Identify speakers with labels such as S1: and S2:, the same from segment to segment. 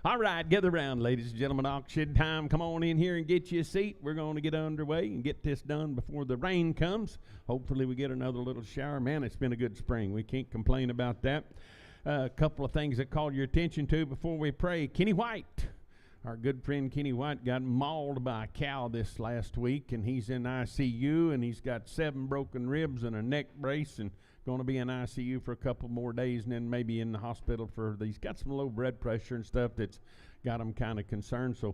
S1: All right, gather around, ladies and gentlemen. Auction time. Come on in here and get you a seat. We're going to get underway and get this done before the rain comes. Hopefully we get another little shower. Man, it's been a good spring. We can't complain about that. A couple of things that call your attention to before we pray. Kenny White. Our good friend Kenny White got mauled by a cow this last week, and he's in ICU, and he's got 7 broken ribs and a neck brace, and going to be in ICU for a couple more days, and then maybe in the hospital he's got some low blood pressure and stuff that's got him kind of concerned. So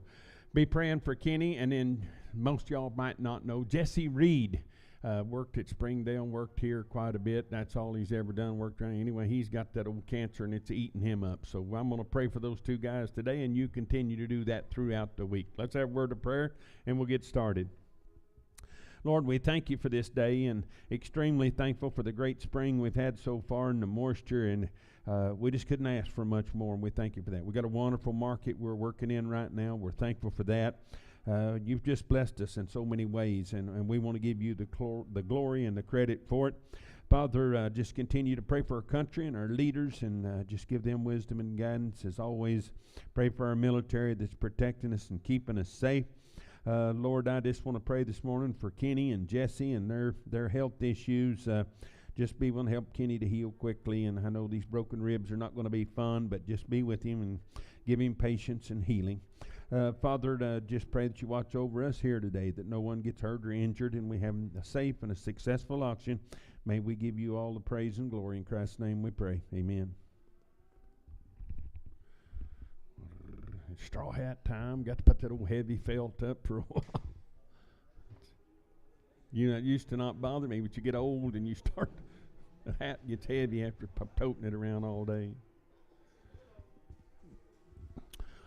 S1: be praying for Kenny. And then most y'all might not know, Jesse Reed worked at Springdale, worked here quite a bit. That's all he's ever done, worked around. Anyway, he's got that old cancer, and it's eating him up. So I'm going to pray for those 2 guys today, and you continue to do that throughout the week. Let's have a word of prayer, and we'll get started. Lord, we thank you for this day, and extremely thankful for the great spring we've had so far and the moisture, and we just couldn't ask for much more, and we thank you for that. We've got a wonderful market we're working in right now. We're thankful for that. You've just blessed us in so many ways, and we want to give you the glory and the credit for it. Father, just continue to pray for our country and our leaders, and just give them wisdom and guidance. As always, pray for our military that's protecting us and keeping us safe. Lord, I just want to pray this morning for Kenny and Jesse and their health issues. Just be willing to help Kenny to heal quickly. And I know these broken ribs are not going to be fun, but just be with him and give him patience and healing. Father, just pray that you watch over us here today, that no one gets hurt or injured, and we have a safe and a successful auction. May we give you all the praise and glory. In Christ's name we pray. Amen. Straw hat time. Got to put that old heavy felt up for a while. It used to not bother me, but you get old and you start, the hat gets heavy after toting it around all day.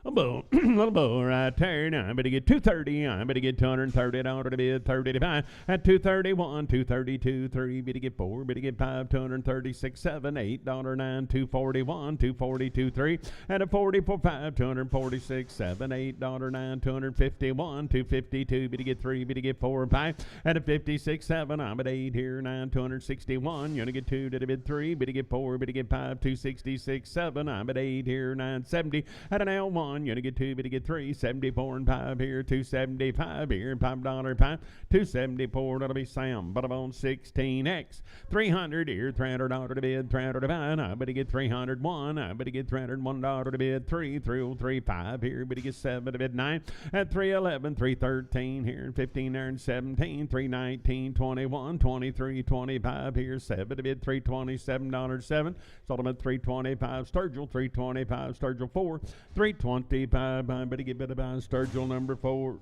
S1: A little bow right there. Now I better get 230. I better get $230 to bid 35 at 231, 232, 3. Better get 4. Better get 5, 236, 7, $8, 9, 241, 242, 3 at a 44, 5, 246, 7, $8, 9, 251, 252. Better get 3. Better get 4 and 5 at a 56, 7. I'm at 8 here. 9, 261. You're gonna get 2 to the bid 3. Better get 4. Better get 5, 266, 7. I'm at 8 here. 970 at an L1. You're going to get 2, but you get 3, 74 and 5 here, 275 here, $5, 5, 274, that'll be Sam, but I'm on 16X, 300 here, $300 to bid, 300 to buy, I better get 301, I better get $301 to bid, 3, 3035 here, but you get 7 to bid 9, at 311, 313 here, 15 there and 17, 319, 21, 23, 25 here, 7 to bid, $327, 7, Solomon 325, Sturgill 325, Sturgill 4, 320, I better get better by Sturgill number 4.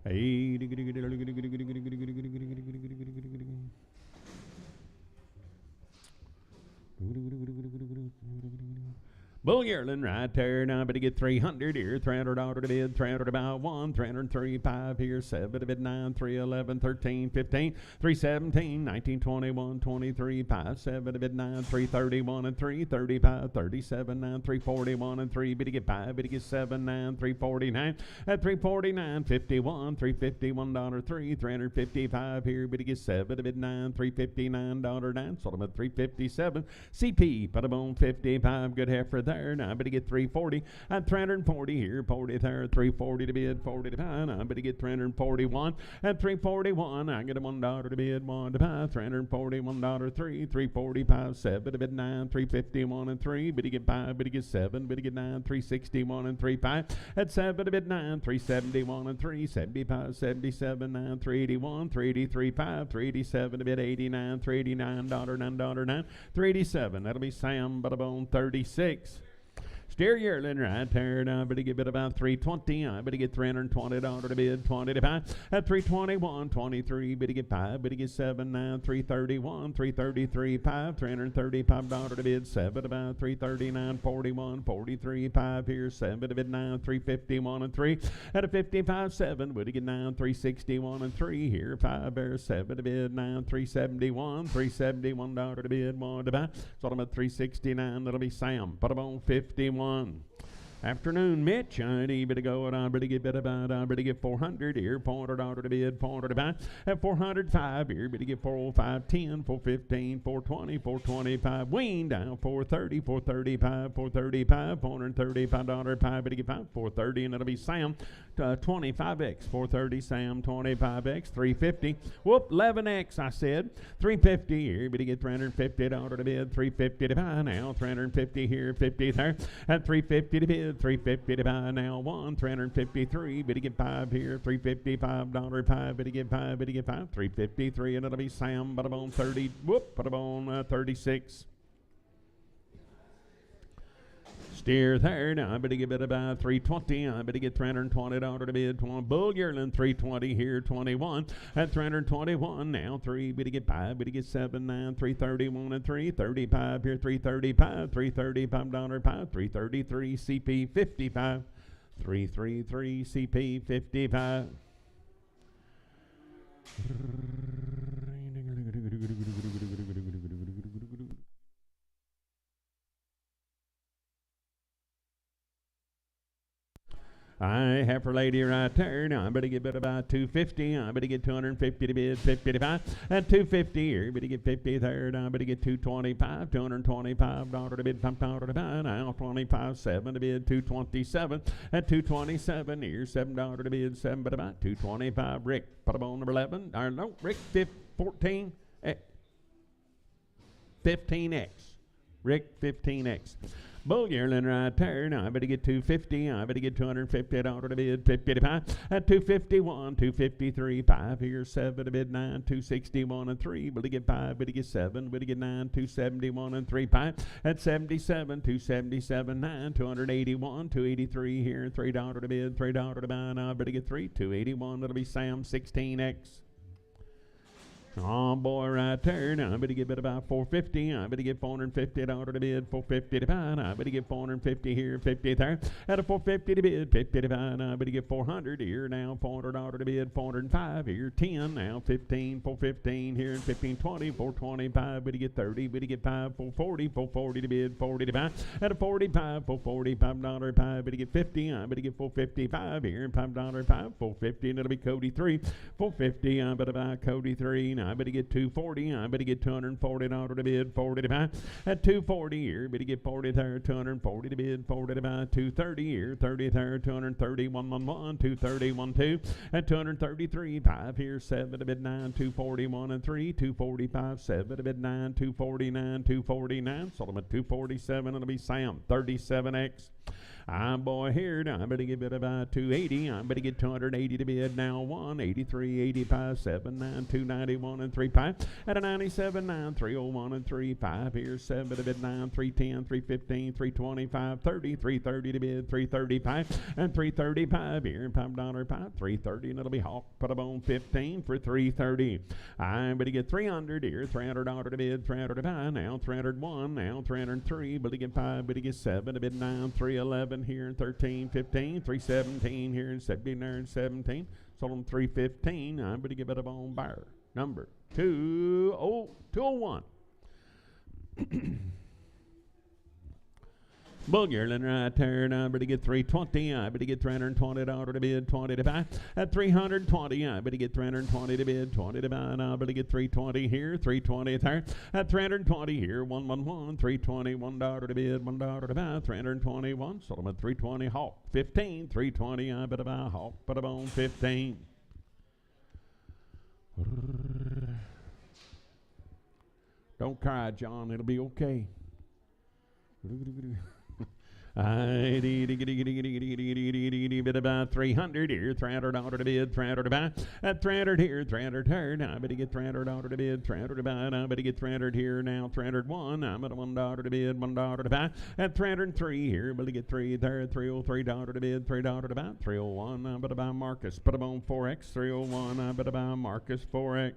S1: Hey, Bull yearling right there. Now I better get 300 here, $300 to bid, 300 to buy 1, 335 here, 7 to bid 9, 311, 13, 15, 317, 19, 21, 23, 5, 7 to bid 9, 331 and 3, 35, 37, 9, 341 and 3, better get 5, better get 7, 9, 349, at 349, 51, $351, 3, 355 here, better get 7 to bid 9, $359, 9, sold them at 357, CP, put them on 55, good half for there. Now I better get 340 at 340 here, 40 there, 340 to bid, 40 to buy. Now I better get 341 at 341. I get a $1 to bid, 1 to buy, $341, 3, 345, 7 to bid 9, 351 and 3. Better get 5, better get 7, better get 9, 361 and 3, 5 at 7 to bid 9, 371 and 3, 75, 77, 9, 381, 383, 5, 387 to bid 89, $389, $9, 9, 387. That'll be Sam Butterbone 36. Steer yearling right there. Now I better get bid about 320. I better get $320 to bid, 20 to buy. At 321, 23. Better get 5. Better get 7 now. 331, 333, 5. $335 to bid, 7 to buy. 339, 41, 43, 5 here. 7 to bid 9. 351 and 3. At a 55, 7. Better get 9. 361 and 3 here. 5 there. 7 to bid 9. 371, $371 to bid, 1 to buy. So I'm at 369. That'll be Sam. Put them on 51. Afternoon, Mitch. I need to go, and I better get better about. I better get 400 here. Pointed out to bid, pointed about at 405 here. Better get 405, 10, 415, 420, 425. Wing down 430, 435, 435, $435 pie. Better get 430, and it'll be Sam 25x. 430 Sam 25x 350. Whoop, 11x. I said 350 here. Better get $350 to bid. 350 to buy now. 350 here. 50 there. At 350 to bid. 350 to buy now. 353. Better get 5 here. $355 pie. Better get 5. Better get 5. 353, and it'll be Sam. Put 'em on 30. Whoop. Put 'em on 36. Steer there. Now I better get better by 320. I better get $320 to bid. Bull yearling 320 here. 21 at 321 now. 3. Better get 5. Better get 7. 9. 331 and 335 here. 335. $335 pie. 333 CP 55. 333 CP 55. I have for lady right there. Now I better get better by 250. I better get 250 to bid. 50 to buy at 250 here. Better get 50 there. Now I better get 225. $225 to bid. $5 to buy. Now 25. 7 to bid. 227 at 227 here. $7 to bid. 7 to buy. 225. Rick. Put 'em on number 11. Or no, Rick 14. 15x. Rick 15x. Bull yearling right there. Now I better get 250. I better get $250 to bid. 50 to buy at 251. 253. 5 here. 7 to bid. 9. 261 and 3. Better get 5. Better get 7. Better get 9. 271 and 3. 5 at 77. 277. 9. 281. 283 here. $3 to bid. $3 to buy. Now I better get 3. 281. That'll be Sam 16x. Oh boy, right there. Now I better get bid about 450. I better get $450 to bid. 450 to buy. I better get 450 here. 50 there. At a 450 to bid. 50 to buy. I better get 400 here. Now $400 to bid. 405 here. 10 now. 15. 415 here. 1520. 425. Better get 30. Better get 5. 440. 440 to bid. 40 to buy. At a 45. $445 pie. Better get 50. I better get 455 here. $5 pie. 450, and it'll be Cody 3. 450. I better buy Cody 3. Now I better get 240. I better get $240 to bid. 40 to buy. At 240 here. Better get 40 there. 240 to bid. 40 to buy. 230 here. 30 there. 230. 111. 230. 12. At 233. 5 here. 7 to bid. 9. 241 and 3. 245. 7 to bid. 9. 249. 249. Sold them at 247. It'll be Sam 37x. I'm boy here. Now I better get bid about 280. I better get 280 to bid now. 183, 85, 7, 9, 291 and 3 5. At a 97, 9, 301 and 3 5 here. 7 to bid 9, 310, 315, 325, 30, 330 to bid 335 and 335 here. $5 pie, 330, and it'll be Hawk. Put up on 15 for 330. I better get 300 here. $300 to bid, 300 to buy now. 301 now. 303. Better get 5. Better get 7 to bid 9, 311. Here in 13, 15, 317 here in 79, 17. Sold them 315. I'm going to give it a bone buyer. Number 201. Bull yearling right there. Now I better get 320. I better get $320 to bid. 20 to buy. At 320. I better get 320 to bid. 20 to buy. Now I better get 320 here. 320 there. At 320 here. 111. 320. $1 to bid. $1 to buy. 321. Sold them at 320. Hawk 15. 320. I better buy Hawk. Put them on 15. Don't cry, John. It'll be okay. I bid about 300 here, $300 to bid, 300 to buy. At 300 here, 300 here. Now I better get $300 to bid, 300 to buy. Now I better get 300 here. Now 301. I'm at $1 to bid, $1 to buy. At 303 here, better get 3 there, $303 to bid, $3 to buy. 301. I better buy Marcus. Put them on 4x. 301. I better buy Marcus 4x.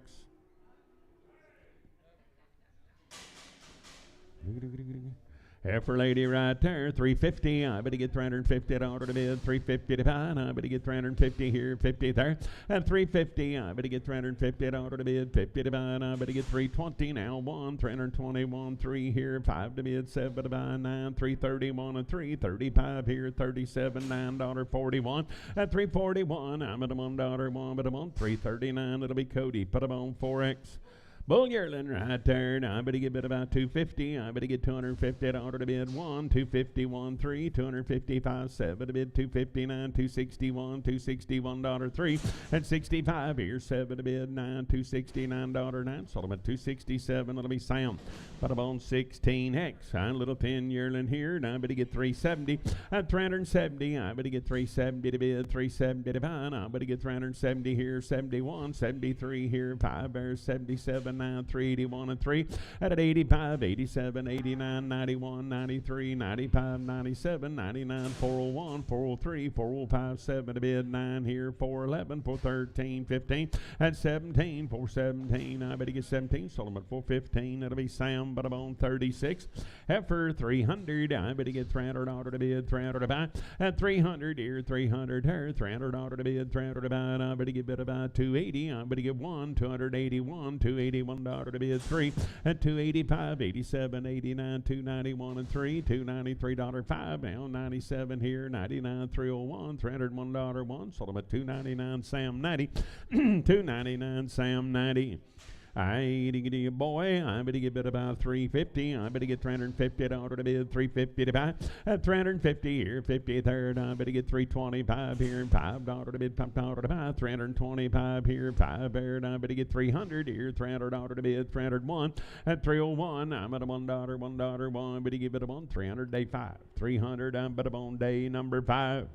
S1: Heifer lady right there, 350. I better get 350 at order to bid. 350 to buy. I better get 350 here, 50 there. At 350, I better get 350 at order to bid. 50 to buy. I better get 320 now. 321, 3 here, 5 to bid, 7 to buy, 9, 331 and 335 here, 37, $9.41. At 341, I'm at a $1, but I'm on 339. It'll be Cody. Put them on 4X. Bull yearling right there. Now I better get bid about 250. I better get 250 at order to bid 1, 251, 3, 255, 7 to bid 259, 261, $261.3, and 65 here, 7 to bid 9, $269.9. Sold them at 267. It'll be Sam. Put them on 16X. A little thin yearling here. Now I better get 370 at 370. I better get 370 to bid, 370 to buy. I better get 370 here, 71, 73 here, 5 bears, 77. 381 and 3 at 85, 87, 89, 91, 93, 95, 97, 99, 401, 403, 405, 7 to bid 9 here, 411, 413, 15 at 17, 417. I better get 17. Sold them at 415. That'll be Sam, but I'm on 36. Heifer 300. I better get 300 order to bid, 300 to buy at 300 here, 300 here, 300 order to bid, 300 to buy. I better get bid about 280. I better get 281, 281. $1 to bid 3 at 285, 87, 89, 291 and 3, $293.5. Now 97 here, 99, 301, $301.1. Sold them at 299. Sam 90, 299. Sam 90. I better get boy. I better get bid about 350. I better get 350 at order to bid, 350 to buy at 350 here, 53rd. I better get 325 here, $5 to bid, $5 to buy, 325 here, 5 there. I better get 300 here, $300 to bid, 301 at 301. I'm at a $1, $1. Better give it a 300 day 5, 300. I'm better on day number 5.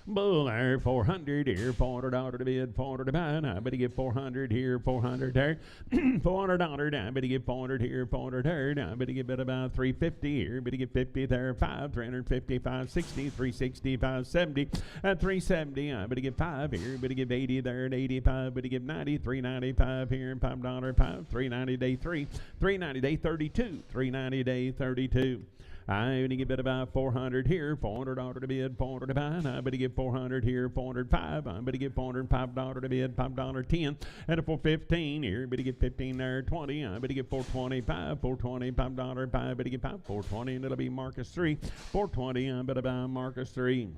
S1: Bull there, 400 here, $400 to bid, 400 to buy. I better get 400 here, 400 there, $400. I better get 400 here, 400 there. I better get bid about 350 here, better get 50 there, 5, 355, 60, 365, 70 at 370. I better get 5 here, better get 80 there at 85, better get 90, 395 here, $5, 5, 390 day 3, 390 day 32, 390 day 32. I better get bid about 400 here, $400 to bid, 400 to buy. I better get 400 here, 405. I better get $405 to bid, $5.10. And a 415 here, better get 15 there, 20. I better get 425, $425, $5. Better get 420, and it'll be Marcus 3, 420. I better buy Marcus 3.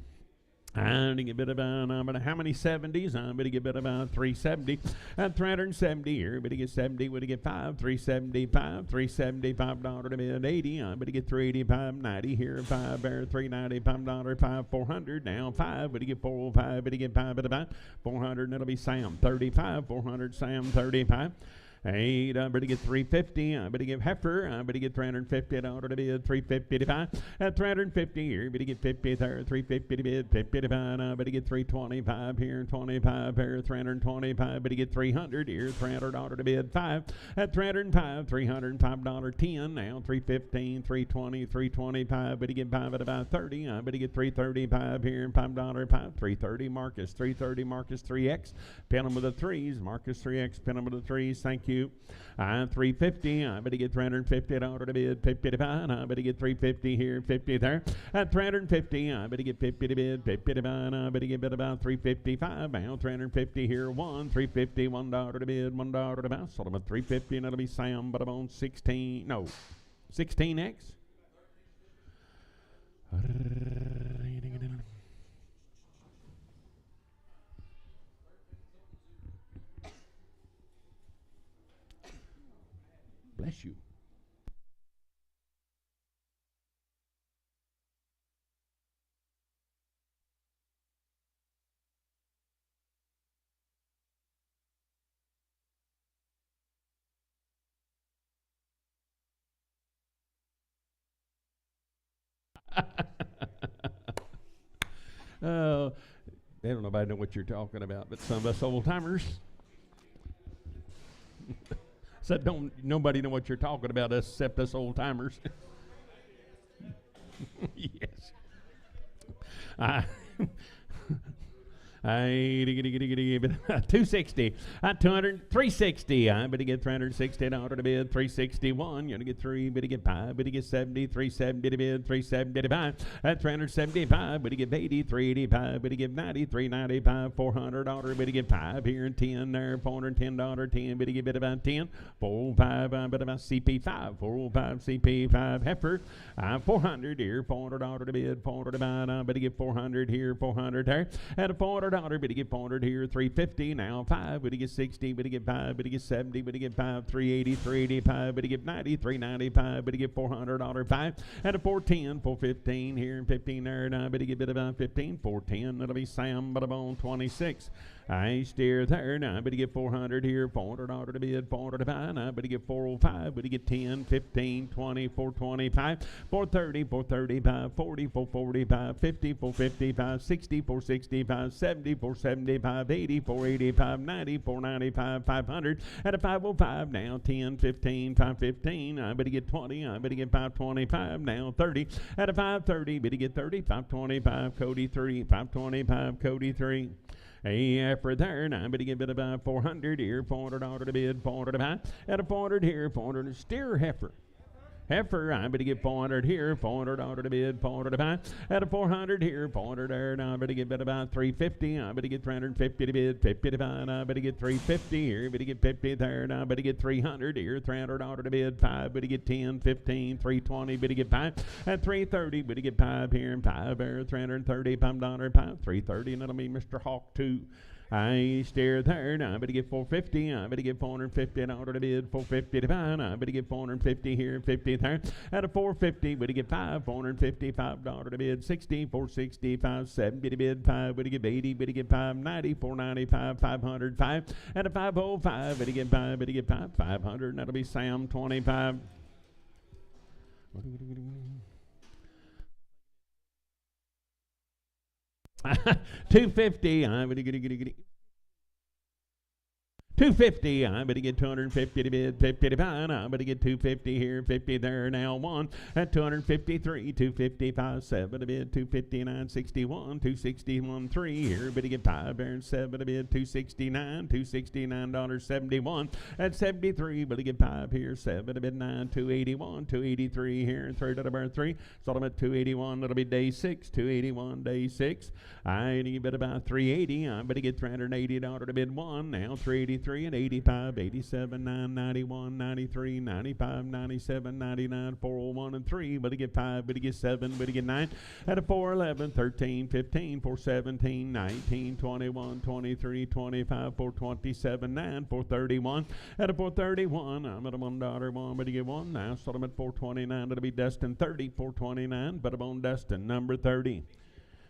S1: I better get bid about how many 70s? I better get bid about 370 at 370 here. Better get 70. Better get 5, 375, $375 to bid 80. I better get 385, 90 here. 5 there, $395, 5, 400 now 5. Better get 405. Better get 5 at about 400, and it'll be Sam 35, 400 Sam 35. 8, I better get 350. I better give heifer. I better get 350 at order to bid, 350 to buy at 350 here. Better get 50 there, 350 to bid, 50 to buy. I better get 325 here, 25 here, 325. Better get 300 here, 300 order to bid, 5 at 305, $305.10 now, 315, 320, 325. Better get 5 at about 30. I better get 335 here, $5, 5, 330 Marcus, 330 Marcus 3X. Pin them with the 3s, Marcus 3X. Pin them with the 3s. Thank you. I'm 350. I better get 350 at order to bid, 50 to buy. I better get 350 here, 50 there. At 350, I better get 50 to bid, 50 to buy. I better get bid about 355. Now 350 here, 1, 350, $1 to bid, $1 to buy. Sold them at 350, and it'll be Sam, but I'm on 16. No, 16X. Bless you. They don't nobody know what you're talking about, but some of us old timers said, "Don't nobody know what you're talking about, us except us old timers." Yes. 260. 360. I better get $360 to bid. 361. You're gonna get 3. Better get 5. Better get 70. 370 to bid. 375. At 375. Better get 80. 385. Better get 90. 395. $400. Better get 5 here and 10 there. $410. 10. Better get about 10. 405. I bet about CP5. 405 CP5 heifer. 400 here. $400 to bid. 400 to buy. I better get 400 here. 400 there. At a $400. Better get 400 here. 350 now. 5. Better get 60. Better get 5. Better get 70. Better get 5. 380. 385. Better get 90. 395. Better get $400. 5. At a 410. 415 here and 15 there. Now better get about 15. 410. That'll be Sam Butterbone 26. I steer there. Now I better get 400 here. $400 to bid. 400 to buy. Now I better get 405. Better get 10, 15, 20, 425, 430, 435, 40, 445, 50, 455, 60, 465, 70, 475, 80, 485, 90, 495, 500. At a 505 now. 10, 15, 515. I better get 20. I better get 525 now. 30. At a 530. Better get 30. 525. Cody 3. 525. Cody 3. Hey, for there, now I better get about 400 here, $400 to bid, 400 to buy. At a 400 here, 400 steer heifer. Heifer, I better get 400 here, $400 to bid, 400 to buy. At a 400 here, 400 there, now I better get about 350. I better get 350 to bid, 50 to buy. Now I better get 350 here, better get 50 there, now I better get 300 here, $300 to bid, 5, better get 10, 15, 320, better get 5. At 330, better get 5 here and 5 there, $330, $5, 5, 330, and that'll be Mr. Hawk 2. I steer there. Now I better get 450. I better get 450 in order to bid. 450 to buy. Now I better get 450 here, 50 there. At a 450, better get 5. 450, $5 to bid. 60, 460, 570 to bid. 5, better get 80, better get 590, 495, 500, 5. At a 505, better get 5, better get 5, 500. And that'll be Sam 25. 250. I better get 250. I better get 250 to bid, 50 to buy. I better get 250 here, 50 there. Now 1 at 253, 255, 7 to bid, 259, 61, 261, 3 here. Better get 5 there and 7 to bid, 269, $269.71 at 73. Better get 5 here, 7 to bid, 9, 281, 283 here, and 3 to the bar 3. So I'm at 281. That'll be day 6, 281, day 6. I need about 380. I better get $380 to bid 1. Now 383 and 85, 87, 9, 91, 93, 95, 97, 99, 401 and 3. Better get 5, better get 7, better get 9. At a 411, 13, 15, 417, 19, 21, 23, 25, 427, 9, 431. At a 431, I'm at a $1, better get 1. Now so I'm at 429. It'll be Dustin 30, 429. But I'm on Dustin number 30.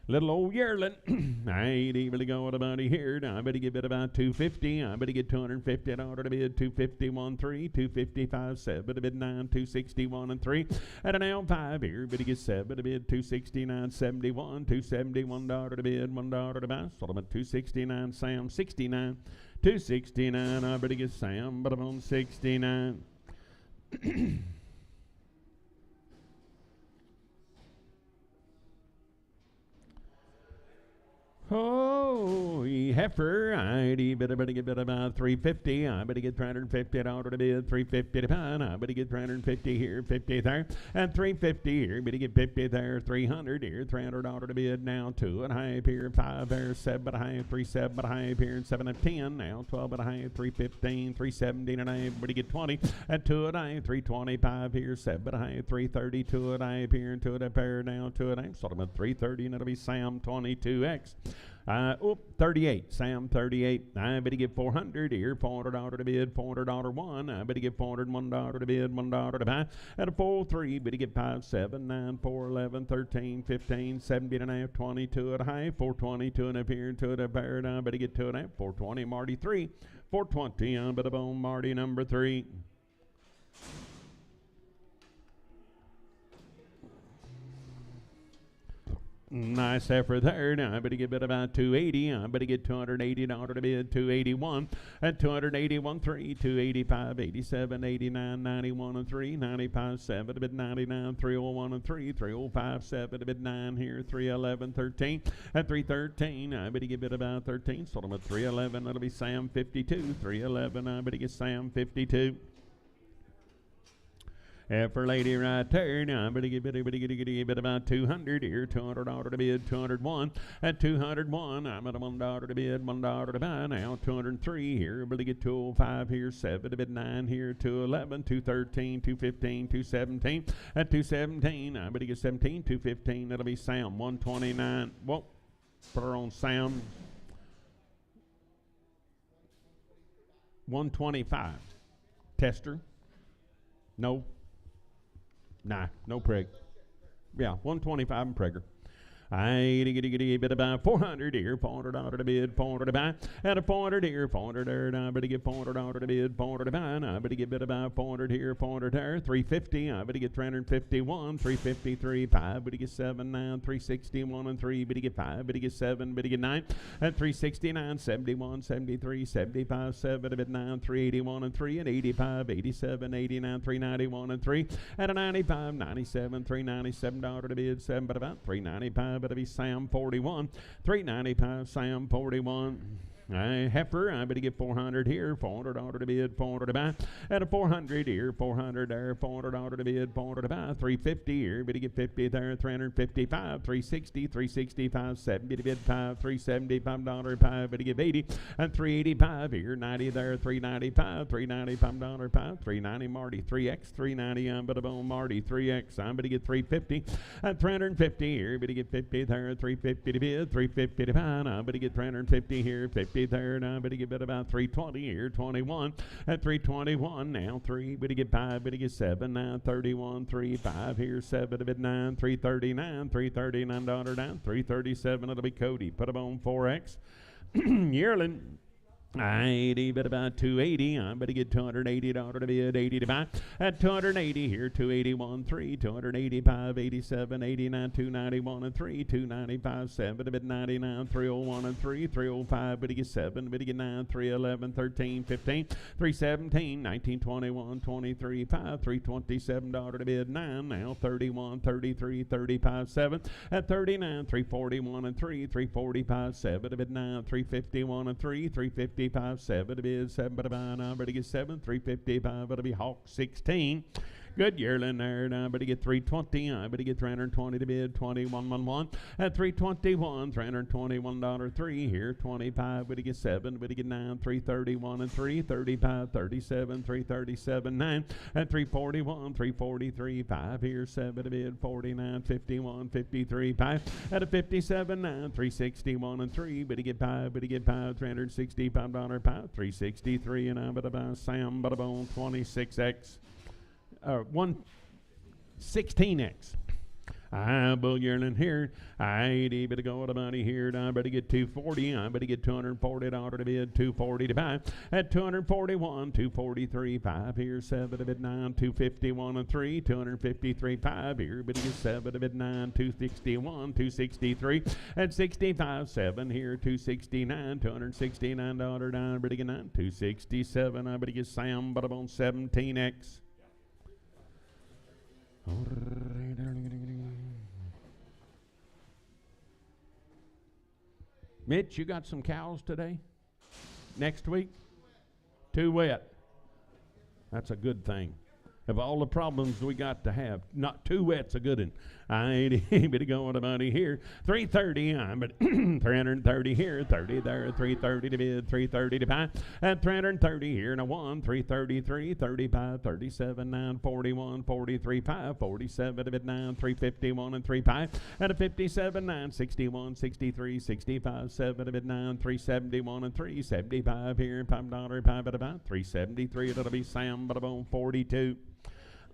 S1: Little old yearling. I ain't even going about here. Now I better get bid about 250. I better get 250 in order to bid 251 3, 255 7 to bid 9, 261 and 3. At an L5 here, better get 7 to bid 269 71, 271 to bid, $1 to buy. So I'm at 269. Sam 69, 269. I better get Sam, but I'm on 69. Oh, heifer, I better get about 350. I better get 350 in order to bid, 350 to buy. I better get 350 here, 50 there, and 350 here. Better get 50 there, 300 here, $300 to bid. Now 2 and a half here, 5 there, 7 and a half, 3, 7 and a half here, and 7 and 10. Now 12 and a half, 315, 317 and a half. Better get 20 at 2 and a half, 325 here, 7 and a half, 330, 2 and a half here, and 2 and a pair. Now 2 and a half. So I'm at 330, and it'll be Sam 22X. 38. Sam 38. I better get 400 here. $400 to bid. $400 one. I better get $401 to bid. $1 to buy. At a 403. Better get 5, 7, 9, 4, 11, 13, 15, 17 and a half, 22 and a half, 422 and a half here, 2 and a pair. I better get 2 and a half. 420. Marty 3. 420. I better bone Marty number 3. Nice effort there. Now I better get bid about 280. I better get $280 to bid 281 at 281 3, 285, 87, 89, 91 and 3, 95 7 to bid 99, 301 and 3, 305 7 to bid 9 here, 311 13 at 313. I better get bid about 13. Sold them at 311. That'll be Sam 52. 311. I better get Sam 52. For lady right there, now I'm going to get about 200 here, $200 to bid, 201 at 201. I'm at $1 to bid, $1 to buy. Now 203 here, able to get 205 here, 7 to bid, 9 here, 211, 213, 215, 217 at 217. I'm going to get 17, 215. That'll be Sam 129. Whoa, put her on Sam 125. Tester. No. Nah, no prig. Yeah, 125 and Prager. I bid about 400 here, $400 to bid, 400 to buy. At a 400 here, 400 there. Now I better get $400 to bid, 400 to buy. Now I better get bid about 400 here, 400 there. 350. I better get 351, 353, 5. Better get 7 now, 361 and 3. Better get 5. Better get 7. Better get 9. At 369, 71, 73, 75, 7. To bid 9, 381 and 3. At 85, 87, 89, 391 and 3. At a 95, 97, $397 to bid, 7. But about 395. Better be Sam 41, 395 Sam 41. Heifer, I better get 400 here, $400 to bid, 400 to buy. At a 400 here, 400 there, $400 to bid, 400 to buy. 350 here, better get 50 there, 355, 360, 365, 70 to bid, 5, $375, 5, better get 80, and 385 here, 90 there, 395, $395, 5, 390 Marty, 3X, 390, I'm better bone Marty, 3X, I'm better get 350, and 350 here, better get 50 there, 350 to bid, 350 to buy, I'm better get 350 here, 50 there, now better get about 320 here, 21 at 321 now, 3, better get 5, better get 7 now, 31, 3, 5 here, 7 to bid 9, 339, $339 down, 337, it'll be Cody, put them on 4X, Yearling. 80, but about 280. I'm better get $280 to bid, 80 to buy. At 280 here, 281, 3, 285, 87, 89, 291 and 3, 295, 7 to bid 99, 301 and 3, 305, better get 7, better get 9, 311, 13, 15, 317, 19, 21, 23, 5, $327 to bid 9, now 31, 33, 35, 7, at 39, 341 and 3, 345, 7 to bid 9, 351 and 3, 350. 7 to bid, 7 but about now better get 7, 355, it'll be Hawk 16. Good yearling there. Now I better get 320. I better get 320 to bid, 2111 at 321, $321 3 here, 25. Better get 7. Better get 9, 331 and 3, 35, 37, 337 9 at 341, 343 5 here, 7 to bid, 49, 51, 53 5 at a 57 9, 361 and 3. Better get 5. Better get 5, $365 5, 363 and I'm about Sam but about 26x. 116x. I bull yearling here. I better go to money here. I better get 240. I better get $240 to bid, 240 to buy. At 241, 243 5 here, 7 to bid 9, 251 and 3, 253 5 here. Better get 7 to bid 9, 261, 263 at 65 7 here, 269, $269 down. Better get 9, 267. I better get Sam, but I'm on 17x. Mitch, you got some cows today? Next week? Too wet. That's a good thing. Of all the problems we got to have, not too wet's a good one. I ain't able to go on about it here. 330, I'm at 330 here, 30 there, 330 to bid, 330 to buy. At 330 here and a 1, 333, 35, 37, 9, 41, 43, 5, 47 to bid 9, 351 and 3, 5. At a 57, 9, 61, 63, 65, 7 to bid 9, 371 and 3, 75 here, $5, 5 at about 373. That'll be Sam, but about 42.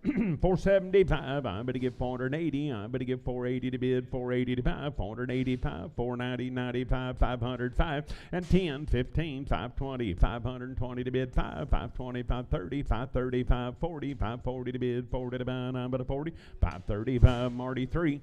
S1: 475, I better get 480, I better get 480 to bid, 480 to buy, 485, 490, 95, 505, and 10, 15, 520, 520 to bid, 5, 520, 530, 530, 540, 540 to bid, 40 to buy, I'm at a 40, 535, Marty 3.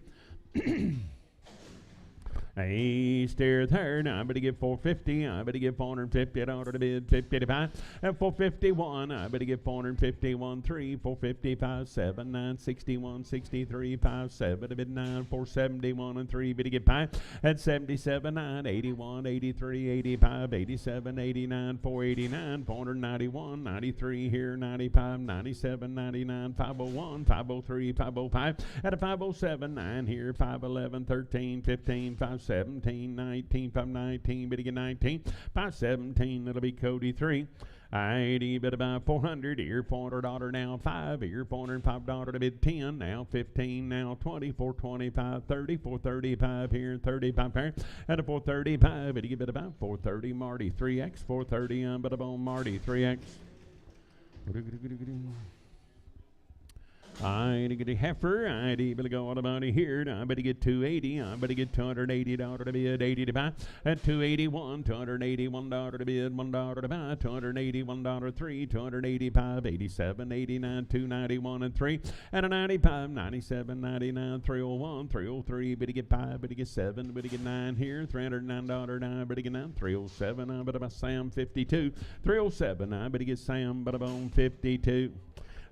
S1: A steer third, I better get 450, I better get 450, I order to bid 55, and 451, I better get 451, 3, 455, 7, 9, 61, 63, 5, 7, to bid 9, 471, and 3, better get 5, and 77, 9, 81, 83, 85, 87, 89, 489, 491, 93 here, 95, 97, 99, 501, 503, 505, at a 507, 9 here, 511, 13, 15, 517, 19, 519, better get 19, 517, it'll be Cody 3. 80, bit about 400, here, $400 now, 5, here, $405 to bid 10, now 15, now 20, 425, 30, 435 here, 35 pair, at a 435, it'll get about 430, Marty 3X, 430, but about Marty 3X. I get a heifer, I better go on about here, I better get 280, I better get $280 to bid, 80 to buy, at 281, $281 to bid, $1 to buy, $281, 3, 285, 87, 89, 291 and 3, and a 95, 97, 99, 301, 303, better get 5, better get 7, better get 9 here, $309, 9, better get 9, 307, I better buy Sam 52, 307, I better get Sam, but about 52.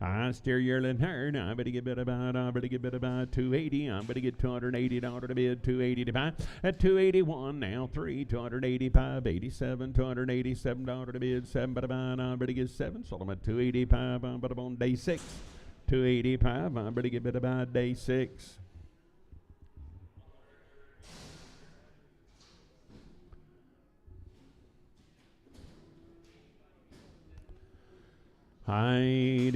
S1: I steer yearling herd, I better get bit about 280, I better get $280 to bid, 280 to buy, at 281, now 3, 285, 87, $287 to bid, 7, but about, I better get 7, sold them at 285, I'm but on day 6, 285, I better get bit about day 6. I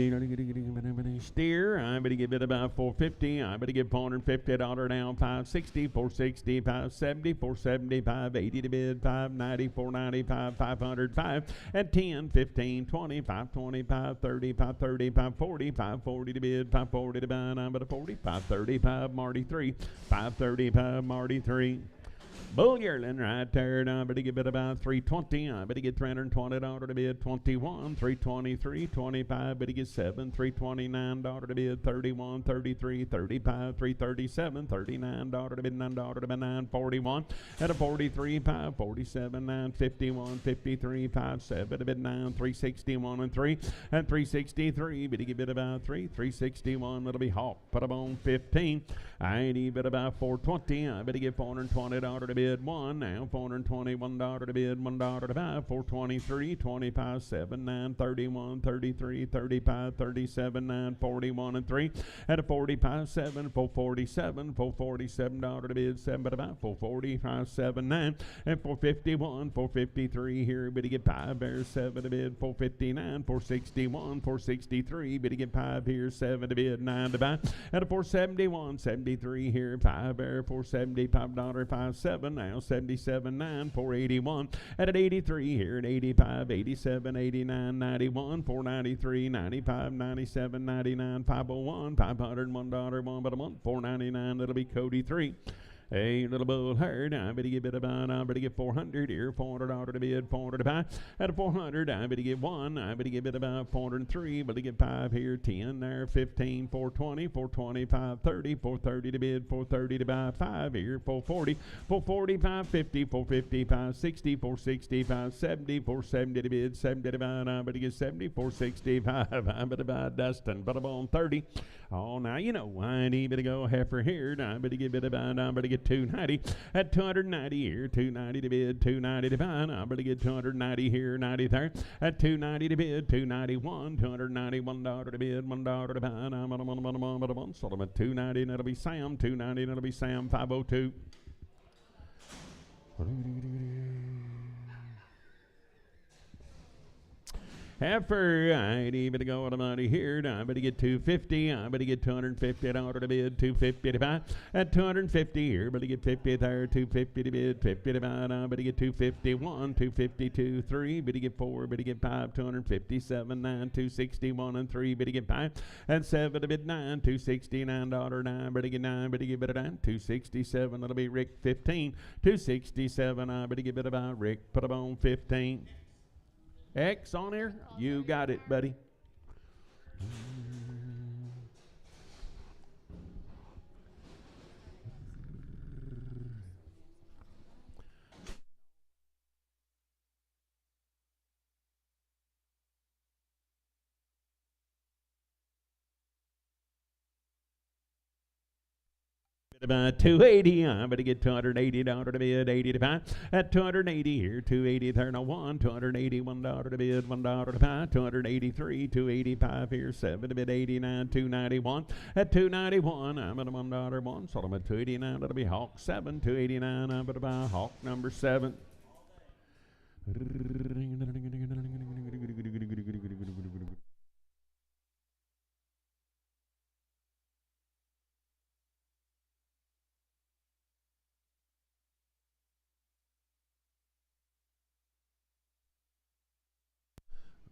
S1: steer, I better get bid about 450, I better get $450 down, 560, 460, 570, 475, 80 to bid, 590, 495, 500, 5, at 10, 15, 20, 525, 30, 530, 540, 540 to bid, 540 to buy, I'm at a 40, 535, Marty 3, 535, Marty 3. Bull yearling right there, I better get bid about 320, I better get $320 to bid, 21, 323, 25, better get 7, $329 to bid, 31, 33, 35, 337, $39 to bid, $9 to bid, 941, at a 43, 547, 951, 53, 57 to bid, 9, 361 and 3, and 363, better get bid about 3, 361, it'll be Hawk, put up on 15, I ain't bid about 420, I better get $420 to bid 1, now $421 to bid, $1 to buy, 423, 25, 7, 9, 31, 33, 35, 37, 9, 41 and 3, at a 45, 7, 447, $447 to bid, 7 to buy, 445, 7, 9, and 451, 453 here, better get 5 there, 7 to bid, 459, 461, 463, better get 5 here, 7 to bid, 9 to buy, at a 471, 73 here, 5 there, $475, 5, 7, now 77, 9, 481, at 83 here, at 85, 87, 89, 91, 493, 95, 97, 99, 501, $501, 1 but a month, 499, it'll be Cody 3. A little bull herd, I better get bid about, I better get 400 here, $400 to bid, 400 to buy, at a 400, I better get 1, I better get bid about 403, better get 5 here, 10 there, 15, 420, 425, 30, 430 to bid, 430 to buy, 5 here, 440, 440, 550, 450, 560, 460, 570, 470 to bid, 70 to buy, I better get 70, 465, I better buy Dustin, but I'm on 30. Oh, now you know, I need to go heifer here, I better get bid about, I better get 290 at 290 here, 290 to bid, 290 to buy, I better get 290 here, 90 there, at 290 to bid, 291, $291 to bid, $1 to buy, I'm on a month, sold them at 290, and it'll be Sam, 290, and it'll be Sam, 502. Heifer, I better go on money here, I better get 250, I better get $250 to bid, 250 to buy, at 250 here, better get 50 there, 250 to bid, 50 to buy, I better get 251, 252, 3, better get 4, better get 5, 257, 9, 261 and 3, better get 5, and 7 to bid 9, $269, 9, better get 9, better get better 9, 267, it'll be Rick 15, 267, I better get better by Rick, put them on 15. X on here? You got it, buddy. About 280, I'm going to get $280 to bid, 80 to buy. At 280 here, 280 there, no one, $281 to bid, $1 to buy. 283, 285 here, 7 to bid, 89, 291. At 291, I'm at a $1 one, sold them at 289, that'll be Hawk 7, 289, I'm going to buy Hawk number 7.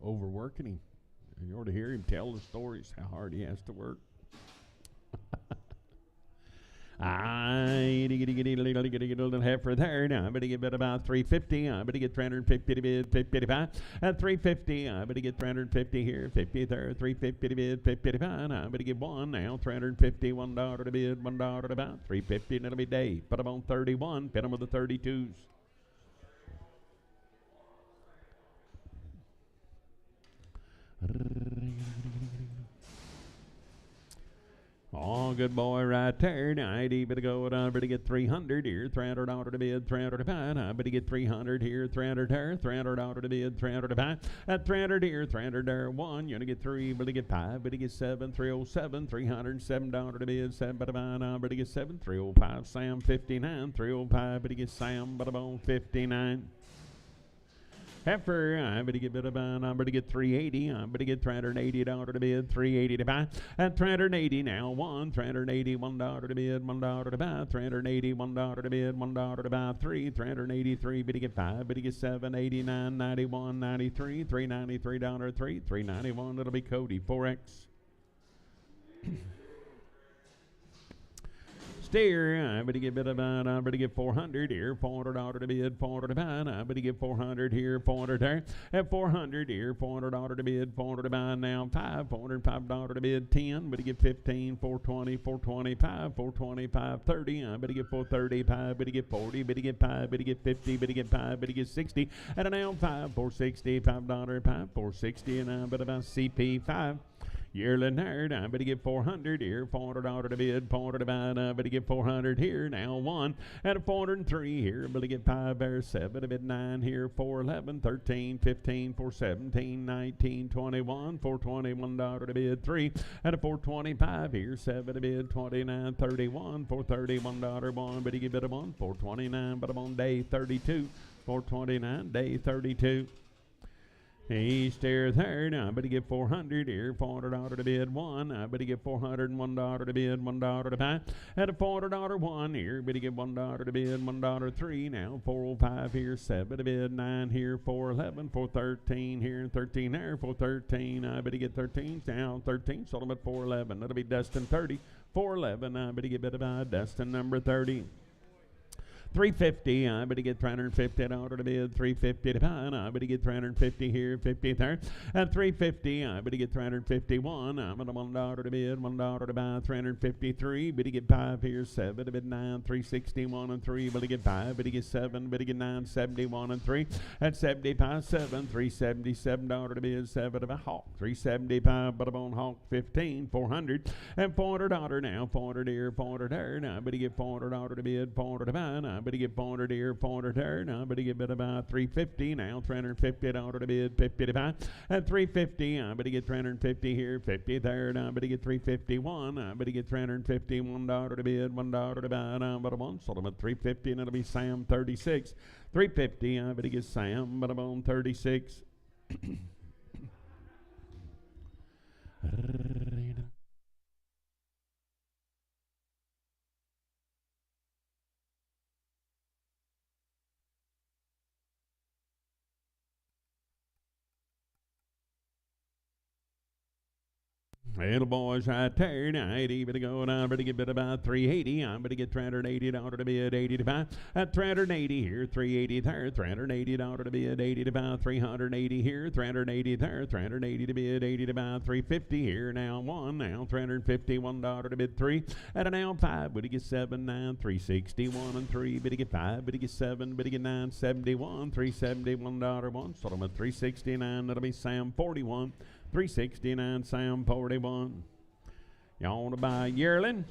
S1: Overworking him. You ought to hear him tell the stories, how hard he has to work. I get a little heifer there. Now I'm going to get about 350. I'm going to get 350 to bid, 55. At 350, I'm going to get 350 here, 50 there, 350 to bid, 55. I'm going to get one now, 350, $1 to bid, $1 to buy, 350, and it'll be Dave. Put them on 31, pin them with the 32s. Oh, good boy right there. Now, I'd better go down, better get 300 here, $300 to bid, 300 to buy. I better get 300 here, 300 there, $300 to bid, 300 to buy. At 300 here, 300 there, 1, you're going to get 3, better get 5, better get 7, 307, $307 to bid, 7, better buy, now, better get 7, 305, Sam, 59, 305, better get Sam, better bone, 59. Heifer, I'm going to get bit of I'm going to get 380. I'm going to get $380 to bid, 380 to buy. At 380 now, $381 to bid, $1 to buy. 380, $1 to bid, $1 to buy. 383, bid to get 5, bid to get 7, 89, 91, 93, $393, 391. It'll be Cody 4X. Steer, I'm going to get bit of I'm going to get 400 here, $400 to bid, 400 to buy. I'm going to get 400 here, 400 there. At 400 here, $400 to bid, 400 to buy. Now $405 to bid, 10. But to get 15, 420, 425, 425, 30. I'm going to get 435, but to get 40, but to get 5, but to get 50, but to get 5, but to get 60. And now $460, $5, 460, and I'm going to buy CP5. Yearling nerd, I'm going to get 400 here, $400 to bid, 400 to buy, I'm going to get 400 here, now 1, at a 403 here, I'm going to get 5 there, 7 to bid, 9 here, 411, 13, 15, 417, 19, 21, $421 to bid, 3, at a 425 here, 7 to bid, 29, 31, $431, 1, but you get bid of 1, 429, but I'm on day 32, 429, day 32. He stares there. Now, I better get 400 here, $400 to bid, 1. I better get $401 to bid, $1 to buy. At a $400 1 here, better get $1 to bid, $1 3. Now, 405 here, 7 to bid, 9 here, 411, 413 here, 13 there, 413. I better get 13. Now, 13, sold them at 411. That'll be Dustin 30. 411, I better get bid about Dustin number 30. 350, I better get $350 to bid, 350 to buy. I better get 350 here, 50 there. At 350, I better get 351. I'm at $1 to bid, $1 to buy, 353. Better get 5 here, 7 to bid, 9, 361 and 3. Better get 5, better get 7, better get 9, 71 and 3. At 75, 7, $377 to bid, 7 to buy. Hawk, 375, but I'm on Hawk 15, 400. And $400 now, 400 here, 400 there. Now I better get $400 to bid, 400 to buy. Now I better get 400 here, 400 there. Now I better get bid about 350 now, $350 to bid, 50 to buy. At 350, I better get 350 here, 50 there. Now I better get 351. I better get $351 to bid, $1 to buy. Now but I'm on, sold them at 350, and it'll be Sam 36. 350, I better get Sam, but I'm on 36. Little boys right there. Now, 80, better go down, better get bid about 380. I'm better get $380 to bid, 80 to buy. At 380 here, 380 there, $380 to bid, 80 to buy, 380 here, 380 there, 380 to bid, 80 to buy, 350 here, now 1, now $351 to bid, 3. At a now 5, better get 7, 9, 361 and 3, better get 5, better get 7, better get 9, 71, $371 1, sold them at 369, that'll be Sam 41. 369, Sam 41. You want to buy yearling?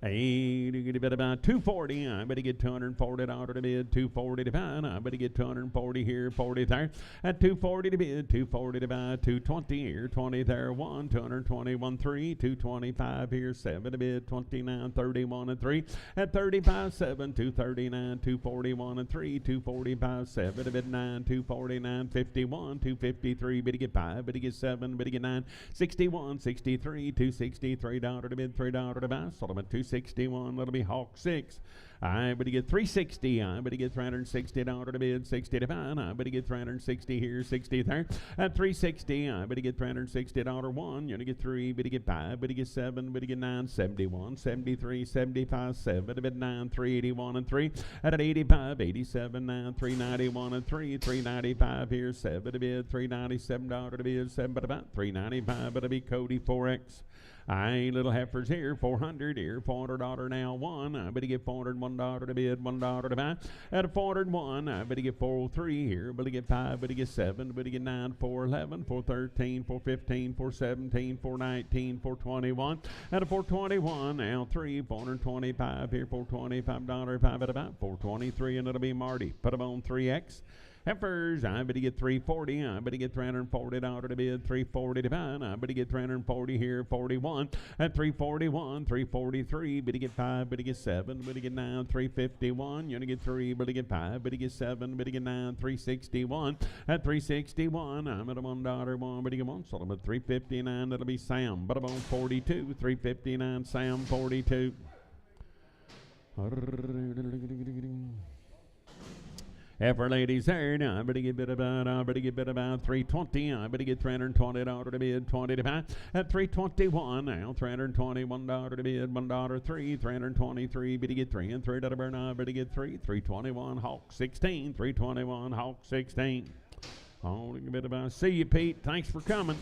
S1: Hey, to get about 240. I better get $240 to bid. 240 to buy. I better get 240 here, 40 there. At 240 to bid, 240 to buy, 220 here, 20 there, 1, 221, 3, 225 here, 7 to bid, 29, 31 and 3. At 35, 7, 239, 241 and 3, 245, 7 to bid, 9, 249, 51, 253. Better get 5, better get 7, better get 9, 61, 63, $263 to bid, $3 to buy. Solomon 261, that'll be Hawk 6. I better get 360. I better get $360 to bid, 60 to buy. I better get 360 here, 60 there. At 360, I better get $360 1. You're gonna get 3, better get 5, better get 7, better get 9, 71, 73, 75, 7, to bid 9, 381 and 3. At 85, 87, 9, 391 and 3, 395 here, 7 to bid, $397 to bid, 7 to buy, 395, but it'll be Cody 4X. Aye, little heifers here, 400 here, $400 now, 1. I better get $401 to bid, $1 to buy. At a 401, I better get 403 here, better get 5, better get 7, better get 9, 411, 413, 415, 417, 419, 421. At a 421, now 3, 425 here, $425, 5 at about 423, and it'll be Marty. Put them on 3X. Heifers, I better get 340. I better get $340 to bid, 340 to buy. I better get 340 here, 41. At 341, 343. Better get 5, better get 7, better get 9, 351. You're gonna get 3, better get 5, better get 7, better get 9, 361. At 361, I'm at a $1, 1, better get 1. So I'm at 359. That'll be Sam. But I'm on 42, 359. Sam 42. Heifer ladies there, now I better get bid about 320. I better get $320 to bid, 20 to buy. At 321, now $321 to bid, $1 3, 323. Better get 3 and 3 to burn. I better get 3, 321 Hawk 16, 321 Hawk 16. Oh, a bit about. See you, Pete. Thanks for coming.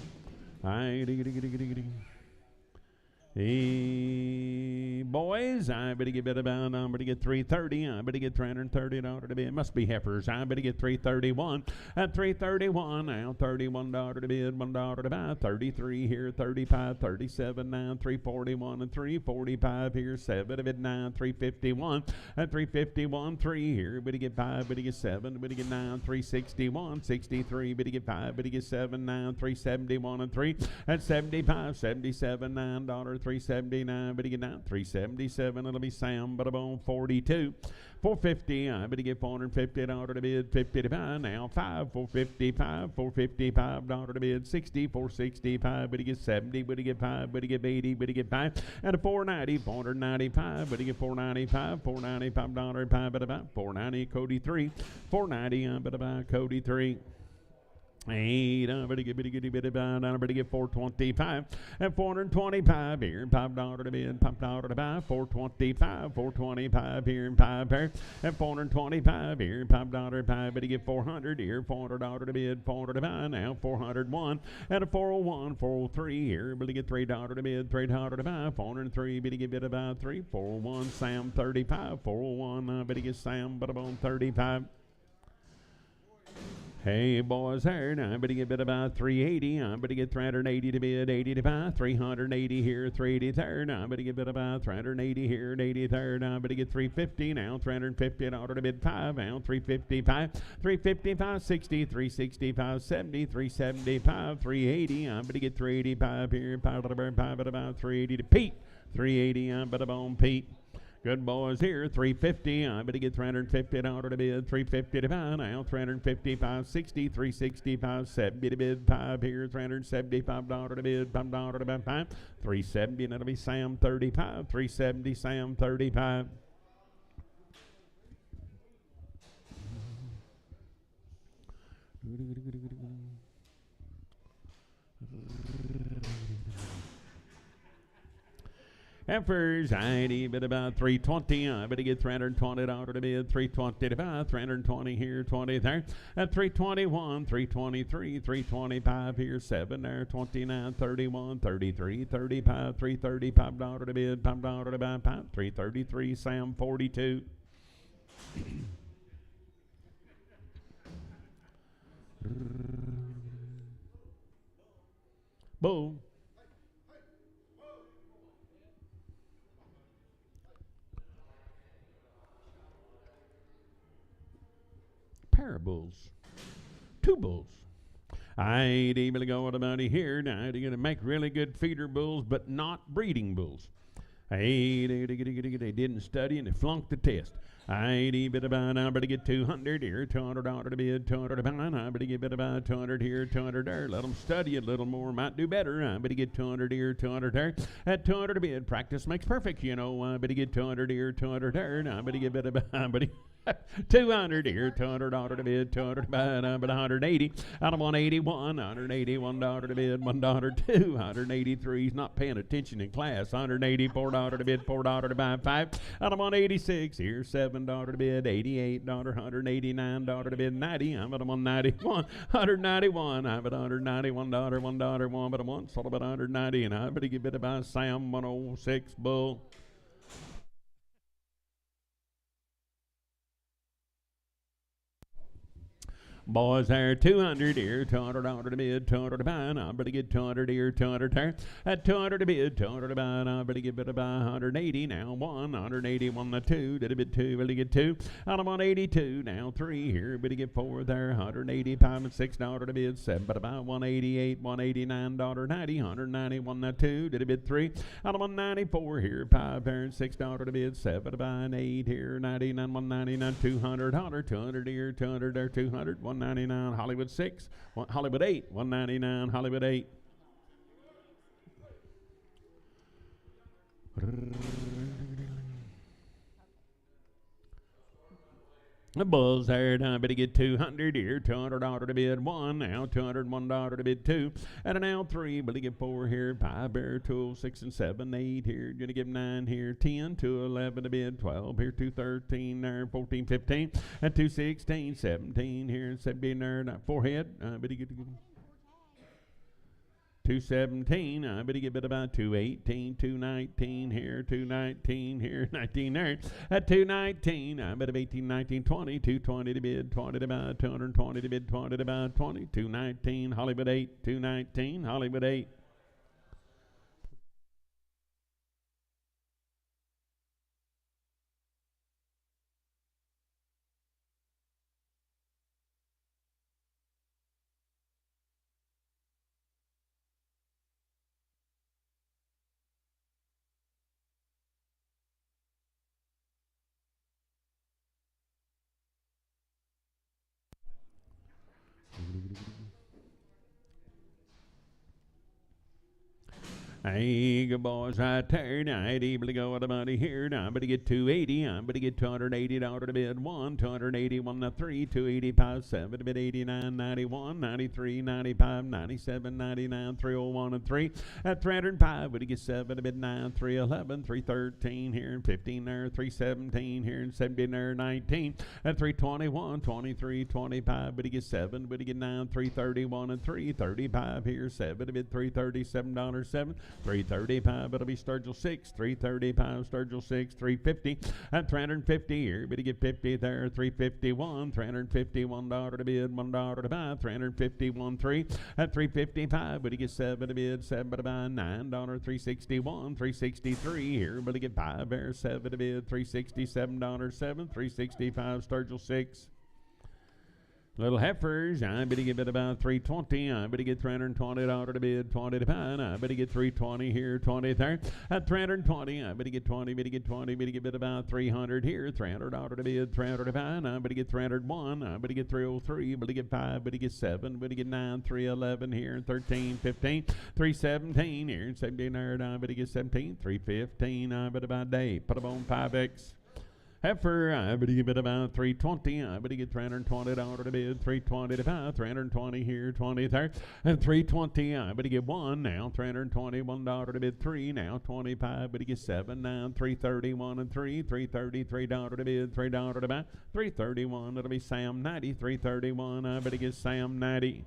S1: Hey, boys, I better get bid about, I better get 330. I better get $330 to bid. It must be heifers. I better get 331. At 331, now $31 to bid, $1 to buy. 33 here, 35, 37, 9, 341 and 345 here, 7 to bid, 9, 351. At 351, 3 here, better get 5, better get 7, better get 9, 361, 63, better get 5, better get 7, 9, 371 and 3. At 75, 77, $9. 379, better get 9, 377, it'll be Sam, but I'm on 42. 450, I better get $450 to bid, 50 to buy, now 5, 455, $455 to bid, 60, 465, better get 70, better get 5, better get 80, better get 5, and a 490, 495, better get 495, $495, 5, better buy, 490, Cody 3, 490, I better buy, Cody 3. Hey, I better get 425 at 425 here, $5 to bid, $5 to buy, 425, 425 here, and 5 pair at 425 here, $5, 5, better get 400 here, $400 to bid, 400 to buy, now 401 at a 401, 403 here, better get $3 to bid, $3 to buy, 403, better get bid about 3, 401, Sam 35, 401, better get Sam, but I'm on 35. Hey, boys, here, now I better get bid about 380. I better get 380 to bid, 80 to buy, 380 here, 380 there. Now I better get bid about 380 here, 80 there. Now I better get 350 now, $350 to bid, 5 now, 355, 355, 60, 365, 70, 375, 380. I better get 385 here, 5 at about 380 to Pete, 380. I better on Pete. Good boys here, 350. I better get $350 to bid, 350 to buy now, 355, 60, 365, 70 to bid, 5 here, $375 to bid, $5 to buy, 5, 370, and that'll be Sam 35, 370, Sam 35. Heifers, I bid about 320. I better get $320 to bid, 320 to buy, 320 here, 20 there. At 321, 323, 325 here, 7 there, 29, 31, 33, 35, $335 to bid, $5 to buy, 5, 333, Sam 42. Boom. pair of bulls. Two bulls. I ain't able to go with about here now to get to make really good feeder bulls, but not breeding bulls. They didn't study and they flunked the test. I ain't even about I better get 200 here, $200 to bid, 200 to buy. I better get about 200 here, 200 there. Let them study a little more, might do better. I better get 200 here, 200 there. At 200 to bid, practice makes perfect, you know. I better get 200 here, 200 there. I better get about 200 here, $200 to bid, 200 to buy, but 180. Out of 181, $181 to bid, $102, 183. He's not paying attention in class. $184 to bid, $4 to buy, 5. Out of 186 here, $7 to bid, $88, $189 to bid, 90. I'm at 191, 191. I'm at $191, $1, 1, but a 1, sold about 190, and I better give it about Sam 106 bull. Boys there, 200 here, $200 to bid, 200 to buy. I better get 200 here, 200 there. At 200 to bid, 200 to buy. I better get it by 180. Now 181 to 2. Did a bid 2, better get 2. Out of 182, now 3 here. Better get 4 there. 185 and $6 to bid, 7. But about 188, $189, 90, 191 to 2. Did a bid 3. Out of 194 here, 5 there and $6 to bid, 7. But about 8 here, 99, 199, 200, 200 here, 200 there, 200. 199, Hollywood 6, Hollywood 8, 199, Hollywood 8. The bulls there, now better get 200 here, $200 to bid 1, now $201 to bid 2, and now 3, better get 4 here, 5 there, 2, 6 and 7, 8 here, gonna give 9 here, 10, 211 to bid 12 here, 213 there, 14, 15, and 216, 17 here, 17 there, 4 head, better get 217, I better get about 218, 219 here, 219 here, 19 there. At 219, I better 18, 19, 20, 220 to bid, 20 to buy, 220 to bid, 20 to buy, 20, 219, Hollywood 8, 219, Hollywood 8. Hey, good boys right there. Now, I ain't able to go with the money here. Now, I'm going to get 280. I'm going to get $280 to bid 1, 281 to 3, 285, 7 to bid 89, 91, 93, 95, 97, 99, 301 and 3. At 305, we get 7 to bid 9, 311, 313 here and 15 there, 317 here and 17 there, 19. At 321, 23, 25, we get 7, we get 9, 331 and 335 here, 7 to bid $337, 7. 335, it'll be Sturgill 6, 335, Sturgill 6, 350, and 350 here, but you get 50 there, 351, $351 to bid, $1 to buy, 351, 3, at 355, but you get 7 to bid, 7 to buy, $9, 361, 363 here, but you get 5 there, 7 to bid, $367, 7, 365, Sturgill 6. Little heifers, I better get about 320. I better get $320 to bid, 20 to buy. I better get 320 here, 20 there. At 320, I better get 20, better get 20, better get about 300 here, $300 to bid, 300 to buy. I better get 301. I better get 303, better get 5, better get 7, better get 9, 311 here, 13, 15, 317 here, 17 there. I better get 17, 315. I better buy day. Put them on 5X. Heifer, I better give it about 320. I better get $320 to bid, 320 to buy, 320 here, 20 there, and 320. I better get 1 now, $321 to bid, 3 now, 25. Better get 7 now, 331 and 3, $333 to bid, $3 to buy, 331. It'll be Sam 90, 331. I better get Sam 90.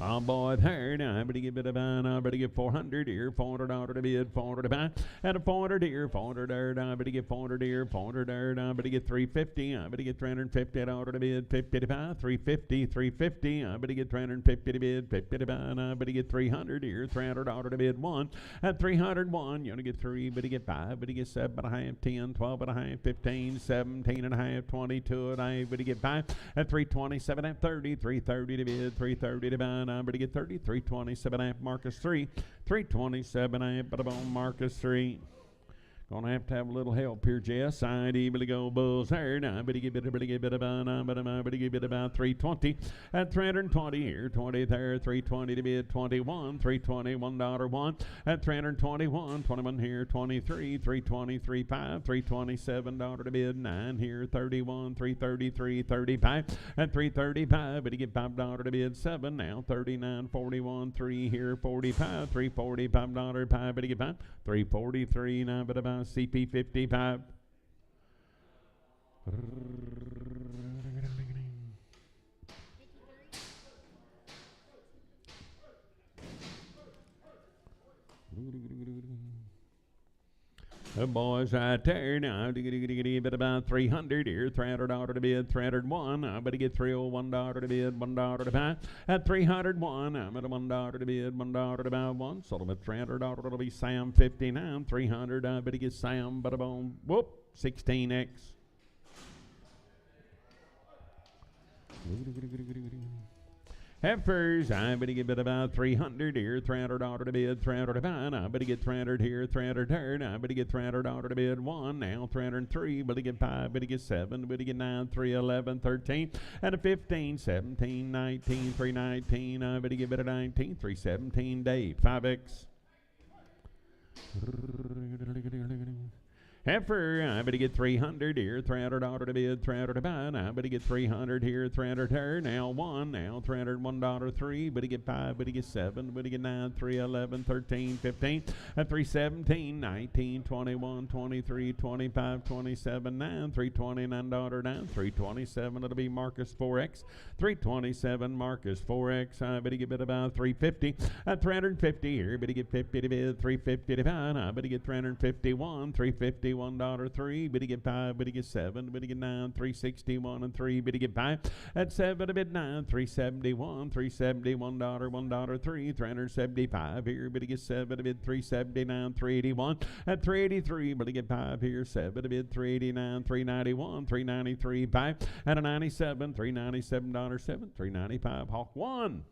S1: Oh boy, third, I better get I better get 400 here, 400 out of the bid, 400 to buy, and a 400 here, 400 there, I better get 400 here, 400 there, I better get 350, I better get 350 out of the bid, 50 to buy, 350, 350, I better get 350 to bid, 50 to buy, and I better get 300 here, 300 out of the bid, 1, at 301, you're gonna get 3, better get 5, better get 7 and a half, 10, 12 and a half, 15, 17 and a half, 22 and a half, better get 5, at 327 at 30, 330 to bid, 330 to buy, I'm going to get 30, 327 amp, Marcus 3, 327 amp, but about Marcus 3. Gonna have to have a little help here, Jess. I'd able to go Bulls there. Now, better get about 320 at 320 here, 20 there, 320 to bid, 21, 321 $1 at 321, 21 here, 23, 323 5, 327 to bid, 9 here, 31, 333, 35 at 335, better get $5 to bid, 7 now, 39, 41, 3 here, 45, 345 5, better get 5, 343 now, but about CP 55. The boys right there now, but about 300 here, $300 to bid, 301. I better get $301 to bid, $1 to buy. At 301, I'm at $1 to bid, $1 to buy, 1. Sold them at $300 to be Sam 59, 300. I better get Sam, but about, whoop, 16X. Heifers, I better get about 300 here, $300 to bid, 300 to buy. I better get 300 here, 300 there. I better get $300 to bid, 1 now, 303. Better get 5, better get 7, better get 9, 3, 11, 13, and a 15, 17, 19, 319. I better get 19, 317. Dave, 5X. Heifer, I better get 300 here, $300 to bid, 300 to buy. I better get 300 here, 300 there. Now 1, now $301, 3. Better get 5, better get 7, better get 9, 3, 11, 13, 15, 317, 19, 21, 23, 25, 27, 9, $329 down, 327. It'll be Marcus 4X, 327 Marcus 4X. I better get about 350 at 350 here. Better get 50 to bid, 350 to buy. I better get 351, 350. $1, 3, better get 5, better get 7, better get 9, 361 and 3, better get 5 at 7 to bid 9, 371, $1, 3, 375 here, better get 7 to bid 379, 381 at 383, better get 5 here, 7 to bid 389, 391, 393 5 and a 97, $397 7, 395 Hawk 1.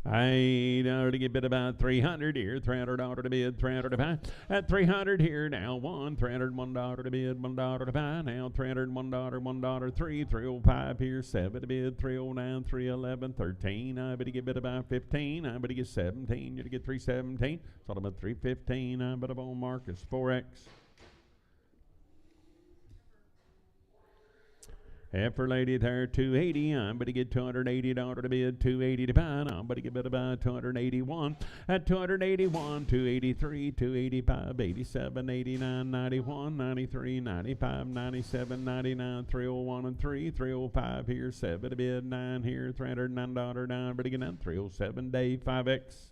S1: I already get bid about 300 here, $300 to bid, 300 to buy. At 300 here now, $301 to bid, $1 to buy. Now $301, $1, 3, 305 here, 7 to bid, 309, 311, 13. I better get bid about 15. I better get 17. You to get 317. Sold about 315. I better on Marcus 4X. Heifer lady there, 280. I'm going to get $280 to bid, 280 to buy. I'm going to get bid about 281. At 281, 283, 285, 87, 89, 91, 93, 95, 97, 99, 301 and 3, 305 here, 7 to bid, 9 here, $309 down. Better get down, 307 Dave, 5X.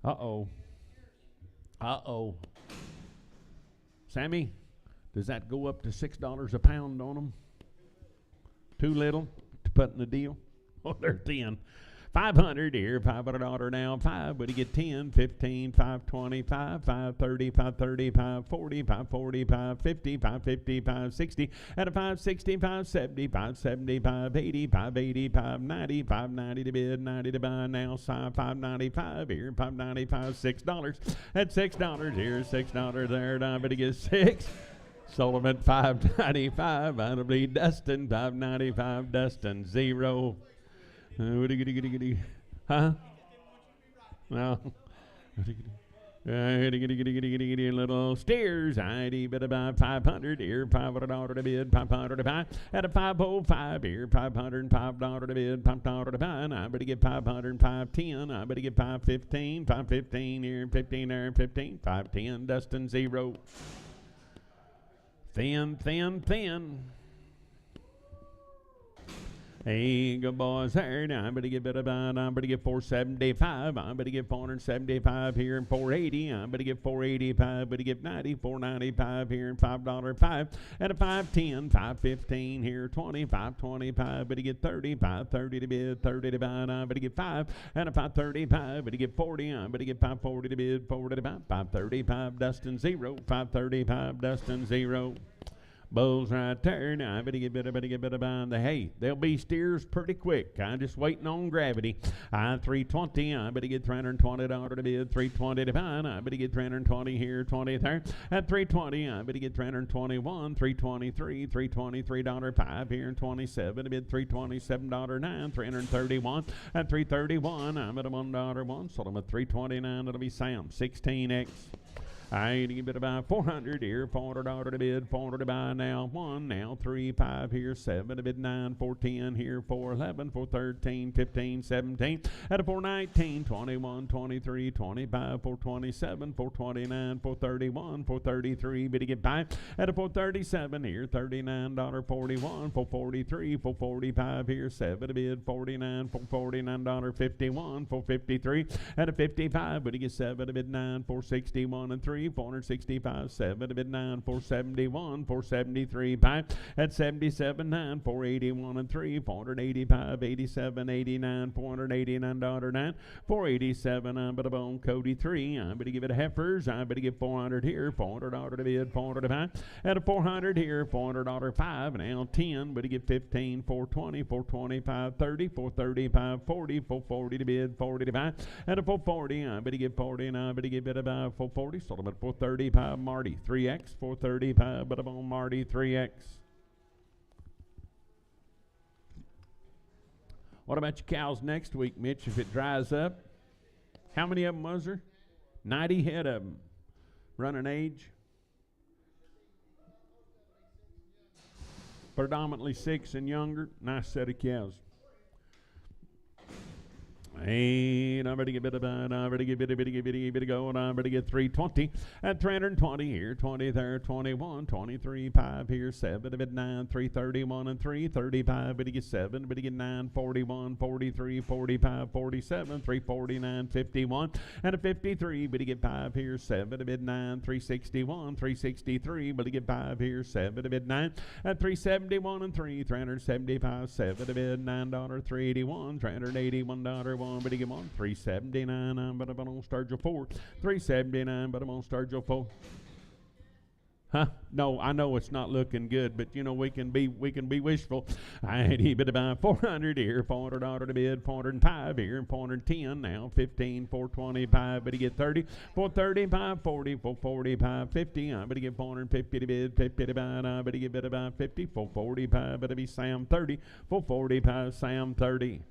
S1: Uh-oh. Uh-oh. Sammy, does that go up to $6 a pound on them? Too little to put in the deal? Oh, they're thin. 500 here, $500 now, 5, but you get 10, 15, 525, 530, 530, 540, 540, 550, 550, 560, at a 560, 570, 570, 580, 580, 590, 590 to bid, 90 to buy now, 595 here, 595, $6, at $6 here, $6 there, now, but you get 6. Sullivan 595, that'll be Dustin 595, Dustin 0. Huh? No. Little steers. ID bit about 500 here, $500 to bid, 500 to buy. At a 505 here, $505 to bid, $5 to buy. I better get 500, 510. I better get 515, 515 here, 15 there, 15, 510. Dustin 0. Thin, thin, thin. Hey, good boys there. Now, I better get better about. I better get 475. I better get 475 here and 480. I better get 485. Better get 90. 495 here and $5.05. At a 510, 515 here, 20, 525. Better get 30. 530 to bid, 30 to buy. I better get 5. At a 535. Better get 40. I better get 540 to bid, 40 to buy. 535. Dustin 0. 535. Dustin 0. Bulls right there. Now I better get better behind the hay. They'll be steers pretty quick. I'm just waiting on gravity. I 320. I better get $320 to bid, 320 to buy. I better get 320 here, 20 there. At 320, I better get 321, 323, $323.05 here, 27 to bid, $327.09, 331. At 331, I'm at a $1.01. Sold them at 329. It'll be Sam 16X. I need to bid about 400 here, $400 to bid, 400 to buy now, 1, now 3, 5 here, 7 to bid, 9, 410 here, 411, 413, 15, 17, at a 419, 21, 23, 25, 427, 429, 431, 433, bid to get by, at a 437 here, $39.41, 443, 445 here, 7 to bid, 49, $49.51, 453, at a 55, bid to get 7 to bid, 9, 461 and 3, 465, 7 to bid 9, 471, 473, 5 at 77, 9, 481 and 3, 485, 87, 89, $489.09, 487. I'm but a bone Cody 3. I'm better give it a heifers. I'm better give 400 here, $400 to bid, 400 to buy. At a 400 here, $400 5, now 10. Better get 15, 420, 425, 30, 435, 40, 440 to bid, 40 to buy. At a 440, I'm better get 40, and I'm better give it about 440. Sold them at 435, Marty 3X, 435, but I'm on Marty 3X. What about your cows next week, Mitch, if it dries up? How many of them was there? 90 head of them. Running age? Predominantly 6 and younger. Nice set of cows. Hey, I'm ready to get I'm ready to get go, and I'm ready to get 320 at 320 here, 20 there, 21, 23, 5 here, 7 to bid 9, 331 and 3, 35, but to get 7, but to get 9, 41, 43, 45, 47, 349, 51, and a 53, but to get 5 here, 7 to bid 9, 361, 363, but to get 5 here, 7 to bid 9, at 371 and 3, 375, 7 to bid $9, 381, $381.01. But he get on 379. But I'm on Sturgill 4. 379. But I'm on Sturgill 4. Huh? No, I know it's not looking good, but you know we can be wishful. I had a bit about 400 here, $400 to bid, 405 here, 410 now, 15, 425. But he get 30, 435, 40, 445, 50. I better get 450 to bid, 50 to buy. I better get bid about 50, 445. Better be Sam 30, 445, Sam 30.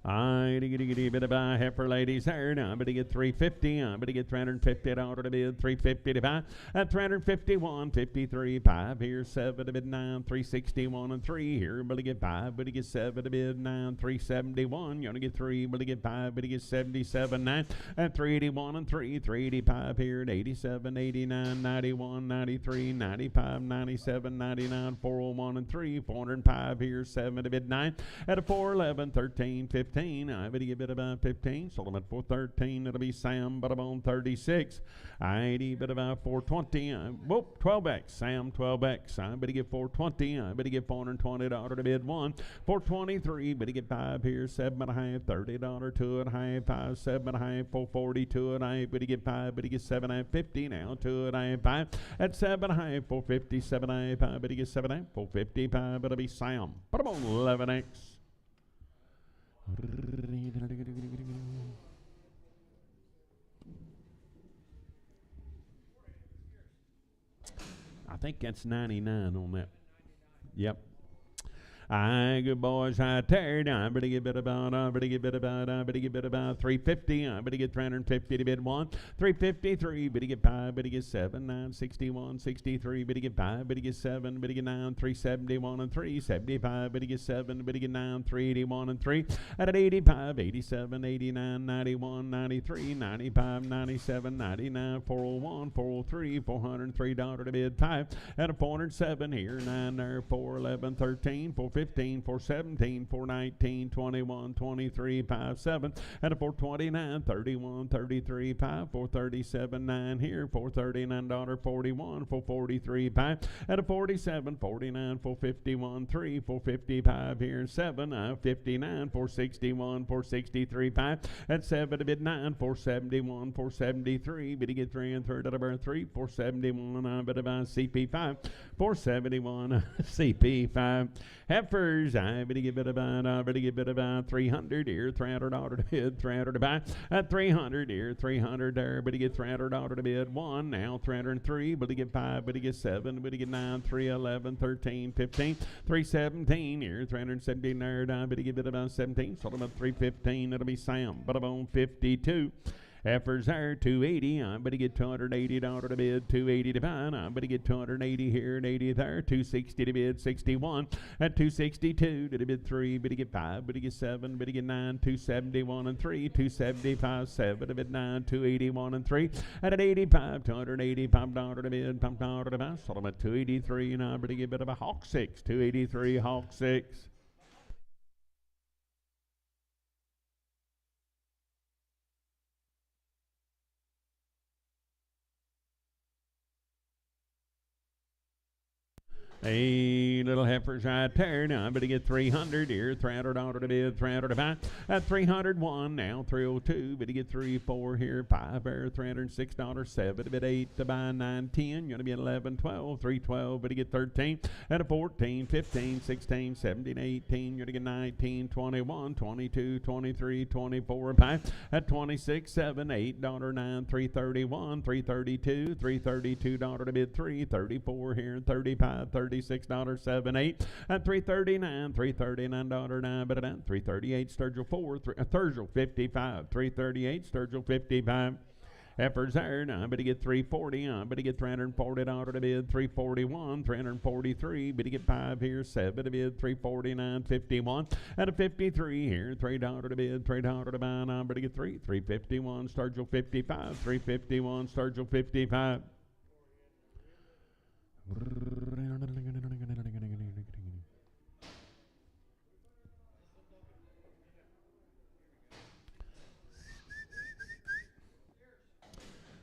S1: I bit of buy heifer ladies there. Now I'm going to get 350. I'm going to get $350 to bid, 350 to buy. At 351, 53, 5 here, 7 to bid 9, 361 and 3 here. I'm going to get 5, but to get 7 to bid 9, 371. You're going to get 3, but to get 5, but to get 77, 9. At 381 and 3, 385 here, at 87, 89, 91, 93, 95, 97, 99, 401 and 3, 405 here, 7 to bid 9. At a 411, 13, 15. I better Biddy get bid about 15. Sold him at 413. It'll be Sam, but I'm on 36. 80, bid about 420. Whoop, 12X. Sam, 12X. I Biddy get 420. I Biddy get $420 to bid 1. 423. Biddy get 5 here. 7.5. $30 2.5. 5. 7.5. 440. 2.5. Biddy get 5. Biddy get 7.5. 50 now. 2.5. 5. At 7.5. 450. 7.5. Biddy get 7.5. 455. It'll be Sam, but I'm on 11X. I think that's 99 on that. Yep. Good boys, I tired. I better get bid about 350. I better get 350 to bid 1. 353, better get 5, better get 7, 9, 61, 63, better get 5, better get 7, better get 9, 371 and 3, 75, better get 7, better get 9, 381 and 3. At 85, 87, 89, 91, 93, 95, 97, 99, 401, 403, $403 to bid 5. At a 407 here, 9 there, 411, 13, 415, 417, 419, 21, 23, 57, and a 429, 31, 33, 5, 437, 9 here, $439, 41, 443, 5, and a 47, 49, 451, 3, 455 here, 7, 59, 461, 463, 5, at 7 to bid 9, 471, 473, bid to get 3 and third out of our 3, 471, bid about CP5, 471, CP5. Heifers, I better get bid about 300 here, $300 to bid, 300 to buy, at 300 here, 300 there, better get $300 to bid 1, now 303, better get 5, better get 7, better get 9, 311, 13, 15, 317 here, 317 there, better get bid about 17, sold them at 315, it'll be Sam, but I'm on 52. Heifers there, 280. I'm better get $280 to bid, 280 to buy. I'm better get 280 here and 80 there, 260 to bid, 61. At 262 to bid 3, better get 5, better get 7, better get 9, 271 and 3, 275, 7 to bid 9, 281 and 3. At 85, $285 to bid, $5 to buy. Sold them at 283, and I better get a bit of a Hawk 6, 283 Hawk 6. Hey, little heifers right there. Now I better get 300 here. $300 to bid, 300 to buy. At 301 now, 302. Better get 3, 4 here, 5 there, $306. 7 to bid, 8 to buy, 9, 10. You're gonna be 11, 12, 312. Better get 13. At a 14, 15, 16, 17, 18. You're gonna get 19, 21, 22, 23, 24, 5. At 26, 7, $8, 9, 331, 332, $332 to bid, 334 here, 35, 36, $7.8 at $339, $339 9, but at $338 Sturgill 4, Sturgill 55, $338 Sturgill 55. Heifers there, now I better get 340, I better get $340 to bid, 341, 343, better get 5 here, 7 to bid, 349, 51, at a 53 here, $3 to bid, $3 to buy, now I better get 351, Sturgill 55, 351, Sturgill 55.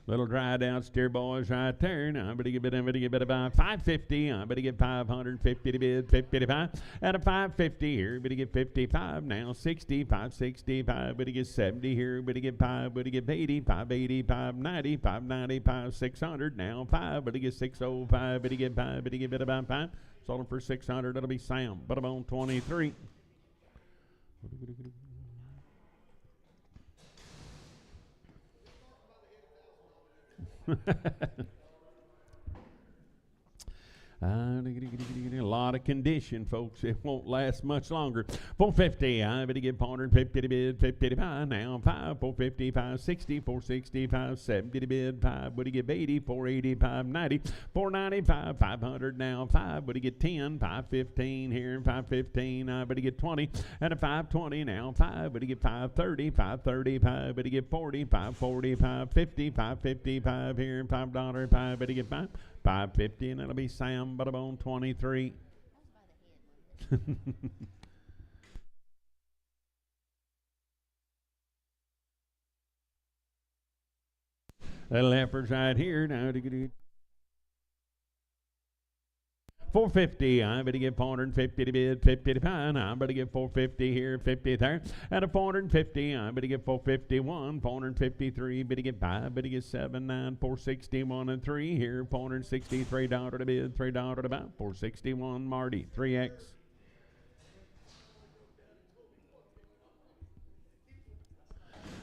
S1: Little dry down steer boys right there. Now I better get about 550. I better get 550 to bid, 50 to 5. At a 550 here, better get 55. Now 60, 565. Better get 70 here. Better get 5. Better get 80, 580, 590, 590, 600. Now 5. Better get 605. Better get 5. Better get about 5. Sold them for 600. That'll be Sam. But I'm on 23. A lot of condition, folks. It won't last much longer. 450. I better get 450 to bid, 50 to buy. Now 5, 450, 560, 460, 570 to bid, 5. Better get 80, 480, 590, 495, 500. Now 5. Better get 10, 515 here, 515. I better get 20 and a 520. Now 5. Better get 530, 535. Better get 40, 540, 550, 555 here, $5. 5. Better get 5. 550, and it'll be Sam Butterbone 23. Little heifers right here. Now, 450, I'm going to get 450 to bid, 50 to pound. I'm going to get 450 here, 50 there. At a 450, I'm going to get 451, 453, but to get 5, but to get 7, 9, 461 and 3 here, $463 to bid, $3 to buy, 461 Marty, 3X.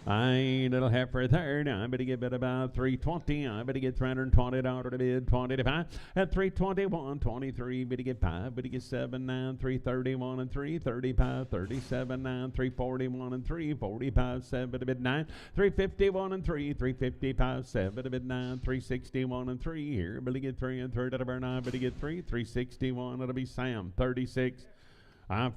S1: Little heifer there. Now I'm going to give it about 320. I'm going to get $320 to bid, 20 to 5. At 321, 23, but to get 5, but to get 7, 9, 331 and 3, 35, 37, 9, 341 and 3, 45, 7 to bid 9, 351 and 3, 355, 7 to bid 9, 361 and 3 here, but to get 3 and 3 to burn 9, but to get 3, 361, it'll be Sam, 36.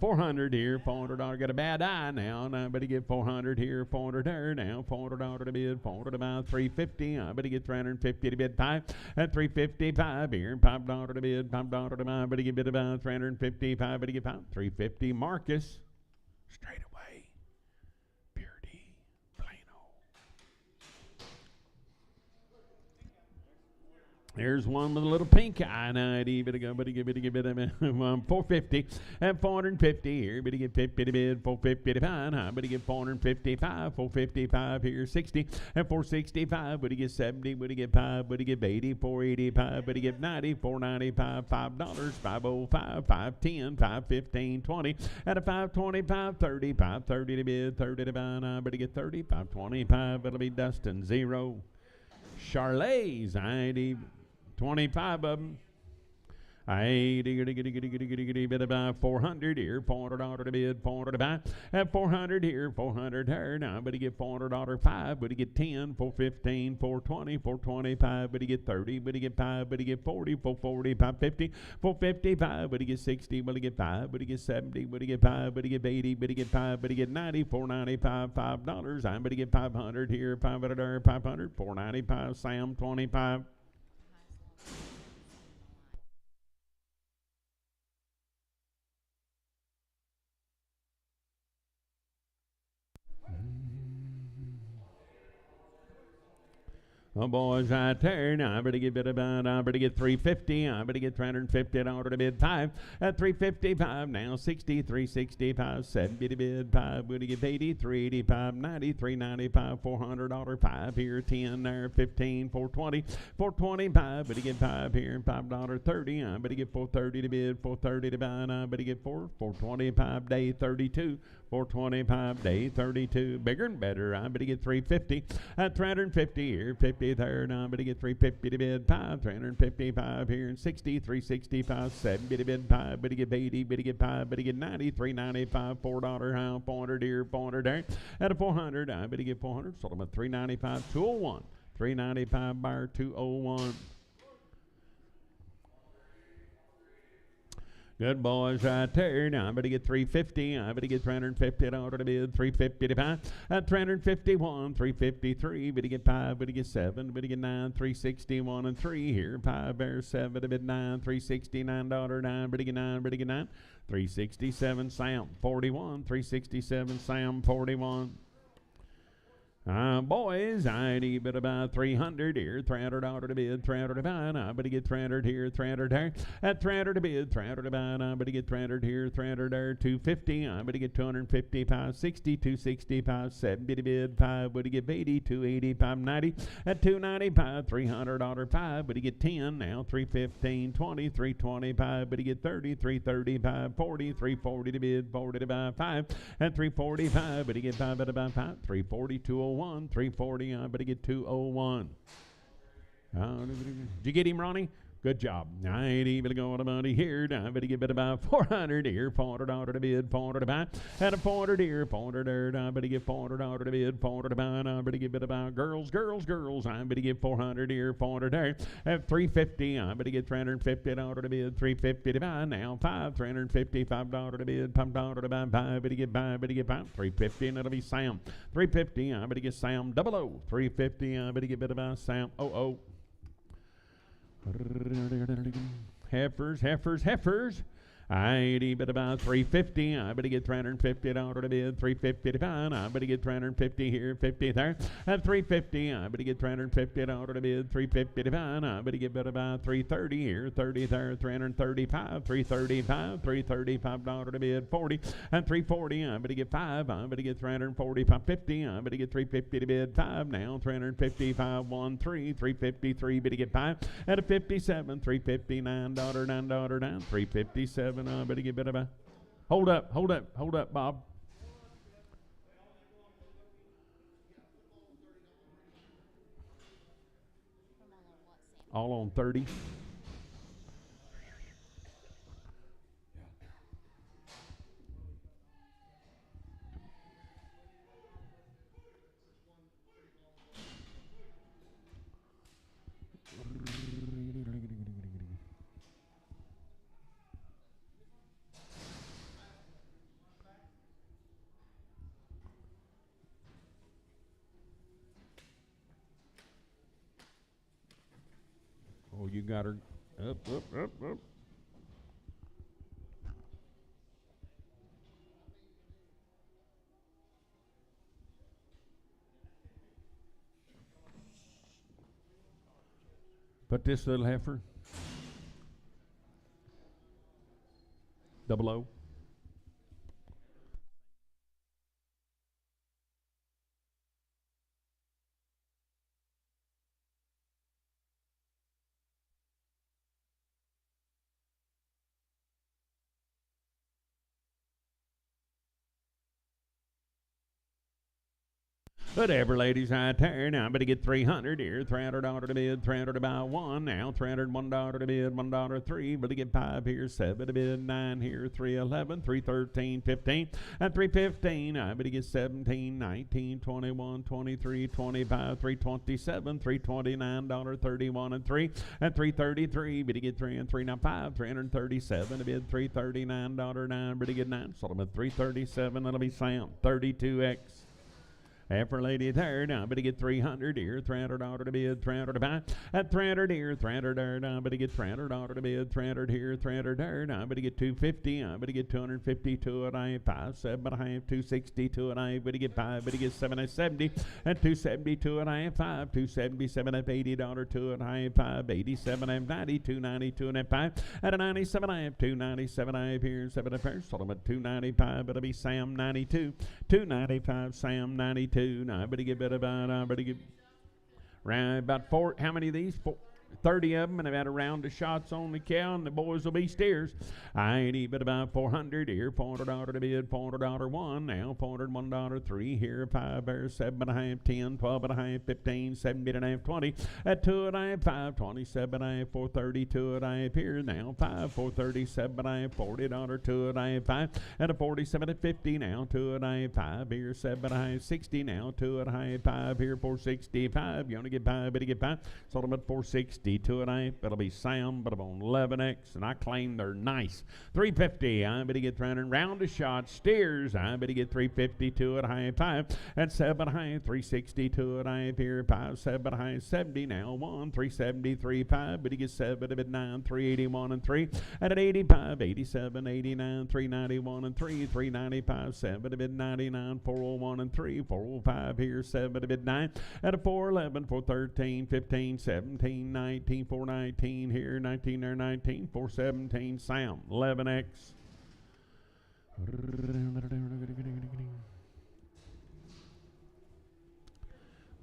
S1: 400 here, $400, got a bad eye now. I better get 400 here, 400 there now, $400 to bid, 400 about 350. I better get 350 to bid 5 at 355 here, $5 to bid, $5 to buy. Better get bid about 355. Better get 5, 350. Marcus, straight away, Purity, Plano. There's one with a little pink eye. Now, it'd better go, better give it 450 and 450 here. Better get 50 to bid, 450 to pound. I better get 455, 455 here, 60 and 465. Better get 70, better get 5, better get 80, 485, better get 90, 495, $5, 505, 510, 515, 20 at a 525, 30, 530 to bid, 30 to pound. I better get 30, 525. It'll be Dustin, 0. Charlais, I need 25 of them. I bid about 400 here, $400 to bid, 400 to buy. At 400 here, 400 here. Now, but you get $400 5, but you get 10, 415, 420, 425, but you get 30, but you get 5, but you get 40, 440, 550, 455, but you get 60, but you get 5, but you get 70, but you get 5, but you get 80, but you get 5, but you get 90, 495, $5. I'm but you get 500 here, 500 there, 500, 495, Sam, 25. Oh, boys, right there. Now, I better get bid about, I better get 350. I better get $350 to bid 5 at 355. Now, 60, 365, 70 to bid 5. Better get 80, 385, 90, 395, $400 5 here, 10 there, 15, 420, 425. Better get 5 here, $5 30. I better get 430 to bid, 430 to buy. And I better get 425 day 32. 425 day 32, bigger and better. I better get 350 at 350 here, 50 there. Now I better get 350 to bid 5, 355 here, and 60, 365, 70 to bid 5. Better get 80, better get 5, better get 90, 395, $4 how, 400 here, 400 there. At a 400, I better get 400. Sold them at 395, 201, 395 buyer, 201. Good boys right there. Now I better get 350. I better get $350 to bid, 350 to buy. At 351, 353. Better get 5. Better get 7. Better get 9. 361 and 3 here. 5 there, 7 to bid 9. $369 9. Better get 9. Better get 9. 367 Sam 41. 367 Sam 41. Boys, I need bid about 300 here, $300 to bid, 300 to buy. I better get 300 here, 300 there. At 300 to bid, 300 to buy. I better get 300 here, 300 there, 250. I better get 255, 60, 265, 70 to bid, 5. Better get 80, 280, 590. At 295, $300 5. Better get 10 now, 315, 20, 325. Better get 30, 335, 40, 340 to bid, 40 to buy 5. At 345, better get 5 at about 5, 340, 201. 340. I better get 201. Did you get him, Ronnie? Good job. I ain't even going about it here. I better get about 400 here, $400 to bid, 400 to buy. At a 400 here, 400 there. I better get $400 to bid, 400 to buy. I better get about girls. I better get 400 here, 400 there. At 350, I better get $350 to bid, 350 to buy. Now $355 to bid, $5 to buy. 5, better get 5, 350, and it'll be Sam. 350, I better get Sam 00. 350, I better get about Sam 00. Heifers. 80, but about 350. I better get $350 to bid. 350 to pound. I better get 350 here, 50 there. At 350, I better get $350 to bid. 350 to pound. I better get about 330 here, 30 there, 335, 335, $335 to bid. 40 and 340. I better get 5. I better get 345, 50. I better get 350 to bid. 5 now. 355, 1, 3, 353. Better get 5 at a 57, $359, $9, down. 357. I better get better. Hold up, Bob. All on 30. Oh, you got her up. Put this little heifer. Double O. Whatever, ladies, I turn. I better get 300 here. $300 to bid. 300 about 1 now. $301 to bid. $1.03. Better get 5 here. 7 to bid. 9 here. 311. 313. 15 and 315. I better get 17, 19, 21, 23, 25. 327. $329. 31 and 3 and 333. Better get 3 and 3 now 5. 337 to bid. $339. 9. Better get 9. Solomon 337. That'll be Sam. 32X. Heifer lady third, I better get 300 here, $300 to bid, 300 to buy. At 300 here, 300 there, I better get $300 to bid, 300 here, 300 there, I better get 250, I better get 250 to it, I have 5, 7, I have 260 to it, I better get 5, better get 7, I have 70, and 270 to it, I have 5, 277, I have $80 to it, I have 5, 87, I have 90, 292, and I have 5, at a 97, I have 297, I have here, 7 at first, Solomon 295, it'll be Sam 92, 295, Sam 92. Now I better get better about. I better get right about 4. How many of these? 30 of them, and I've had a round of shots on the cow, and the boys will be steers. I ain't even about 400 here, $400 to bid, $400 1 now, $401 3 here, 5 there, 7 and a half, 10, 12 and a half, 15, 17 and a half, 20, at 2 and a half, 5, 27 and a half, 432 and a half here now, 5, 437 and a half, $40 2 and a half, 5, and a 47 at 50 now, 2 and a half, 5 here, 7 and a half, 60 now, 2 and a half, 5 here, 465. You want to get 5, better get 5. Sold them at 460. 2 and a half. It'll be Sam, but I'm on 11X, and I claim they're nice. 350. I better get 300. Round of shots. Steers. I better get 350. 2 and a half. 5 and 7 and a half. 360. 2 and a half here. 5, 7 and a half. 70 now. 1. 373. 5. Better get 7 at 9. 381 and 3. And at 85. 87. 89. 391 and 3. 395. 7 at 99. 401 and 3. 405 here. 7 at 9. At a 411. 413. 15. 17. 19. 419 here, 19 there, 19, 417, Sam, 11X.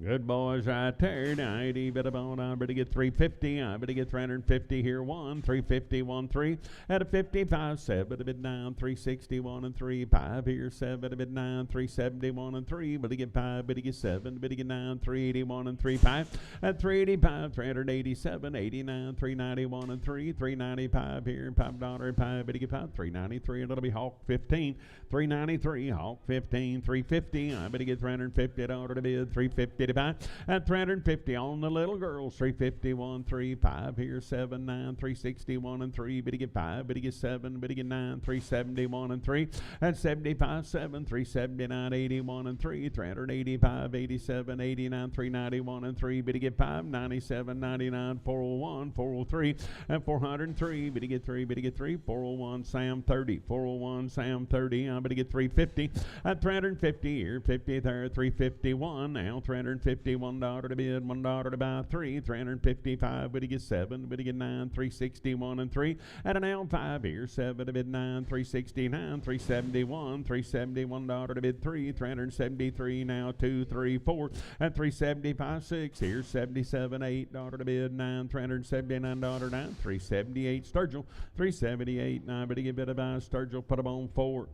S1: Good boys right there. 90, better bone. I better get 350. I better get 350 here. 1, 350, 1, 3. At a 55, 7 a bit 9, 361 and 3. 5 here, 7 a bit 9, 371 and 3. Better get 5, better get 7, better get 9, 381 and 3. 5 at 385, 387, 89, 391 and 3. 395 here, $5, 5. Better get 5, 393. And it'll be Hawk 15, 393, Hawk 15, 350. I better get $350 to bid, 350. to buy. At 350 on the little girls, 351, 35 here, 79, 361 and 3, biddy get 5, biddy get 7, biddy get 9, 371 and 3. At 75, 7, 379, 81 and 3, 385, 87, 89, 391 and 3, biddy get 5, 97, 99, 401, 403, and 403, biddy get 3, biddy get 3, 401, Sam 30, 401, Sam 30, I'm biddy get 350, at 350 here, 50 there, 351, now $351 to bid, $1 to buy 3, 355, biddy get 7, biddy get 9, 361 and 3, at an L 5 here, 7 to bid 9, 369, 371, $371 to bid 3, 373, now 2, 3, 4, at 375, 6 here, 77, $8 to bid 9, $379, 9, 378 Sturgill, 378, 9, but he get bid about Sturgill, put him on 4.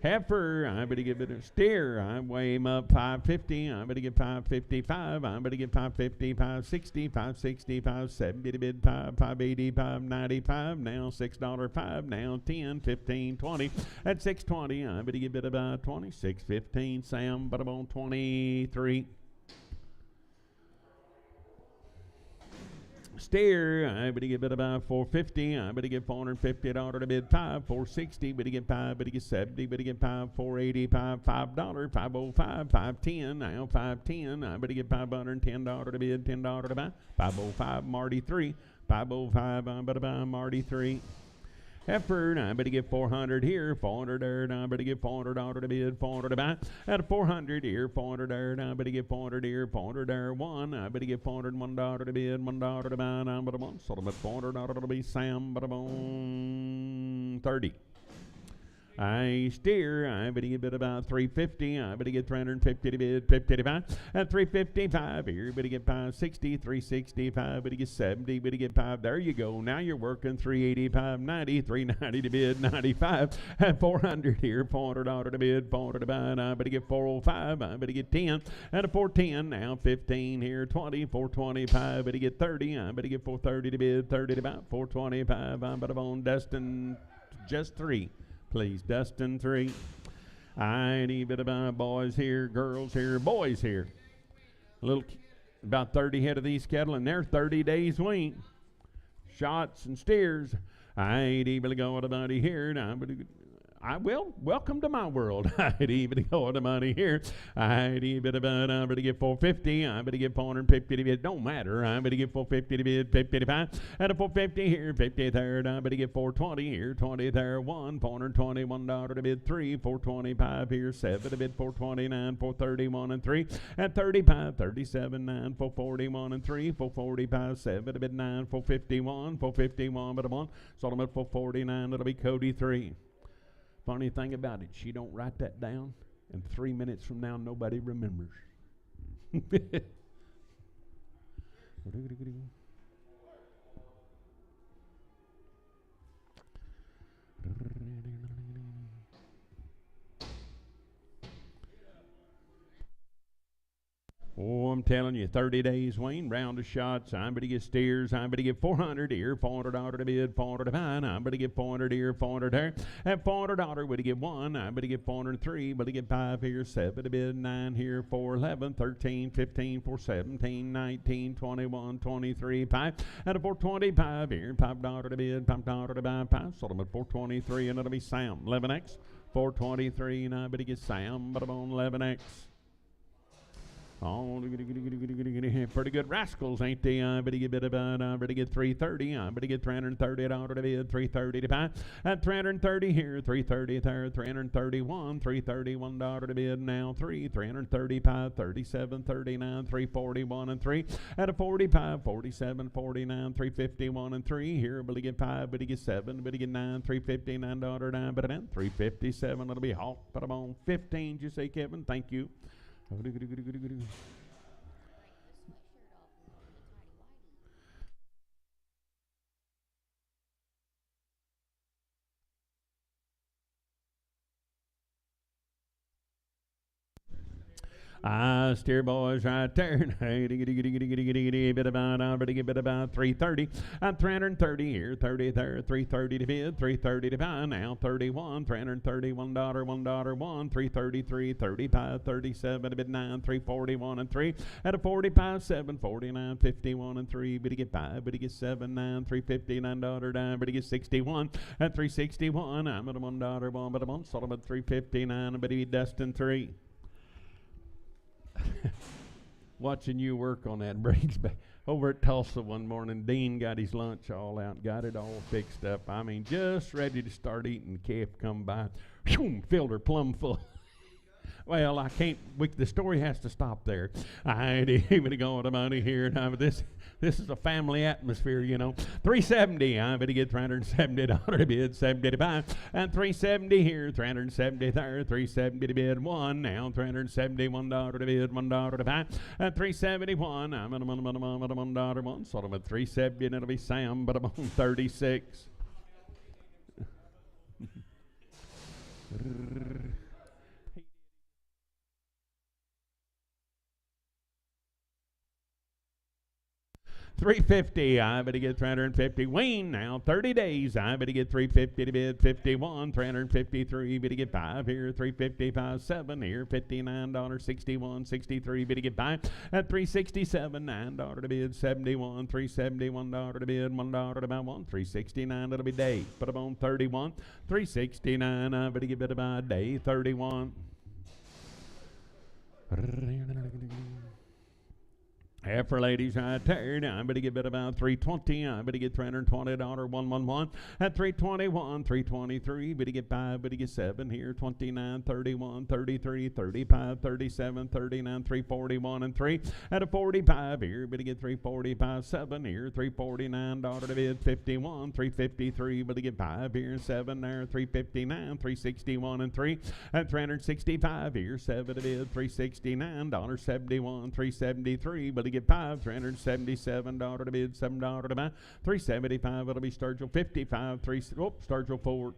S1: Heifer, I'm going to give it a steer. I weigh him up 550. I'm going to get 555. I'm going to get 550, 560, 560, 570 to bid 580, 595. Now $6, 5. Now 10, 15, 20. At 620, I'm going to give it about 26, 15. Sam, but I'm on 23. Steer, I'm going to give it about 450. I'm going to get $450 to bid 5, 460, but to get 5, but to get 70, but to get 5, 480, $5, $505, 510, now 510. I'm going to get $510 to bid, $10 to buy, 505, Marty 3, 505, I'm going to buy Marty 3. Heifer, I'm going to get 400 here, 400 there, I'm going to get $400 to bid, 400 to buy. At 400 here, 400 there, I'm going to get 400 here, 400 there, 1. I'm going to get $401 to bid, $1 to buy, I'm going to want. So I'm at $400 to be Sam, but I'm on 30. I steer, I'm going to give it about 350. I'm going to get 350 to bid, 50 to buy. At 355 here, but to get 560, 365, but to get 70, but to get 5. There you go. Now you're working 385, 90, 390 to bid, 95. At 400 here, $400 to bid, 400 to buy. I'm going to get 405. I'm going to get 10. At a 410, now 15 here, 20, 425, but to get 30. I'm going to get 430 to bid, 30 to buy, 425. I'm going to on Dustin, just 3. Please, Dustin 3. I need a bit of boys here, girls here, boys here. About 30 head of these cattle, and they're 30 days weaned. Shots and steers. I ain't even going about here. Now, I will welcome to my world. I'd even go to money here. I'd even about I'm going to get 450. I'm going to get 450 to bid. Don't matter. I'm going to get 450 to bid, 50 to buy. At a 450 here, 50 there. I'm going to get 420 here, 20 there, 1. $421 to bid 3. 425 here, 7 to bid 429, 431 and 3. At 35, 37, 9, 441 and 3. 445, 7 to bid 9, 451, 451 but a 1. So I'm at 449. It'll be Cody 3. Funny thing about it, she don't write that down, and 3 minutes from now, nobody remembers. Oh, I'm telling you, 30 days, Wayne, round of shots. I'm going to get steers. I'm going to get 400 here, $400 to bid, 400 to buy. I'm going to get 400 here, 400 there. At $400, we're to get 1. I'm going to get 403, but to get 5 here, 7 to bid, 9 here, 411, 13, 15, 417, 19, 21, 23, 5. At a 425 here, $5 to bid, $5 to buy, 5. So I'm at 423, and it'll be Sam, 11X. 423, and I'm going to get Sam, but I'm on 11X. Oh, pretty good rascals, ain't they? I'm going to get about, I'm going to get 330. I'm going to get $330 to bid, 330 to buy. At 330 here, 330 there, 331, $331 to bid, now 3, 335, 37, 39, 341 and 3. At a 45, 47, 49, 351 and 3. Here, but to get 5, but to get 7, but to get 9, $359, 9, but then 357. It'll be Hawk, but I'm on 15. Did you say, Kevin? Thank you. Steer boys right there. Bit about 330. 330 here, 30 there, 330 to bid, 330 to buy. Now 31, $331, $1, 333, 35, 37 to bid 9, 341 and 3. At a 45, 7, 49, 51 and 3. But he get 5, but he get 7, 9, $359 down, but he get 61 at 361. I'm at a $1, but I'm on sort of at 359, but he Dustin 3. Watching you work on that brings back over at Tulsa one morning. Dean got his lunch all out, got it all fixed up. I mean, just ready to start eating. Calf come by, filled her plumb full. Well, I can't. The story has to stop there. I ain't even going to money here. Now, this is a family atmosphere, you know. 370. I better get $370 to bid, 70 to buy, and 370 here, 370 there, 370 to bid 1. Now $371 to bid, $1 to buy, and 371. I'm at a $1 one, sort of a 370, and it'll be Sam, but I'm on 36. 350, I better get 350. Wayne now, 30 days, I better get 350 to bid, 51, 353, better get 5 here, 355, 7 here, $59, 61, 63, better get 5 at 367, $9 to bid, 71, $371 to bid, $1 to buy 1, 369, that'll be day, put them on 31, 369, I better get better by day, 31. After ladies right there, I better get bid about 320. I better get $320, 111 at 321, 323. Better get 5, better get 7 here, 29, 31, 33, 35, 37, 39, 341 and 3 at a 45 here. Better get 345, 7 here, $349 to bid, 51, 353. Better get 5 here, 7 there, 359, 361 and 3 at 365 here, 7 to bid, $369, 71, 373. Better get 5, $377 to bid, $7 to buy, 375. It'll be Sturgill 55, Sturgill 4.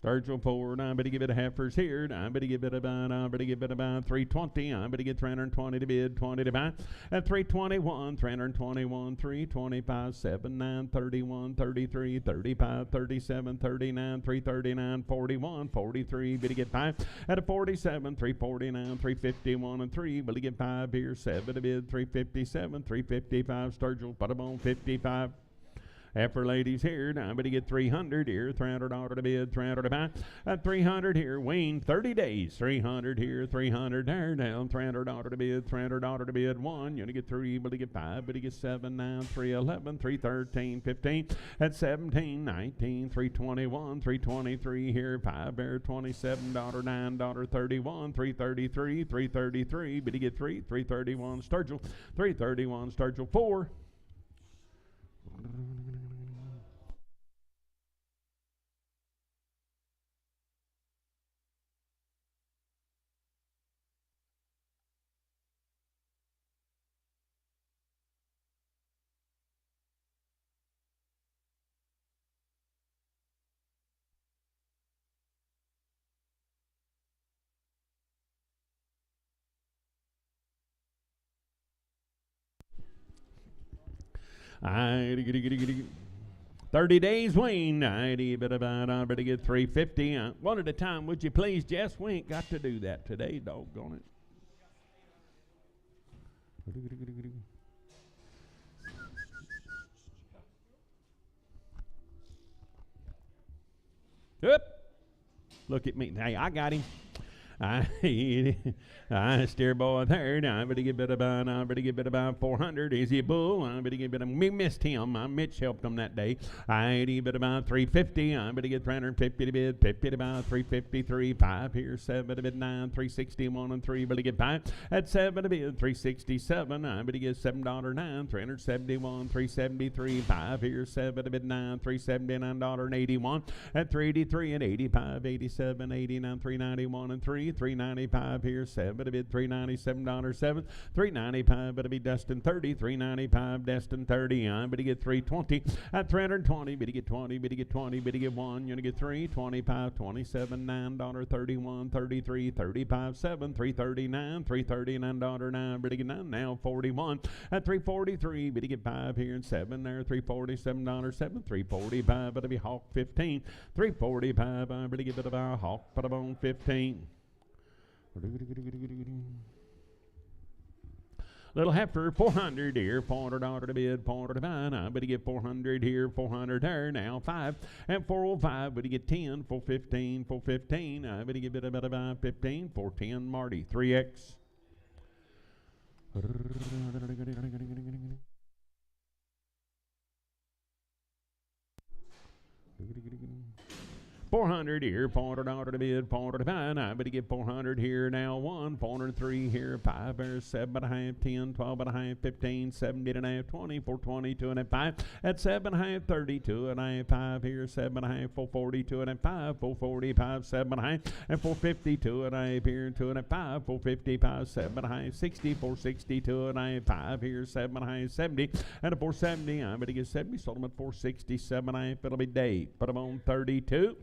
S1: Sturgill 4, I better give it a heifers here. I better give it about 320. I better get 320 to bid, 20 to buy. At 321, 321, 325, 7, 9, 31, 33, 35, 37, 39, 339, 41, 43. Better get 5 at a 47, 349, 351 and 3. Better get 5 here, 7 to bid, 357, 355. Sturgill, put them on 55. After ladies here, I better get 300 here, $300 to bid, 300 to buy. At 300 here, Wayne, 30 days, 300 here, 300 there, down, $300 to bid, $300 to bid, 1. You're going to get 3, but to get 5, but to get 7, 9, 311, 313, 15. At 17, 19, 321, 323 here, 5 there, $27, $9, 31, 333, 333, but to get 3, 331, Sturgill, 331, Sturgill 4. I 30 days, Wayne. I better get 350. One at a time, would you please, Jess? We ain't got to do that today, doggone it. Up. Look at me. Hey, I got him. I steer boy there. I better get about 400. Is he a bull? I better get bit. We missed him. Mitch helped him that day. I bid about 350. I better get 350 to bid. 50 to about 353. 5 here. 7 to bid 9. 361 and 3. Better get 5 at 7 to bid. 367. I better get $7.09. 371. 373. 5 here. 7 to bid 9. $379 and 81 at 383 and 85. 87. 89. 391 and 3. $3.95 here, 7, but a bid $397.07, $3.95, but a bid Destin 30, $3.95, Destin 30, but to get $3.20 at $320, but to get 20, but to get 20, but to get 1, you're gonna get $3.25, $27, $9.31, $33, $35, $7, $3.39, $3.39.9, but to get 9, now 41 at $3.43, but to get 5 here and 7 there, $3.47.7, $3.45, but to be Hawk 15, $3.45, but to get bit of our Hawk, put them on 15. Little heifer, 400 here, $400 to bid, $400 to buy, but you get 400 here, 400 there, now 5, and 405, but you get 10, 415, 415, but you get bit about 15, 410, Marty, 3X. 400 here, $400 to bid, $400 to buy, but you get 400 here, now 1, 403 here, 5 there, 7.5, 10, 12.5, 15, 17.5, 20, 420, 2.5, at 7.5, 32, 2.5, 5 here, 7.5, 440, 2.5, 445, 7.5, and 450, 2.5 here, 2.5, 455, 7.5, 60, 460, 2.5, 5 here, 7.5, 70, and a 470, but you get 70, sold them at 460, 7.5, it'll be Dave, put them on 32.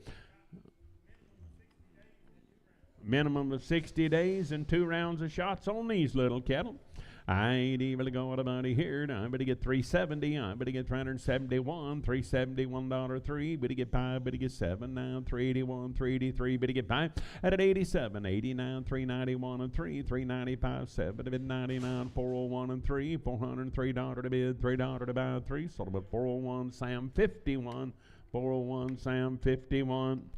S1: Minimum of 60 days and 2 rounds of shots on these little cattle. I ain't even going about it here. I'm going to get 370. I'm going to get 371. $371.3. But to get 5. But to get 7. Now 381. 383. But to get 5. At an 87. 89. 391 and 3. 395. 7 to bid 99. 401 and 3. $403 to bid. $3 to buy 3. Sold about 401. Sam 51. 401. Sam 51.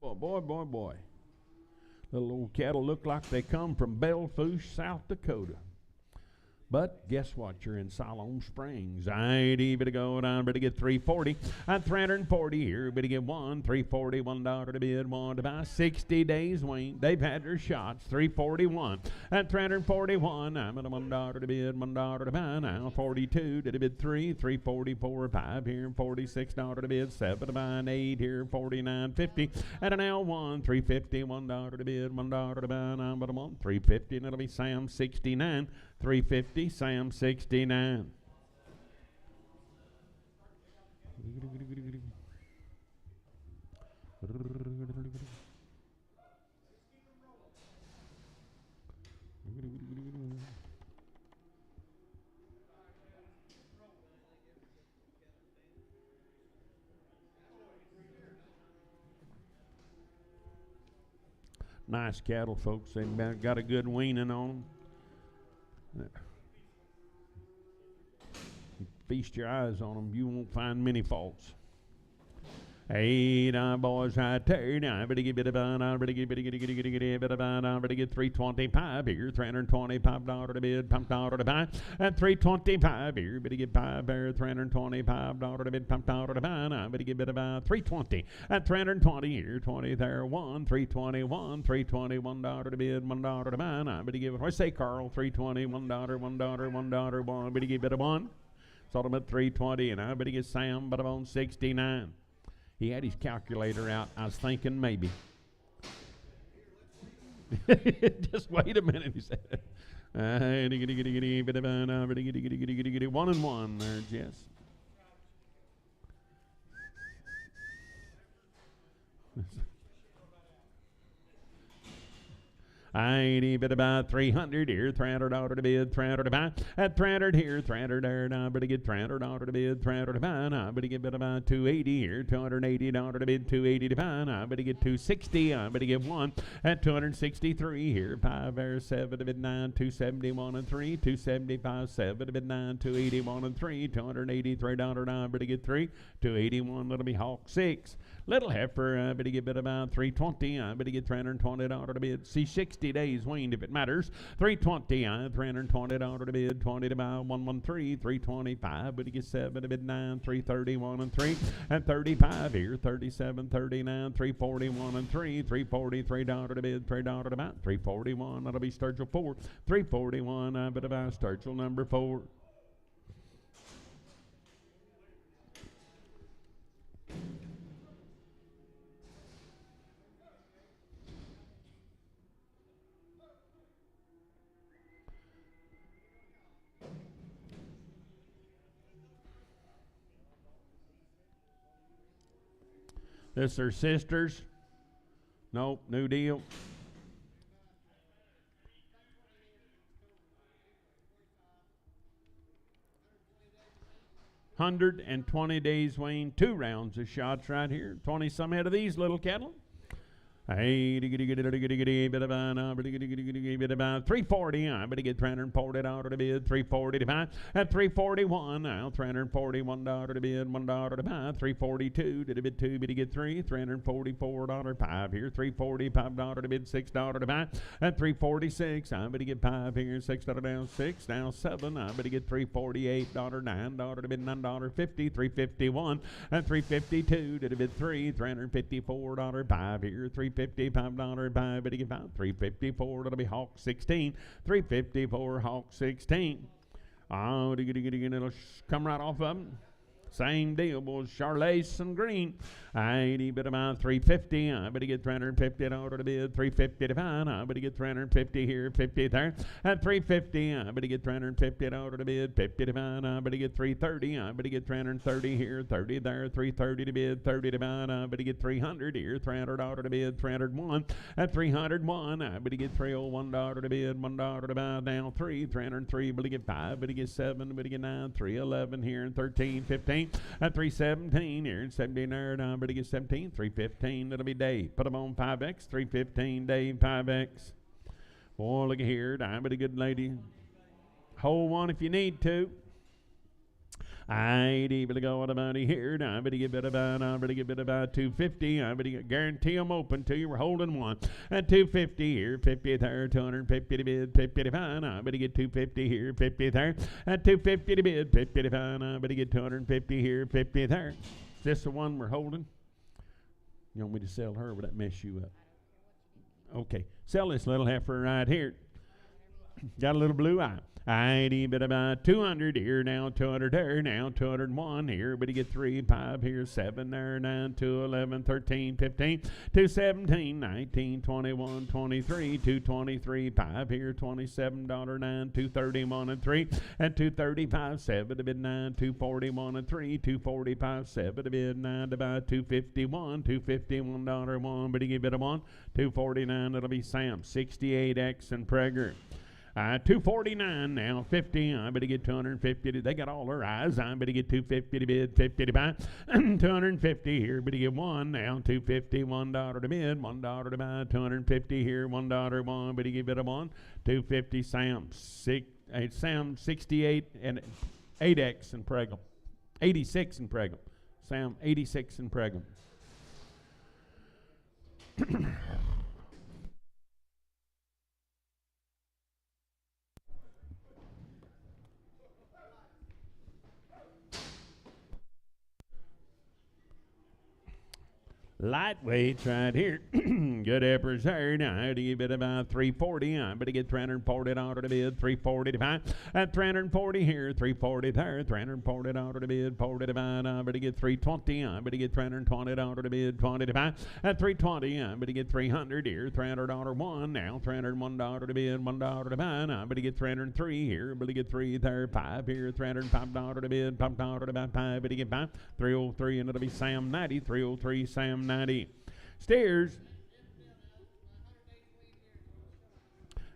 S1: Boy. Little old cattle look like they come from Belfouche, South Dakota. But guess what? You're in Siloam Springs. I ain't even to go down, but to get 340. At 340 here, but to get 1, $340, $1 to bid, 1 to buy. 60 days, Wayne. They've had their shots. 341. At 341, I'm at a $1 to bid, $1 to buy. Now 42 to the bid 3, 344, 5 here, $46 to bid, 7 to buy, and 8 here, $49.50. At an L1, $350, $1 to bid, $1 to buy. Now I'm at a 1, $350, and it'll be Sam 69. 350, Sam 69. Nice cattle, folks. They've got a good weaning on them. Feast your eyes on them. You won't find many faults. Hey, now boys, right there. Now, better get get 325 here, $325 to bid, $5 to buy. At 325 here, better get 5 there, $325 to bid, $5 to buy. Now, better get about 320. At 320 here, 20 there, 1, $321, $321 to bid, $1 to buy. Now, better give it. What say, Carl? $320, $1, $1, $1. Better give it a 1. Sold him at 320, and I better get Sam, but I'm on 69. He had his calculator out. I was thinking maybe. Just wait a minute, he said. 1 and 1 there, Jess. I ain't even about 300 here, $300 to bid, $300 to buy. At 300 here, $300 there, now better get $300 to bid, $300 to buy. Now better get about 280 here, $280 to bid, $280 to buy. Now better get 260. I better get 1 at 263 here, 5 there, 7 to bid 9, 271 and 3, 275, 7 to bid 9, 281 and 3, $283. Now better get 3, 281. That'll be Hawk 6. Little heifer, I better get about 320. I better get $320 to bid. C60. 60 days weaned if it matters. 320, $320 to bid, 20 to buy, 113, 325, but he gets 7 to bid 9, 331 and 3, and 35 here, 37, 39, 341 and 3, $343 to bid, $3 to buy, 341, that'll be Sturgill 4, 341, but about Sturgill number 4. This their sisters. Nope, new deal. $120 days wean, 2 rounds of shots right here. 20 some head of these little cattle. Hey, bit about 340. I better get $340 to bid, 340 to buy, at 341 now, $341 to bid, $1 to buy, 342 to bid 2, but you get 3, $344 5 here, $345 to bid, $6 to buy, at 346. I better get 5 here, $6 down, 6 now 7. I better get $348, $9 to bid, $9.50, 351 at 352 to bid 3, $354 5 here, $355 buy, but you get about $354. That'll be Hawk 16. $354 Hawk 16. Oh, it'll come right off of them. Same deal, boys. Charlace and Green. 80, but about $350. I better get $350 to bid. $350 to buy. I better get $350 here, $50 there. At $350, I better get $350 to bid. $50 to buy. I better get $330. I better get $330 here, $30 there. $330 to bid. $30 to buy. I better get $300 here, $300 to bid. $301 at $301. I better get $301 to bid. $1 to buy. Down 3. $303. Better get 5. Better get 7. Better get 9. $311 here and 13. 15 at $317 here and 17 there. I better get 17. $315. That'll be Dave. Put them on 5X. $315 Dave 5X. Boy, look at here. I better good lady. Hold one if you need to. I better go on about here. I better get bit about. I better get bit about 250. I better guarantee them open to you. We're holding one at 250 here, 50 there, 250 to bid, 50 to buy. I better get 250 here, 50 there, at 250 to bid, 50 to buy. I better get 250 here, 50 there. Is this the one we're holding? You want me to sell her? Would that mess you up? Okay, sell this little heifer right here. Got a little blue eye. I bit about 200 here, now 200 there, now 201 here, but you get 3, 5 here, 7 there, 9, 2, 11, 13, 15, 217, 19, 21, 23, 223, 5 here, $27, 9, 231 and 3, and 235, 7 to bid 9, 241 and 3, 245, 7 to bid 9 to buy, 251, $251 1, but you give it a 1, 249, that'll be Sam, 68X and Prager. 249 now, 50. I better get 250. They got all their eyes. I better get 250 to bid, 50 to buy. 250 here. Better get 1 now, 250, $1 to bid, $1 to buy. 250 here, $1 1. Better give it a 1. 250 Sam, Sam 68 and 8X and Pregum. 86 and Pregum. Sam 86 and Pregum. Lightweights right here. Good uppers there. Now, to give it about 340. I better get $340 to bid, 340 to buy. At 340 here, 340 there, $340 to bid, 40 to buy. I better get 320. I better get $320 to bid, 20 to buy. At 320, I better get 300 here, $300 1. Now, $301 to bid, $1 to buy. I better get 303 here. I better get 3 there, 5 here, $305 to bid, $5 to buy. 5. Better get 5. 303, and it'll be Sam 90. 303 Sam 90. Steers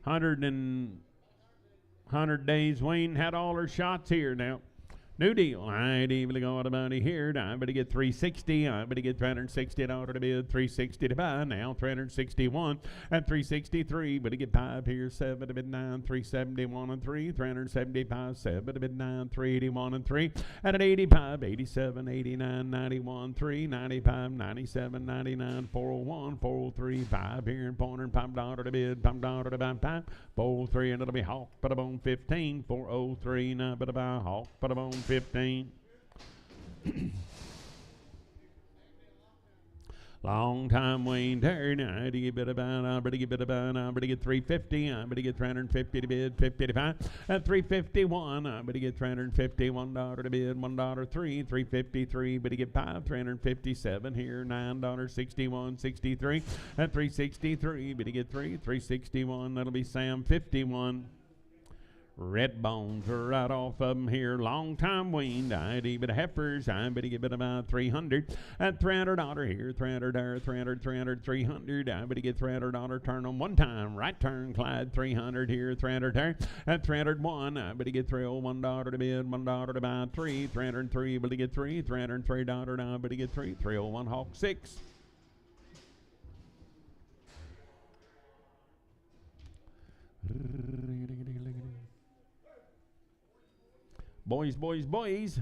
S1: 100 days wean, had all her shots here now. New deal. I'd even go to money here. I better get 360. I better get $360 to bid. 360 to buy. Now 361 and 363. Better get 5 here. 7 to bid 9. 371 and 3. 375. 7 to bid 9. 381 and 3. And at 85, 87, 89, 91, 3, 95, 97, 99, 401, 403, 5 here and $5 to bid. $5 to buy. 5. 403 and it'll be hawk. Put a bone 15. 403. Now better buy hawk. Put a bone 15. Long time Wayne turn. I better get about. I better get 350. I better get 350 to bid. 50 to buy. At 351. I better get $351 to bid. $1 3. 353. Better get 5. 357 here. $9.61. 63. At 363. Better get 3. 361. That'll be Sam 51. Red bones are right off of them here. Long time weaned. I'd even heifers. I better get about 300. At $300 here. 300 there. 300, 300, 300. I better get $300. Turn on one time. Right turn. Clyde 300 here. 300 there. At 301. I better get $301 to bid. $1 to buy 3. 303. Better get 3. $303. Now I better get 3. 301 Hawk 6. Boys, boys, boys.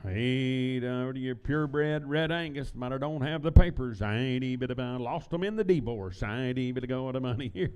S1: Hey, your purebred red Angus, but I don't have the papers. I ain't even about lost them in the divorce. I ain't even go to money here.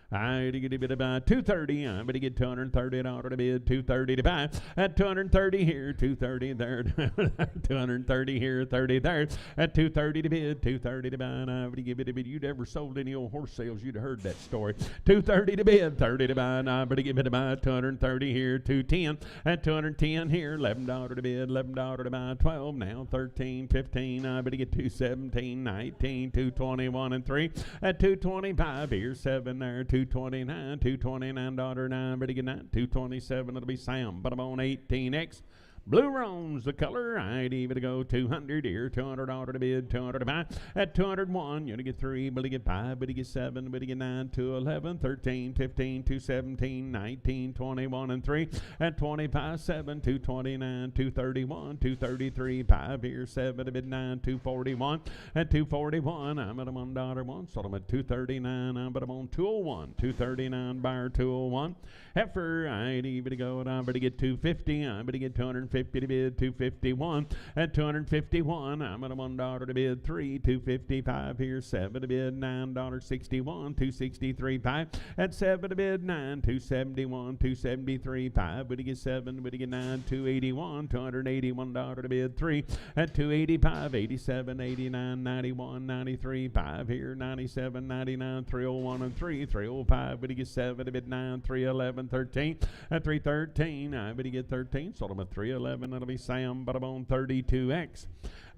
S1: I get a bit about 230. I'm going to get $230 to bid. 230 to buy. At 230 here, 230 there. 230 here, 30 there. At 230 to bid, 230 to buy. And I'm going to give it a bid. You'd ever sold any old horse sales, you'd have heard that story. 230 to bid, 30 to buy. And I'm going to give it about 230 here, 210. At 210 here, $11 to bid, $11 to buy. 12 now, 13, 15. I'm going to get 217, 19, 221 and 3. At 225 here, 7 there. 229, $229 better get that. 227, it'll be Sam. But I'm on 18X. Blue Roan's the color. I'd even go 200 here, $200 to bid, 200 to buy. At 201, you're going to get 3, but you get 5, but you get 7, but you get 9, 211, 13, 15, 217, 19, 21, and 3. At 25, 7, 229, 231, 233, 5 here, 7 to bid 9, 241. At 241, I'm at a $1 one, so I'm at 239, I'm at a on 201, 239, buyer 201. Heifer, I'd even go, and I'm going to get 250, I'm going to get 250 to bid, 251. At 251, I'm at a $1 to bid, 3, 255 here, 7 to bid, $9.61, 263, 5. At 7 to bid, 9, 271, 273, 5. Would you get 7? Would you get 9? 281, $281 to bid, 3. At 285, 87, 89, 91, 93, 5 here, 97, 99, 301 and 3, 305. Would you get 7 to bid, 9, 311, 13. At 313, I would you get 13. Sold them at 311. That'll be Sam, but I'm on 32X.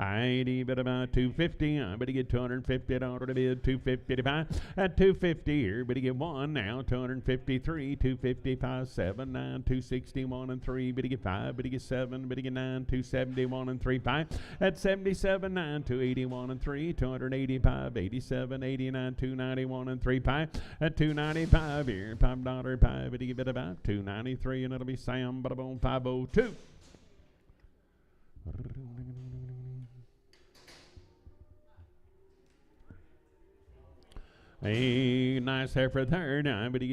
S1: I'd even about 250. I better get $250 to bid, 250 to buy. At 250 here, better get 1 now, 253, 255, 7, 9, 261 and 3. Better get 5, better get 7, better get 9, 271 and 3, 5. At 77, 9, 281 and 3, 285, 87, 89, 291 and 3, 5. At 295 here, $5, 5, better get about 293, and it'll be Sam, but I'm on 502. A nice heifer there. Now, I'm going to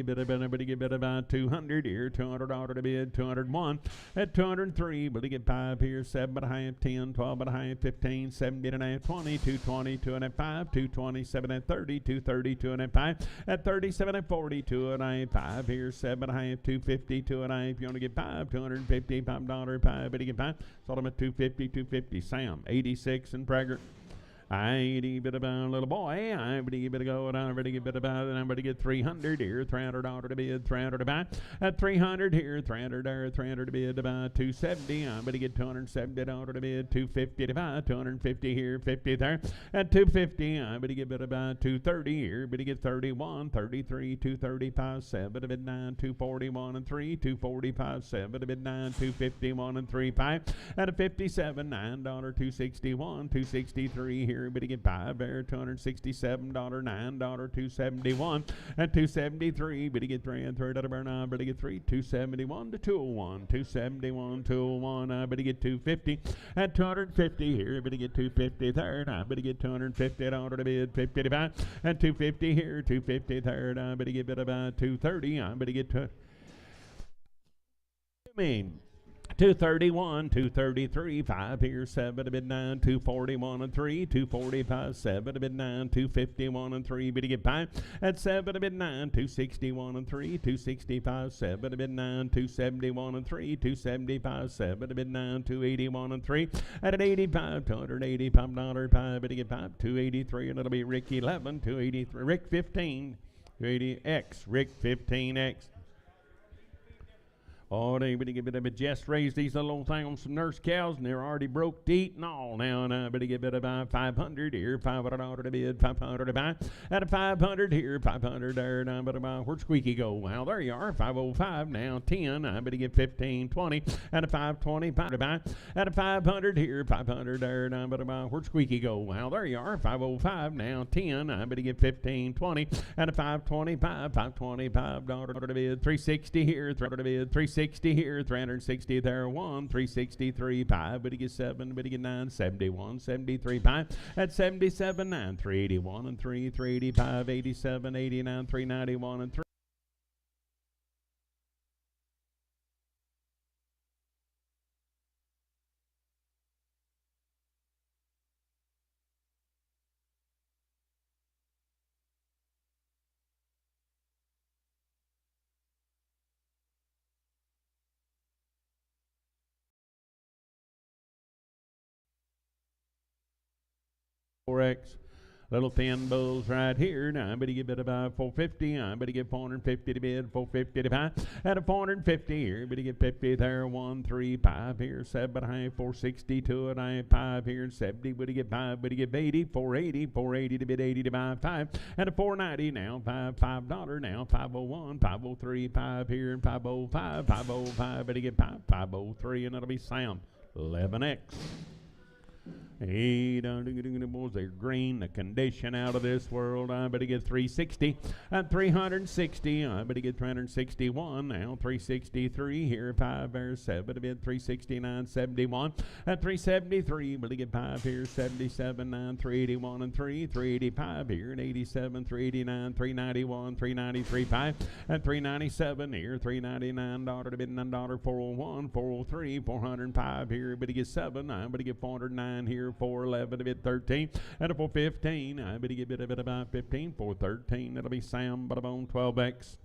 S1: get about 200 here. $200 to bid, 201. At 203, but to get 5 here. 7 and a half, 10, 12 and a half, 15, 17 and a half, 20, 220, 2 and a half, 5, 227 and 30, 230, 2 and a half, 5. At 37 and 40, 2 and a half, 5 here. 7 and a half, 250, 2 and a half. You want to get 5, $250, $5, 5, but to get 5. Sold them at 250, 250. Sam, 86 and Prager. I ain't even about a little boy. I'm going to go and I'm going to get about it. I'm going to get 300 here, $300 to bid, 300 to buy. At 300 here, 300 there, 300 to bid, about 270. I'm going to get $270 to bid, 250 to buy, 250 here, 50 there. At 250, I'm going to get about 230 here. I'm going to get 31, 33, 235, 7 to bid 9, 241 and 3, 245, 7 to bid 9, 251 and 3, 5. At a 57, $9, 261, 263 here. here, but to get 5 there, $267, $9, $271, and $273, but to get 3 and 3 out of burn on, but to get 3, $271 to $201, $271, $201, but to get $250, and $250 here, but to get $250 third, but to get $250 to bid, $55, and $250 here, $250 third, but to get about $230, but to get to mean 231, 233, 5 here, 7 to bid 9, 241 and 3, 245, 7 to bid 9, 251 and 3, bid to get 5 at 7 to bid 9, 261 and 3, 265, 7 to bid 9, 271 and 3, 275, 7 to bid 9, 281 and 3, at an 85, $285, 5 bid to get 5, 283, and it'll be Rick 11, 283, Rick 15, 280X, Rick 15X. Oh, they better give it a just raise these little old things on some nurse cows, and they're already broke to eat and all now. And I better give it about 500 here, $500 to bid, 500 to buy. At a 500 here, 500 there, and I better buy. Where'd Squeaky go? Well, there you are, 505 now, 10. I better get 15, 20. At a 525 to buy. At a 500 here, 500 there, and I better buy. Where'd Squeaky go? Well, there you are, 505 now, 10. I better get 15, 20. At a 525, $525 to bid, 360 here, 300 to bid, 360 here, 360 there, 1, 363, 5, but he gets 7, but he get 9, 71, 73, 5, at 77, 9, 381 and 3, 385, 87, 89, 391 and 3. X little thin bulls right here. Now I'm going to give it about 450. I'm going to give 450 to bid, 450 to buy. At a 450 here, I'm going to get 50 there, 1, 3, 5 here, 7 high, 462 and I 5 here, 70. But to get 5, but to get 80, 480, 480 to bid, 80 to buy 5. At a 490 now, $5 now, 501, 503, 5 here, and 505, 505. But to get 503, and that'll be sound 11X. Hey, boys, they're green, the condition out of this world. I better get 360 and 360. I better get 361 now, 363 here, 5 there, 7 to bid, 369, 71 and 373. Better get 5 here, 77, 9, 381 and 3, 385 here, and 87, 389, 391, 393, 5 and 397 here, $399 to bid, $9, 401, 403, 405 here. Better get 7. I better get 409 here. 411 to bid 13 and a 415. I better get a bit about 15, 413. That'll be Sam Butterbone 12X.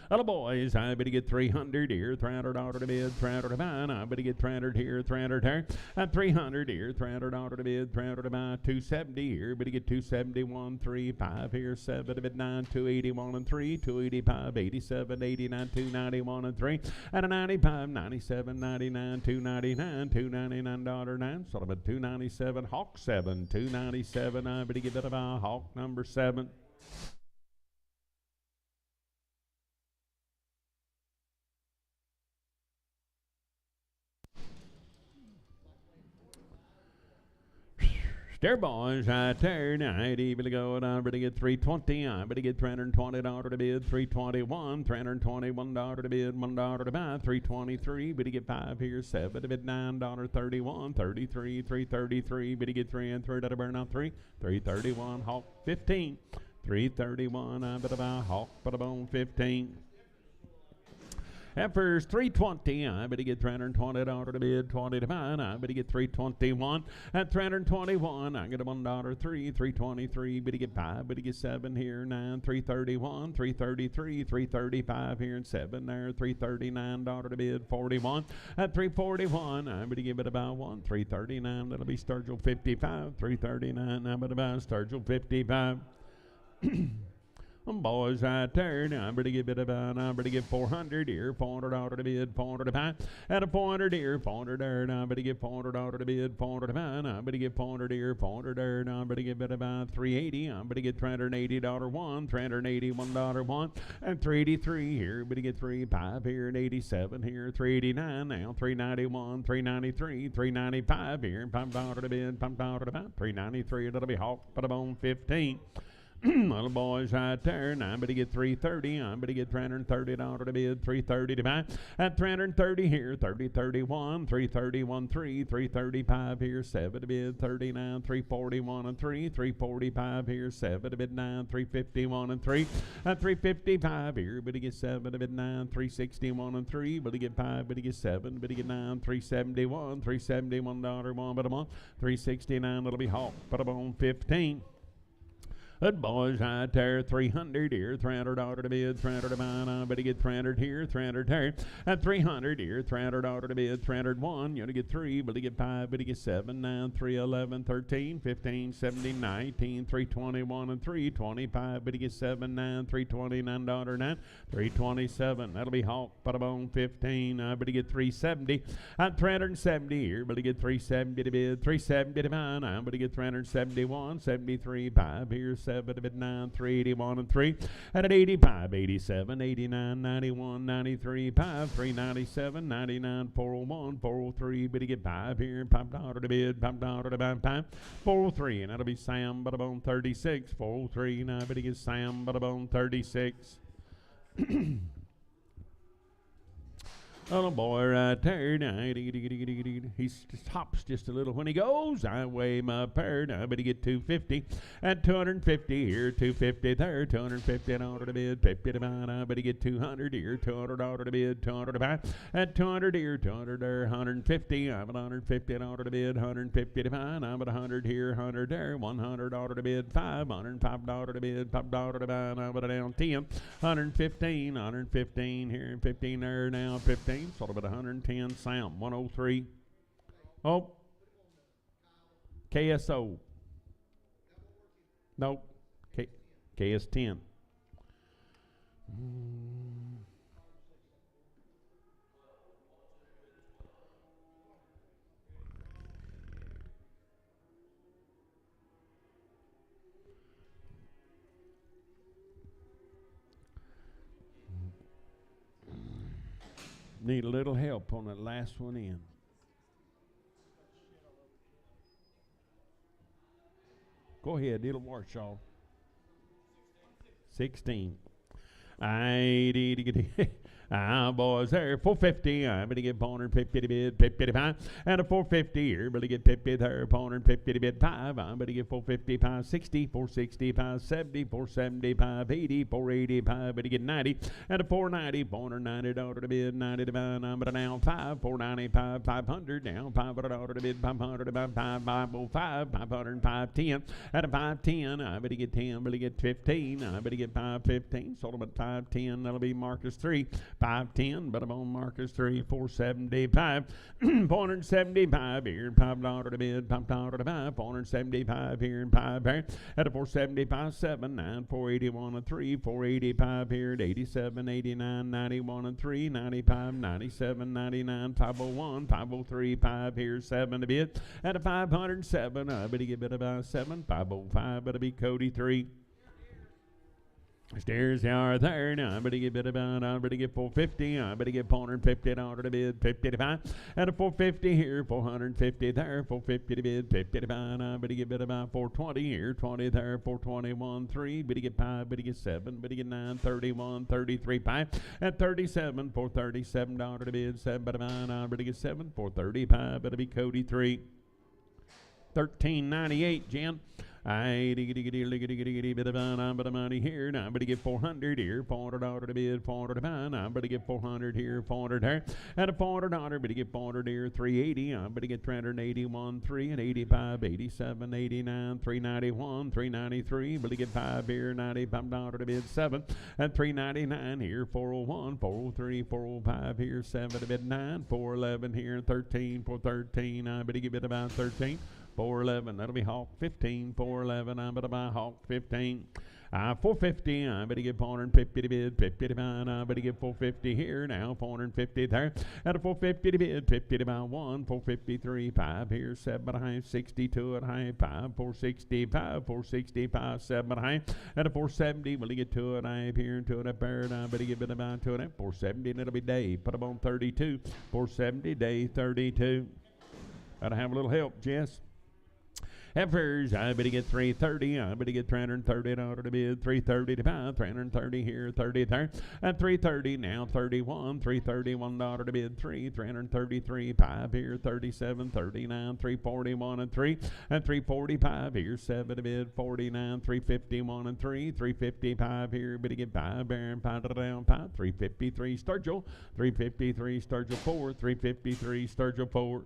S1: Hello, boys. I better get 300 here, $300 to bid, 300 to buy. I better get 300 here, 300 here, and 300 here, $300 to bid, 300 to buy, 270 here. Better get 271, 3, 5 here, 7 to bid, 9, 281 and 3, 285, 87, 89, 291 and 3, and a 95, 97, 99, 299, $299, 9, sort of 297, Hawk 7, 297. I better get that about Hawk number 7. There, boys, right there. Now, I'd even go, and I'm going to get 320. I'm going to get $320 to bid, 321, $321 to bid, $1 to buy, 323. But to get 5 here, 7 to bid, $9.31, 33, 333. But to get 3 and 3 to burn out 3, 331. Hawk 15, 331. I'm going to buy Hawk, but a bone 15. At first, 320. I better get $320 to bid, 20 to buy. I better get 321 at 321. I get a $1 3, 323. Better get 5. Better get 7 here, 9, 331, 333, 335 here, and 7 there, $339 to bid, 41 at 341. I better give it about 1, 339. That'll be Sturgill 55, 339. I better buy Sturgill 55. Boys right there, now pretty good bit about, now pretty good 400 here, 400 out of the bid, 400 to buy, at a 400 here, 400 there, now pretty good 400 out of the bid, 400 to buy, now pretty good 400 here, 400 there, now pretty good bit about 380, I'm pretty good $380 one, $381 one, and 383 here, pretty good 35 here, and 87 here, 389 now, 391, 393, 395 here, pumped out of the bid, pumped out of the buy, 393, that'll be hawk, put them on 15. Little boys right there. Now I'm going to get 330. I'm going to get $330 to bid. 330 to buy. At 330 here. 3031. 331 3. 335 here. 7 to bid. 39. 341 and 3. 345 here. 7 to bid 9. 351 and 3. At 355 here. But to get 7 to bid 9. 361 and 3. But to get 5. But to get 7. But to get 9. 371. $371 one. But a month. 369. It'll be hawk. Put them on 15. Good boys right there, 300 here, $300 to bid, 300 to buy, I better get 300 here, 300 there, at 300 here, $300 to bid, 301, you ought to get 3, but to get 5, but to get 7, 9, 3, 11, 13, 15, 17, 19, 321 and 3, 25, but to get 7, 9, $329, 9, 327, that'll be hawk, put them on 15, I better get 370, at 370 here, but to get 370 to bid, 370 to buy, I better get 371, 73, 5 here, 7 to bid 9, 381 and 3, and at 85, 87, 89, 91, 93, 5, 397, 99, 401, 403, but to get 5 here, popped out of the bid, popped out of the buy, 403, and that'll be Sam Butterbone 36, 403, now but to get Sam Butterbone 36. Little boy right there, he hops just a little when he goes. I weigh my pair, now but he get 250, at 250 here, 250 there, 250 out of the bid, 50 to buy, now but he get 200 here, 200 out of the bid, 200 to buy, at 200 here, 200 there, 150, I'm at 150 out of the bid, 150 to buy, I'm at 100 here, 100 there, 100 out of the bid, 500, popped out of the bid, popped out of the buy, now but down 10, 115, 115 here, 15 there, now 15. Sort of at 110, Sam, 103. Oh, KSO. Nope, KS10. Need a little help on that last one in. Go ahead, it'll wash off. 16. Boys there, 450. I'm going to get 450 to bid, 50 to 5. And a 450 here, but to get 50 there, 450 to bid 5. I'm going to get 450, 560, 460, 570, 470, 580, 485, but to get 90. And a 490, 490 to bid, 90 to buy. I'm going to now 5, 495, 500, now 500 to bid, 500 to buy, 505, 500, 510. At a 510, I'm going to get 10, but to get 15. I'm going to get 515, sold them at 510, that'll be Marcus 3. 510, but I'm on Marcus 3, 475, 475 here, $5 to bid, $5 to buy, 475 here, and 5 here, at a 475, 7, 9, 481 and 3, 485 here, at 87, 89, 91 and 3, 95, 97, 99, 501, 503, 5 here, 7 to bid, at a 507, I better get bid about 7, 505, but it'll be Cody 3. Stairs are there now. I'm going to get bid about, I'm going to get 450. I'm going to get 450 to bid, 50 to buy. And a 450 here, 450 there, 450 to bid, 50 to buy. I'm going to get bid about 420 here, 20 there, 421, 3. But to get 5, but to get 7, but to get 9, 31, 33, 5. At 37, $437 to bid, 7 but to buy. I'm going to get 7, 435, but to be Cody 3. 1398, Jen. I bit of money here. Now I'm going to get 400 here, $400 to bid, 400 to buy. Now I'm going to get 400 here, 400 there, and a $400. But to get 400 here, 380. I'm going to get 381, 3 and 85, 87, 89, 391, 393. But to get 5 here, $95 to bid, 7 and 399 here, 401, 403, 405 here, 7 to bid, 9, 411 here, 13, 413. I'm going to get bid about 13. 411, that'll be Hawk 15, 411, I'm going to buy Hawk 15. 450, I better get 450 to bid, 50 to buy, I better get 450 here now, 450 there, at a 450 to bid, 50 to buy 1, 453, 5 here, 7.5, 62 at high, 5, 465, 465, 7 at high, at a 470, will he get 2 at high here, 2 at a bird, I better get about 2 at 470, and it'll be Dave, put him on 32, 470, Dave 32. Gotta have a little help, Jess. Heifers, I better get 330. I better get 330 in order to bid. 330 to buy. 330 here, 30 there. At 330 now, 31. 331 order to bid. 333. 5 here, 37. 39. 341 and 3. And 345 here, 7 to bid. 49. 351 and 3. 355 here, better get 5. Baron, 5 to down, 5. 353 Sturgill. 353 Sturgill 4. 353 Sturgill 4.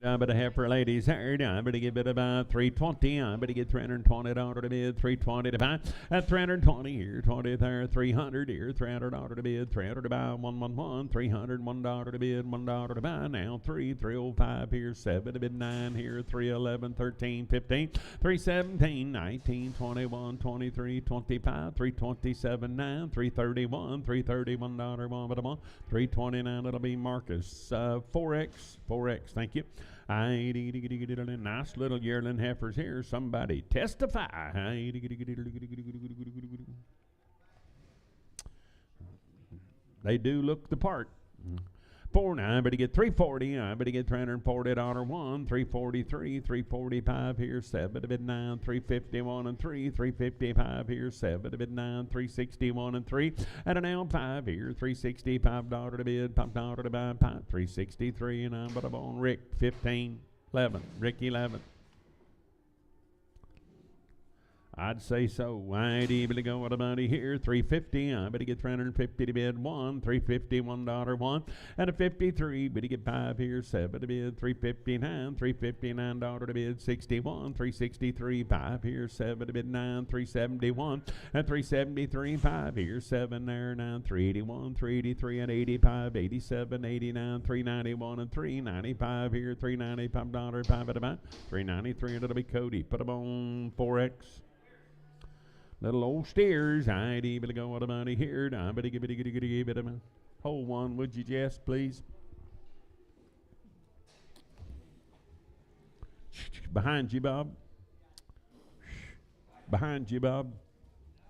S1: I better have for ladies herd. I better get bid about 320. I better get 320 order to bid. 320 to buy. At 320 here, 20 there. 300 here, 300 order to bid. 300 to buy. 111. 300 $1 to bid. $1 to buy. Now 305 here. 7 to bid. 9 here. 311. 13. 15. 317. 19. 21. 23. 25. 327. 9. 331. $331 one but a month. 329. It'll be Marcus. 4X. 4X. Thank you. Nice little yearling heifers here. Somebody testify. They do look the part. 4 now, I better get 340. I better get $340 one. 343, 345 here, 7 to bid 9, 351 and 3, 355 here, 7 to bid 9, 361 and 3, and an L 5 here, $365 to bid, $5 to buy, 363, and I'm but on Rick 15, 11, Rick 11. I'd say so. I'd able to go with a money here. 350. I better get 350 to bid 1. 350 $1 1. And a 53. Better get 5 here. 7 to bid. 359. $359 to bid. 61. 363. 5 here. 7 to bid 9. 371. And 373. 5 here. 7 there. 9. 381. 383 and 85. 87. 89. 391 and 395 here. $395. 5 at a buy. 393. And it'll be Cody. Put them on 4X. Little old steers, I'd able to go with the money here. I better give it a hold one, would you, Jess, please? Behind you, Bob. Behind you, Bob.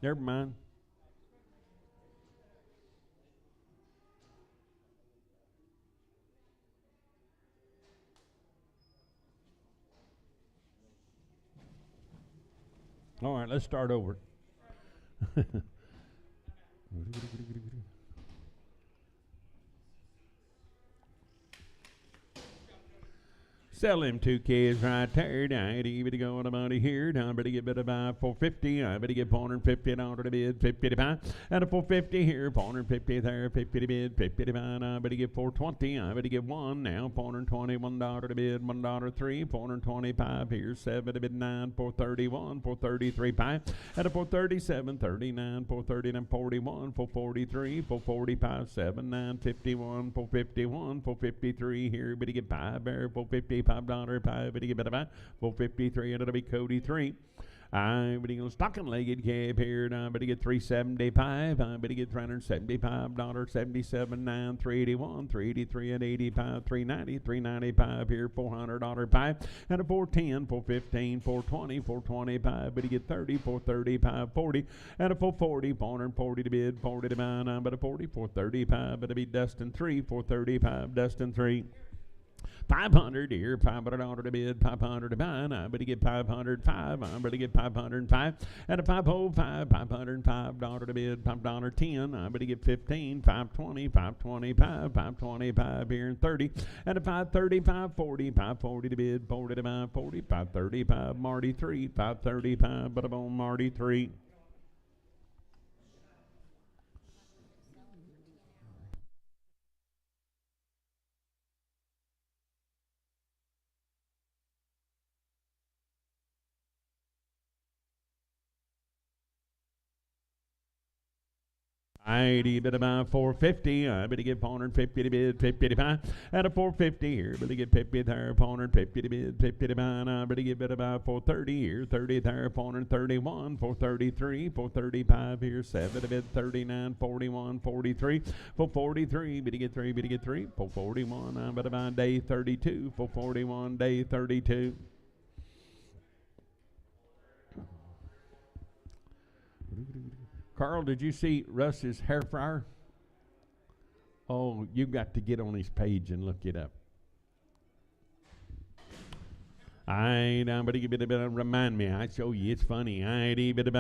S1: Never mind. All right, let's start over. Sell them 2 kids right there. I'd even go on the money here. I better get bid about 450. I better get 450 to bid, 50 to buy. And a 450 here, 450 there, 50 to bid, 50 to buy. I better get 420. I better get 1 now, $421 to bid, $1 3, 425 here, 7 to bid 9, 431, 433 5. And a 437, 39, 439, 41, 443, 445, 7, 9, 51, 451, 453 here. Better get 5 there, 455. $5, 5, but you get about 453, and it'll be Cody 3. I better go stocking legged cab here. I better get 375. I better get $375, 77, 9, 381, 383, and 85, 390, 395 here, $400 5, and a 410, 415, 420, 425. Better get 30, 435, 40, and a 440, 440 to bid, 40 to buy. But a 40, 435. Better be Dustin 3, 435, Dustin 3. 500 here, $500 to bid, 500 to buy. I better get 505. I better get 505. At a 505, $505 to bid, $5.10. I better get 15, 520, 525, 525 here and 30. At a 530, 540, 540 to bid, 40 to buy, 40, 535, Marty 3, 535, but I'm on Marty 3. I'd bid about 450. I better get 450 to bid, 50 to buy. At a 450 here, better get 50 there, 450 to bid, 50 to buy. And I better get bid about 430 here, 30 there, 431, 433, 435 here, 7 to bid, 39, 41, 43, 443, better get 3, 441. I better buy day 32, 441, day 32. Carl, did you see Russ's hair fryer? Oh, you got to get on his page and look it up. I'm better get remind me. I show you, it's funny. I better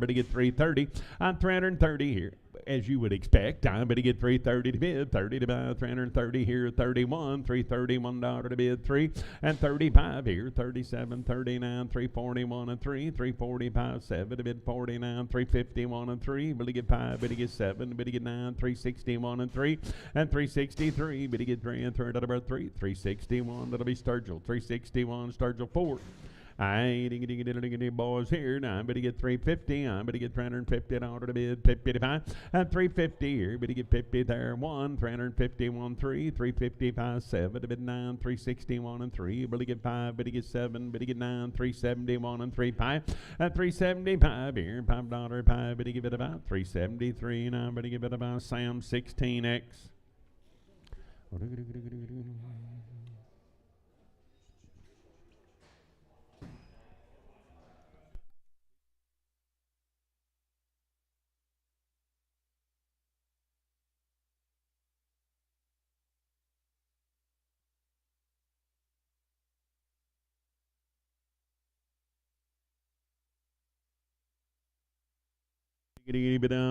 S1: get 330. I'm 330 here, as you would expect. I better get 330 to bid, 30 to buy, 330 here, 31, $331 to bid, 3, and 35 here, 37, 39, 341 and 3, 345, 7 to bid, 49, 351 and 3, better get 5, better get 7, better get 9, 361 and 3, and 363, better get 3 and 3, about 3, 361, that'll be Sturgill, 361, Sturgill 4. I boys here. Now I'm better get 350. I'm better get $350 to bid, 55. And 350 here. Better get 50 there. 1, 351, 3, 355, 7 to bid 9, 361 and 3. Better get 5. Better get 7. Better get 9, 371 and 3, 5. And 375 here. $5, 5. Better give it about 373. Now better give it about Sam 16X.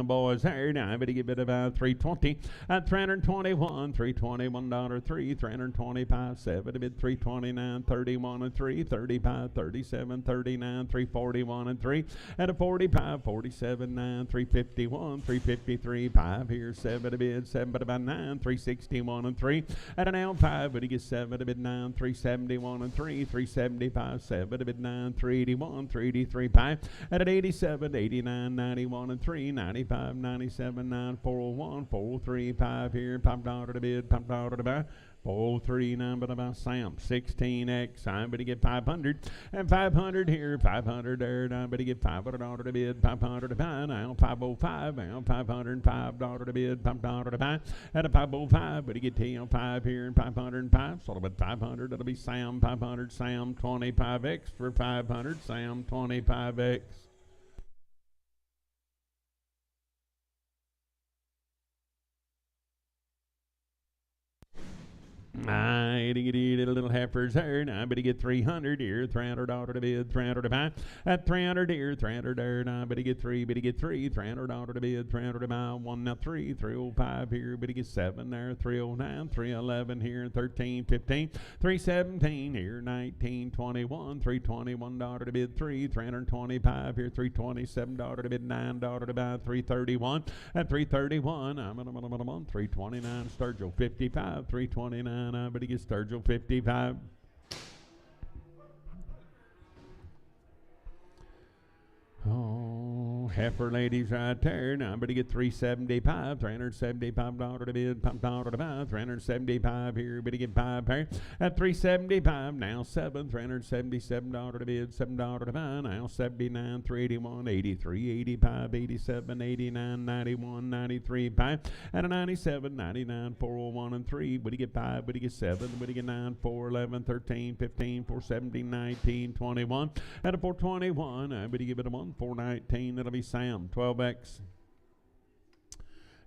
S1: Boys here now, I better get about 320 at 321, $321, 3, 325, 7 to bid, 329, 31 and 3, 35, 37, 39, 341 and 3, at a 45, 47, 9, 351, 353, 5 here, 7 to bid, 7 to buy 9, 361 and 3, at an L5, but he gets 7 to bid 9, 371 and 3, 375, 7 to bid 9, 381, 383, 5, at an 87, 89, 91 and 3, 95, 97, 9, 401, 403, 5 here, $5 to bid, $5 to buy, 403, 9, but about Sam, 16X, I'm going to get 500, and 500 here, 500 there, I'm going to get $500 to bid, 500 to buy, now 505, now $505 to bid, $5 to buy, at a 505, but you get TL5 here, and 505, so about 500, that'll be Sam, 500, Sam, 25X for 500, Sam, 25X. I get a little heifers here. Now I better get 300 here, $300 to bid, 300 to buy. At 300 here, 300 there. Now I better get 3, $300 to bid, 300 to buy. 1 now 3, 305 here. Better get 7 there, 309, 311 here, 13, 15, 317 here, 19, 21, $321 to bid, 3, 325 here, $327 to bid, $9 to buy, 331 at 331. I'm on 329. Sturgill 55, 329. I better get Sturgill 55. Oh, heifer ladies right there. Now I'm going to get $375, $375 to bid, $5 to buy, 375 here, better get 5 here. At 375, now 7, $377 to bid, $7 to buy, now 79, 381, 83, 85, 87, 89, 91, 93, 5, at a 97, 99, 401 and 3, better get 5, better get 7, better get 9, 4, 11, 13, 15, 417, 19, 21, at a 421, I better give it a 1, 419, that'll be Sam, 12X.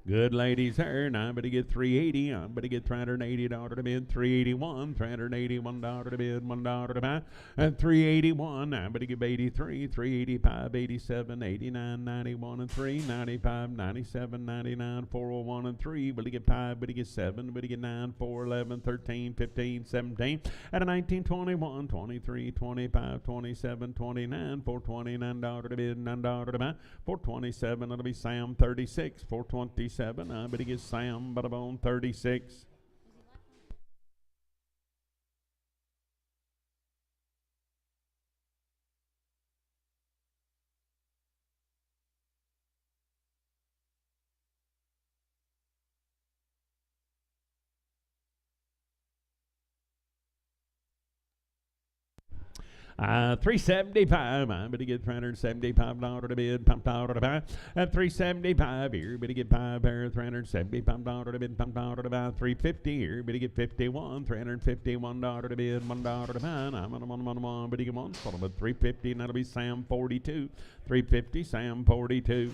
S1: Good ladies there. Now I'm going to get 380. I'm going to get $380 to bid. 381. $381 to bid. $1 to buy. And 381. I'm going to give 83. 385. 87. 89. 91 and 3. 95. 97. 99. 401 and 3. Will you get 5? Will you get 7? Will you get 9? 4. 11. 13. 15. 17. And a 19. 21. 23. 25. 27. 29. $429 to bid. $9 to buy. 427. It'll be Sam 36. 427. I'm going to get Sam Butterbone 36. $375. I'm going to get $375 to bid. $5 to buy. At $375 here, but to get 5 pair. $375 to bid. $5 to buy. $350 here, but to get 51. $351 to bid. $1 to buy. I'm on one, but to get one. Sort of a $350, and that'll be Sam 42. $350, Sam 42.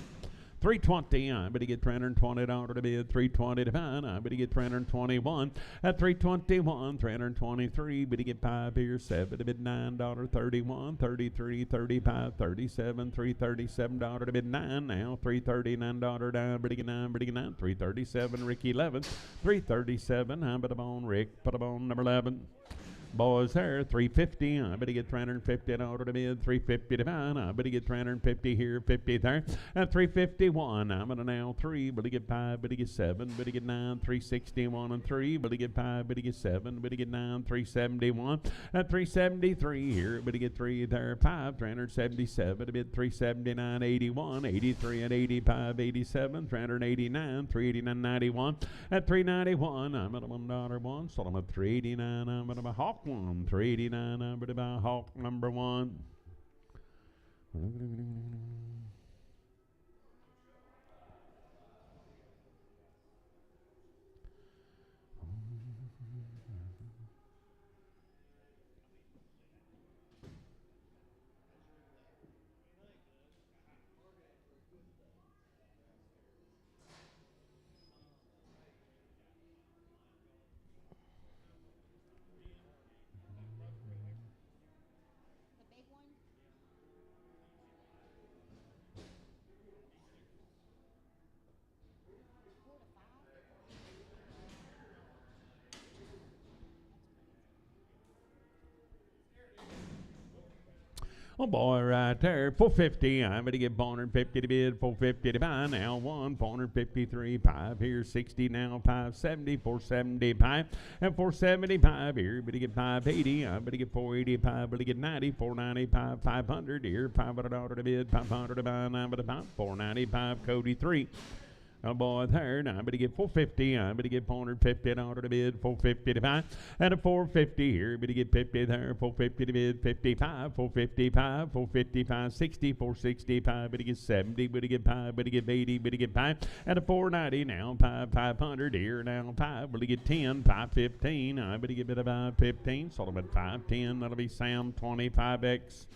S1: $320, I'm going to get $320 to bid. $320 to buy. I'm going to get $321. At $321, $323, but to get 5 here. 7 to bid. $9, 31, 33, 35, 37, $337 to bid. 9 now. $339 down, but to get 9, but to get 9. $337, Ricky 11. $337, I'm going to bone Rick, put a bone number 11. Boys there, $350. I better get $350 to bid. $350 to buy. I better get $350 here, $50 there. At $351, I'm gonna now 3. Better get 5. Better get 7. Better get 9. $361 and 3. Better get 5. Better get 7. Better get 9. $371. At $373 here. Better get 3 there. 5. $377. A bid. $379. 81. 83 and 85. 87. $389. $389.91. At $391, I'm at a $1 so I'm at $389. I'm at a Hawk 1. $389. I'm at a Hawk number 1. Oh boy, right there, $450. I'm going to get $450 to bid, $450 to buy. Now 1, $453, 5 here, 60 now, 570, 475, and 475 here. But to get 580, I'm going to get 485, but to get 90, 495, 500 here, $500 to bid, 500 to buy. I'm going to buy 495, Cody 3. Oh boy, there. Now I'm going to get $450. I'm going to get $450 to bid, $450 to buy, and a $450 here. I'm going to get $50 there, $450 to bid, $55, $455, $455, $60, $465. I'm going to get $70. I'm going to get $5. I'm going to get $80. I'm going to get $5, and a $490 now, $500 here now, $5. We'll get $10, $515. I'm going to get about $15. Sold them at $510. That'll be Sam 25X.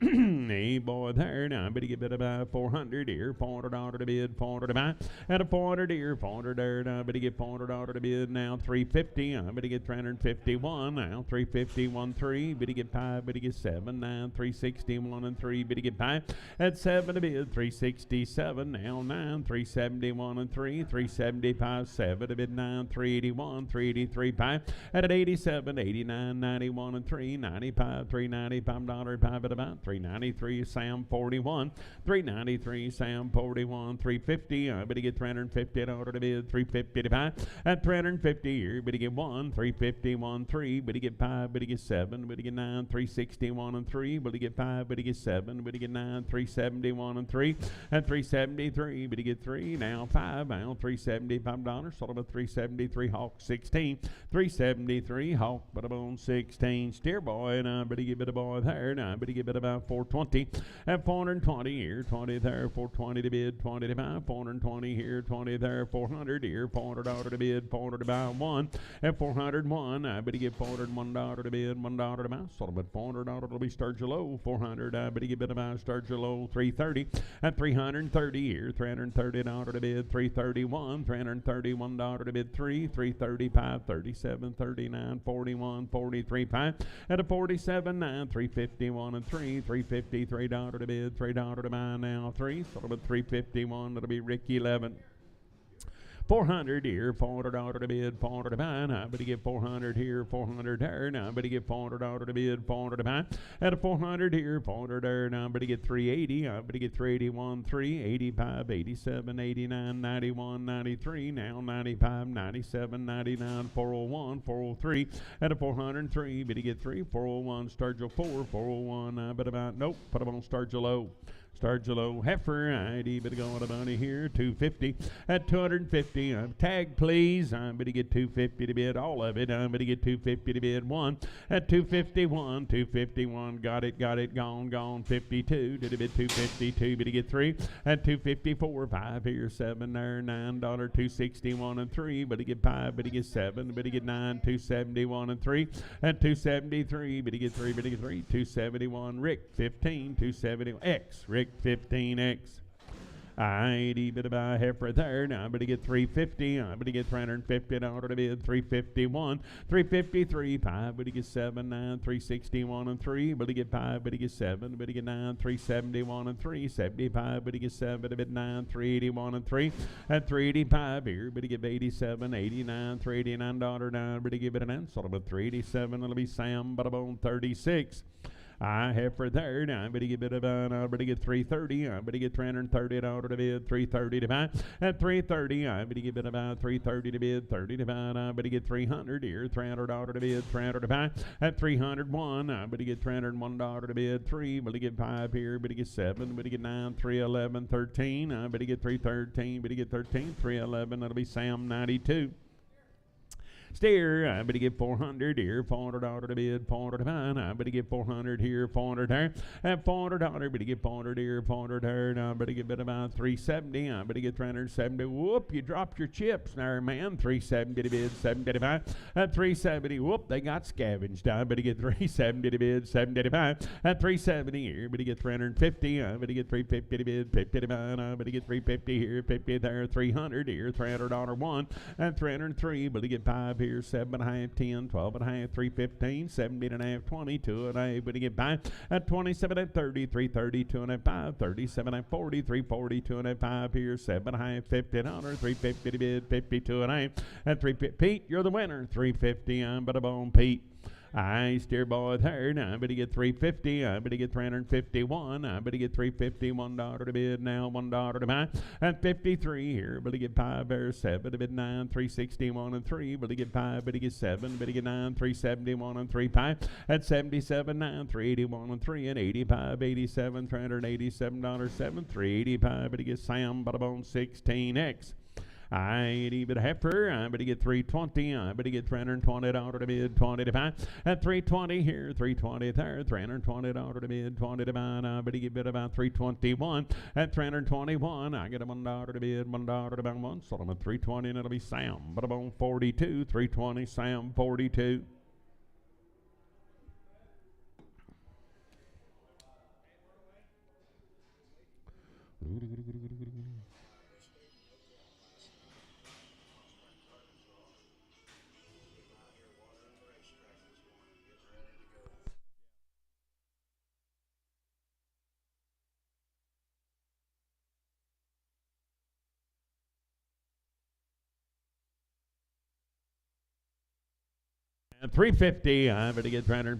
S1: Hey boy there. Now I'm going to get about $400 here, $400 to bid, $400 to buy, and a $400 here, $400 there. Now I'm going to get $400 to bid. Now $350. I'm going to get $351. Now $351 3. Going to get 5. Going to get 7. 9 $361 and 3. Going to get 5 at 7 to bid. $367. Now 9 $371 and 3. $375 7 to bid. 9 $381. $383 5 at 87. $89 $91 and 3. $95 $395 5 at about $393 Sam 41. $393 Sam 41. $350. I'm going to get $350 to bid. $350 to buy. At $350 here, but to get 1. $351 3. But to get 5. But to get 7. But to get 9. $361 and 3. But to get 5. But to get 7. But to get 9. $371 and 3. At $373. But to get 3. Now 5. Now $375. Sold about $373 Hawk 16. $373 Hawk, but about 16. Steer boy, and I'm going to give it a boy there. Now I'm going to give it about about 420. At 420 here, 20 there, 420 to bid, 20 to buy, 420 here, 20 there, 400 here, $400 to bid, 400 to buy, 1. At 401, I better get $401 to bid, $1 to buy. Sort of at $400 will be Sturgeon 400, I better get bid about Sturgeon 330. At 330 here, $330 to bid, 331, $331 to bid, 335, 37, 39, 41, 43, 5. At a 47, 9, 351 and 3, $353 to bid, $3 to buy now, 3. Sort of at 351, that'll be Rick 11. 400 here, $400 to bid, $400 to buy. Now, but to get 400 here, 400 there. Now, but to get $400 to bid, $400 to buy. At a 400 here, 400 there. Now, but to get 380. But to get 381, 385, 87, 89, 91, 93. Now, 95, 97, 99, 401, 403. At a 403, but to get 3, 401, Sturgill 4, 401. But about nope, put them on Sturgill low. Sturgeon heifer, ID, better go on a bunny here, 250. At 250, tag please. I'm going to get 250 to bid, all of it. I'm going to get 250 to bid, 1. At 251, 251, got it, gone, 52. Did a bid 252, but to get 3. At 254, 5 here, 7 there, $9, 261 and 3. But to get 5, but to get 7, but to get 9, 271 and 3. At 273, but to get 3, but to get 3, 271. Rick 15, 271 X. Rick 15X. ID, bit about heifer there. Now I'm going to get 350. I'm going to get $350 to bid, 351, 353, 5, but to get 7, 9, 361 and 3, but to get 5, but to get 7, but to get 9, 371 and 3, 75, but to get 7, but to get 9, 381 and 3, at 385 here, but to get 87, 89, $389 now, but to give it an answer about 387. It'll be Sam, but about 36. I have for there. Now I'm going to get a bit of I'm going to get 330. I'm going to get $330 to bid, 330 to buy. At 330, I'm going to get about 330 to bid, 30 to buy. I'm going to get 300 here, $300 to bid, 300 to buy. At 301, I'm going to get $301 to bid, 3. I'm going to get 5 here, but to get 7, I'm going to get 9, 311, 13. I'm going to get 313, but to get 13, 311. That'll be Sam 92. Steer, I'm going to get 400 here, $400 to bid, 400 to buy. I'm going to get 400 here, 400 there. At $400, I'm going to get 400 here, 400 there. Now I'm going to get about 370. I'm going to get 370. Whoop, you dropped your chips there, man. 370 to bid, 70 to buy. At 370, whoop, they got scavenged. I'm going to get 370 to bid, 70 to buy. At 370 here, I'm going to get 350. I'm going to get 350 to bid, 50 to buy. I'm going to get 350 here, 50 there, 300 here, $300 one. At 303, but to get 5 here, 7.5, 10, 12.5, 315, 17.5, 22, and I would get by at 27 and 30, 330, 2.5, 37 and 40, 340, 2.5 here, 7.5, $50, 350 to bid, 52 and 8, at 350. Pete, you're the winner. 350. I'm but a bone, Pete. I steer boy there. Now I'm going to get 350. I'm going to get 351. I'm going to get $351 to bid. Now $1 to buy. At 53 here. But to get 5 there. 7 to bid 9. 361 and 3. But to get 5. But to get 7. But to get 9. 371 and 3. 5. At 77 9. 381 and 3. And 85. 87. $387 7. 385. But to get Sam. But about 16X. I ain't even heifer. I'm going to get 320. I'm going to get $320 to bid, 20 to buy. At 320 here, 320 there, $320 to bid, 20 to buy. I'm going to get bid about 321. At 321, I get a $1 to bid, $1 to buy, 1. So I'm at 320, and it'll be Sam. But I'm on 42, 320, Sam 42. At 350, I'm going to get $350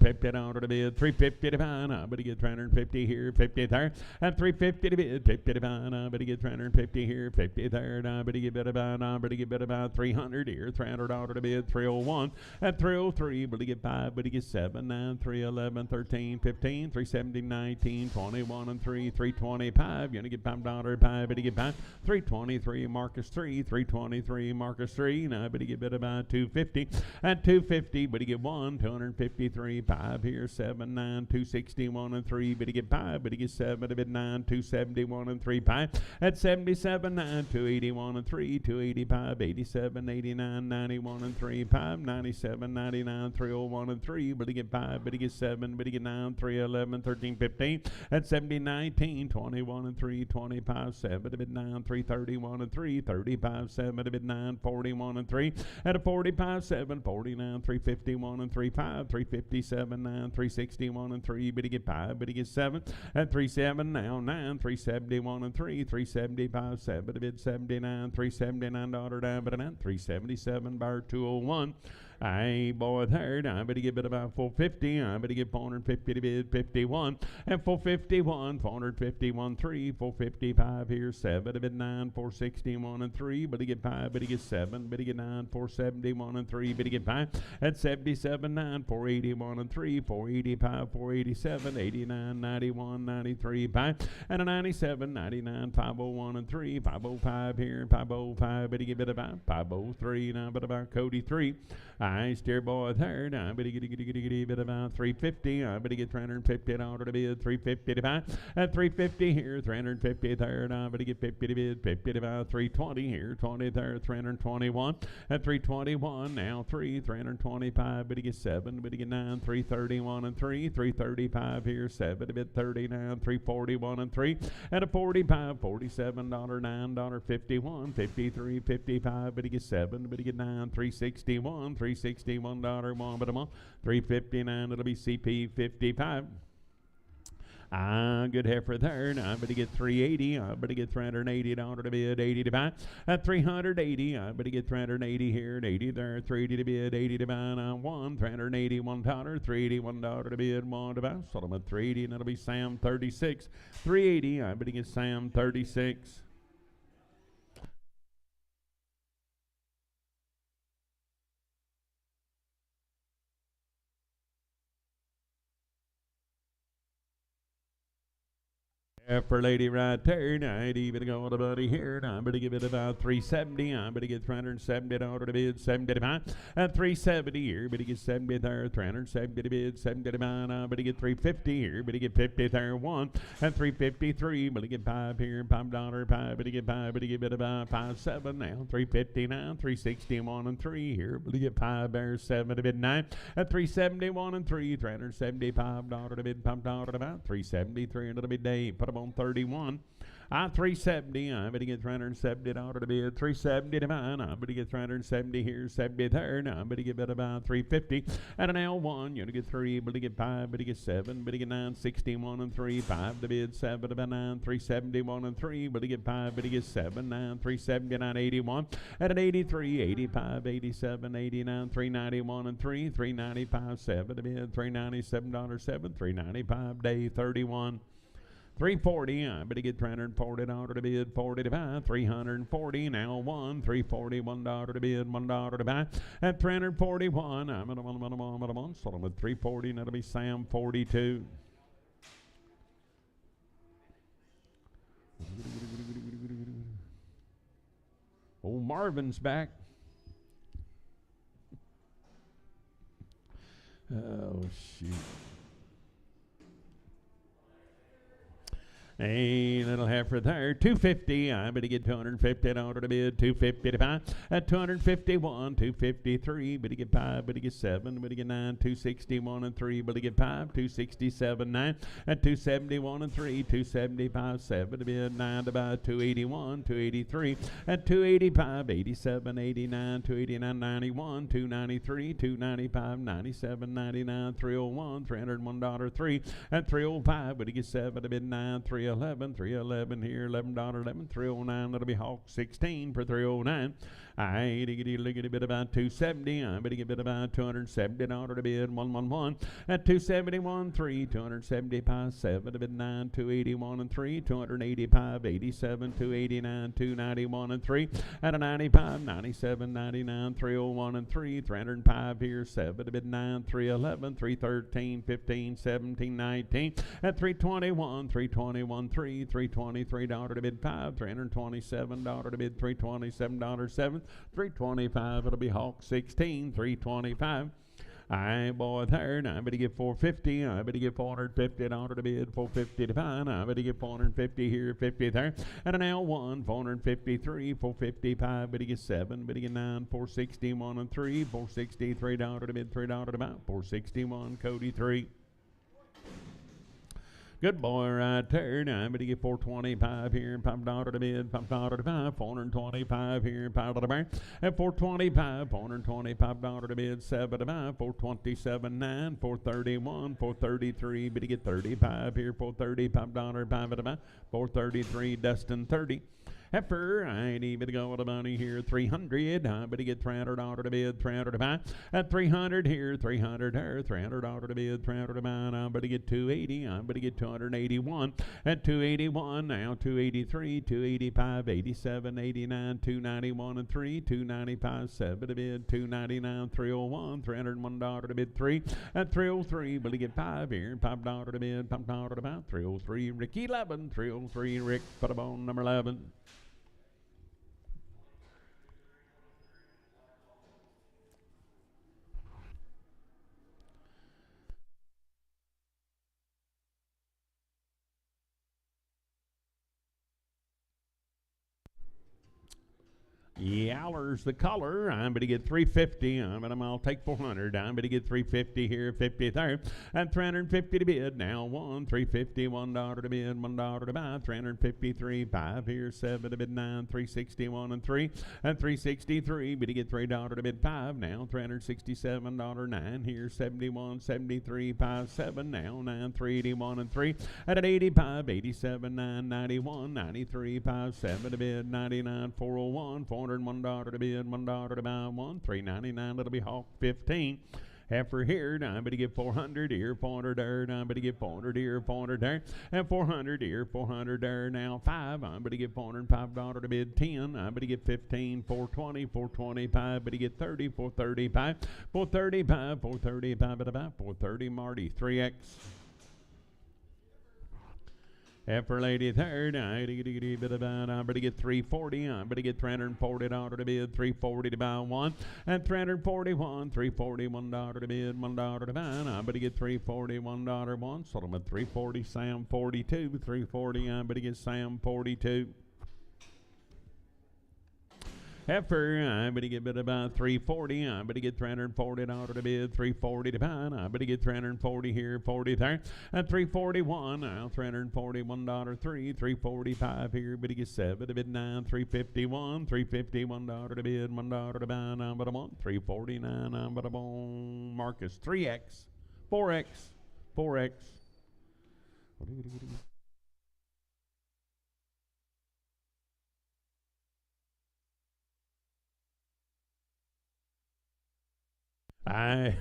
S1: to bid, 350 to buy. I'm going to get 350 here, 50 there. At 350 to bid, 50 to buy. I'm going to get 350 here, 50 there. And I'm going to get bid about, I'm going to get bid about 300 here, $300 to bid, 301. At 303, I'm going to get 5, but to get 7, 9, 311, 13, 15, 370, 19, 21 and 3, 325. You're going to get $5, 5, but to get 5, 323, Marcus 3, 323, Marcus 3. Now I'm going to get bid about 250. At 250. 250, but he get 1, 253, 5 here, 7, 9, 261 and 3, but he get 5, but he get 7, a bit 9, 271 and 3, 5, at 77, 9, 281 and 3, 285, 87, 89, 91 and 3, 5, 97, 99, 301 and 3, but he get 5, but he get 7, but he get 9, 311, 13, 15, at 70, 19, 21 and 3, 25, 7, a bit 9, 331 and 3, 35, 7, a bit 9, 41 and 3, at a 45, 7, 49, 351 and 3, 5, 357, 9, 361 and 3, but he get 5, but he get 7, at 37, now 9, 371 and 3, 375, 7, a bit 79, 379, daughter down, but a 9, 377, bar 201. Aye, boy, third. I better give it about 450. I better give 450 to bid 51. And 451, 451, 3, 455 here, 7 to bid 9, 461 and 3. But he get 5, but he get 7, but he get 9, 471 and 3, but he get 5. At 77, 9, 481 and 3, 485, 487, 89, 91, 93, 5. And a 97, 99, 501 and 3, 505 here, 505, but he get about 503. Now, but about Cody 3. I steer boy third. I better get a bit about 350. I better get 350 in order to bid 350 to 5. At 350 here, 350 third. I better get 50 to bid 50 to about 320 here, 20 third, 321. At 321 now 325. Better get 7. Better get 9, 331 and 3, 335 here, 7 to bid 39, 341 and 3. At a 45, $47, $9, 51, 53, 55. Better get 7. Better get 9, 361, $361 one, but a month, 359. It'll be CP 55. Good half for third. I better get 380. I better get $380 to bid 80 to buy. At 380, I better get 380 here and 80 there. 380 to bid 80 to buy. On one, $381, $381 to bid 1 to buy. Solomon 380, and it'll be Sam 36. 380. I better get Sam 36. For lady right there, I'd even go to buddy here. I'm going to give it about 370. I'm going to get $370 to bid 75. At 370 here, but he gets 70 there. 370 to bid 70 to buy. I'm going to get 350 here, but he get 50 there. 1 at 353, but he get 5 here. $5, 5, but he get 5, but he give it about 57 now. 359, 361 and 3 here, but he get 5 there. 7 to bid 9 at 371 and 3. $375 to bid $5 to buy. 373 and it'll be Dave. Put on 31. 370. I'm going to get $370 to bid 370 to mine. I'm going to get 370 here, 70 there. Now I'm going to give it about 350. At an L1, you're going to get 3, but to get 5, but to get 7, but to get 9, 61 and 3, 5 to bid 7 to 9, 371 and 3, but to get 5, but to get 7, 9, 379, 81. At an 83, 85, 87, 89, 391 and 3, 395, 7 to bid, $397, 7, 395, day 31. 340, I better get $340 to bid, 40 to buy, 340, now 1, $341 to bid, $1 to buy, at 341, I'm at a one, so I'm at 340, and that'll be Sam 42. Old Marvin's back. Oh, shoot. A little heifer there, 250. I better get $250 to bid, 250 to buy. At 251, 253. Better get 5, better get 7, better get 9, 261 and 3. Better get 5, 267, 9. At 271 and 3, 275, 7 to bid, 9 to buy, 281, 283. At 285, 87, 89, 289, 91, 293, 295, 97, 99, 301, $301, 3. At 305, better get 7 to bid, 9, 311 here, $11, 309. That'll be Hawk 16 for 309. I look at a bit about 270. I better get a bit about $270 to bid 111. At 271, 3, 275, 7 to bid 9, 281 and 3, 285, 87, 289, 291 and 3. At a 95, 97, 99, 301 and 3, 305 here, 7 to bid 9, 311, 313, 15, 17, 19. At 321, 321, 3, $323 to bid 5, $327 to bid $327, 7. 325, it'll be Hawk 16, 325. I boy third, I better get 450, I better get 450 to bid, 450 to pine, I better get 450 here, 50 there, and an L1, 453, 455, better get 7, better get 9, 461 and 3, 463 to bid, $3 to buy, 461, Cody 3. Good boy right there. Now I'm going to get 425 here, $5 to bid, $5 to buy, 425 here, $5 to buy, at 425, $425 to bid, 7 to buy, 427, 9, 431, 433, but to get 35 here, $435, 5 to buy, 433, Dustin 30. Heifer, I ain't even go with the money here, 300, I better get $300 to bid, 300 to buy, at 300 here, 300 there, $300 to bid, 300 to buy, and I better get 280, I better get 281, at 281, now 283, 285, 87, 89, 291 and 3, 295, 7 to bid, 299, 301, $301 to bid, 3, at 303, better get 5 here, $5 to bid, $5 to buy, 303, Rick 11, 303, Rick, put a bone number 11. Yowler's the color. I'm going to get 350. I'll take 400. I'm going to get 350 here, 50 there, and 350 to bid. Now one, 350, $1 to bid, $1 to buy, 353, 5 here, 7 to bid, 9, 361 and 3, and 363. But to get $3 to bid, 5 now, $367, 9 here, 71, 73, 5, 7 now, 9, 381 and 3, and at 85, 87, 9, 91, 93, 5, 7 to bid, 99, 401, $401 to bid, $1 to buy, 1, 399. That'll be Hawk 15. Heifer here, I'm going to get 400 here, 400 there, I'm going to get 400 here, 400 there, and 400 here, 400 there, now 5, I'm going to get $405 to bid, 10, I'm going to get 15, 420, 425, but to get 30, 435, 435, 435, but about 430, Marty, 3X. Heifer lady third, I'm going to get 340, I'm going to get $340 to bid, 340 to buy 1, and 341, $341 to bid, $1 to buy, I'm going to get $341 1, settlement 340, Sam 42, 340, I'm going to get Sam 42. Heifer, I'm going to get bid about 340. I'm going to get $340 to bid, 340 to buy. I'm going to get 340 here, 40 there, and 341. Now $341, 3, 345 here. But to get 7 to bid 9, 351, $351 to bid, $1 to buy. Now but I want 349. Now but I want Marcus 3X, 4X, 4X. I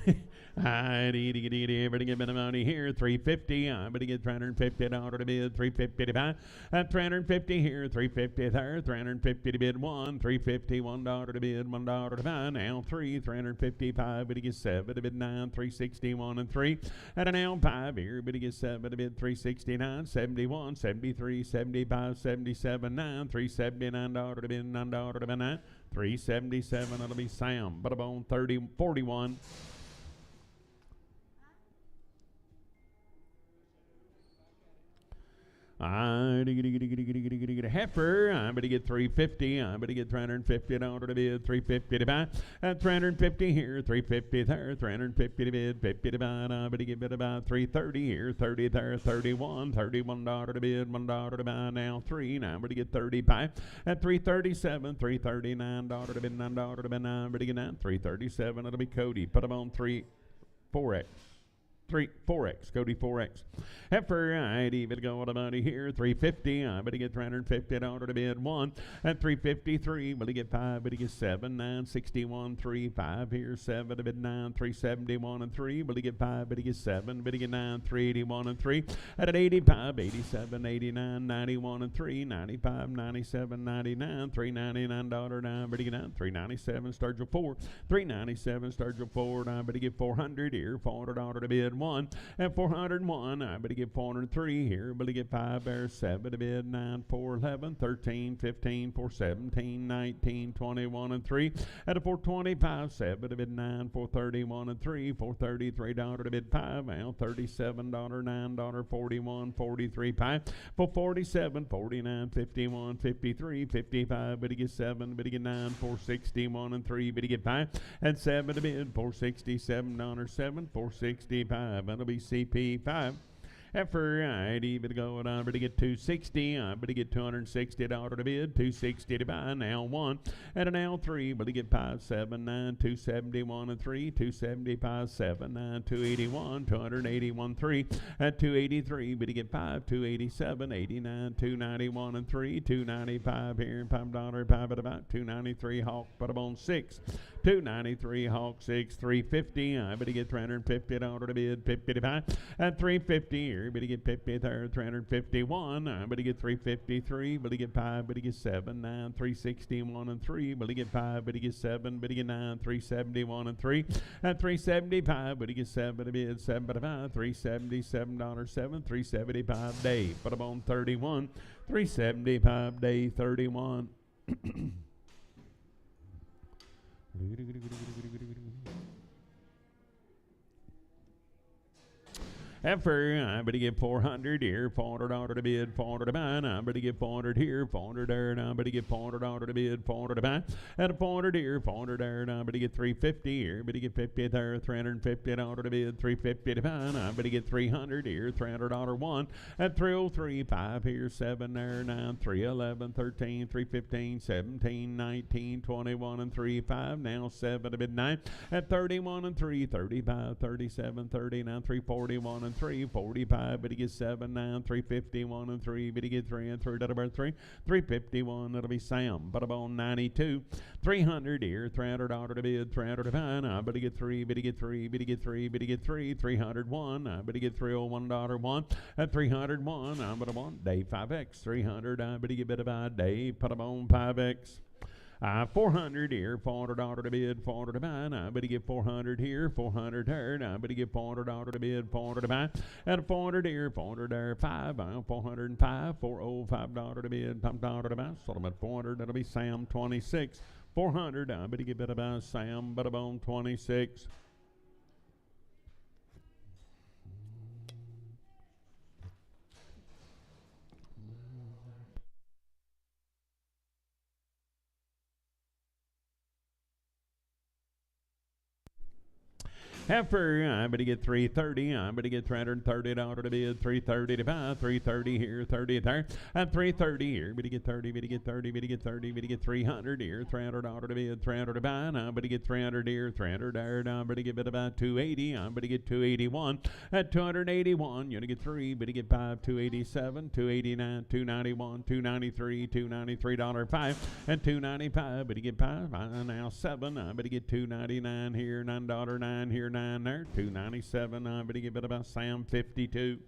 S1: need to get everybody get money here. 350. I'm going to get $350 to bid, 350 to buy. At 350 here, 350 there, 350 to bid 1, 350, $1 to bid, $1 to buy. Now 3, 355, but to get 7 to bid 9, 361 and 3. At an L5 here, but to get 7 to bid 369, 71, 73, 75, 77, 9, $379 to bid, $9 to buy 9. 377, it'll be Sam. But about 30, 41. Heifer, I'm going to get 350. I'm going to get $350 to bid, 350 to buy. At 350 here, 350 there, 350 to bid, 50 to buy. I'm going to get bid about 330 here, 30 there, 31, $31 to bid, $1 to buy. Now 3. Now I'm going to get 35. At 337, $339 to bid, $9 to buy. Now I'm going to get 9, 337. It'll be Cody. Put them on 3, 4X. 4X, Cody 4X. Heifer, I'd even go with the money here, 350. I'm going to get $350 to bid 1. At 353, I'm going to get 5, but to get 7, 9, 61, 3, 5 here, 7 to bid 9, 371 and 3, but to get 5, but to get 7, but to get 9, 381 and 3. At an 85, 87, 89, 91 and 3, 95, 97, 99, $399 now, but to get 9, 397, Sturgill 4, 397, Sturgill 4, now, but to get 400 here, $400 to bid bid 1. At 401, I better get 403 here. Better get 5 there, 7 to bid 9, 4, 11, 13, 15, 4, 17, 19, 21 and 3. At a 425, 7 to bid 9, 431 and 3, $433 to bid 5. Now $37, $9, 41, 43 5. For 47, 49, 51, 53, 55. Better get 7, better get 9, 461 and 3. Better get 5. And 7 to bid, $467, 7, 465. That'll be CP5. And for ID, better go on, better get 260. I better get $260 to bid, 260 to buy. Now 1 and an L 3. Better get 579, 271 and 3, 275, 79, 281, 281 3 at 283. Better get 5, 287, 89, 291 and 3, 295 here, $5, 5 at about 293. Hawk, put them on 6. 293 Hawk 6, 350. I better get $350 to bid, 55 at 350 here. Better get 50 there, 351. I better get 353. Better get 5. Better get 7, 9, 361 and 3. Better get 5. Better get 7. Better get 9, 371 and 3 at 375. Better get 7 to bid, 7 to 5, $377, 7, 375 day. Put them on 31, 375 day 31. And for I better get 400 here, $400 to bid, 400 to buy. I better get 400 here, 400 there, and I better get $400 to bid, 400 to buy. And 400 here, 400 there, and I better get 350 here, better get 50 there, $350 to bid, 350 to buy. And I better get 300 here, $300 1. At 303, 5 here, 7 there, 9, 3, 11, 13, 315, 17, 19, 21 and 3, 5. Now 7 to bid 9. At 31 and 3, 35, 37, 39, 341 and 3, 45, but he gets 7, 9, 351 and 3, but he gets 3 and 3, that'll be 3, 351, that'll be Sam, but on 92, 300 here, $300 to bid, 300 to buy, but he get 3, but he get 3, but he get 3, but he get 3, 301, but he get $301 1, at 301, but I'm on day 5X, 300, but he get better by day, put him on 5X. 400 here, $400 to bid, 400 to buy. But he get 400 here, 400 there. But he get $400 to bid, 400 to buy. And 400 here, 400 there, 5, 405, $405 to bid, $5 to buy. Sold him at 400. That'll be Sam 26, 400. But he get better by Sam, but about 26. Heifer, I better get 330. I better get $330 to bid, 330 to buy, 330 here, 30 there, and 330 here. Better get 30, better get 30, better get 30, better get 300 here, $300 to bid, 300 to buy. Now better get 300 here, 300 there. Now better get about 280. I better get 281 at 281. You're gonna get 3, better get 5, 287, 289, 291, 293, $293 5, and 295. Better get 5. Now 7. I better get 299 here, $9 here. 9 there, 297. I better give it about Sam 52.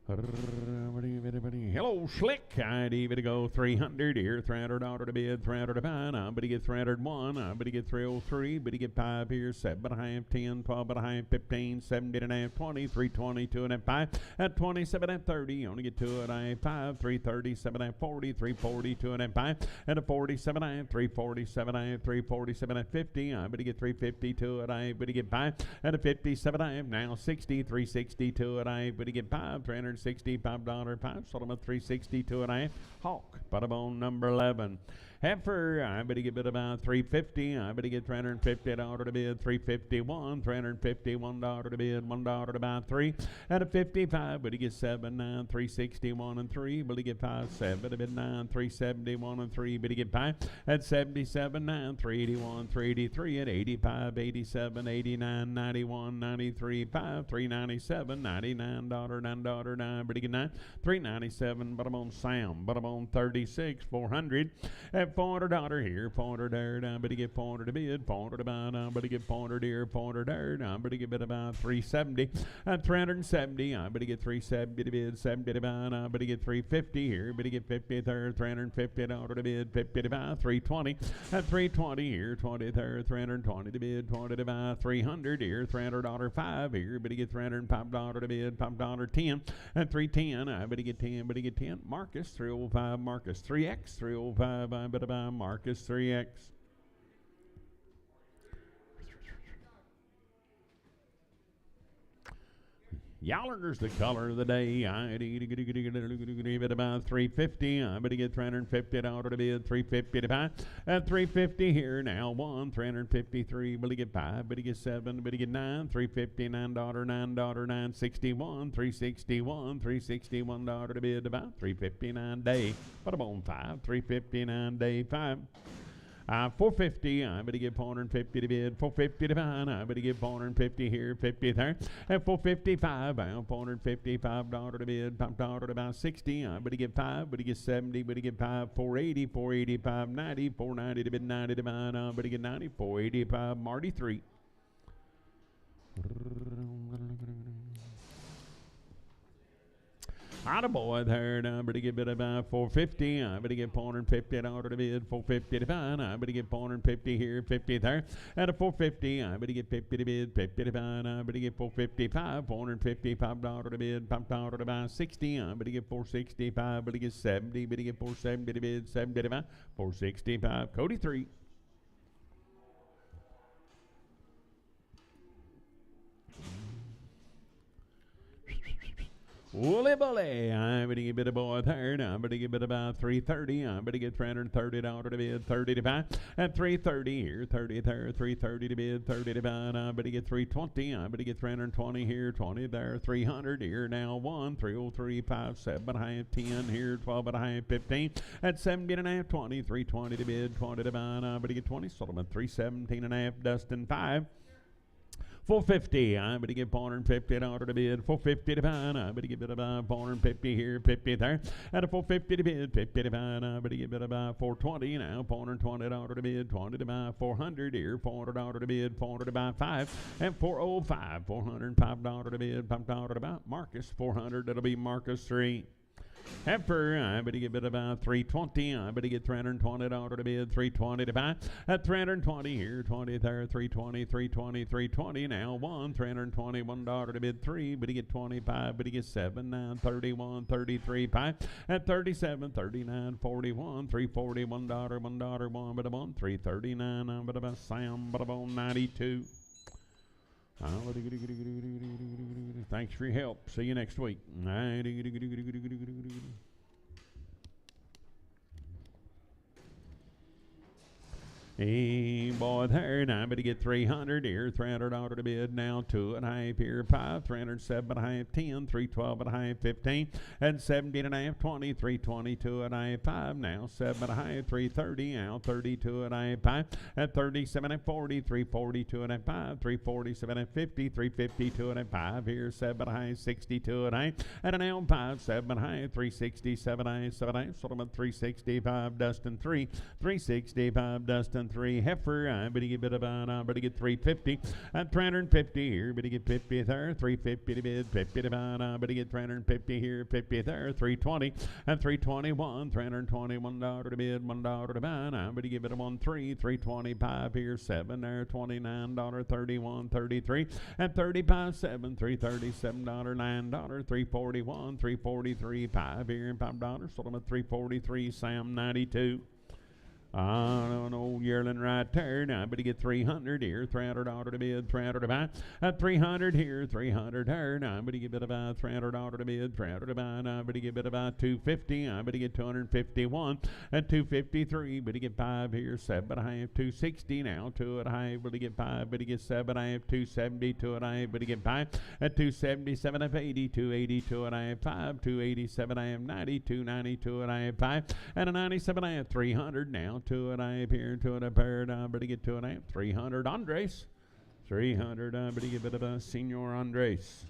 S1: Hello, Slick. I'd even go 300 here, $300 to bid, 300 to buy. Now, but he get 301. I better get 303. But he get 5 here, 7 and a half, 10, 12 and a half, 15, 17 and a half, 20, 320, 2 and a half, 5. At 27 and 30, you only get 2 and a half, 5, 330, 7 and a half, 40, 340, 2 and a half, 5. At a 47 and a half, 347 and a half, 347 and 50. I better get 352 and a half, but he get 5. At a 57 and a half, now 60, 362 and a half, but he get 5, $365 5. Sold him at 362 and a half. Hawk, bada bone number 11. Heifer, I better get bid about 350. I better get $350 to bid, 351, $351 to bid, $1 to buy 3. At a 55, but he gets 7, 9, 361 and 3. But he get 5, 7 to bid 9, 371 and 3. But he get 5 at 77, 9, 381, 383 at 85, 87, 89, 91, 93, 5, 397, $99, $9, I better get 9, 397, but I'm on Sam, but I'm on 36, 400, at $400 here, $400, I better get $400 to bid, $400 to buy, I better get $400 here, $400, I better get bid about 370, at 370, I better get 370 to bid, 70 to buy, I better get 350 here, better get 50 third, $350 to bid, 50 to buy, 320, at 320 here, 20 third, 320 to bid, 20 to buy, 300 here, $300 5 here, better get $305 to bid, $5 10, at 310, I better get 10, better get 10, Marcus 305, Marcus 3X 305, I better buy Marcus 3X. Yaller's the color of the day. I bid about 350. I better get $350 to bid, 350 to buy. At 350 here now, 1, 353. Better get 5. Better get 7. Better get 9. $350, $9, $9.61. 361, $361 to bid about 359 day. But I'm on 5. 359 day 5. 450, I better get 450 to bid, 450 to buy, I better get 450 here, 50 there, at 455, $455 to bid, $5 to buy, 60, I better get 5, better get 70, better get 5, 480, 485, 90, 490 to bid, 90 to buy, I better get 90, 485, Marty 3. Attaboy there, I better get bid about 450, I better get $450 to bid, 450 to buy, I better get 450 here, 50 there, at a 450, I better get 50 to bid, 50 to buy, I better get 455, $455 to bid, $5 to buy, 60, I better get 465, better get 70, better get 470 to bid, 70 to buy, 465, Cody 3. Woolly bully, I better get bid a boy third, I better get bid about 330, I better get $330 to bid, 30 to buy, at 330 here, 30 there, 330 to bid, 30 to buy, I better get 320, I better get 320 here, 20 there, 300 here, now 1, 303, 5, 7 half, 10 here, 12 and a half, 15, at 17 and a half, 20, 320 to bid, 20 to buy, I better get 20, Solomon 317 and a half, Dustin 5. 450, I better get $450 to bid, 450 to buy, I better get bid about 450 here, 50 there, at a 450 to bid, 50 to buy, I better get bid about 420, now $420 to bid, 20 to buy, 400 here, $400 to bid, 400 to buy 5, and 405, $405 to bid, $5 to buy, Marcus 400, that'll be Marcus 3. Heifer, I better get bid about 320, I better get $320 to bid, 320 to buy, at 320 here, 20 there, 320, 320, 320, now 1, $321 to bid, 3, better get 25, better get 7, 9, 31, 33, 5, at 37, 39, 41, $341, $1, 1, but I'm on 339, I'm but about Sam, but I'm on 92. Thanks for your help. See you next week. Hey, boy, there, now I better get 300 here, $300 to bid, now 2 and a half here, 5, 307 and a half, 10, 312 and a half, 15, and 17 and a half, 20, 322 and a half, 5, now 7 and a half, 330, now 32 and a half, 5, at 37 and 40, 342 and a half, 5, 347 and 50, 352 and a half, 5, here, 7 and a half, 62 and a half, and now 5, 7 and a half, 367 and a half, 7 and a half, Solomon 365, Dustin 3, 365, Dustin 3, Heifer, I better get bid about, I better get 350, at 350 here, better get 50 there, 350 to bid, 50 to buy, I better get 350 here, 50 there, 320, and 321, $321 to bid, $1 to buy, I better give it a 1, 3, 325 here, 7 there, $29, 31, 33, and 35, 7, $337, $9, 341, 343, 5 here, and $5, Solomon 343, Sam 92. An old yearling right there. Now I better get 300 here, $300 to bid, 300 to buy. At 300 here, 300 there. Now I better get bid about $300 to bid, 300 to buy. Now I better get bid about 250. I better get 251. At 253, better get 5 here, 7 and a half, 260 now, 2 and a half, better get 5, better get 7 and a half, 270, 2 and a half, better get 5. At 277 and 80, 282 and a half, 5, 287 and a half, 90, 292 and a half, 5, and a 97 and a half, 300 now. 2 and a half here, 2 and a pair, I better get 2 and a half, 300, Andres. 300, I better give it a Senor Andres.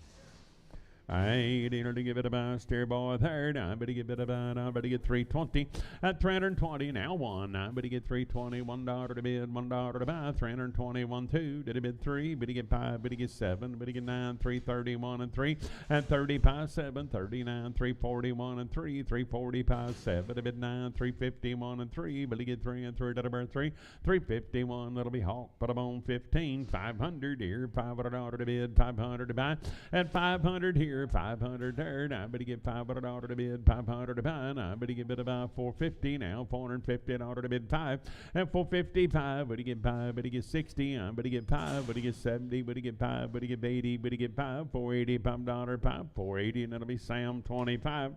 S1: I to give it about steer boy third. I better give it about. I better get 320 at 320 now one. I better get 320 $1 to bid $1 to buy 320 1 2. Did a bid 3? Better get 5. Better get 7. Better get 9 331 and 3 at 35 7 39 341 and 3 345 7. A bid 9 351 and 3. Better get 3 and 3 to about 3 351. That'll be Hawk. Put them on 15 500 here $500 to bid 500 to buy at 500 here. 500 third. I better get $500 to bid, 500 to buy. And I better get bid about 450 now, $450 to bid 5. And 455, better get 5, better get 60. I better get 5, better get 70, better get 5, better get 80, better get 5, $485, 5, 480, and that'll be Sam 25.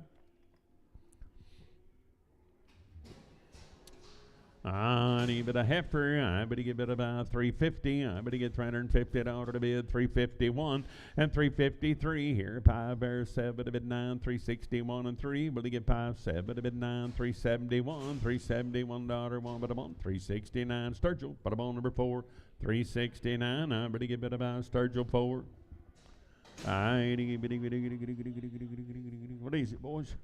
S1: I need a heifer. I better get bid about 350. I better get $350 to bid 351 and 353 here. 5 bears 7 to bid 9 361 and 3. Better get 5 7 to bid 9 371 $371 1 but a month 369 Sturgill. But a bone number 4 369. I better get bid about Sturgill 4. What is it, boys?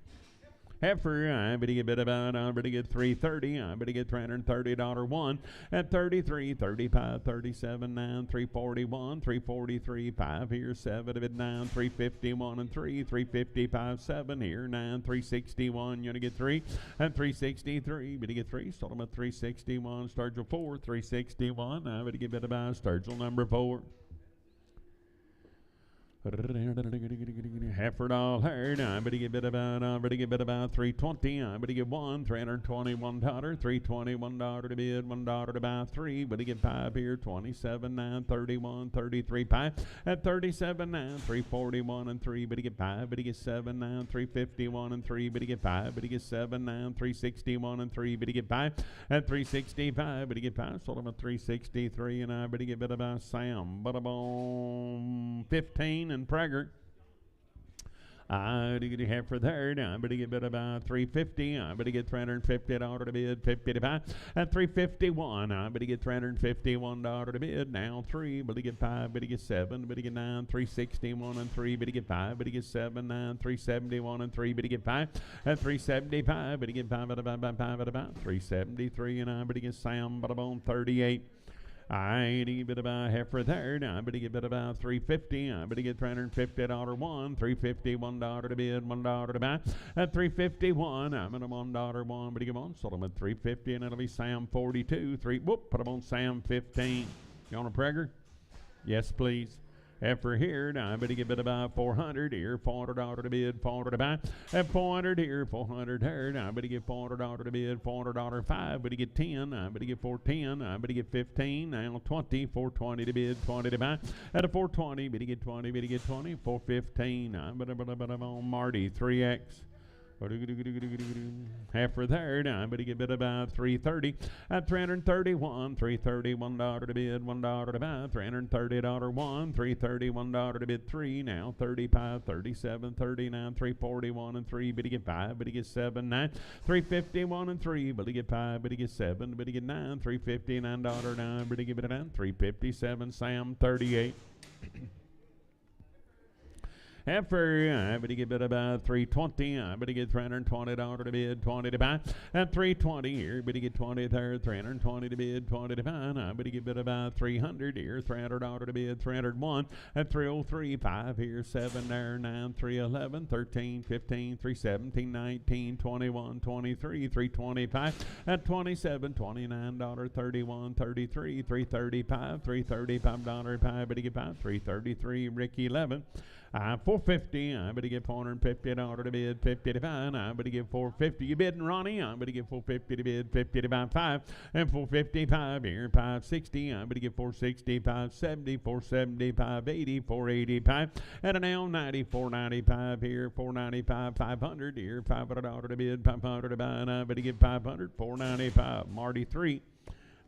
S1: Heifer, I better get bid about, I better get 330, I better get $330 1 at 33, 35, 37, 9, 341, 343, 5 here, 7 to bid 9, 351 and 3, 355, 7 here, 9, 361, you're gonna get 3 and 363, better get 3, sold them at 361, Sturgill 4, 361, I better get bid about Sturgill number 4. Heifer doll herd. I better get bid about 320. I better get $321, $321 to bid, $1 to buy 3. Better get 5 here, 27, 9, 31, 33, 5 at 37, 9, 341 and 3. Better get 5. Better get 7, 9, 351 and 3. Better get 5. Better get 7, 9, 361 and 3. Better get 5 at 365. Better get 5. Sold them at 363, and I better get bid about Sam. But about 15. And Prager. I better get half for third. I better get bid about 350. I better get $350 to bid, 50 to buy. At 351, I better get $351 to bid. Now 3. Better get 5. Better get 7. Better get 9. 361 and 3. Better get 5. Better get 7. 9. 371 and 3. Better get 5. At 375. Better get 5 at about 373. And I better get Sam but about 38. I need a bit about half for third. I better get bid about 350. I better get $350 1, $351 to bid, $1 to buy. At 351, I'm at a $1 1. Better get on. Sold them at 350, and it'll be Sam 42. Put them on Sam 15. You want a Prager? Yes, please. After here, now I better get bid about 400 here, $400 to bid, 400 to buy. At 400 here, 400 here, now I better get $400 to bid, $400 5. Better get 10, I better get 410, I better get 15, now 20, 420 to bid, 20 to buy. At a 420, better get 20, better get 20, 415. I better on Marty 3X. Half for third, I better get bid about 330 at 331, $331 to bid, $1 to buy, $330 1, $331 to bid 3, now 35, 37, 39, 341 and 3, better get 5, better get 7, 9, 351 and 3, better get 5, better get 7, better get 9, $359, 9, better get bid 9, 357, Sam 38. Heifer, I better get bid about 320. I better get $320 to bid, 20 to buy. At 320 here, better get 20 there, 320 to bid, 20 to buy. I better get bid about 300 here, $300 to bid, 301. At 303, 5 here, 7 there, 9, 311, 13, 15, 317, 19, 21, 23, 325. At 27, $29, 31, 33, 335, $335, 5, better get 5, 333, Ricky 11. 450. I better get $450 to bid, 50 to buy. I better get 450. You bidding, Ronnie? I better get 450 to bid, 50 to buy 5. And 455 here, 560. I better get 460, 570, 470, 580, 485. And now 90, 495 here, 495, 500 here, $500 to bid, 500 to buy. And I better get 500, 495. Marty 3.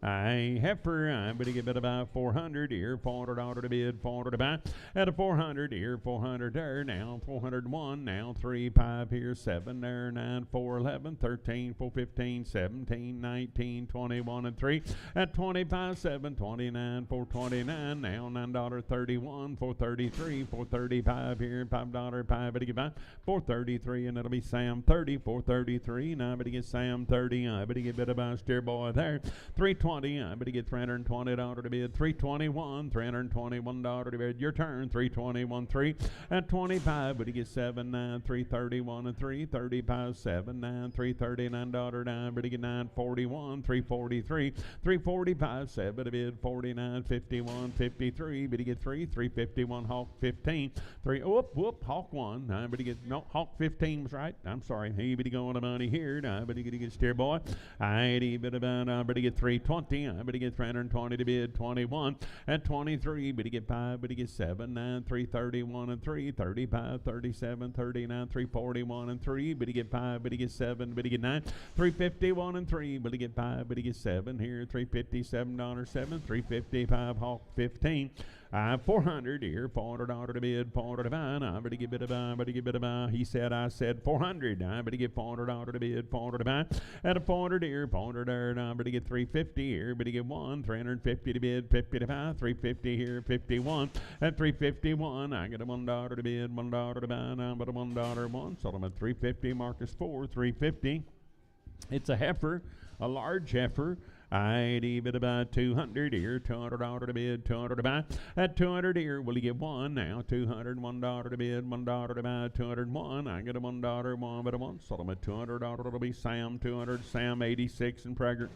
S1: I heifer, I'm going to give it about 400 here, $400 to bid, 400 to buy. At a 400 here, 400 there, now 401, now 3, 5 here, 7 there, 9, 4, 11, 13, 4, 15, 17, 19, 21, and 3. At 25, 7, 29, 429, now $9.31, 433, 435 here, $5, 5, but to get by, 433, and it'll be Sam 30, 433, now but to get Sam 30, I but to get bit about steer boy there, 320. I better get $320 to bid, 321, $321 to bid. Your turn, 321, 3 at 25. But you get 7, 9, 331 and 3, 35, 7, 9, $339 down. But you get 941, 343, 345, 7 to bid, 49, 51, 53. But you get 3, 351, Hawk 15, 3. Whoop, Hawk 1. I better get no Hawk 15 was right. I'm sorry. He better go on the money here. I better get steer boy. I better get 320. I better get 320 to bid, 21 at 23, better get 5, better get 7, 9, 331 and 3, 35, 37, 39, 341 and 3, better get 5, better get 7, better get 9, 351 and 3, better get 5, better get 7 here, $357, 7, 355, Hawk 15. 400 here, $400 to bid, $400 to buy. I better get bit of buy, better get bit of buy. He said, I said 400. I better get $400 to bid, $400 to buy. At a 400 here, 400 there. I better get 350 here, better get 1, 350 to bid, 50 to buy, 350 here, 51. At 351, I get a $1 to bid, $1 to buy. Now, but a $1 one. So I'm at 350. Marcus 4, 350. It's a heifer, a large heifer. I'd bid about 200 here, $200 to bid, 200 to buy. At 200 here, will you get 1 now? $201 to bid, $1 to buy, 201. I get a $1, 1, but a 1. So I'm at $200. It'll be Sam 200, Sam 86 and Prager.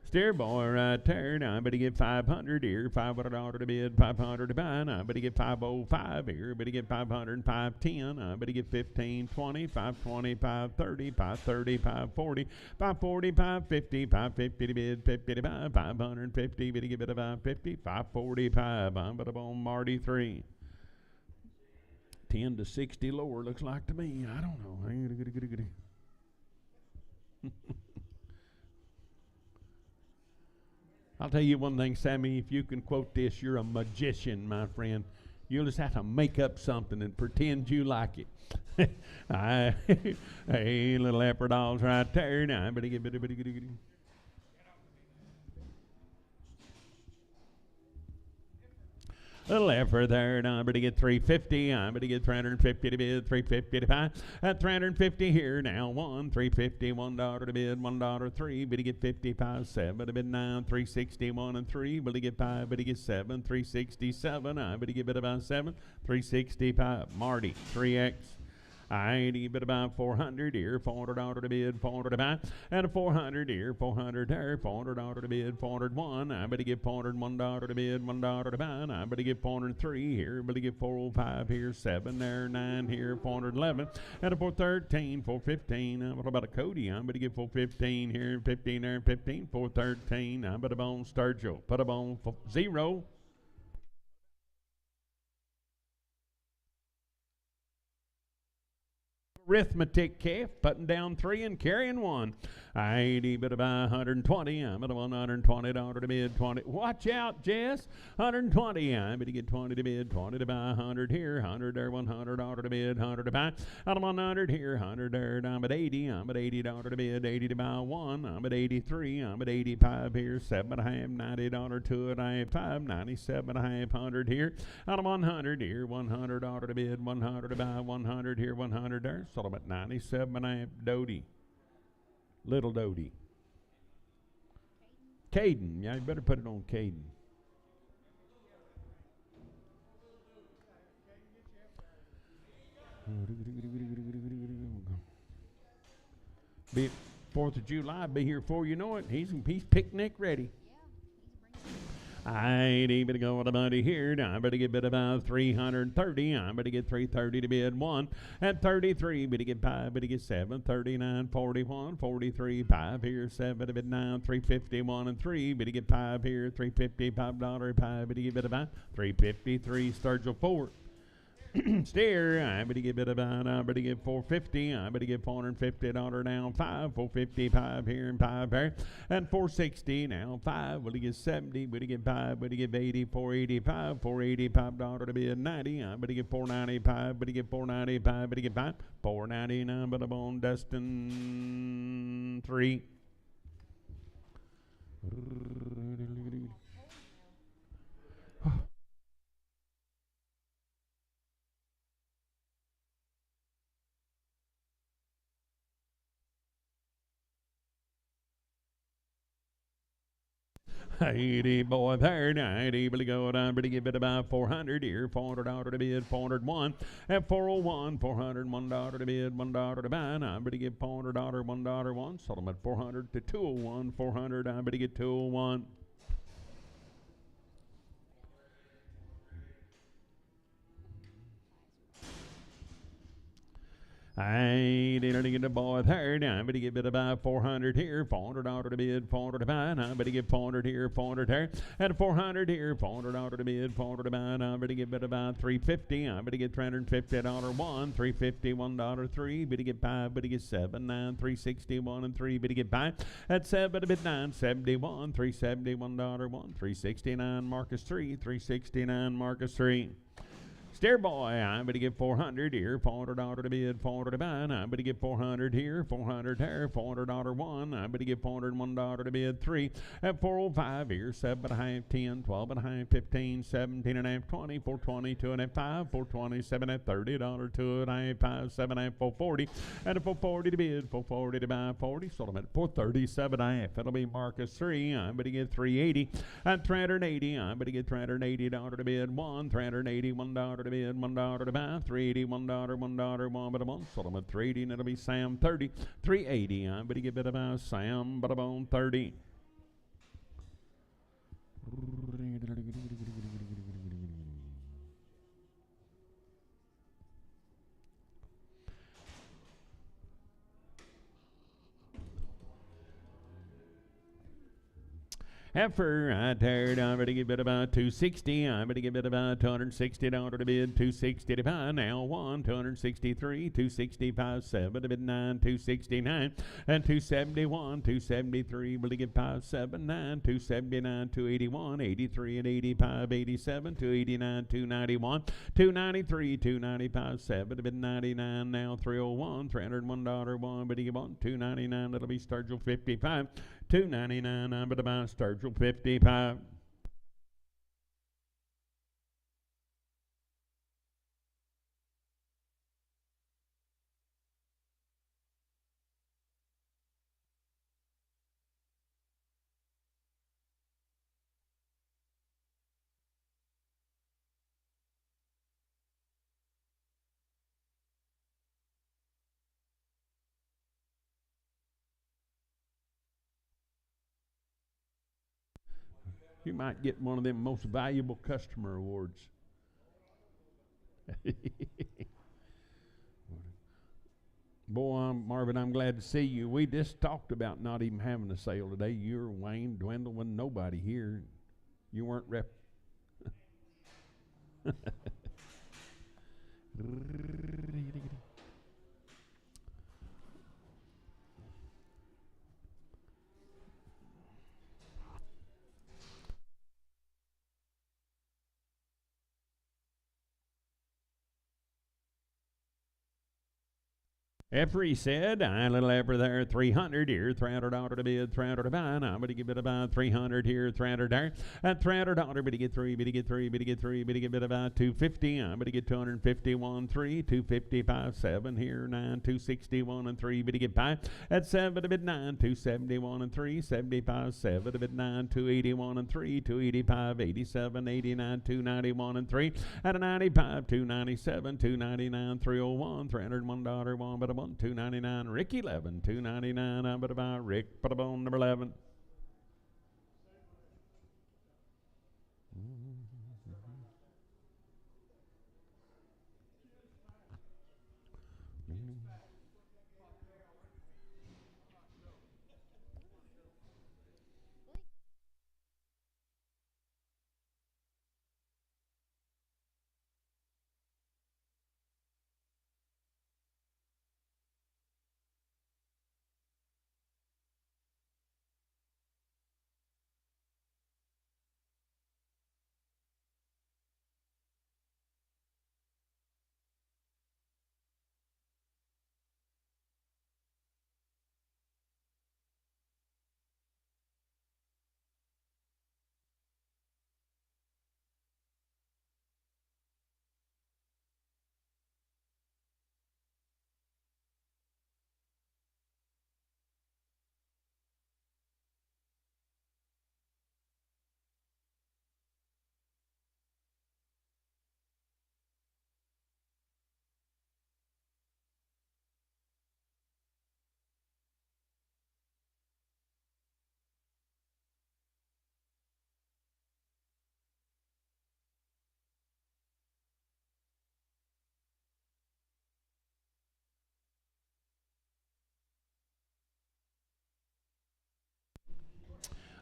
S1: Steer boy right there. Now I better get 500 here, $500 to bid, 500 to buy. Now I better get 505 here, better get 500, 510. I better get 15, 20, 520, 530, 530, 540, 540, 550, 550 to bid, 50 to buy, 550. Better get bid of 550, 545. I'm but on Marty 3. 10 to 60 lower looks like to me. I don't know. I'll tell you one thing, Sammy, if you can quote this, you're a magician, my friend. You'll just have to make up something and pretend you like it. Hey, little leopard dolls right there. Now, bitty. Little effort there. Now, I better get 350. I better get 350 to bid, 350 to buy. At 350 here now, 1, 350, $1 to bid, $1, 3. Better get 55, 7 to bid, 9, 361 and 3. Better get 5, better get 7, 367. I better get bid about 7, 365. Marty, 3X. I bid about 400 here, $400 to bid, $400 to buy. At a 400 here, 400 there, $400 to bid, 401. I better get $401 to bid, $1 to buy. I better get 403 here, better get 405 here, 7 there, 9 here, 411. At a 413, 415. What about a Cody? I better get 415 here, 15 there, 15, 413. I better bone Sturgill, put a bone 0. Arithmetic calf, putting down 3 and carrying 1. I bid about 120. I'm at $120 to bid, 20. Watch out, Jess. 120. I better get 20 to bid, 20 to buy, 100 here, 100 there, $100 to bid, 100 to buy. Out of 100 here, 100 there. I'm at 80. I'm at $80 to bid, 80 to buy 1. I'm at 83. I'm at 85 here, 7.5, $90 to it. I have 5, 97.5, 100 here. Out of 100 here, $100 to bid, 100 to buy, 100 here, 100 there. So I'm at 97.5. Doty. Little Doty. Caden. Yeah, you better put it on Caden. Be 4th of July, be here before you know it. He's picnic ready. I ain't even going to money here. Now I better get bid about 330. I better get 330 to bid 1. At 33, better get 5, better get 7, 39, 41, 43, 5 here, 7 to bid 9, 351 and 3. Better get 5 here, $355, 5, better get bid about 353, Sturgill 4. Steer, I better give it about, I better give 450, I better give $450 now, 5, 455 here and 5 there, and 460 now, 5, will he get 70, will he get 5, will he give 80, 485, $485 to be at 90, I better give 495, better give 495, better give 5, 499, but I'm on Dustin 3. Eighty boy there, 90, but go down, but give it about 400 here, $400 to bid, 401, at 401, $401 to bid, $1 to buy, I'm going to give $400, $1, 1, sold them at 400 to 201, 400, I'm going to get 201. I didn't get the boy there. Now I'm going to give it about 400 here, $400 to bid, 400 to buy. Now I'm going to give 400 here, 400 there, and 400 here, $400 to bid, 400 to buy. Now I'm going to give it about 350. I'm going to get $350 one, 350 $1 3. But to get 5, but to get 7, 9, 361 and 3. But to get 5 at 7, bit 9, 71, $371 1, 369 Marcus 3, 369 Marcus 3. Stair boy, I'm going to give 400 here, $400 to bid, 400 to buy. I'm going to give 400 here, 400 there, $400 one. I'm going to give $401 to bid, 3. At 405 here, 7.5, 10, 12.5, 15, 17.5, 20, 420, 2.5, 5, 427 at $30, 2.5, 5, 7.5, 440. And at 440 to bid, 440 to buy, 40. Sold them at 437.5. It'll be Marcus 3. I'm going to get 380. At 380, I'm going to get $380 to bid, 1, $381 to bid, $1 to buy, $380, $1, $1, 1 but a month. Sold them at 380, and it'll be Sam 30, 380. I'm going to give it about Sam, but about 30. Heifer, I tired, I'm going to give it about 260. I'm going to give it about $260 to bid, 260 to buy. Now 1, 263, 265, 7 to bid 9, 269, and 271, 273. Will he get 579, 279, 281, 83 and 85, 87, 289, 291, 293, 295, 7 to bid 99. Now 301, $301 1, but he get 1, 299. That'll be Sturgill 55. $2.99, I'm going to buy Sturgill 55. You might get one of them most valuable customer awards. Boy, Marvin, I'm glad to see you. We just talked about not even having a sale today. You're Wayne, Dwindle, wasn't nobody here. You weren't rep. Effery said, I little Effer there, 300 here, $300 to bid, 300 to buy. I'm going to give it about 300 here, 300 there, and $300, but to get 3, but to get 3, but to get 3, but to give it about 250. I'm going to get 251, 3, 255, 7 here, 9, 261 and 3, but to get 5. At 7 to bid 9, 271 and 3, 75, 7 to bid 9, 281 and 3, 285, 87, 89, 291 and 3, at a 95, 297, 299, 301, $301, 1, but a 1, 299, Rick 11, 299, I'm but about Rick, but about number 11.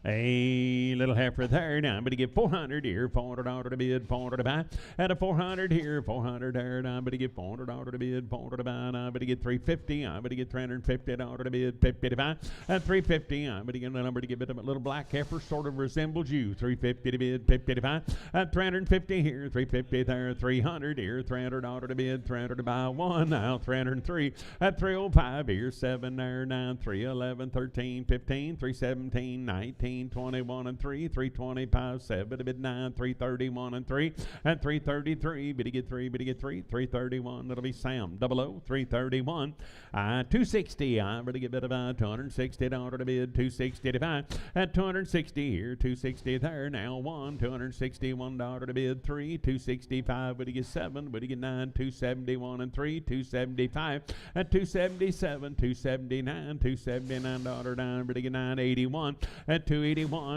S1: A little heifer there now, but to get 400 here, $400 to bid, 400 to buy. At a 400 here, 400 there now, but to get $400 to bid, 400 to buy now, but to get 350, but to get $350 to bid, 50 to buy. At 350, but to get a number to get a little black heifer, sort of resembles you, 350 to bid, 50 to buy. At 350 here, 350 there, 300 here, $300 to bid, 300 to buy. One now, 303. At 305 here, 7 there, 9, 311, 13, 15, 317, 19. 21 and 3, 325, 7 to bid 9, 331 and 3, and 333, bid to get 3, bid to get 3, 331, that'll be Sam, 00, 331, 260, I'm to get bid about $260 to bid, 260 to buy, at 260 here, 260 there, now 1, $261 to bid, 3, 265, bid to get 7, bid to get 9, 271 and 3, 275, at 277, 279, $279 down, bid to get 981, at 281,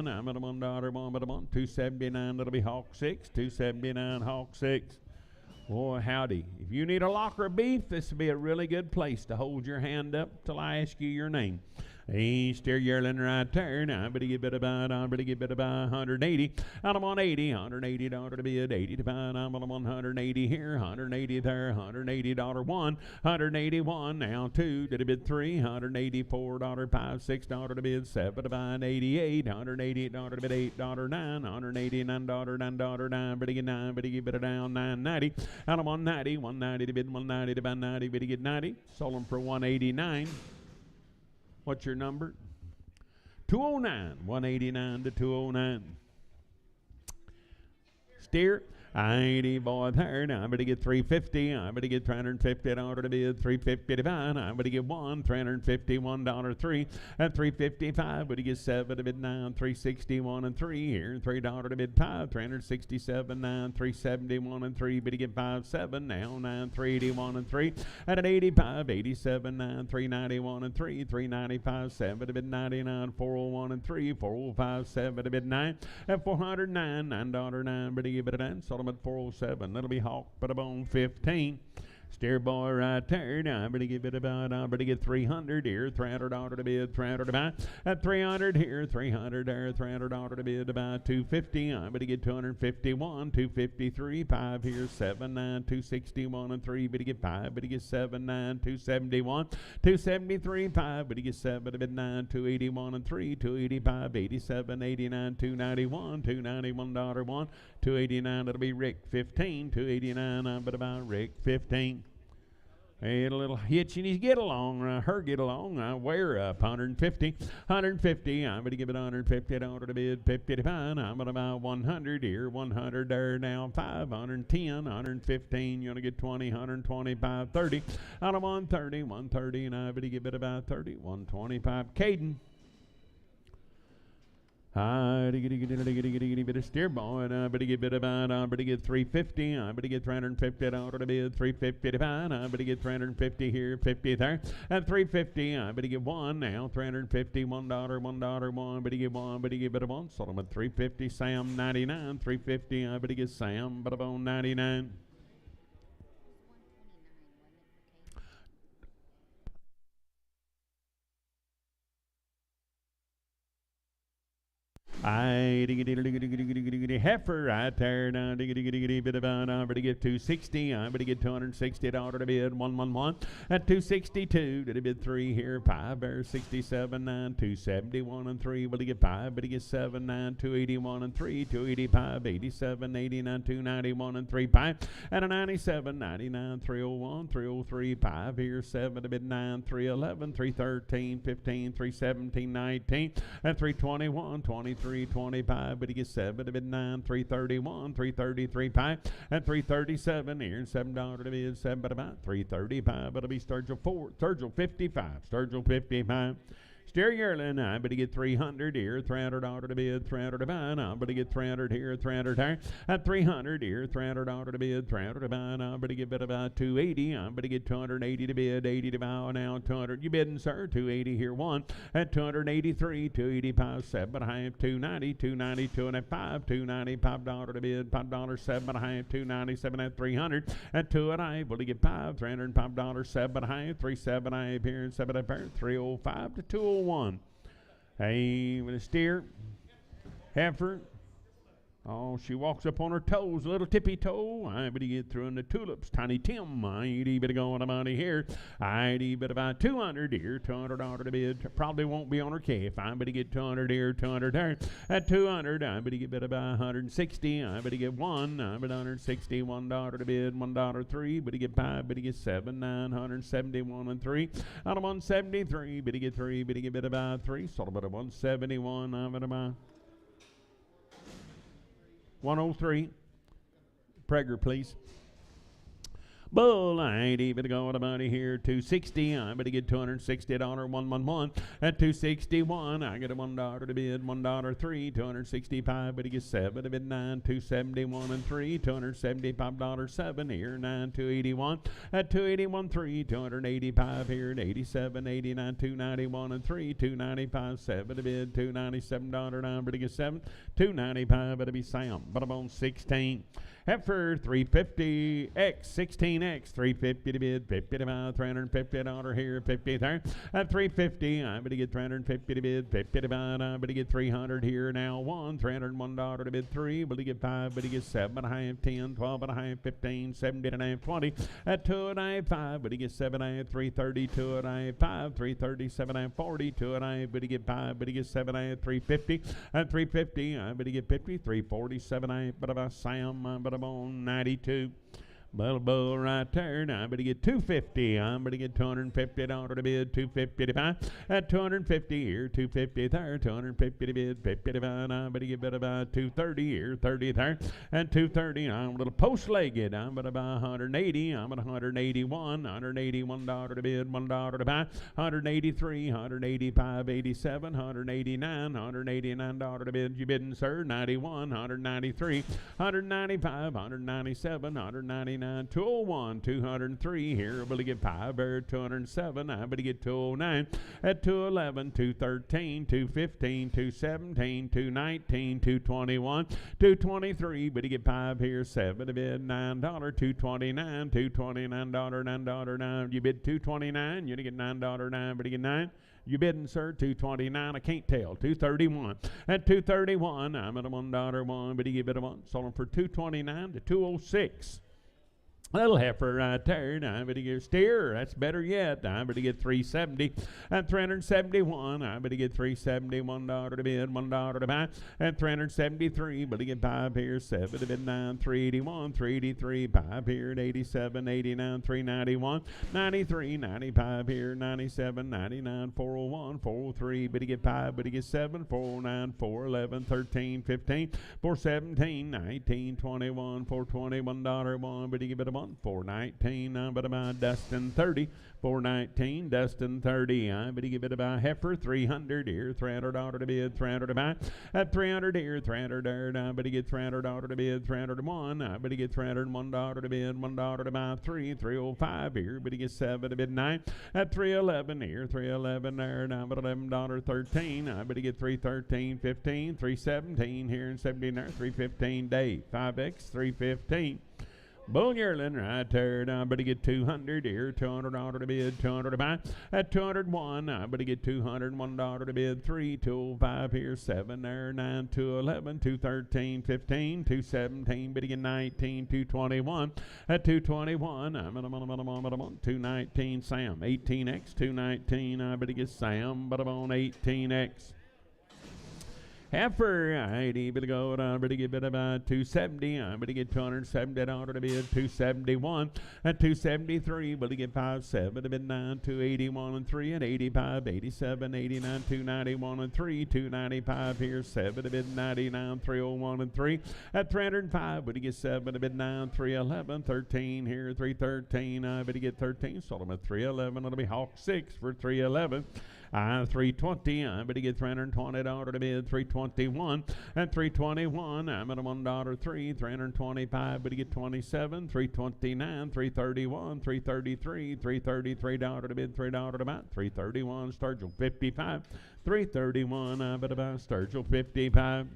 S1: I'm at a $1, $1, but a $1, 279, that'll be Hawk 6, 279, Hawk 6. Boy, howdy. If you need a locker of beef, this would be a really good place to hold your hand up till I ask you your name. Hey, steer yearling right there. Now, I'm going to get bid about 180. I'm on $180 to bid, 80 to buy. I'm on 180 here, 180 there, $180 one, 181 now 2 to bid 3, $184 5, $6 to bid 7 to buy, 88, $188 to bid $8 9, $189 9, but to get 9, but to get bid down 990. I'm on 190 to bid 190 to buy 90, but to get 90. Sold them for 189. What's your number? 209, 189 to 209. Steer. 80 boy there. Now I'm going to get 350. I'm going to get $350 to bid, 350 to buy. I'm going to get one, $351 3. At 355, but to get 7 to bid 9, 361 and 3 here, $3 to bid 5, 367 9, 371 and 3, but to get 5 7 now 9, 381 and 3. At an 85, 87 9, 391 and 3, 395 7 to bid 99, 401 and 3, 405 7 to bid 9. At 409, $9 9, but to get it 9. Sold them at 407. That'll be Hawk, but I'm on 15. Steer boy right there. Now I'm going to give it about, I'm going to get 300 here, $300 to bid, 300 to buy. At 300 here, 300 there, $300 to bid, about 250. I'm going to get 251, 253, 5 here, 7, 9, 261 and 3, but to get 5, but to get 7, 9, 271, 273, 5, but to get 7 to bid 9, 281 and 3, 285, 87, 89, 291, $291 1, 289, that'll be Rick 15, 289, I'm but about Rick 15. A little hitch in his get along, her get along. Wear up 150, 150. I'm going to give it $150 to bid, 50 to buy. I'm going to buy 100 here, 100 there now, 510, 115. You're going to get 20, 125, 30. Out of 130, 130, and I'm going to give it about 30, 125. Caden. Bit of steer boy, and I better get bit about, I better get 350, I better get $350 to bid, 350 to buy, I better get 350 here, 50 there, at 350, I better get one now, $350, $1, one, better get one, better get bit of one, sold them at 350, Sam 99, 350, I better get Sam, but about 99. Heifer right there now, bit about, I'm going to get 260, I'm going to get $260 to bid, 111, at 262, did a bid 3 here, 5 there, 67, 9, 271 and 3, will he get 5, but he gets 7, 9, 281 and 3, 285, 87, 89, 291 and 3, 5, at a 97, 99, 301, 303, 5 here, 7 to bid 9, 311, 313, 15, 317, 19, at 321, 23, 25, but he gets 7 to bid 9, 331, 333, 5, and 337 here, $7 to bid, 7 but about 335, but it'll be Sturgill 4, Sturgill 55, Sturgill 55. Steer yearling, I'm going to get 300 here, $300 to bid, 300 to buy. I'm going to get 300 here, 300 there. At 300 here, $300 to bid, 300 to buy. I'm going to get bid about 280. I'm going to get 280 to bid, 80 to buy. Now 200. You bidding, sir? 280 here, 1. At 283, 285, 7 1/2, 290, 290, 205, 290, $5 to bid, $5, 7 1/2, 297 at 300. At 2 1/2, will he get 5, $305, 7 1/2, 37 1/2 here, 7 1/2, 305 to 201. Hey, with a steer. Heifer. Oh, she walks up on her toes, a little tippy toe. I better get through in the tulips. Tiny Tim, I ain't better going about here. I ain't better about 200 here, $200 to bid. Probably won't be on her calf. I better get 200 here, 200 there. At 200, I better get better about 160. I better get one. I better 160, $1 to bid, $1.03. Better get 5, better get 7, 971 and 3. Out of 173, better get 3, better get better about 3. Sort of better 171. I better about 103. Prager, please. Bull, I ain't even going about it here. 260. I better get $260. 111. At 261, I get a $1 to bid. $1.03. 265. Better get 7 to bid 9. 271 and 3. $275. 7 here. 9. 281. At 281 3. 285 here. At 87. 89. 291 and 3. 295. 7 to bid. $297. 9. Better get 7. 295. Better be Sam. But I'm on 16. Heifer 350 X 16X 350 to bid, 50 to buy, $350 here, 50 there. At 350, I better get 350 to bid, 50 to buy, I better get 300 here now. $301 to bid, 3, better get 5, better get 7 and a half, 10, 12 and a half, 15, 17 and a half, 20. At 2 and a half, 5, better get 7 and a half, 330, 2 and a half, 5, 330, 7 and a half, 40, 2 and a half, better get 5, better get 7 and a half, 350. At 350, I better get 50, 347 and a half, but about Sam, but I'm on 92. Little bull right there. Now I better get 250. I'm better get $250 to bid. 250 to buy. At 250 here, 250 there. 250 to bid. 50 to buy. I better get better by 230 here, 30 there. At 230, I'm a little post-legged. I'm better buy 180. I'm at 181. $181 to bid. $1 to buy. 183. 185. 87. 189. $189 to bid. You bidding, sir? 91. 193. 195. 197. 199. 201, 203 here. I better get 5 there. 207. I better get 209. At 211, 213, 215, 217, 219, 221, 223. Better get 5 here. 7 to bid. $9. 229, $229, $9. 9. You bid 229. You get $9. 9. Better get 9. You bidding, sir? 229. I can't tell. 231. At 231, I'm at a $1 one. Better give it a 1. Sold them for 229 to 206. Little heifer right there. Now I better get steer. That's better yet. I better get 370. At 371, I better get 370. $1 to bid, $1 to buy. At 373, better get 5 here. 7 to bid 9. 381, 383, 5 here. At 87, 89, 391, 93, 95 here. 97, 99, 401, 403. Better get 5. Better get 7. 409, 411, 13, 15, 417, 19, 21, 420, $1 one. Better get a 419, I better buy Dustin 30. 419, Dustin 30. I better give it about heifer 300 here. $300 to bid, 300 to buy. At 300 here, 300 there. I better get $300 to bid, 301. I better get $301 to bid, $1 to buy. 305 here. Better get 7 to bid 9. At 311 here, 311 there. I better $11.13. I better get 313, 15, 317 here and 17 there. 315 day. 5X 315. Bull yearling right there. Now I better get 200 here. $200 to bid, 200 to buy. At 201, I better get $201 to bid. 3, 205 here, 7 there, 9, 211, 213, 15, 217. Better get 19, 221. At 221, I'm at 219. Sam 18X, 219. I better get Sam, but I'm on 18X. Heifer, I ain't even go. I better get about 270. I better get $270 to bid. 271 at 273. Better get 5, 7 to bid 9. 281 and 3 at 85, 87, 89, 291 and 3. 295 here. 7 to bid 99. 301 and 3 at 305. Better get 7 to bid 9. 311, 13 here. 313. I better get 13. Sold them at 311. It'll be Hawk 6 for 311. 320. I better get $320 to bid. 321 and 321. I'm at a $1.03. 325. Better get 27. 329. 331. 333. $333 to bid. $3 to buy. 331. Sturgill 55. 331. I better buy Sturgill 55.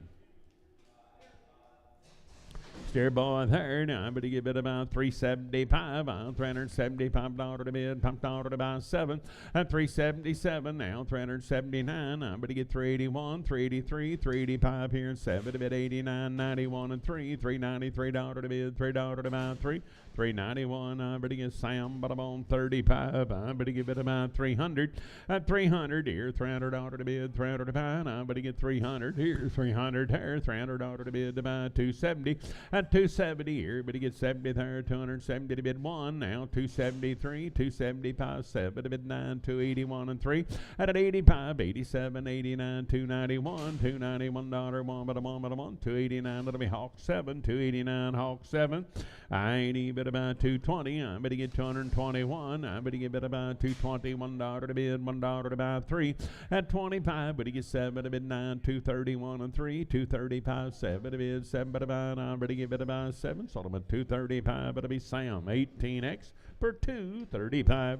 S1: Steer boy there now, but he give it about $375. $375 to bid, pumped out at about 7. At $377 now, $379. But he get $381, $383, $385 here, 7 to bid, $89, $91 and $3, $393 to bid, $3 to about 3. $391, but he gets Sam, but I'm on $35. But he give it about $300. At $300 here, $300 to bid, $300 to buy. But he get $300 here, $300 here, $300 to bid, to buy $270. At $270 here, but he gets $70 there, $270 to bid 1. Now $273, $275, 7 to bid 9, $281 and 3. At $85, $87, $89, $291, $291 1, but I'm on, $289. That'll be Hawk 7, $289 Hawk 7. I ain't bid about $220. I bet he get $221. I bet he get about $220. $1 to bid, $1 to buy 3. At $25, but he gets 7 to bid 9, $231 and 3, $235, 7 to bid, 7 to buy 9. But he get bid about 7. Sold him at $235. But it'll be Sam 18X for $235.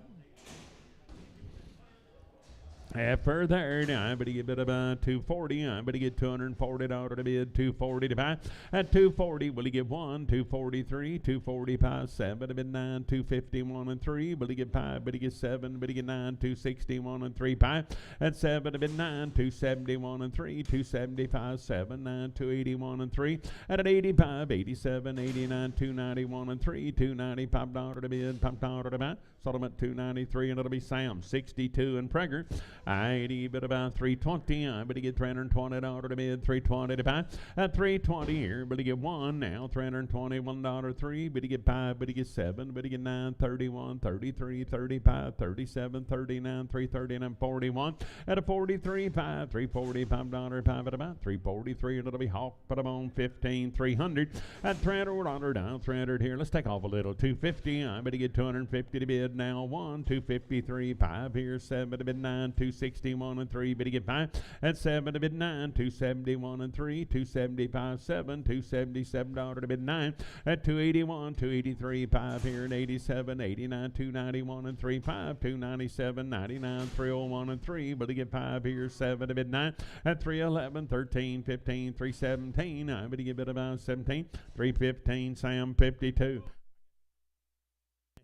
S1: After there, now, but he get bid about $240. But he get $240 to bid, $240 to buy. At $240, will he get 1, $243, $245, 7 to bid 9, $251 and 3. Will he get 5? But he get 7. But he get 9, $261 and 3 5. At 7 to bid 9, $271 and 3, $275, 7, 9, $281 and 3. At 85, $87, $89, $291 and 3, $295 to bid, $5 to buy. Sold him at $293, and it'll be Sam 62 and Prager. I bid about $320. But he get $320 to bid, $320 to buy. At $320 here, but he get 1 now, $321 3. But he get 5, but he get 7, but he get 9, 31, 33, 35, 37, 39, 339, 41. At a 43, 5, $345, 5 at about $343, and it'll be Hawk, but I'm on 15, $300. At $300 down, $300 here. Let's take off a little, $250. But he get $250 to bid now, 1, $253, 5 here, 7 to bid 9, $261 and 3. But he get 5 at 7 to bid 9, $271 and 3, $275, 7, $277 to bid 9 at $281, $283, 5 here, and $87, $89, $291 and 3, 5, $297, $99, $301 and 3. But he get 5 here, 7 to bid 9 at $311, $13, $15, $317. But he get bid about 17, $315, Sam 52.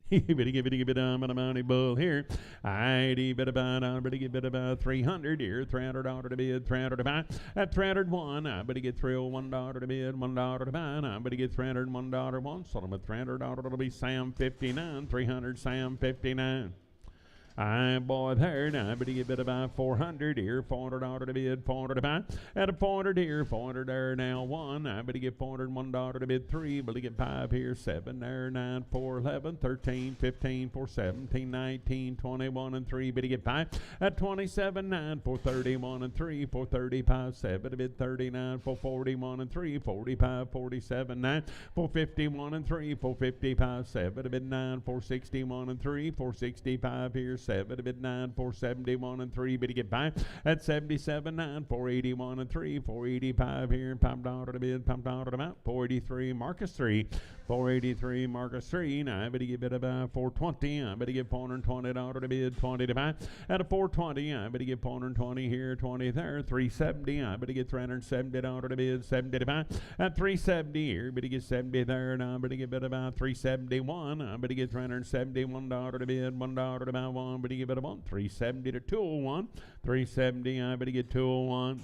S1: But he give it a money bull here. I bet about 300 here. $300 to bid, $300 to buy. At $301, but he get $301 to bid, $1 to buy. But he get $301 1. Sold him at $300. It'll be Sam 59. 300 Sam 59. I boy there now, but he get bid about 400 here, $400 to bid, $400 to buy. At a 400 here, 400 there now, 1. But he get $401 to bid 3. But he get 5 here, 7 there, 9, 4, 11, 13, 15, 4, 17, 19, 21 and 3. But he get 5 at 27, 9, 4, 31 and 3, 4, 35, 7 to bid 39, 4, 41 and 3, 45, 47, 9, 4, 51 and 3, 4, 55, 7 to bid 9, 4, 61 and 3, 4, 65 here, 7 to bid 9, 471 and 3. But he get 5 at 77, 9, 481 and 3, 485 here, $5 to bid, $5 to buy. 483 Marcus 3, 483 Marcus 3. Now, but he get bid about 420. But he get $420 to bid, 20 to buy. At a 420, but he get 420 here, 20 there, 370. But he get $370 to bid, 70 to buy. At 370 here, but he get 70 there now. But he get bid about 371. But he get $371 to bid, $1 to buy 1. But he get bid about 370 to 201. 370. But he get 201.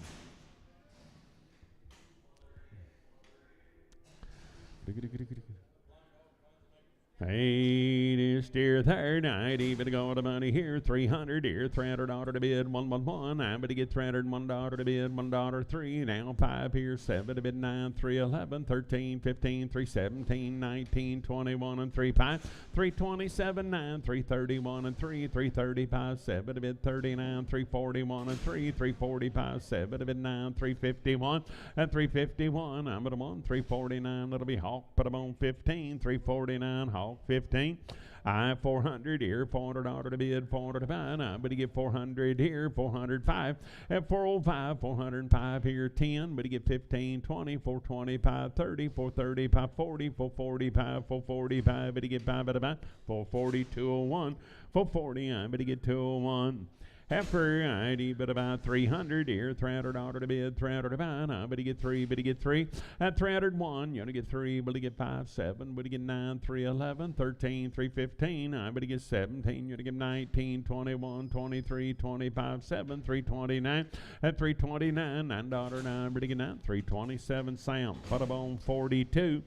S1: Hey, steer there, night, even to go to money here, 300 here, $300 to bid, 111. But he get $301 to bid, $1 3. Now 5 here, 7 to bid 9, 311, 13, 15, 317, 19, 21 and 3 5, 327, 9, 331 and 3, 335, 7 to bid 39, 341 and 3, 345, 7 to bid 9, 351 and 351. I'm at 1, 349. That'll be Hawk, put him on 15, 349 Hawk. 15. I 400 here, $400 to bid, $400 to buy. Now, but he get 400 here, 405. At 405, 405 here, 10. But he get 15, 20, 425, 30, 435, 40, 445, 445. But he get 5 at about 440, 201, 440. But he get 201. Heifer, ID, but about 300 here. 300 order to bid, 300 to buy. But he get three, but he get three. At 301, you're going to get three, but he get 5, 7, but he get 9, 3, 11, 13, 3, 15. But he get 17, you're going to get 19, 21, 23, 25, 7, 329. At 329, $9, but he get 9, 327. Sam, put up on 42.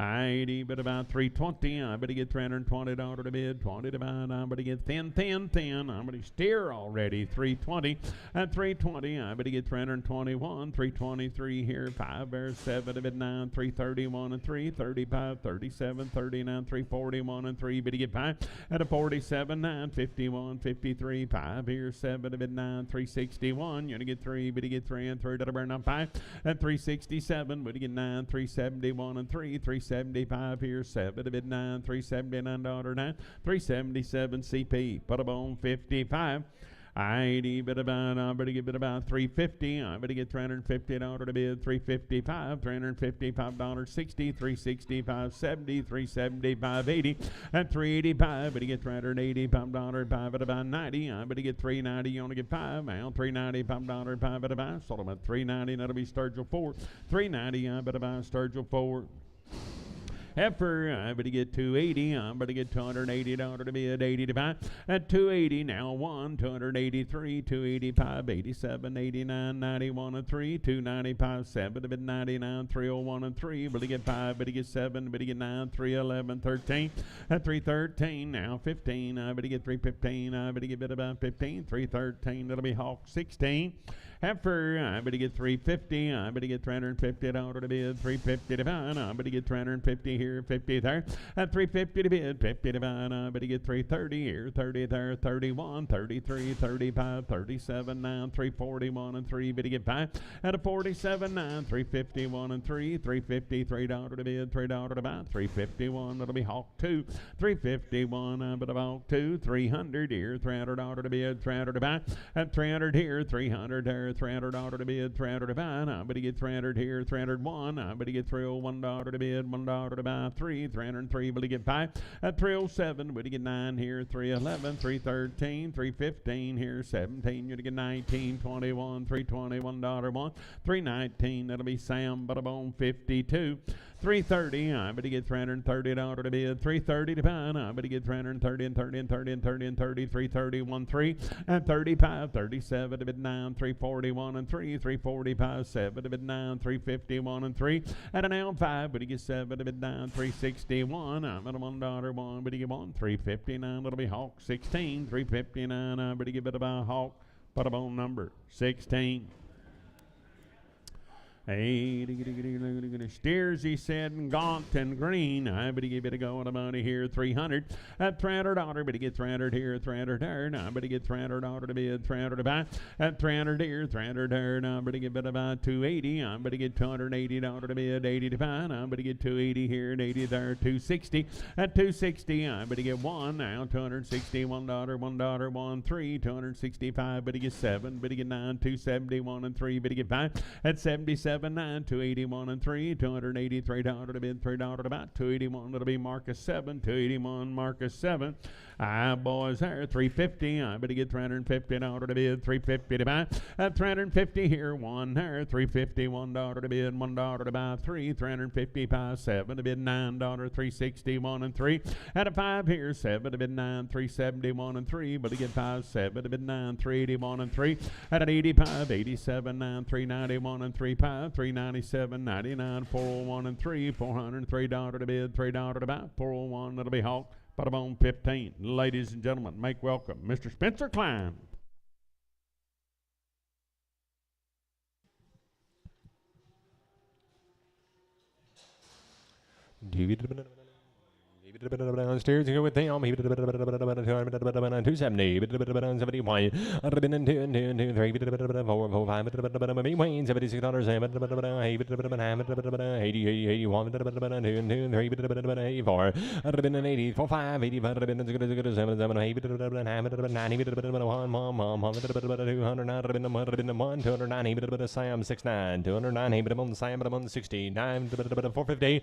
S1: 80, but about 320. I bet he get $320 to bid, 20 to buy. I bet he get 10. I bet he steer already, 320. At 320, I bet he get 321, 323 here, 5 bears, 7 to bid, 9, 331 and 3, 35, 37, 39, 341 and 3, but he get 5. At a 47, 9, 51, 53, 5 here, 7 to bid, 9, 361. You're gonna get 3, but he get 3 and 3 to burn up 5. At 367, but he get 9, 371 and 3, 375 here, 7 to bid, 9, $379, 9, 377 CP. Put up on 55. 80, but about, I better get about 350. I better get $350 to bid, 355, $355, 60, 365, 70, 375, 80, and 385. But you get $385, 5 at about 90. I better get 390. You only get 5. Now $395, 5 at about. Sold them at 390. That'll be Sturgill 4. 390. I better buy Sturgill 4. Heifer, I better get 280. I better get $280 to bid, 80 to buy. At 280, now 1, 283, 285, 87, 89, 91 and 3, 295, 7 to bid, 99, 301 and 3. Better get 5, better get 7, better get 9, 311, 13. At 313, now 15. I better get 315. I better get bid about 15, 313. That'll be Hawk 16. Heifer, I better get 350. I better get $350 to bid, 350 to buy. I better get 350 here, 50 there. At 350 to bid, 50 to buy. I better get 330 here, 30 there, 31, 33, 35, 37, 9, 341 and 3. Better get 5. At a 47, 9, 351 and 3, $353 to bid, $3 to buy. 351. That'll be Hawk 2. 351. I better Hawk 2. 300 here, $300 to bid, 300 to buy. At 300 here, 300 there. $300 to bid, 300 to buy. I better get 300 here, 301. I better get $301 to bid, $1 to buy. 303. Better get 5. At 307, better get 9 here, 311, 313, 315 here, 17. You're to get 19, 21, $321, 1, 319. That'll be Sam Butterbone 52. 330. I better get $330 to bid, 330 to buy. I better get 330 and 30 and 30 and 30 and 30, 331, 3 and 35, 37 to bid, 9, 341 and 3, 345, 7 to bid, 9, 351 and 3. At an L 5, better get 7 to bid, 9, 361. I'm at a $1, 1, better get 1, 359. That'll be Hawk 16, 359. I better get bid about Hawk, put up on number 16. Hey, steers, he said, and gaunt and green. I better give it a go on the money here, 300. At $300, better get 300 here, 300 there. Now, better get $300 to bid, 300 to buy. At 300 here, 300 there. Now, better get about 280. I better get $280 to bid, 80 to buy. Now, better get 280 here and 80 there, 260. At 260, I better get 1. Now, $261, $1, 1, 3, 265. Better get 7. Better get 9, 271 and 3. Better get 5. At 77. 9, 281 and 3, $283 to bid, $3 to buy. 281, that'll be Marcus 7, 281 Marcus 7. Boys there, 350. I better get $350 to bid, 350 to buy. At 350 here, 1 there, $350, $1 to bid, $1 to buy. 3, 355, 7 to bid, $9, 361 and 3. At a 5 here, 7 to bid, 9, 371 and 3. Better get 5, 7 to bid, 9, 381 and 3. At an 85, 87, 9, 391 and 3, 5. 397, 99, 401 and 3, $403 to bid, $3 to buy, 401. That'll be Hawk. Put 'em on 15. Ladies and gentlemen, make welcome Mr. Spencer Klein.
S2: Downstairs and go with them. 270, 71, 2, 3, 4, 5, Wayne, $76, 80, 81, 2, 3, 84, 80, 4, 5, 80, 7, 90, 290, Sam 69, 290, Sam 69, 450,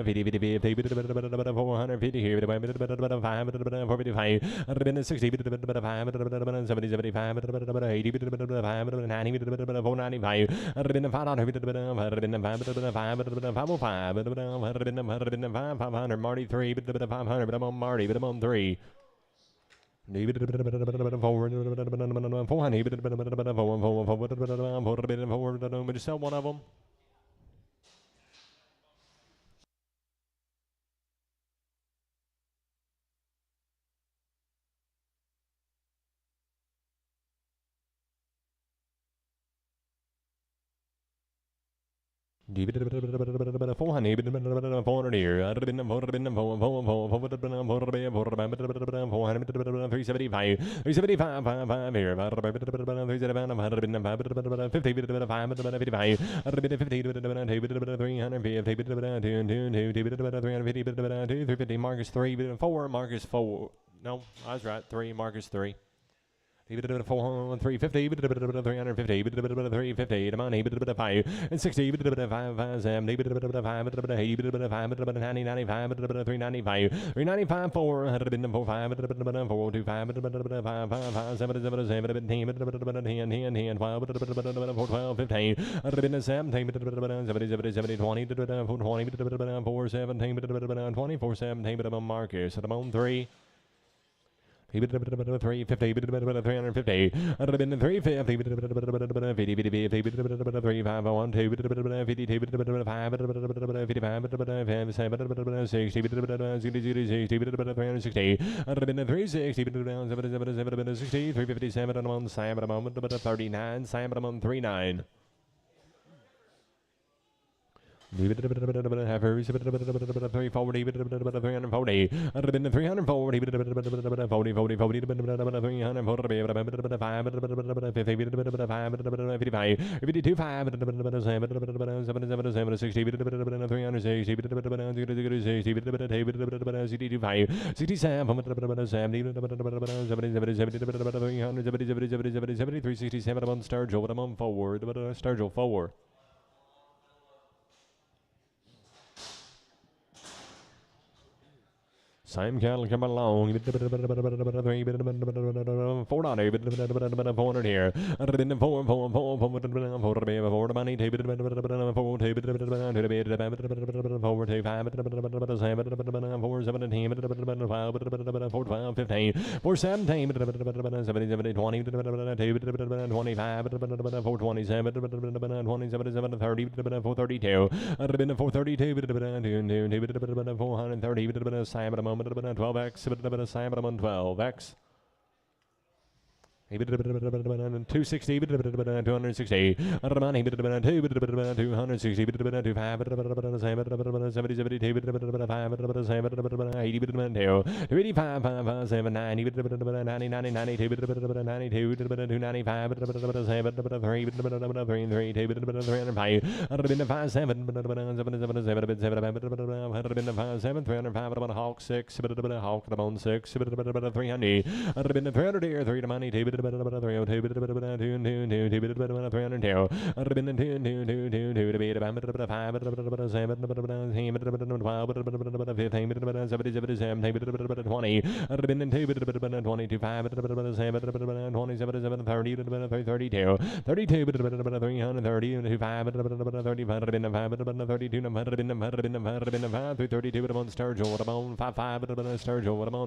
S2: 450, 450 here, 555, 60, 5, 70, 75, 80, 90, 495, 505, Marty 3, 500, but I'm on Marty, but I'm on 3. 400, we just sell one of them. Four hundred here. 375. 375 here. 350 Marcus 3. 4 Marcus 4. No, I was right. 3 Marcus 3. 350, 350, 350, money, 5, and 60, 5, 70, 5, 80, 95, 395, 395, 4, 104, 5, 425, 5, 7, 7, 7, 10, 12, 15, 17, 70, 20, 4, 17, 24, 17, Marcus, at amount 3. 350, 350, 350, 39. Leave it 340, 340, 40, 340, 52, 5, 367 on Sturgill, but I'm on forward, Sturgill forward. Same cattle come along. 400 here. 12x, 12x. 260, 260,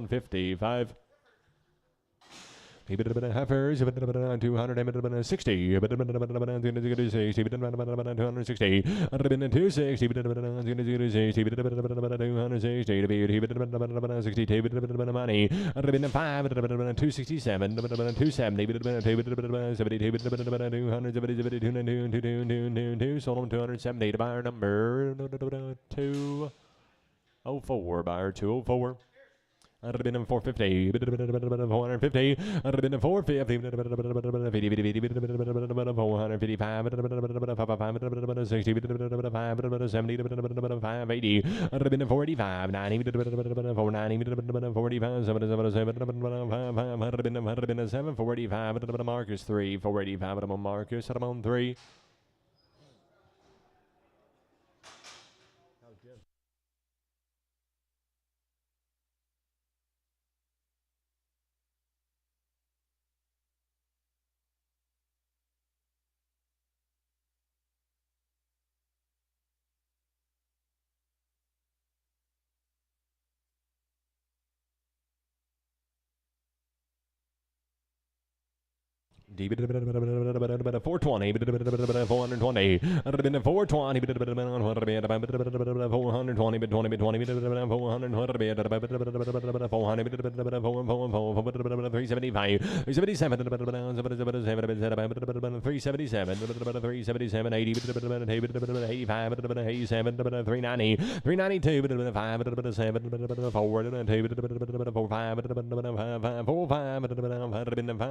S2: 55. Heifers, 260, 260, money, 5, 267, 270, 270, sold them 270 to buyer number 204, buyer 204. I'd have been in 450, 450, I'd have been in 450, 455, 60, 70, 580, I'd have been in 485, 90, 490, 45, 777, 745, Marcus 3, 485, Marcus, I'm on 3. 420, 420,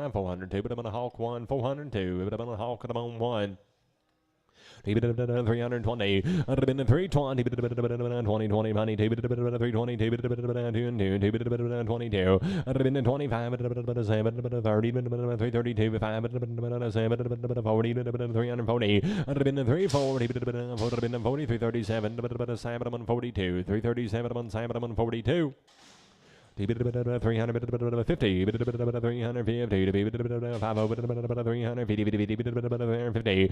S2: 420, Hawk 1, 402, Hawk on 1. 320, 320, 2020 money, 320, 22, 25, 30, 332, 5, 40, 340, 340, 40, 337, 42, 337, 42. 350, 350, 550, 350,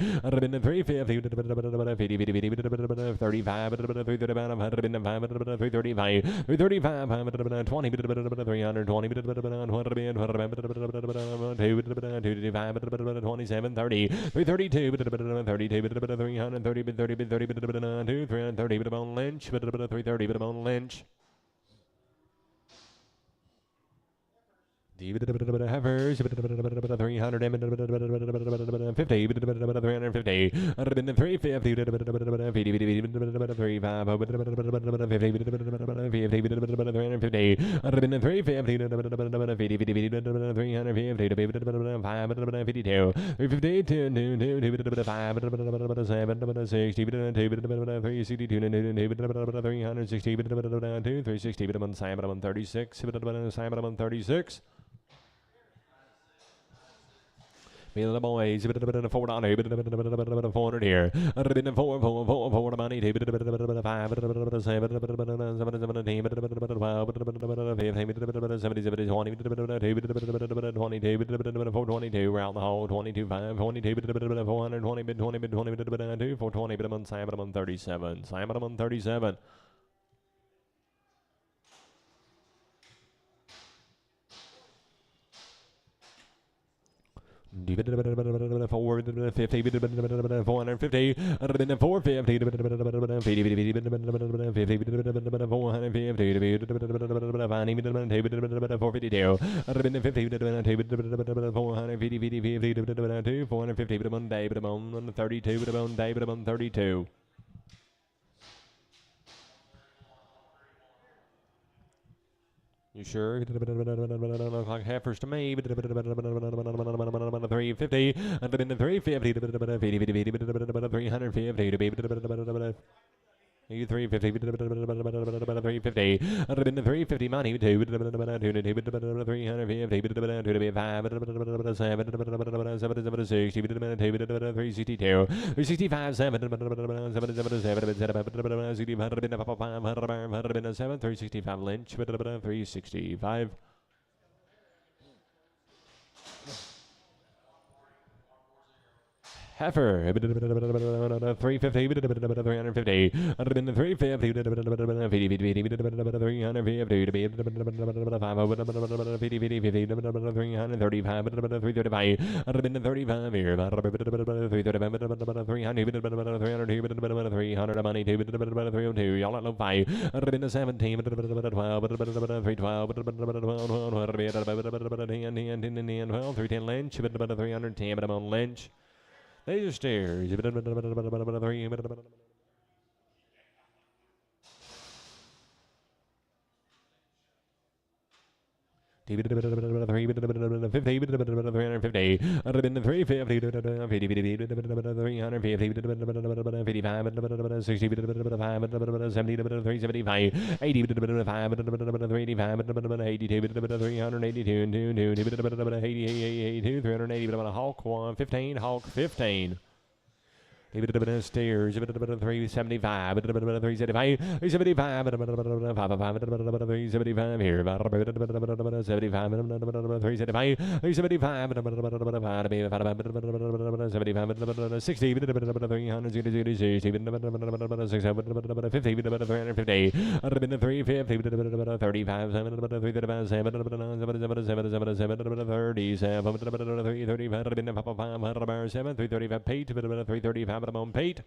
S2: Lynch. Heifers, 350, 36. Me and the boys, 400 here. 4 money, 5, 422, round the hole, 22, 5, 22, 420, 420, 420, 37, Simon 37. Forward 50, 450, 450, 450. You sure? Look like heifers to me. 350. 350. 350, 350 money, 350, 365, 365 Lynch, 365. Heifer, 350, 350, 350, 310 Lynch. Laser stairs. 350, 380, Hawk 1, 15, Hawk 15. Steers, 375, 375, 375, 375 here, 75, 375, 375, 60, 300, 350, 35, 335, Pete, 335, Pete.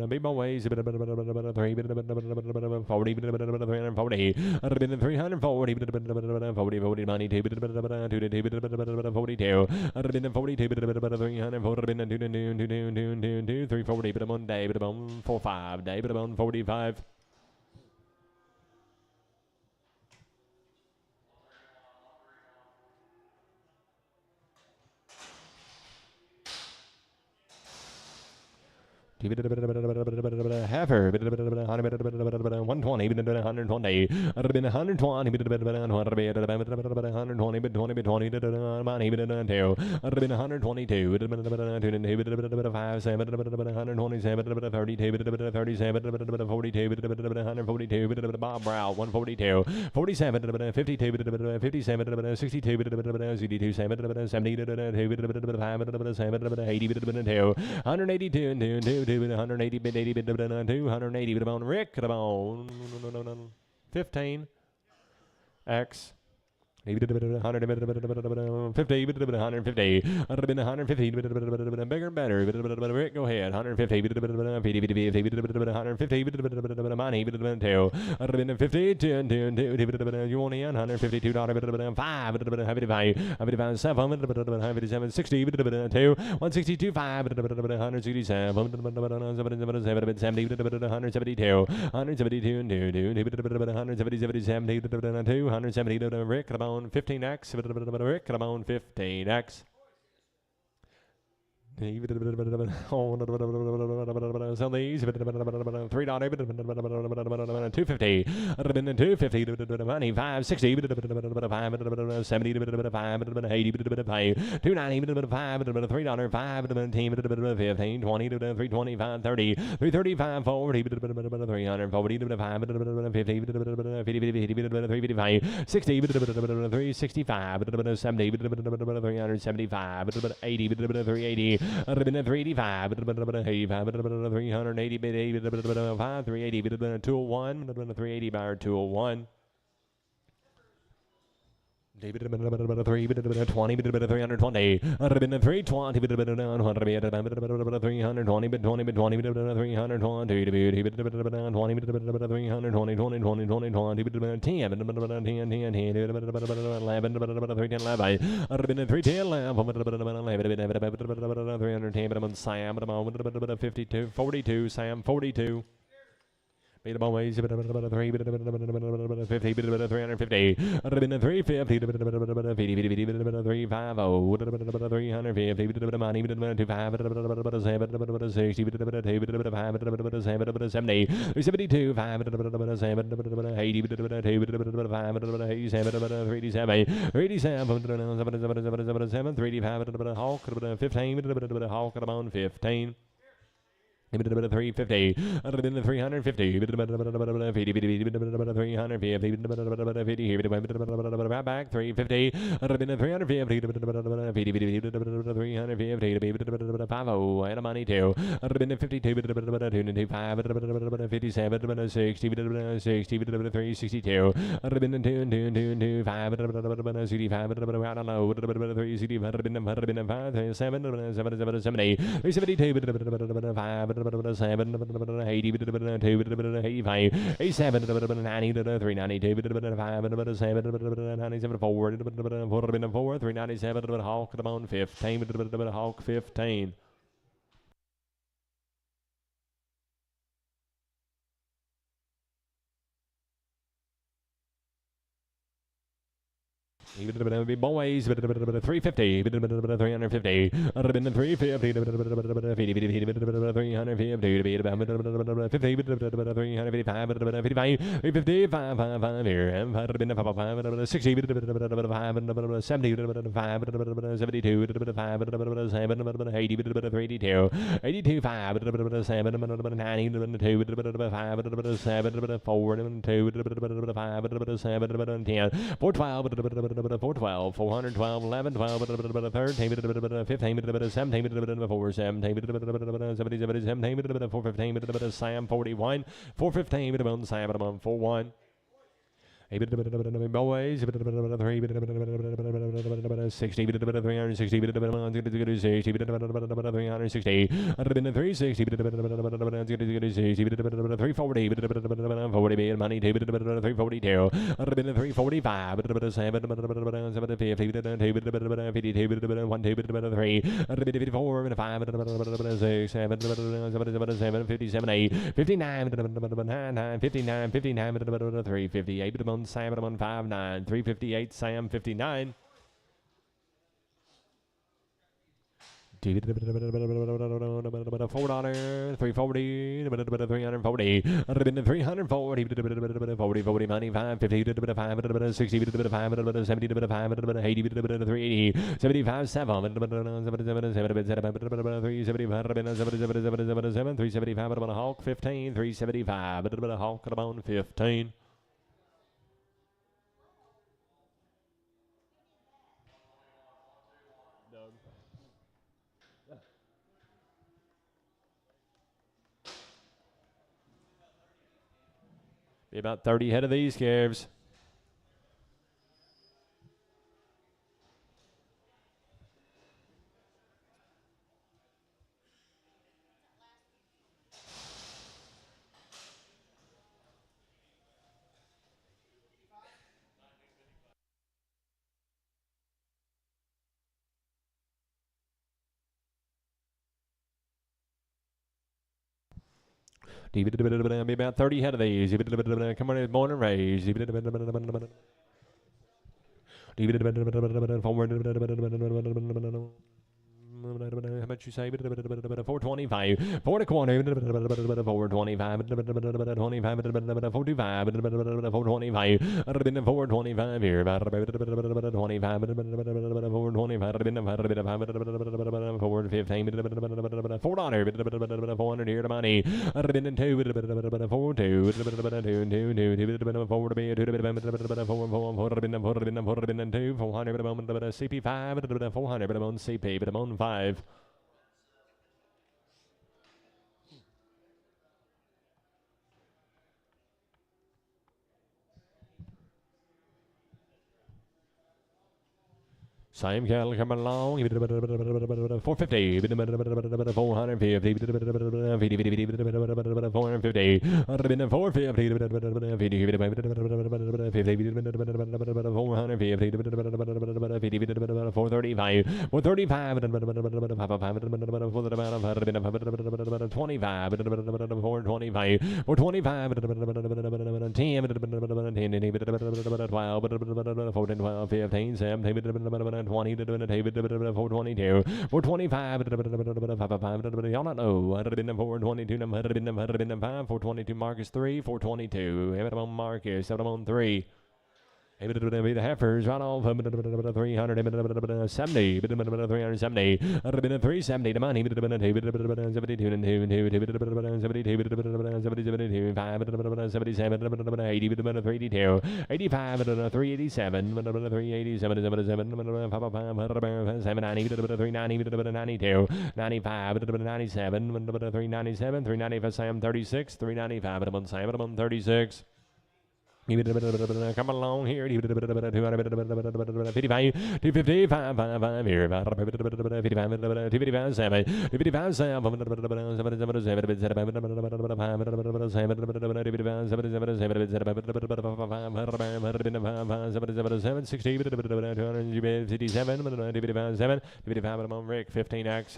S2: Big ball ways, 40, 340, 40 money, 42, 340, but I'm on day, but I'm on 45, day, but I'm on 45. Heifer, 120, 120, 120, Bob Brow, 142, 47, 52, 57, 62, 62, 70, 182, 180, 280, Rick, 15, X. 150, 150, bigger and better. Rick, go ahead. 150, 150, money, 2, 150, 2, you want in? $152, 5, 55, 7, 60, 2, 162, 5, 167, 170, 172, 170, Rick, come on, 15X, Rick, come on, 15X. So these $3, 250, 250, money, 560, 570, 580, 290, 5, $3, 5, 10, 15, 20, 325, 30, 335, 40, 340, 5, 50, 355, 60, 365, 70, 375, 80, 380, 385, 380, 380, 201, 380 by 201. 3, 20, 320, 320, 320, 320, 52, 42, Sam, 42. Beat the ways, 3, 50, 350, 350, 350, 350, money, 25, 60, 70, 72, 5, 80, 87, 385, Hawk, 15, Hawk, about 15. 350, 350, 350, back 350, 350, 50, and a money too, 52, 25, 57, 60, 362, 2, 5, 65, I don't know, 365, 7, 70, 372, 5, 7, 80, 85, 87, 90, 392, 5, 7, 97, 4, 397, Hawk, 15, Hawk, 15. Boys, 350, 350, 350, 412, 412, 11, 12, 13, 15, 17, 4, 17, 17, 415, Sam 41, 415, Sam 41. Boys, 60, 360, 360, 360, 340, 40 money, 342, 345, 54, 5, 6, 7, 57, 8, 59, 59, 59, 358, Sam 59, 358, Sam 59. 4 $340, 340, 340, 40 money, 550, 5, 60, 5, 70, 5, 80, 380, 75, 7, 375, a Hawk 15, 375, a Hawk at about 15. Be about 30 head of these calves. Be about 30 head of these. Come on, born and raised. How much you say? 425. 4 quarter. 425. 425. 425 here. 425. 415. 400 here to money. 400 CP5. 400 CP. 5. Same cattle coming along. 450. 450. 450. 450. 435. 435. 20 to 422, 425, y'all not know, 422, 422, Marcus 3, 422, Marcus, 3. Be the heifers right off 370, 370, 370 to money, 72 and 2, 77, 382, 85, 387, 387, 790, 390, 95, 97, 397, 395, Sam 36, 395, Sam 36. Come along here. 255, 250, 555 here. 255, 255, 7, 255, 7, 15x, Rick, 15x.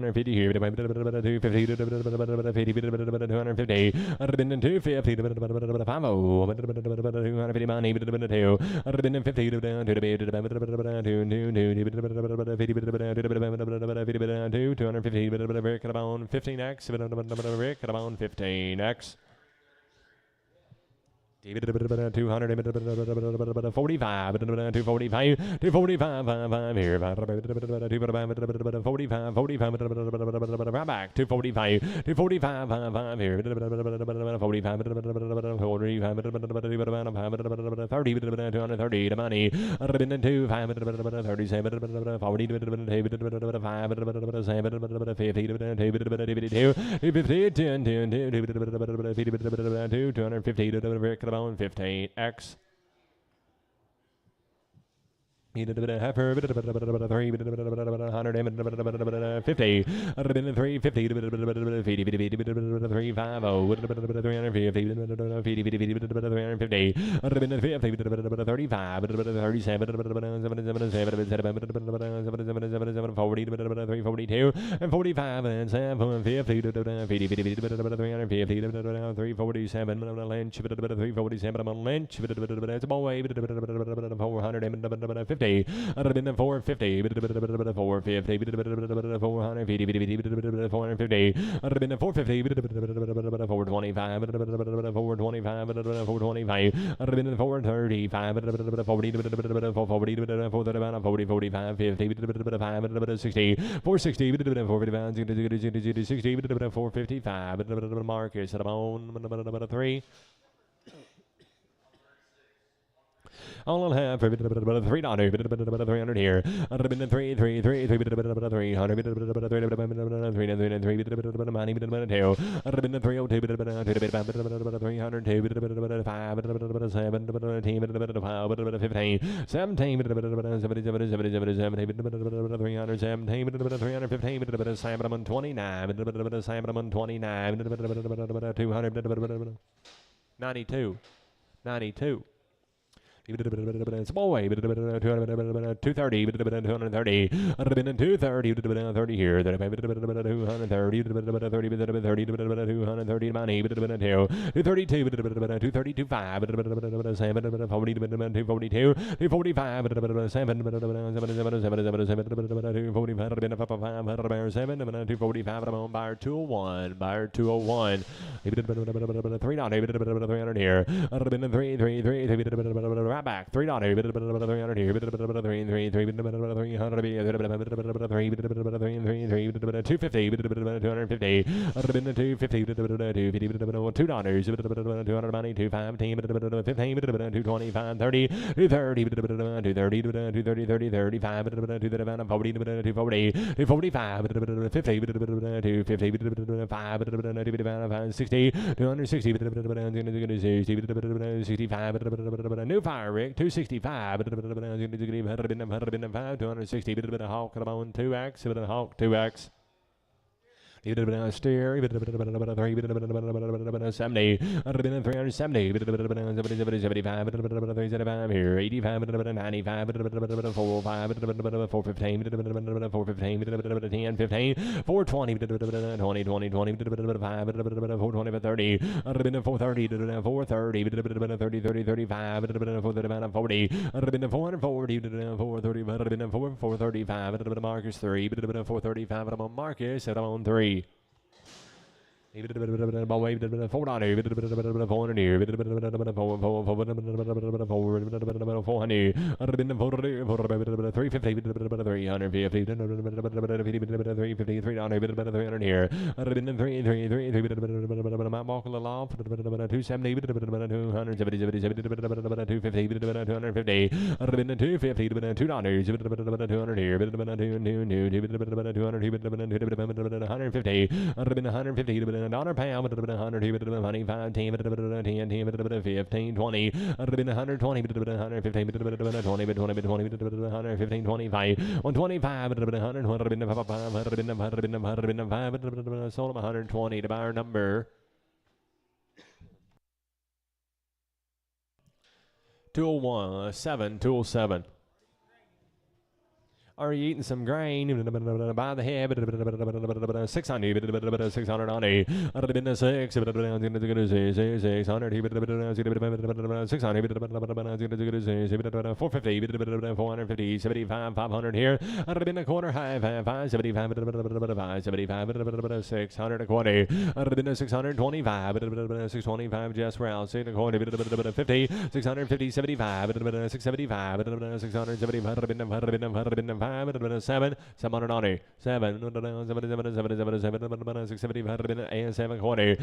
S2: 250 here, 250, 250, 250, 250 money, 250, 250, 15x, Rick, 15x. 200, 245, 245 here, 245, 45, right back, 245, 245 here, 45, 230, the money, 2, 37, 40, 250, 15x. He did a bit of heifer, 350, 350, 342, and 45, and 750, 347, Lynch, 347, Lynch, it's a boy, 450. I'd have been 450, 450, 450, 450, I'd have been 450, 425, 425, 425, I'd have been 435, 40, 40, 45, 50, 60, 460, 455, 60, 455, Marcus at a bone, 3. All I'll have for $3, 300 here. I'd have been 300, 300, money, 2. I'd have been 302, 300, 5, 7, 15, 17, 317, Simon 29, 200, 92, 92. It's a boy. 230. 230. 230. 230 here. 230. 230 money. 232. 232. 5. 7. 40. 242. 245. 7. 245. I'm on buyer 201. Buyer 201. 300 here. 3 right back. 300 here. 300 250 250 250 $2 money 215 15 225 30 230 230 230 35 240 245 50 255 60 260 65 new fire rig 265 260 hawk at on 2x hawk 2x steer 70 370 75 here 85 95 45 415 415 10 15 420 20 20 20 5 420 30 430 430 30 30 35 40 440 435 Marcus 3 435 I'm on Marcus and I'm on 3 400 $150 $1 pound, $100, money, 5, 10, 10, 15, 20, $120, $115, 20, 115, 25, 125, 100, sold him 120 to buyer number 201, 207. Are you eating some grain? By the head, 600, 600 on a, 600, 450, 450, 75, 500 here, a quarter high, 575, 575, 600 a quarter, 625, 625 just round, 6 a quarter, 50, 650, 75, 675, 675, 7, 790, 7, 670, and 7 quarter,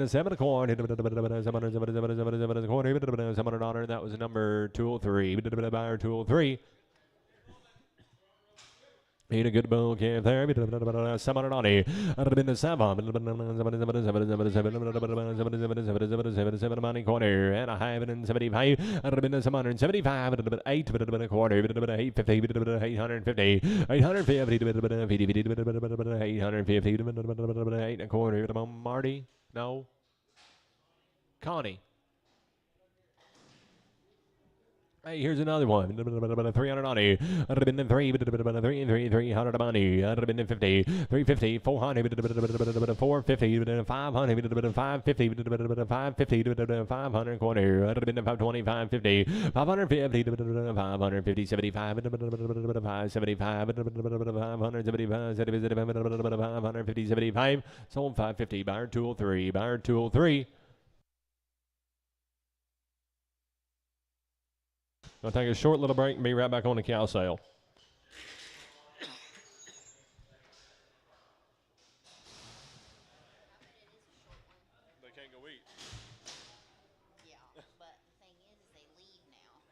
S2: 7 quarter, $700, that was number 203, buyer 203. Need a good bull calf there. 790. Money corner. And a high and 75. 775. 8 a quarter. 850. 850. 850. 850. 8 a quarter. Marty? No. Connie. Hey, here's another one. 390. 300 money. 350. 350. 400. 450. 500. 550. 550. 500 quarter. 520. 550. 550. 550. 75. 575. 550. 75. Sold 550. Buyer 203. Buyer 203. I'll take a short little break and be right back on the cow sale. They can't go eat.
S3: Yeah, but the thing is they leave now.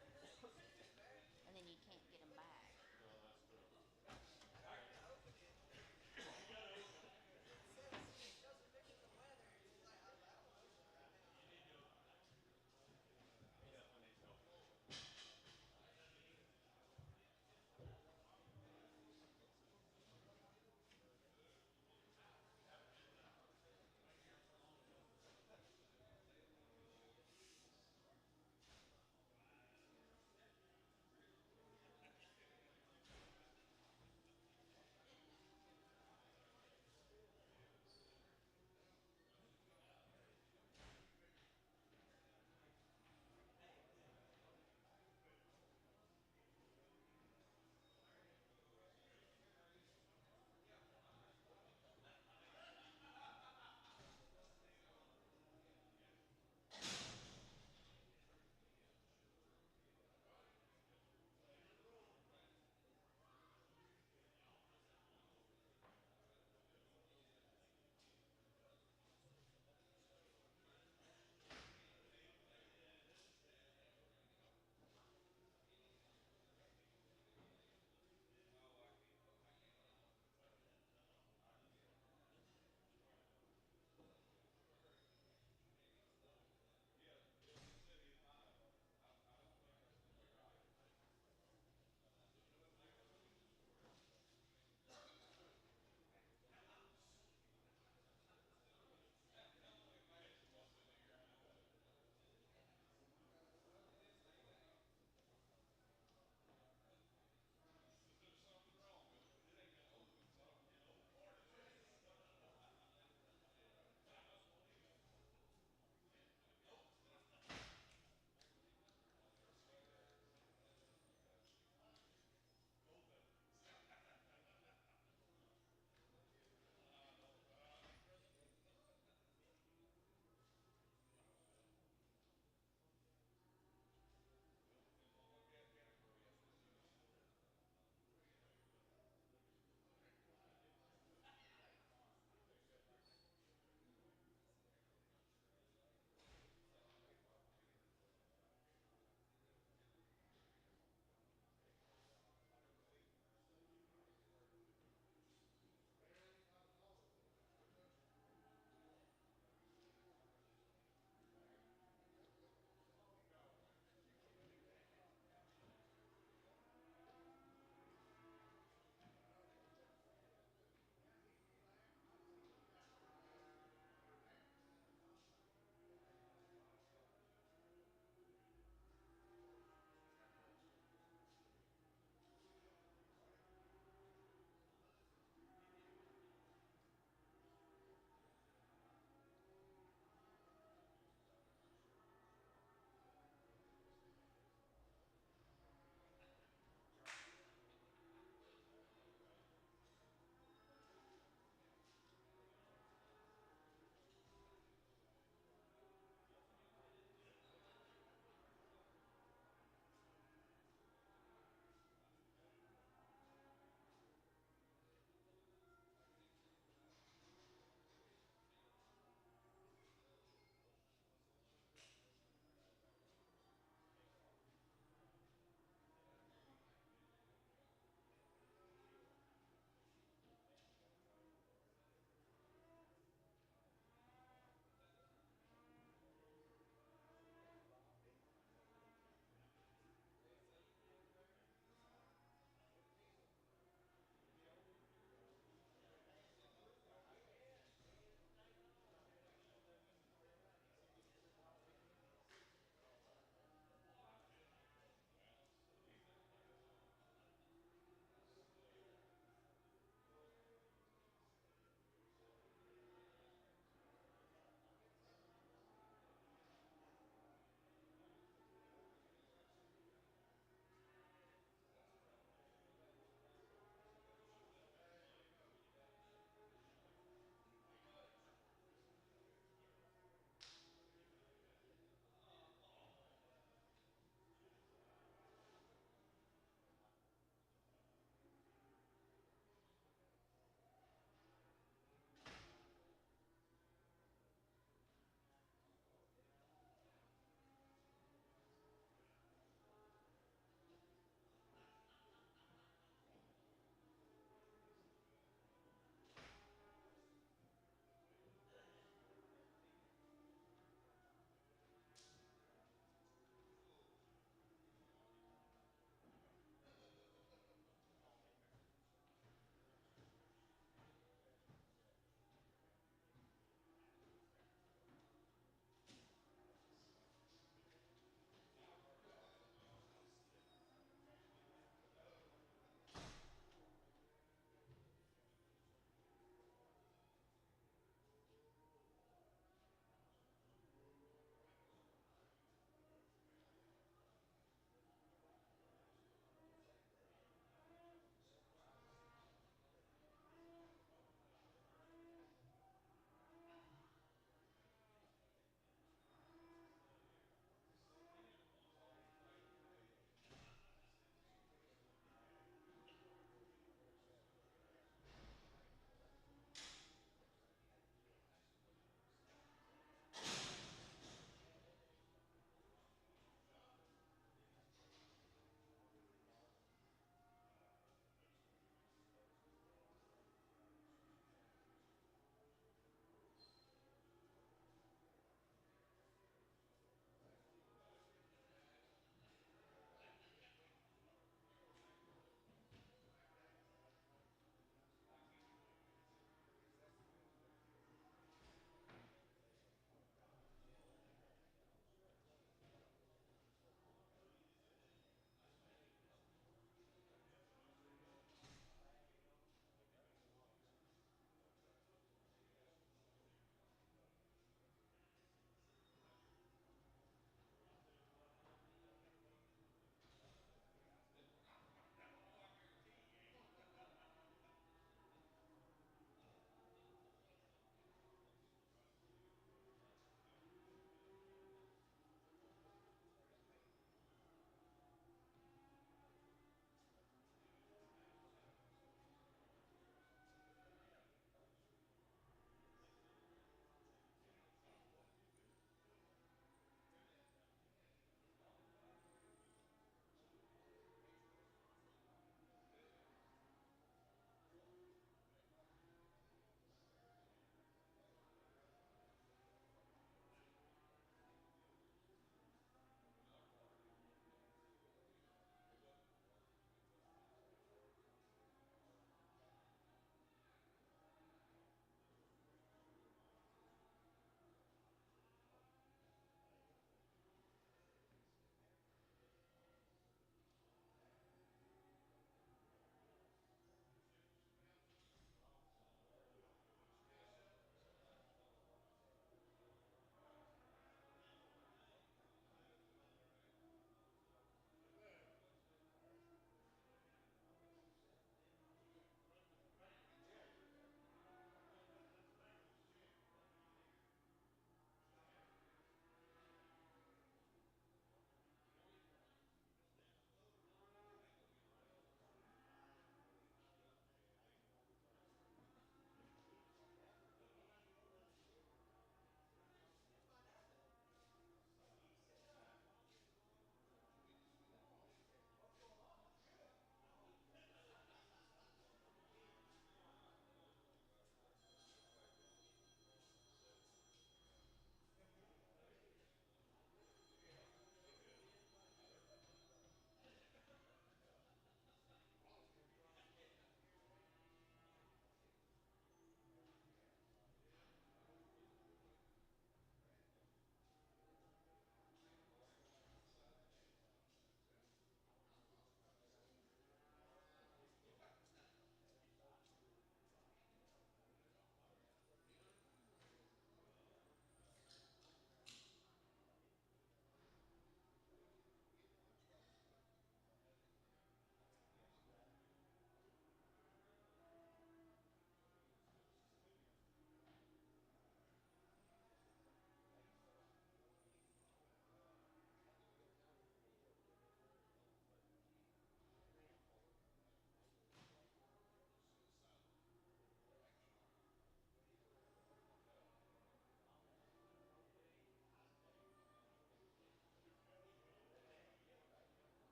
S3: And then you can't get them back.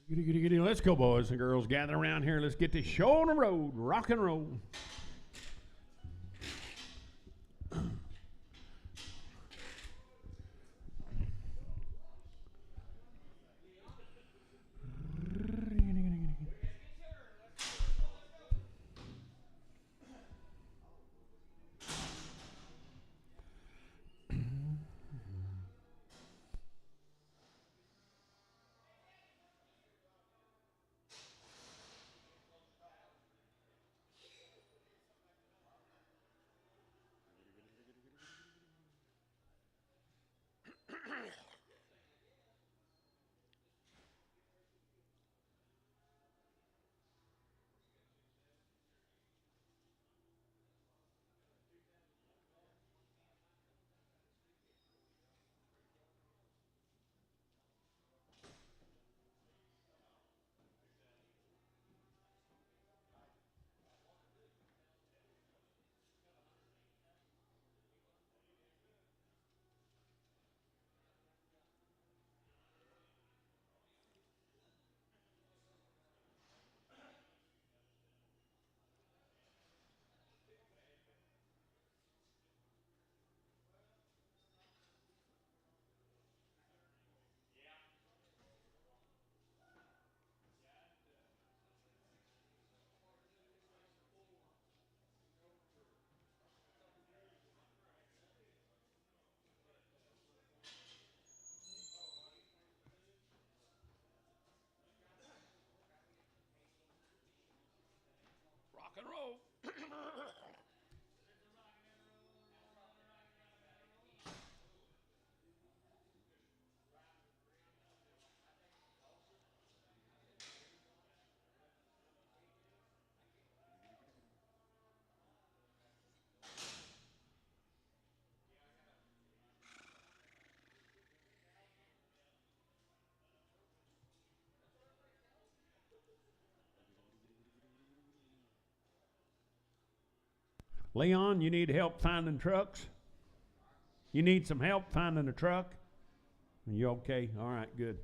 S1: Giddy, giddy, giddy. Let's go, boys and girls. Gather around here. Let's get this show on the road. Rock and roll. Rock and roll. Leon, you need help finding trucks? You need some help finding a truck? You okay? All right, good.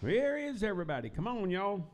S1: Where is everybody? Come on, y'all.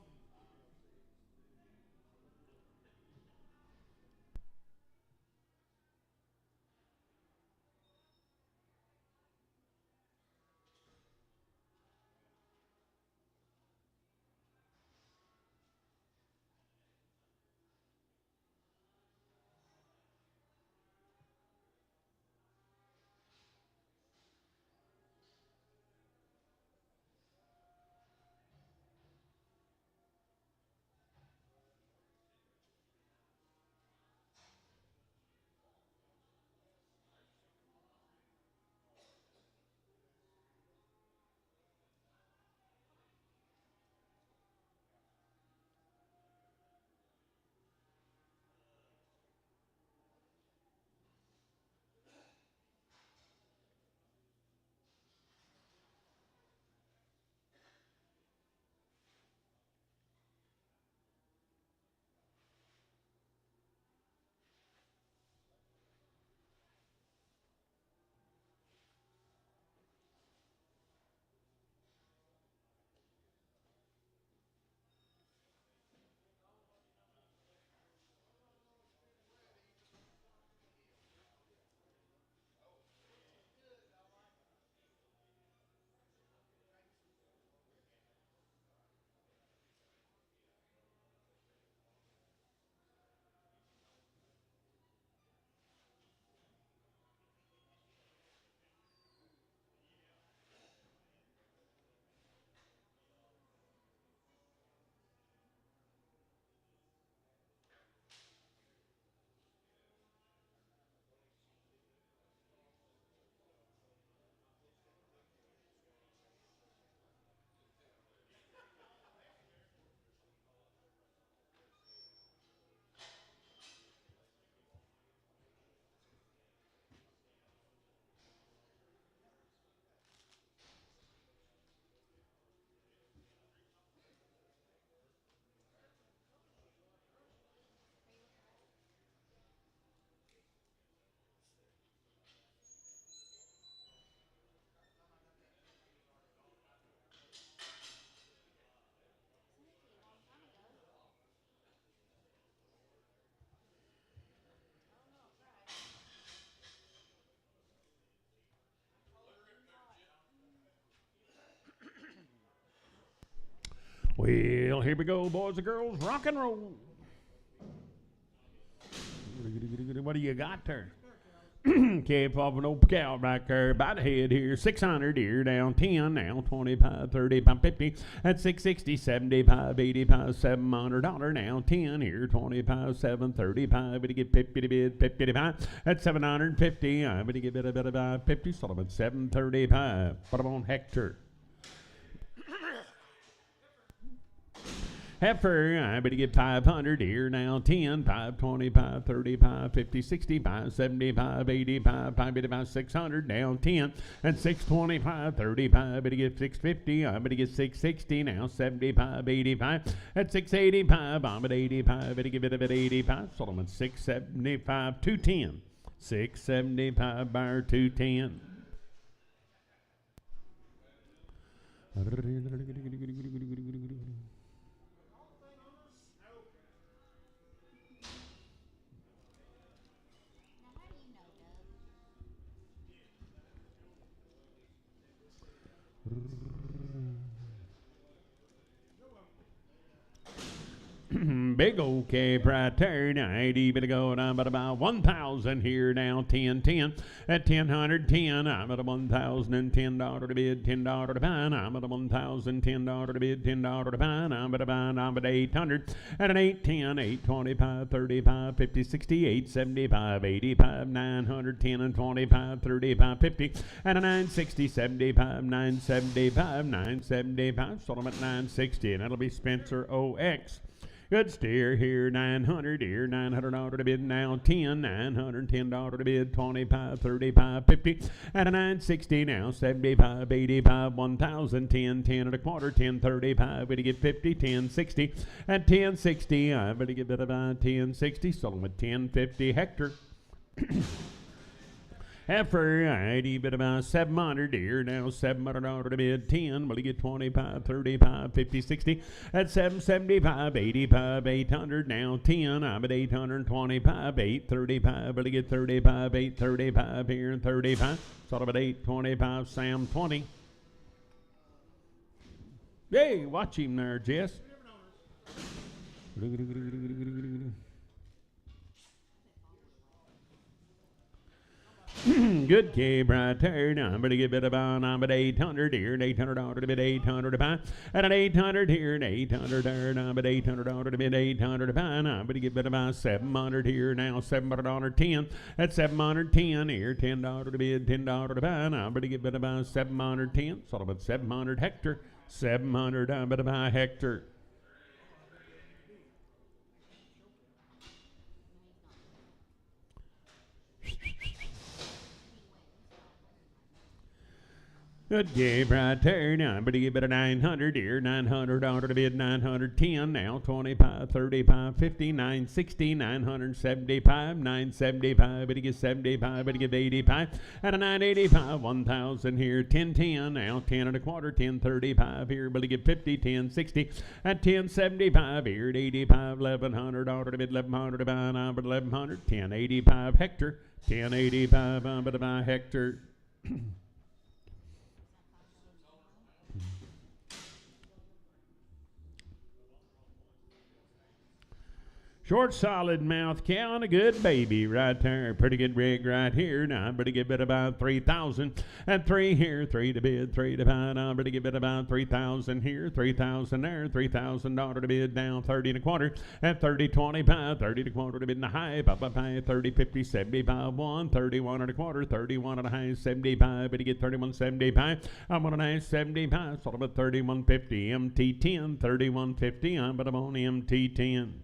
S1: Well, here we go, boys and girls. Rock and roll. What do you got there? Cap off an old cow back there by the head here. 600 here, down 10, now 25, 35, 50. At 660, 75, 85, $700 now 10 here, 25, 7, 35. But you get 50 to bid, 50 to buy. At 750, but you get bit of 50. Sullivan 735. Put them on Hector. Heifer, I better get 500 here, now 10, 5, 25, 35, 50, 65, 75, 85, 585, 600, down 10, and 625, 35, better get 650, I better get 660, now 75, 85, at 685, I'm at 85, better give it a bit 85, Solomon 675, 210, 675, buyer 210. Big old cap right there. Now 80, better go down but about 1,000 here now. 10, 10 at 10, I'm at a $1,010 to bid, $10 to buy. I'm at a $1,010 to bid, $10 to buy. I'm at a buy, I'm at 800 at an 810, 825, 35, 50, 68, 75, 85, 910 and 25, 35, 50 at a 960, 75, 975, 975. Sold them at 960, and that'll be Spencer OX. Good steer here, 900 here, $900 to bid now, 10, $910 to bid, 25, 35, 50, at a 960 now, 75, 85, 1,010, 10 and a quarter, 1035, better get 50, 1060, at 1060, I better get bit about 1060, sold them at 1050, Hector. Heifer, 80, bit about 700 here, now $700 to bid, 10, will you get 25, 35, 50, 60, at 775, 85, 800, now 10, I'm at 825, 835, will you get 35, 835 here, and 35, sort of at 825, Sam 20. Hey, watch him there, Jess. Good cab right there. Now I'm going to give it about, I'm at 800 here, and $800 to bid, 800 to buy. At an 800 here, and 800 there, and I'm at $800 to bid, 800 to buy. Now I'm going to give it about 700 here, now $700, 10. At 710 here, $10 to bid, $10 to buy. Now I'm going to give it about 710. Sort of at 700 Hector. 700, I'm going to buy Hector. Good game right there. Now I'm going to give it a 900 here. $900 to bid, 910 now. 25, 35, 50, 960, 975, 975. But he gets 75, but he gets 85. At a 985, 1,000 here. 1010 now. 10 and a quarter, 1035 here. But he get 50, 1060. At 1075 here. At 85, $1,100 to bid, 1,100 to buy. Now but 1,100. 1085 Hector. 1085 I'm going to buy Hector. Short, solid mouth cow and a good baby right there. Pretty good rig right here. Now I'm going to give it about 3,000. And 3 here, 3 to bid, 3 to buy. Now I'm going to give it about 3,000 here, 3,000 there, $3,000 to bid, down 30 and a quarter. At 30, 25, 30 and a quarter to bid in the high. 30, 50, 75, 1, 31 and a quarter, 31 and a high, 75. But you get 31.75. I'm on a nice 75. Sort of a 31.50. MT10, 31.50. I'm but I'm on MT10.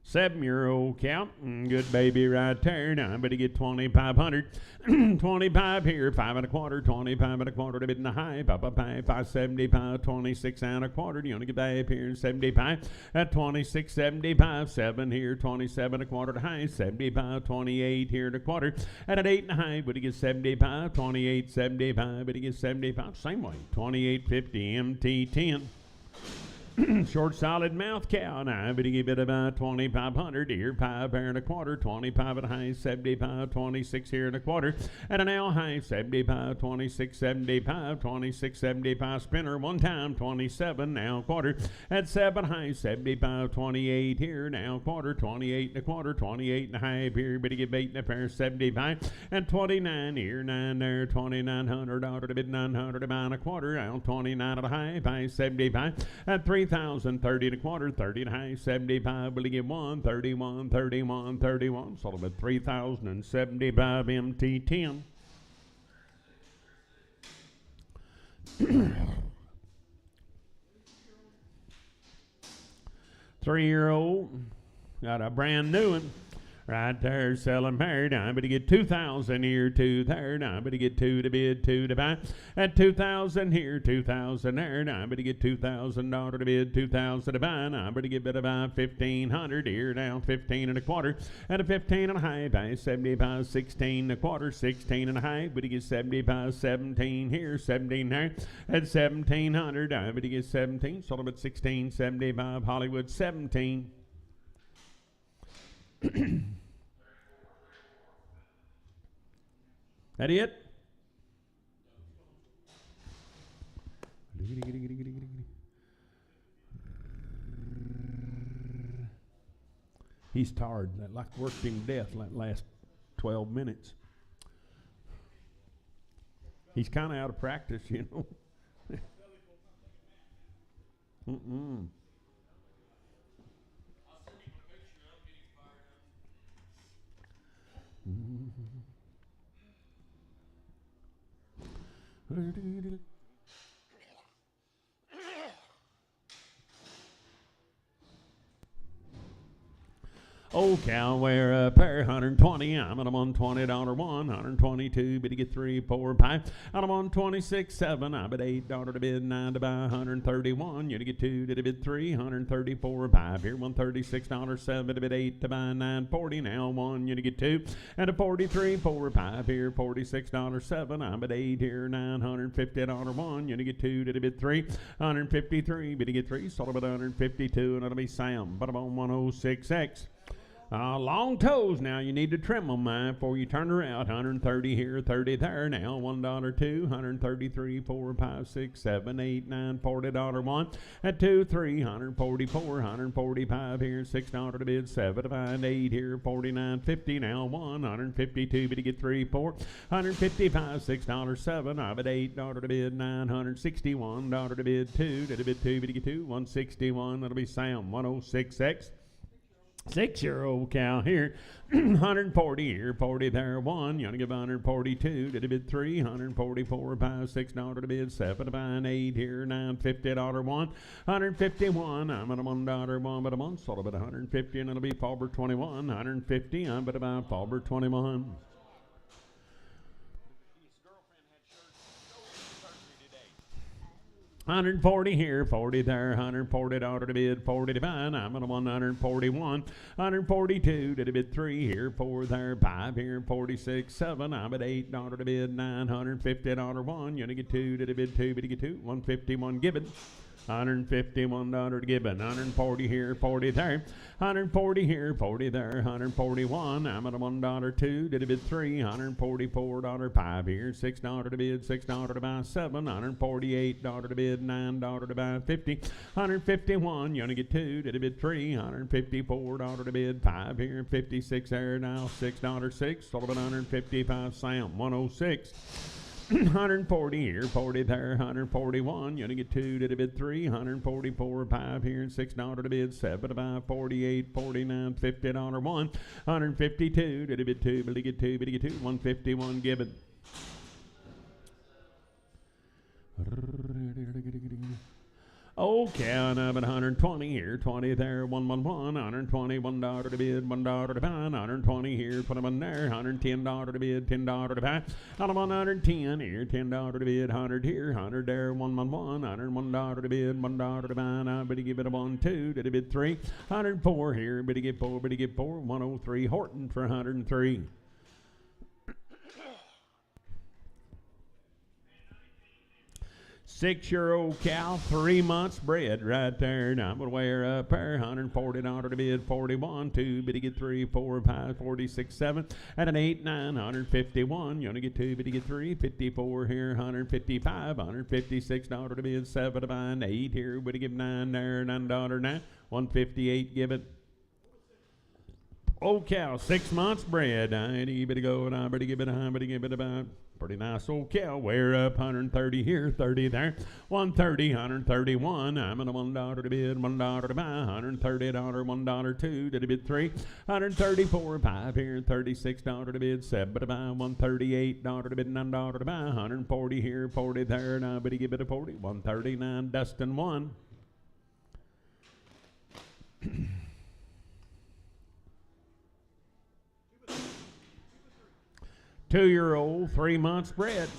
S1: 7-year-old cow, good baby right there. Now I'm going to get 2,500, 25 here, 5 and a quarter, 25 and a quarter to bid in the high, 575, 26 and a quarter. You want to get that up here in 75 at 26.75, 7 here, 27 and a quarter to high, 75, 28 here and a quarter, at an 8 and a high, but he gets 75, 28.75, but he gets 75, same way, 28.50 MT10. Short solid mouth cow now, but give it about 2,500 here, 5 pair and a quarter, 25 at a high, 75, 26 here and a quarter, at an L high, 75, 26, 75, 26, 75 spinner, one time, 27 now quarter, at 7 high, 75, 28 here now quarter, 28 and a quarter, 28 and a half here, but give 8 and a pair, 75, and 29 here, 9 there, 2,900 out to bid 900 about a quarter, out 29 at a high, by 75, at 3,000, 30 and a quarter, 30 and a high, 75, will he give 1, 31, 31, 31, so about 3,075 MT10. Three-year-old, got a brand new one. Right there, selling married. I'm going to get 2,000 here, 2 there. I'm going to get 2 to bid, 2 to buy. At 2,000 here, 2,000 there. I'm going to get $2,000 to bid, 2,000 to buy. I'm going to get bid about 1,500 here now, 15 and a quarter. At a 15 and a half, by 75, 16 and a quarter, 16 and a half. But to get 75, 17 here, 17 there. At 1,700, I'm going to get 17. Sold about 16, 75, Hollywood 17. That it? He's tired. That like worked him to death that last 12 minutes. He's kind of out of practice, you know. Mm-mm. Old cow wear a pair, 120. I'm at a $120 one, 122. But you get 3, 4, 5. Out of 126, 7. I'm at $8 to bid, 9 to buy, 131. You to get 2 to bid 3, 134, 5. Here, $136, 7 to bid 8 to buy, 940. Now 1, you to get 2. And a 43, 4, 5. Here, $46, 7. I'm at 8 here, $950 1. You to get 2 to bid 3, 153. But you get 3, sold about 152. And it'll be Sam, but I'm on 106X. Long toes now, you need to trim them, man, before you turn around. 130 here, 30 there. Now $1, 2, 133, 4, 5, 6, 7, 8, 9, $40 one. At 2, 3, 144, 145 here, $6 to bid, 7 to find, 8 here, 49.50. Now 152, but you get 3, 4, 155, $6, 7. I'm at $8 to bid, $961 to bid, 2 to bid 2, but you get 2, 161. That'll be Sam, 106X. 6-year-old cow here, 140 here, 40 there, 1. You want to give 142 to the bid 3, 144, 5, $6 to bid, 7 to buy, 8 here, $950 1, 151. I'm at a $1 one, but a month sold about 150, and it'll be Fauber 21, 150. I'm at about Fauber 21. 140 here, 40 there, $140 to bid, 40 to buy. I'm at a 141, 142 to the bid 3 here, 4 there, 5 here, 46, 7. I'm at $8 to bid, $950 1. You want to get 2 to the bid 2, but you get 2, 151 given. $151 to Gibbon, 140 here, 40 there, 140 here, 40 there, 141. I'm at a $1 2 to the bid 3, $144 5 here, $6 to bid, $6 to buy 7, $148 to bid, $9 to buy 50, 151. You want to get 2 to the bid 3, $154 to bid 5 here, 56 there now, $6 6, sold about 155. Sam 106. 140 here, 40 there, 141. You want to get 2 to the bid 3, 144, 5 here, and $6 to bid, 7 to buy, 48, 49, $50 1, 152 to the bid 2, but you get 2, 151 given. Okay, and I'm at 120 here, 20 there, 111, 120, $1 to bid, $1 to buy, 120 here, put them in there, $110 to bid, $10 to buy, out of 110 here, $10 to bid, 100 here, 100 there, 111, $101 to bid, $1 to buy, now but you give it a 1, 2 to the bid 3, 104 here, but you get 4, 103, Horton for 103. 6-year-old cow, 3 months bred right there. Now I'm going to weigh her up there. $140 to bid, 41, 2, bid to get 3, 4, 5, 46, 7, at an 8, 9, 151. You only get 2, bid to get 3, 54 here, 155, $156 to bid, 7 to bind, 8 here, bid to give 9 there, $9 now, 158, give it. Old cow, 6 months bred. I better go, and I better give it about. Pretty nice old cow. Wear up, 130 here, 30 there. 130, 131. I'm at a $1 to bid, $1 to buy. $130, $1, 2 to bid 3. 134, 5 here, $36 to bid, 7 to buy. $138 to bid, $9 to buy. 140 here, 40 there. And I better give it a 40. 139, Dustin 1. 2-year-old, 3 months bred.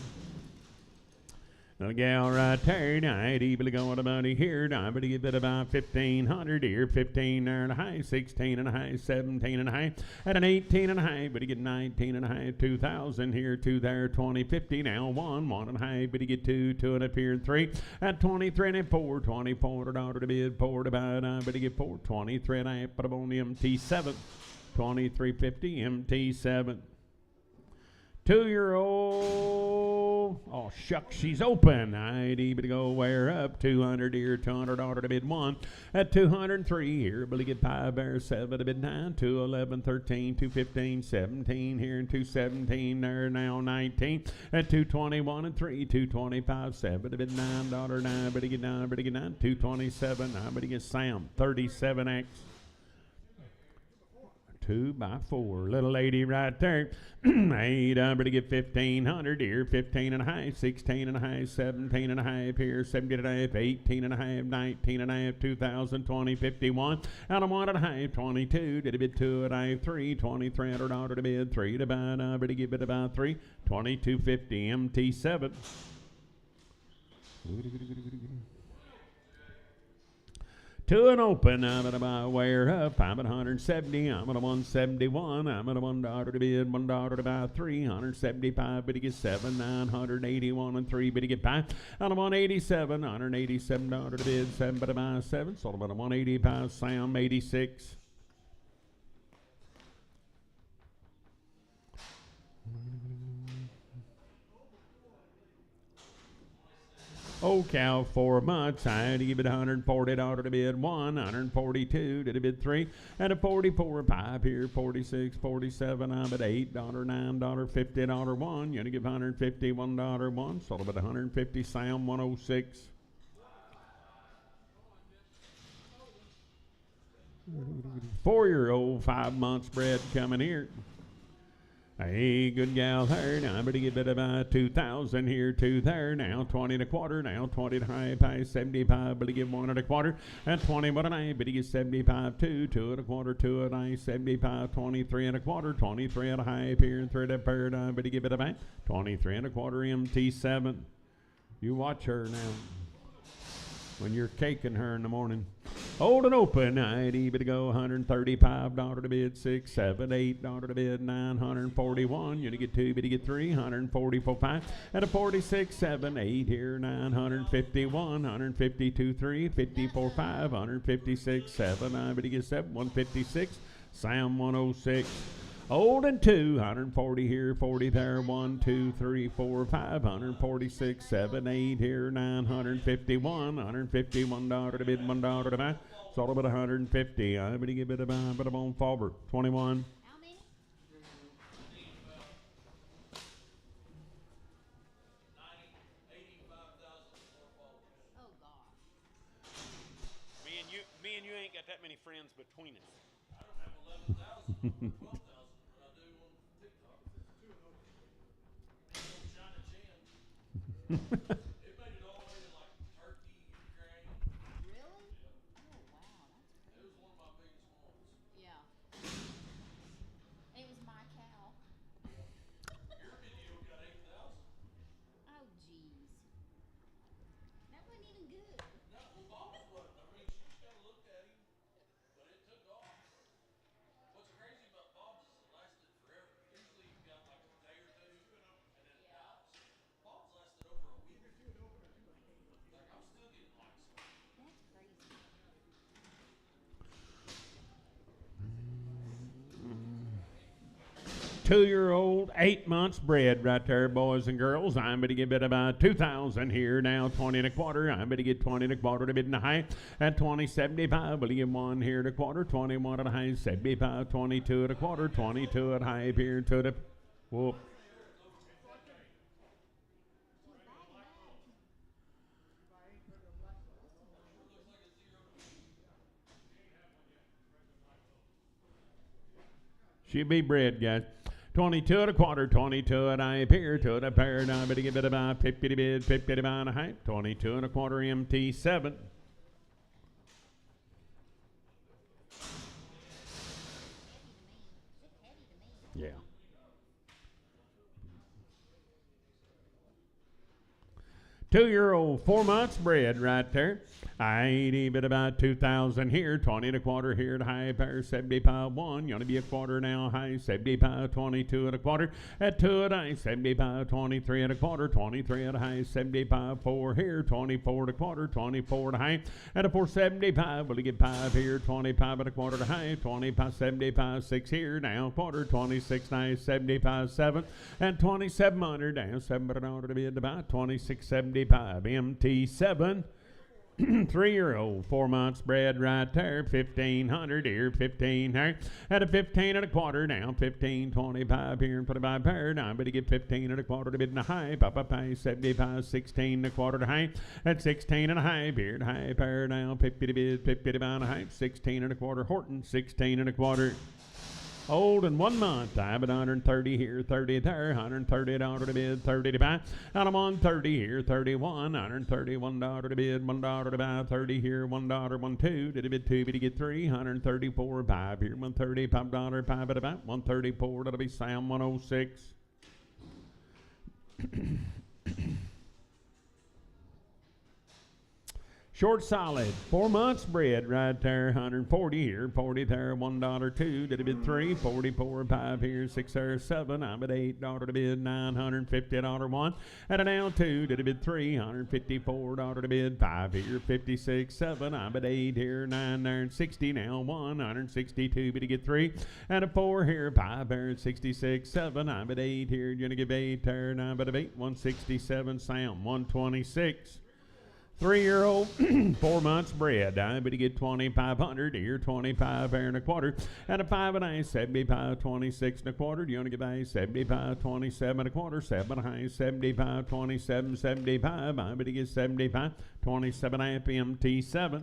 S1: A gal right there, night, able to go on about here. I better give it about 1,500 here, 15 there and a high, 16 and a high, 17 and a high, at an 18 and a high, but you get 19 and a high, 2,000 here, 2 there, 20, 50 now, 1 and a high, but you get 2, 2 and up here, 3, at 23 and 4, $24 to bid, 4 to buy, I better get 4, 23 and a half, put up on the MT7, 2350 MT7. 2-year-old, oh shucks, she's open. I'd even go wear up 200 here, $200 to bid 1 at 203 here. But you get 5 there, 7 to bid 9, 211, 13, 215, 17 here, and 217 there now 19 at 221 and 3, 225, 7 to bid $9, 9, but you get 9, 227. I but you get Sam 37X. 2 by 4, little lady right there. 8, I'm going to get 1,500 here, 15 and a half, 16 and a half, 17 and a half here, 17 and a half, 18 and a half, 19 and a half, 2,000, 20, 51, out of 1 and a half, 22, did a bid 2 and a half, 3, $2,300 to bid, 3 to buy, I'm going to give it about 3, 2250 MT7. To an open, I'm at a wear up, I'm at 170, I'm at a 171, I'm at a $1 to bid, $1 to buy, 375, but you get 7, 981 and 3, but you get 5, out of 187, $187 to bid, 7 but to buy, 7, sold about a 185, Sam 86. Old cow, 4 months. I had to give it $140 to bid 1, 142 to bid 3, and a 44, 5 here, 46, 47. I'm at $8, $9, $50 1. You had to give $151 1. Sold about 150. Sam 106. Four-year-old, 5 months bred coming here. Hey, good gal there. Now I'm going to give it about 2,000 here, 2 there. Now 20 and a quarter. Now 20 and a half, pay 75. But to give 1 and a quarter. And 21 and a half. But to give 75, 2, 2 and a quarter, 2 and a half, 75, 23 and a quarter, 23 and a half here, and 3 and a paradigm. But to give it about 23 and a quarter MT7. You watch her now when you're caking her in the morning. Old and open, I'd even to go $135 to bid, 6, 7, $8 to bid, 941. You to get 2, but you get 3, 144, 5, and a 46, 7, 8 here, 951, 152, 3, 54, 5, 156, 7, I but you get 7, 156, Sam 106. Old and 2, 140 here, 40 there, 1, 2, 3, 4, 5, 146, 7, 8 here, 951, $151 to bid, $1 to buy. It's all about 150. I'm going to give it a buy, but I'm on forward. 21.
S3: How many? Oh, gosh.
S1: Me and you ain't got that many friends between us.
S4: I don't have 11,000 or 12,000, but I do on TikTok. China Chan. It made it all the way to like Turkey, Ukraine.
S3: Really?
S4: Yeah.
S3: Oh, wow. That's
S4: It was one of my biggest ones.
S3: yeah. It was my cow.
S4: Your video got 8,000.
S3: Oh, jeez. That wasn't even good.
S4: No, Bob's wasn't. I mean, she just kind of looked at him, but it took off. What's crazy about Bob's is it lasted forever. Usually you got like a day or two, and then it dies. Bob's lasted over a week.
S1: 2-year-old, 8 months bred right there, boys and girls. I'm going to give it about 2,000 here now, 20 and a quarter. I'm going to get 20 and a quarter to bid and a high at 20.75. We'll give 1 here and a quarter, 21 at a high, 75, 22 at a quarter, 22 at a high here to the whoop. She'll be bred, guys. 22 and a quarter, 22 and I appear to the pair. Now I'm going to give it about 50 to bid, 50 to buy and a half. 22 and a quarter MT7. Yeah. Two-year-old, 4 months bred right there. I ain't even about 2,000 here, 20 and a quarter here at high pair, 75 1. You want to be a quarter now, high 75, 22 and a quarter at 2 at high, 75, 23 and a quarter, 23 at a high, 75 4 here, 24 and a quarter, 24 at a high, at a 475. Will you get 5 here, 25 and a quarter to high, 25, 75 6 here, now quarter, 26 9, 75 7, and 2700 down, 700 to be at about 2675 MT7. 3-year-old, 4 months bred right there, 1,500 here, 15 here, at a 15 and a quarter down, 15, 25 here, and 25 pair. Now I'm going to get 15 and a quarter to bid and a high, papa pay 75, 16 and a quarter to high, at 16 and a high, beard high pair now, 50 to bid, 50 to buy and a high, 16 and a quarter, Horton, 16 and a quarter. Old and 1 month, I'm at 130 here, 30 there, $130 to bid, 30 to buy. And I'm on 30 here, 31, $131 to bid, $1 to buy, 30 here, $1, 1 2, did a bid 2, bid to get 3, 134, 5 here, $130, $5, 5 at about, 134, that'll be Sam 106. Short solid, 4 months bred right there, 140 here, 40 there, $1 2, did a bid 3, 44, 5 here, 6 there, 7, I'm at $8 to bid, $950 1, at a now 2, did a bid 3, $154 to bid, 5 here, 56, 7, I'm at 8 here, 9 there, and 60 now, 1, 162, but to get 3, and a 4 here, 5 there, 66, 7, I'm at 8 here, you're gonna give 8 there, 9 but of 8, 167, Sam, 126. 3-year-old, 4 months bred. I'm going to get 2,500 here, 25 here and a quarter, and a 5 and a half, 75, 26 and a quarter. Do you want to get a 75, 27 and a quarter, 7 and a half, 75, 27, 75. I'm going to get 75, 27 and a half MT7.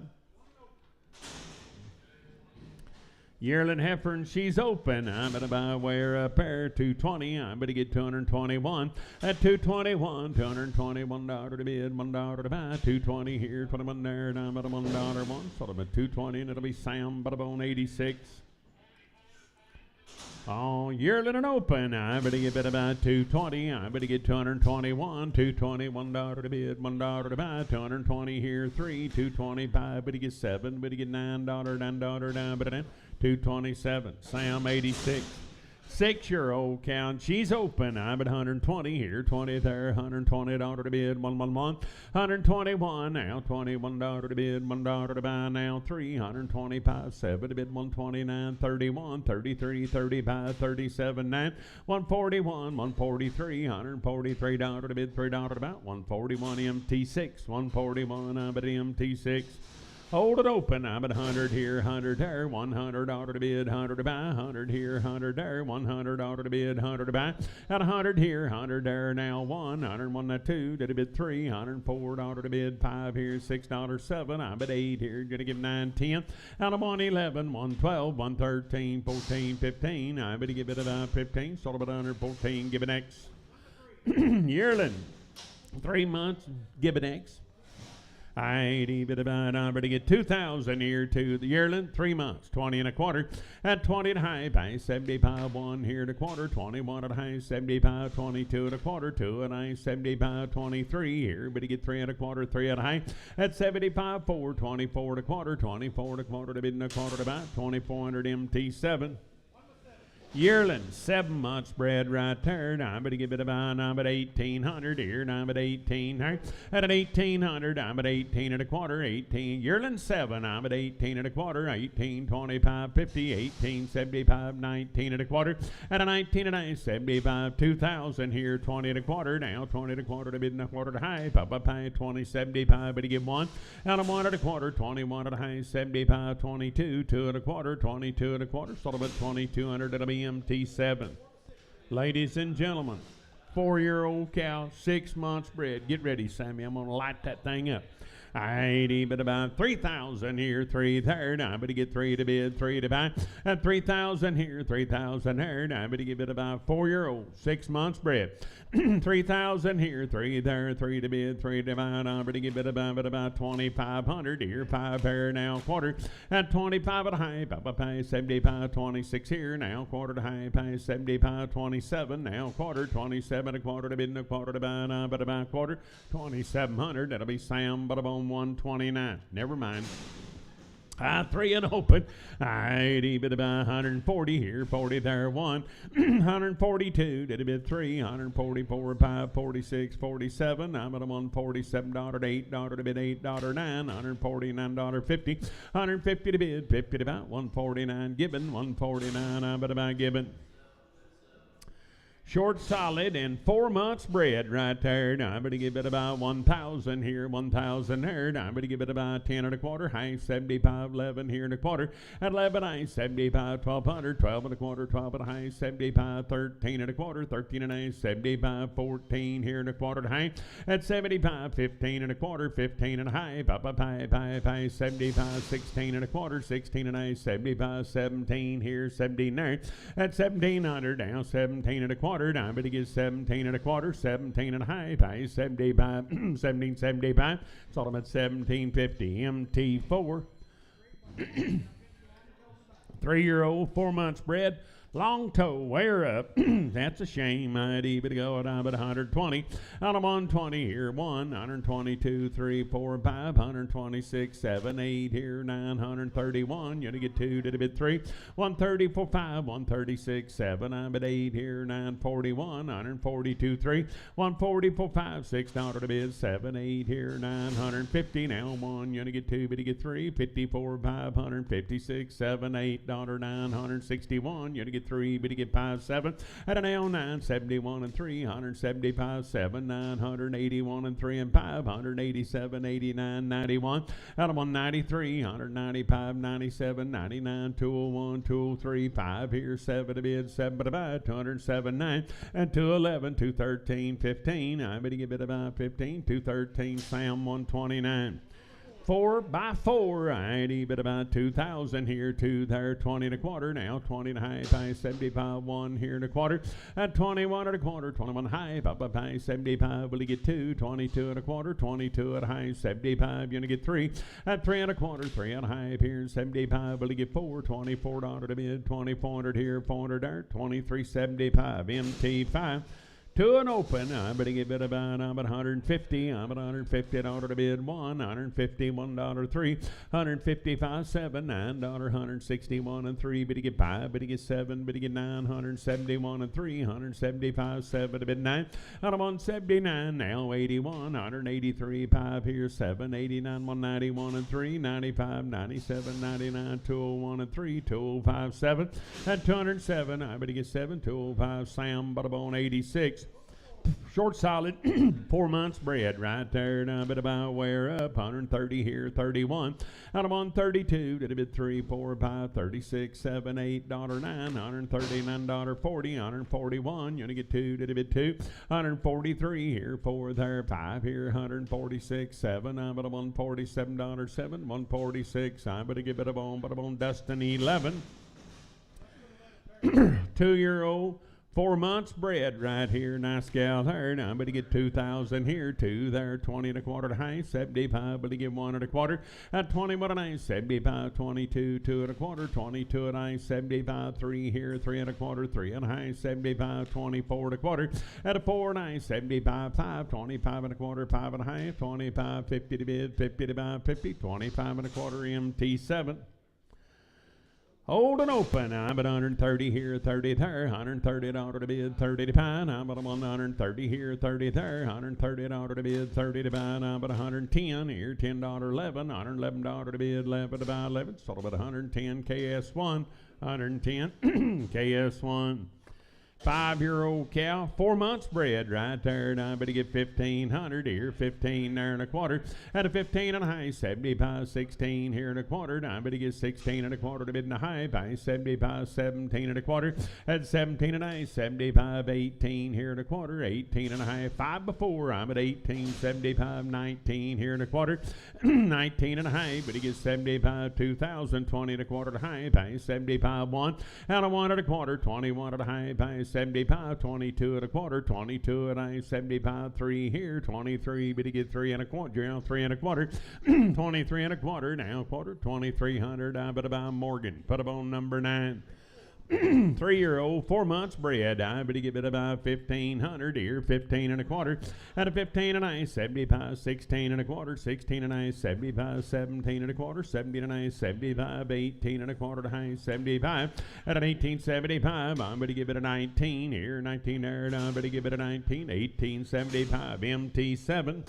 S1: Yearling heifer, and she's open. I'm going to buy wear a pair, 220. I'm going to get 221 at 221, $221 to bid, $1 to buy, 220 here, 21 there, and I'm at a $1 one. So I'm at 220, and it'll be Sam Butterbone 86. Oh, yearling and open. I'm going to give it about 220. I'm going to get 221, $221 to bid, $1 to buy, 220 here, 3, 225, but he gets 7, but he get $9, $9 down, but then 227. Sam 86. 6-year-old cow, and she's open. I'm at 120 here, 20 there, $120 to bid, 111, 121 now, $21 to bid, $1 to buy now, 325, 7 to bid, 129, 31, 33, 35, 37, 9, 141, 143, $143 to bid, $3 to buy, 141 MT6, 141 I'm at MT6. Hold it open. I'm at 100 here, 100 there, $100 to bid, 100 to buy, 100 here, 100 there, $100 to bid, 100 to buy. At 100 here, 100 there, now 101 at 2, did a bid 3, $104 to bid, 5 here, $6, 7. I'm at 8 here, gonna give 9, 10. Out of 111, 112, 113, 14, 15. I'm gonna give it about 15, sold about 114, give it X. Yearling, 3 months, give it X. I ain't even about, I'm going to get 2,000 here to the yearling, 3 months, 20 and a quarter, at 20 and a half, I 75, 1 here and a quarter, 21 and a half, 75, 22 and a quarter, 2 and a half, 75, 23 here, but to get 3 and a quarter, 3 and a half, at 75, 4, 24 and a quarter, 24 and a quarter to bid and a quarter to buy, 2,400 MT7. Yearling, 7 months bred right there. I'm going to give it about 1800 here. I'm at 1800. At an 1800, I'm at 18 and a quarter. 18. Yearling 7. I'm at 18 and a quarter. 18, 25, 50, 18, 75, 19 and a quarter. At a 19 and a 75, 2000 here. 20 and a quarter. Now 20 and a quarter to mid and a quarter to high. Papa pie 20, 75. But you give 1. Out of 1 and a quarter. 21 and a high. 75, 22. 2 and a quarter. 22 and a quarter. Sort of at 2200. It'll be MT7. Ladies and gentlemen, 4-year-old cow, 6 months bred. Get ready, Sammy. I'm going to light that thing up. I'd but about 3,000 here, 3/3. I'm going to get 3 to bid, 3 to buy. At 3,000 here, 3,000 there. I'm going to give it about 4-year-old, 6 months bred. 3,000 here, 3 there, 3 to bid, 3 to buy. I'm going to give it about 2,500 here, 5 here now, quarter. At 25 at a high, Papa pay 75, 26 here now, quarter to high, pay 75, 27 now, quarter, 27 a quarter to bid and a quarter to buy, but about quarter, 2,700. That'll be Sam, but about 129. Never mind. 3 and open. I'd bid about 140 here, 40 there, 1. 142, did a bid 3, 144, 5, 46, 47. I'm at a $147, $8 to bid, $8, 9, $149, 50. 150 to bid, 50 to about 149 given, 149. I'm at about given. Short solid and 4 months bred right there. Now I'm going to give it about 1,000 here, 1,000 there. Now I'm going to give it about 10 and a quarter, high 75, 11 here and a quarter. At 11, high 75, 1,200, 12 and a quarter, 12 and a high 75, 13 and a quarter, 13 and a high 75, 14 here and a quarter to high. At 75, 15 and a quarter, 15 and a high, pie, 75, 16 and a quarter, 16 and a high 75, 17 here, 17 there. At 1,700, down 17 and a quarter. I'm going to get 17 and a quarter, 17 and a high, pay 75, 1775. Sold them at 1750. MT4. 3-year-old, 4 months bred. Long toe, wear up. That's a shame. I'd even go down at 120. Out of 120 here, 122, 3, 4, 5, 126, 7, 8 here, 931. You're going to get 2 to the bid 3. 134, 5, 136, 7. I'm at 8 here, 941, 142, 3. 144, 5, $6 to bid, 7, 8 here, 950. Now 1, you're going to get 2, but you get 3. 54, 556, 7, $8, 961. You're going to get 3, but you get 5, 7. At an L 971 and 3, 175, 7, 981 and 3 and 5, 187, 89, 91. Out of 193, 195, 97, 99, 201, 203, 5 here, 7 to bid, 7 to buy, 207, 9, and 211, 213, 15. I'm going to give it about 15, 213, Sam 129. 4x4, I'd bid about 2,000 here, 2 there, 20 and a quarter, now 20 and a high, pie 75, 1 here and a quarter, at 21 and a quarter, 21 high, pie 75, will you get 2, 22 and a quarter, 22 at a high, 75, you're gonna get 3, at 3 and a quarter, 3 and a high here, 75, will you get 4, $24 to bid, 2,400 here, 400 there, 2375, MT5. 2 and open. I'm going to give it about 150. I'm at 150 dollar to bid 1. $151 3. 155 7. $9 161 and 3. But you get 5. But you get 7. But you get 9. 171 and 3. 175 7 to bid 9. Out of 179 now 81. 183 5 here 7. 89 191 and 3. 95 97 99 201 and 3. 205 7. At 207. I'm going to get 7. 205 Sam Butterbone 86. Short solid, 4 months bred right there. Now, but about wear up. 130 here, 31. Out of 132, did a bid 3, 4, 5, 36, 7, $8, 9, $139, 40, 141. You're gonna get 2, did a bid 2, 143 here, 4 there, 5 here, 146, 7. I'm at a $147, 7, 146. I'm gonna give it a bone, Dustin 11. 2-year-old. 4 months bred right here, nice gal there. Now I'm going to get 2,000 here, 2 there, 20 and a quarter to high, 75, but to give 1 and a quarter. At 21 and a high, 75, 22, 2 and a quarter, 22 and a high, 75, 3 here, 3 and a quarter, 3 and a high, 75, 24 and a quarter. At a 4 and a high, 75, 5, 25 and a quarter, 5 and a high, 25, 50 to bid, 50 to buy, 50, 25 and a quarter, MT7. Old and open, I'm at 130 here, 30 there, $130 to bid, 30 to buy. I'm at 130 here, 30 there, $130 to bid, 30 to buy. I'm at 110 here, $10, 11, $111 to bid, 11 to buy, 11. Sold about 110 KS1, 110 KS1. 5-year-old cow, 4 months bred right there. And I better get 1,500 here, 15 there and a quarter. At a 15 and a high, 75, 16 here and a quarter. And I better get 16 and a quarter to bid in the high by 75, 17 and a quarter. At 17 and a high, 75, 18 here and a quarter. 18 and a high, 5 before. I'm at 18, 75, 19 here and a quarter. 19 and a high, but he gets 75, 2,000, 20 and a quarter to high by 75, 1. And a 1 and a quarter, 21 and a high by 75, 22 and a quarter, 22 and a 75, 3 here, 23, but he get 3 and a quarter, 3 and a quarter, 23 and a quarter, now quarter, 2,300, I bet about Morgan, put up on number 9. 3-year-old, 4 months bred. I bet he get about 1,500 here, 15 and a quarter. At a 15 and a 75, 16 and a quarter, 16 and a 75, 17 and a quarter, 17 and a 75, 18 and a quarter to high 75. At an 1875, I'm going to give it a 19 here, 19 there, and I'm going to give it a 19, 1875, MT7.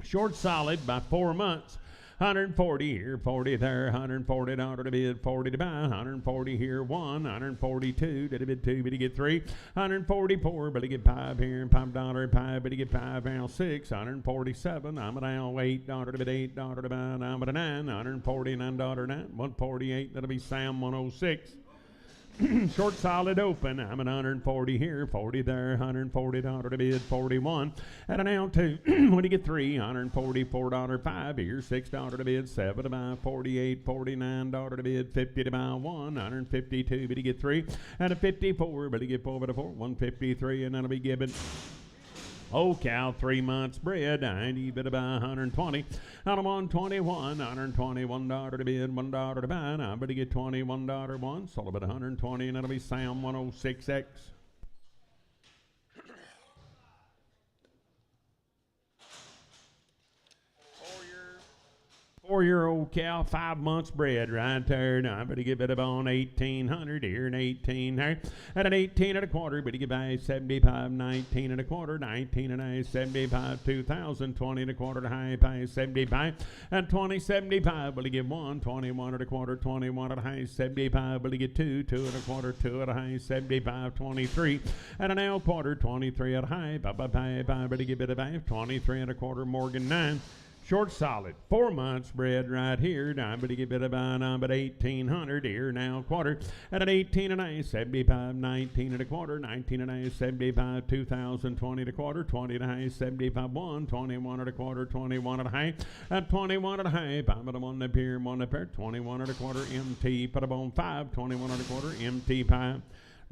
S1: Short solid by 4 months. 140 here, 40 there, $140 to bid, 40 to buy, 140 here, 1, 142, did he bid 2, but he get 3, 144, but he get 5 here, $5, 5, but he get 5, now 6, 147, I'm at now $8 to bid, $8 to buy, I'm at a 9, $149, 9, 148, that'll be Sam 106. Short solid open. I'm at 140 here, 40 there, $140 to bid, 41. At an now 2, when you get 3, $144, 5 here, $6 to bid, 7 to buy, 48, $49 to bid, 50 to buy, 1, 152, but you get 3. At a 54, but you get 4 by 4, 153, and that'll be given. Oh, cow, 3 months bred, 90, bid about 120. Out of 121, $121 to bid, $1 to buy. I'm going to get $21 one, sold about 120, and that'll be Sam 106X. 4-year-old cow, 5 months bred right there. Now I'm going to give it about 1,800 here and 18 there. At an 18 and a quarter, but you get by 75, 19 and a quarter, 19 and a 75, 2,000, 20 and a quarter to high by 75. At 20, 75, but you get 1, 21 and a quarter, 21 at a high 75, but you get 2, 2 and a quarter, 2 at a high 75, 23. At an L quarter, 23 at a high, but you get it about 23 and a quarter, Morgan 9. Short solid, 4 months bred right here. Now, but he get bit about 1,800 here now quarter. At an 18 and a 75, 19 and a quarter, 19 and a 75, 2,000, 20 and a quarter, 20 and a 75, 1, 21 and a quarter, 21 and a half. At 21 and a half, I'm at a 1 up here, 1 up there, 21 and a quarter, MT, put up on 5, 21 and a quarter, MT 5.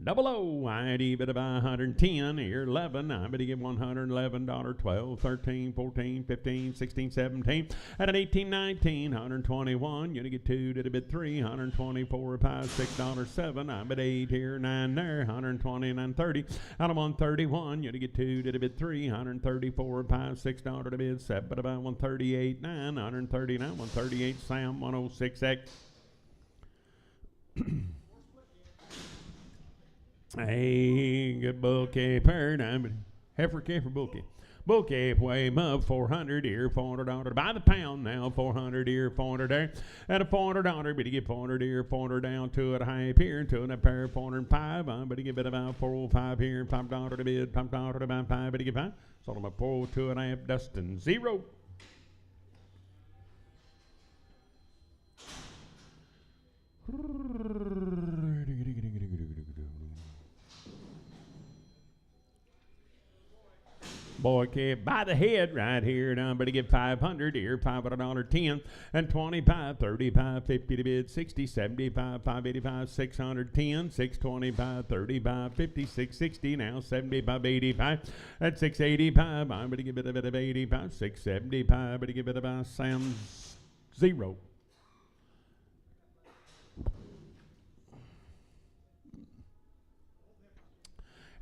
S1: Double O, ID, bit about 110, here 11, I'm going to give $111, 12, 13, 14, 15, 16, 17. At an 18, 19, 121, you're going to get 2, did a bit 3, 124, 5, $6, 7, I'm at 8 here, 9 there, 120, 930. Out of 131, you're going to get 2, did a bit 3, 134, 5, $6 to bid, 7, but about 138, 9, 139, 138, Sam 106X. Hey, good bull calf paradigm. Heifer calf or bull calf? Bull calf weigh him up 400 here, $400 by the pound now, 400 here, 400 there. At a $400, but you get 400 here, 400 down, 2 at a high here, 2 and a pair, 405. But you get bid about 405 here, $5 to bid, $5 to buy 5, but you get 5. Sold him a 402 and a half, Dustin 0. Boy calf by the head right here. Now I'm going to get 500 here, $500, 10, and 25, 35, 50 to bid, 60, 75, 585, 610, 625, 35, 50, 660, now 75, 85, at 685, I'm going to give it a bit of 85, 675, I'm going to give it about Sam 0.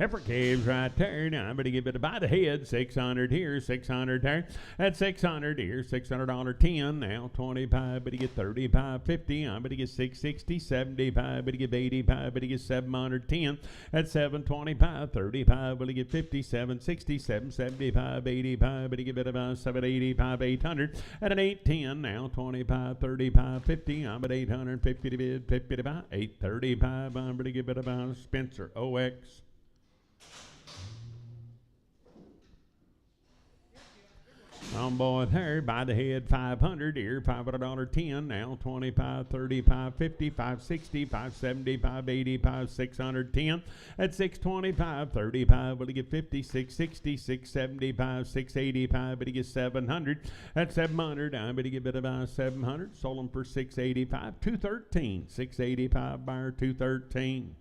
S1: Heifer calves right there. Now I'm going to give it by the head. 600 here, 600 there. At 600 here, $600 10. Now 25, but you get 35, 50. I'm going to get 660, 75, but you get 85, but you get 710. At 725, 35, but you get 57, 67, 75, 85, but you get about 785, 800. At an 810, now 25, 35, 50. I'm at 850 to bid, 50 to buy, 835. I'm going to give it about Spencer OX. On board there, by the head, 500 here, $500 10, now 25, 35, 50, 560, 570, 585, 610. At 625, 35, will he get 50, 660, 675, 685, but he gets 700. At 700, I'm going to give it about 700. Sold him for 685, 213, 685 buyer, 213.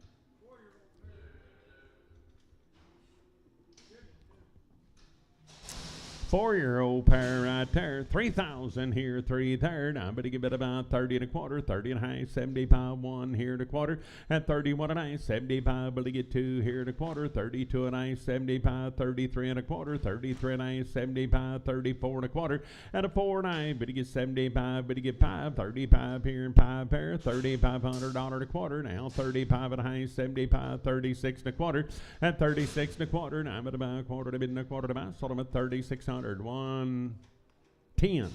S1: Four-year-old pair right there, 3,000 here, 3 there. I'm going to give it about 30 and a quarter, 30 and a half, 75, 1 here and a quarter. At 31 and a half, 75, will he get 2 here and a quarter, 32 and a half, 75, 33 and a quarter, 33 and a half, 75, 34 and a quarter. At a 4 and a half, but he gets 75, but he get 5, 35 here and 5 pair, $3,500 a quarter. Now 35 and a half, 75, 36 and a quarter. At 36 and a quarter, now I'm at about a quarter to bid and a quarter to buy. Sold him at 3,600. 110.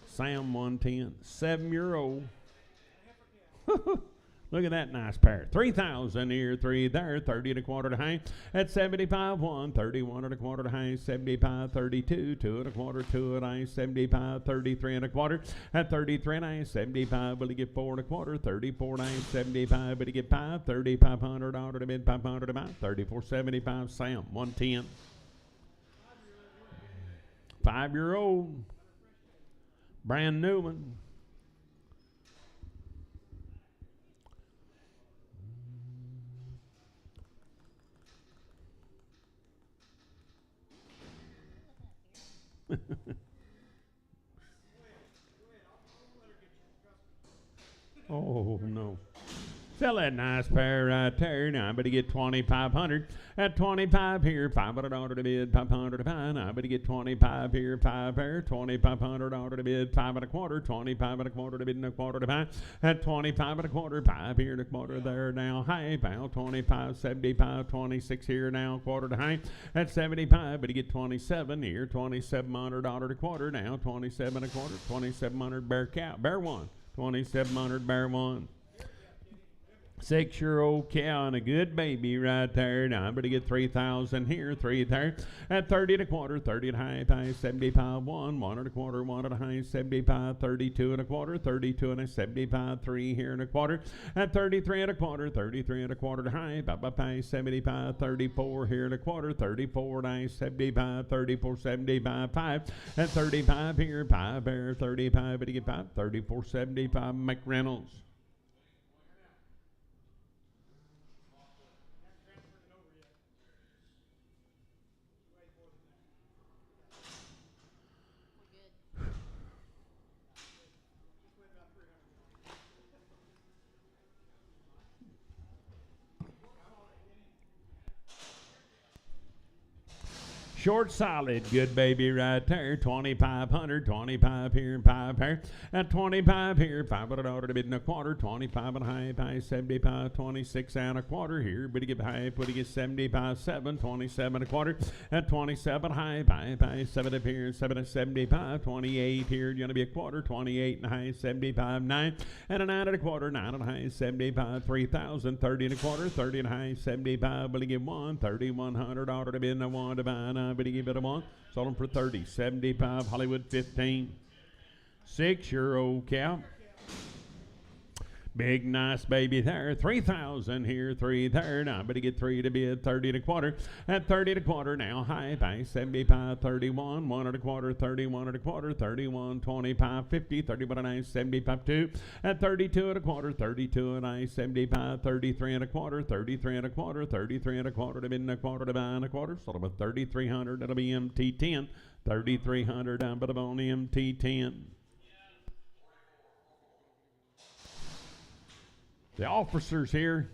S1: Sam 110. 7-year-old. Look at that nice pair. 3,000 here, 3 there, 30 and a quarter to high. At 75, 1, 31 and a quarter to high, 75, 32, 2 and a quarter, 2 and a half, 75, 33 and a quarter. At 33 and a half, 75, will he get 4 and a quarter, 34 and a half, 75, will he get 5, $3,500 to bid, 500 to buy, 34.75, Sam, 110. 5-year-old, brand new one. Oh, no. Sell that nice pair right there. Now I'm going to get 2,500. At 25 here, $500 to bid, 500 to buy. Now I'm going to get 25 here, 5 pair, $2,500 to bid, 5 and a quarter, 25 and a quarter to bid and a quarter to buy. At 25 and a quarter, 5 here and a quarter there now. High, about 25, 75, 26 here now, quarter to high. At 75, but you get 27 here, $2,700 a quarter now, 27 and a quarter, 2,700 bear cow, bear one, 2,700 bear one. 6-year-old cow and a good baby right there. Now I'm going to get 3,000 here, 3 there. At 30 and a quarter, 30 and a half, 75, 1, 1 and a quarter, 1 and a half, 75, 32 and a quarter, 32 and a 75, 3 here and a quarter. At 33 and a quarter, 33 and a quarter to high, 75, 34 here and a quarter, 34 and a 75, 34, 75, 5. At 35 here, 5 there, 35, but you get 5, 34, 75, McReynolds. Short solid, good baby right there. 2,500, 25 here and 5 here. At 25 here, $500 to bid and a quarter. 25 and a half, 75, 26 and a quarter here. But he get half, but he get 75, 7, 27 and a quarter. At 27 high, 7 up here, 7 at 75, 28 here. Going to be a quarter. 28 and a half, 75, 9 and a 9 and a quarter. 9 and a half, 75, 3,000, 30 and a quarter. 30 and a half, 75. But he get 1, $3,100 to bid and a 1 to buy. But he give it a 1. Sold him for 30, 75, Hollywood 15. 6-year-old cow. Big nice baby there. 3,000 here, 3 there. Now I'm going to get 3 to bid, 30 and a quarter. At 30 and a quarter now, high, 75, 31, 1 and a quarter, 31 and a quarter, 31, 25, 50, 31 and a half, 75, 2. At 32 and a quarter, 32 and a half, 75, 33 and a quarter, 33 and a quarter, 33 and a quarter to bid and a quarter to buy and a quarter. Sold him at 3,300. That'll be MT10. 3,300 down, but I'm on MT10. The officers here.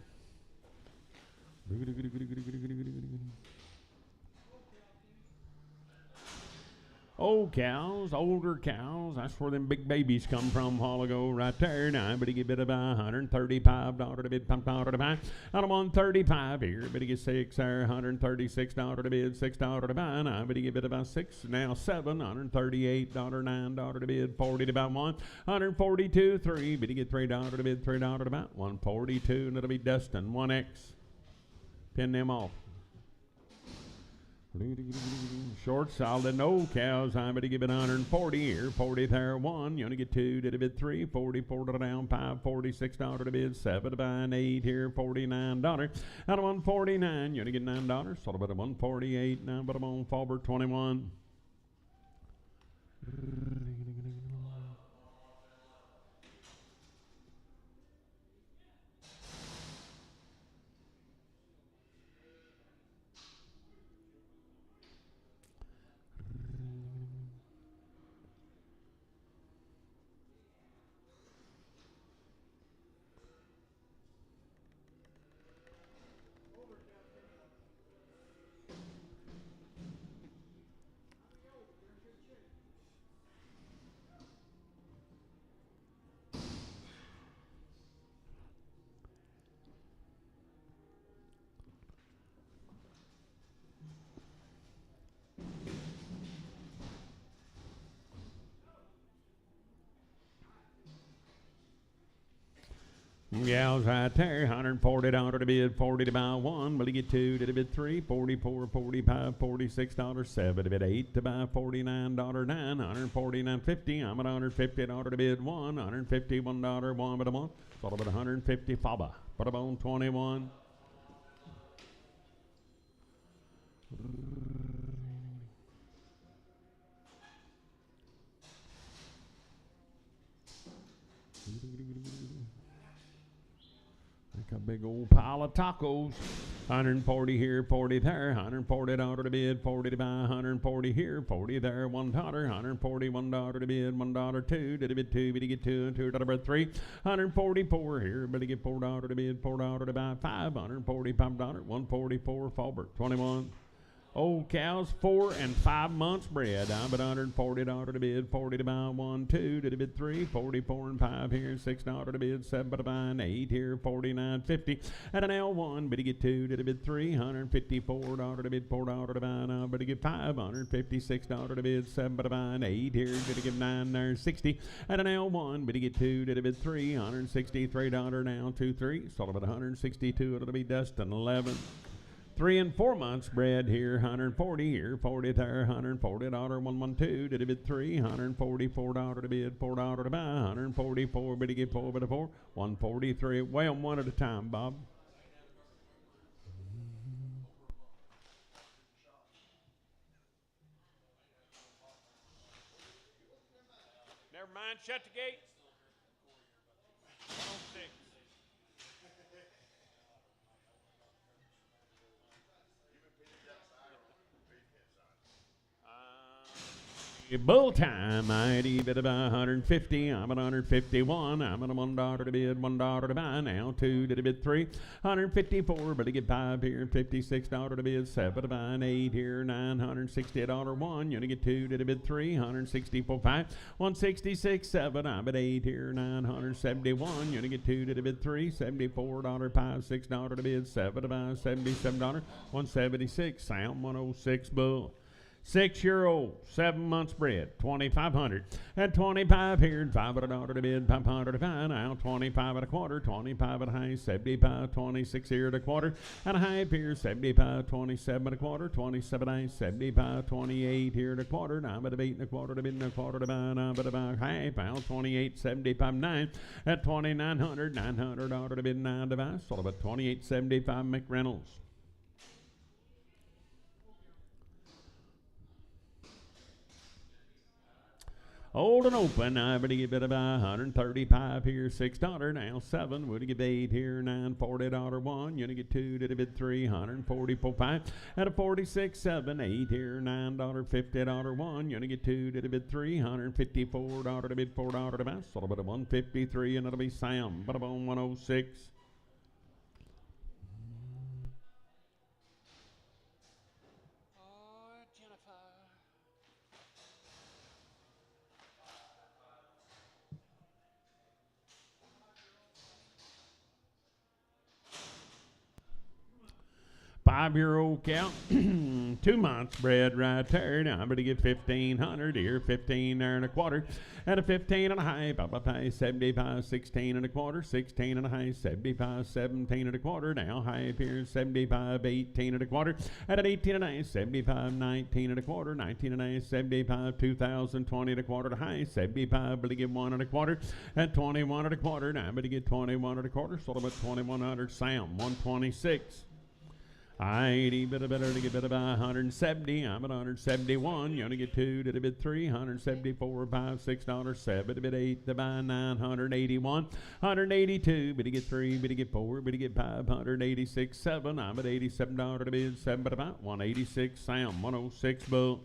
S1: Old cows, older cows, that's where them big babies come from a while ago, right there. Now, but you get bid about $135 to bid, pump out to buy. Out of 135 here, but you get 6 there, $136 to bid, $6 to buy. Now, but you get bid about 6, now 7, $138, $9 to bid, 40 to buy 1, 142, 3, but you get $3 to bid, $3 to buy, 142, and it'll be Dustin, 1X. Pin them off. Short, solid, no cows. I'm going to give it 140 here. 40 there, 1. You only get 2 to the bid, 3. 44 to the down, 5. $46 to the bid, 7 to buy, 8 here. $49. Out of 149, you only get $9. Sort of about a 148. Now, but I'm on Fauber 21. Gals right there, $140 to bid, 40 to buy 1, but you get 2 to the bid 3, 44, 45, $46, 7 to bid 8 to buy, $49, 9, $149.50, I'm at $150 to bid 1, $151, 1 but a month, sort of at $150 FABA, put up on 21. A big old pile of tacos. 140 here, 40 there, $140 to bid, 40 to buy, 140 here, 40 there, $1, $141 to bid, $1, 2 to the bid, 2, but you get 2, and $2 to bid 3, 144 here, but you get $4 to bid, $4 to buy, 5, $145, 144, Faubert, 21. Old cows, 4 and 5 months bred. I'm at $140 to bid, 40 to buy, 1, 2 to the bid 3, 44 and 5 here, $6 to bid, 7 to buy, 8 here, $49.50 at an L1, but you get 2 to the bid 3, $154 to bid, $4 to buy now, but you get $556 to bid, 7 to buy, 8 here, gonna give 9 there, 60 at an L1, but you get 2 to the bid 3, $163 now, 2, 3, sold about 162, it'll be Dustin, 11. 3 and 4 months bred here, 140 here, 40 there, $140, 112 to the bid 3, $144 to bid, $4 to buy, 144, but you get 4 by the 4, 143. Weigh them one at a time, Bob. Never mind, shut the gate. 106. Bull time, I'd even about 150. I'm at 151. I'm at a $1 to bid, $1 to buy now. 2 to the bid 3, 154. But I get 5 here, $56 to bid, 7 to buy, 8 here, $960 1. You only get 2 to the bid 3, 164 5, 166 7. I'm at 8 here, $971. You only get 2 to the bid 3, $74 5, $6 to bid, 7 to buy, $77, 176. Sound 106 bull. 6-year-old, 7 months bred, 2,500. At 25 here, $500 to bid, $500 to buy now. 25 at a quarter, 25 at a high, 75, 26 here at a quarter. At a high here, 75, 27 at a quarter, 27 high, 75, 28 here at a quarter. Now I'm at 8 and a quarter to bid and a quarter to buy. Now I'm at about high, pound 28, 75, 9. At 2,900, $900 to bid, 9 to buy. Sold about 28, 75 McReynolds. Old and open, I would give it about 135 here, $6 now, 7. Would give 8 here, $940 1. You get 2 to the bid 3, 144 5. At a 46 7, 8 here, $950 1. You get 2 to the bid 3, $154 to bid, $4 to buy. Sort of at a 153, and it'll be Sam. But I'm on 106. 5-year-old cow, 2 months bred right there. Now I'm going to get 1,500 here, 15 there and a quarter, and a 15 and a half. Up, 75, 16 and a quarter, 16 and a half, 75, 17 and a quarter. Now high here, 75, 18 and a quarter, and an 18 and a half, 75, 19 and a quarter, 19 and a half, 75, 2020 and a quarter to high, 75, but to get 1 and a quarter, and 21 and a quarter. Now I'm going to get 21 and a quarter, sort of at 2,100. Sound 126. 80, better to get better by 170. I'm at 171. You only get 2 to the bid 3, 174, 5, $6, 7 to bid 8 to buy 981, 182. Bid to get 3, bid to get 4, bid to get 5, 186, 7. I'm at $87 to bid 7 but about 186. Sound 106 bull.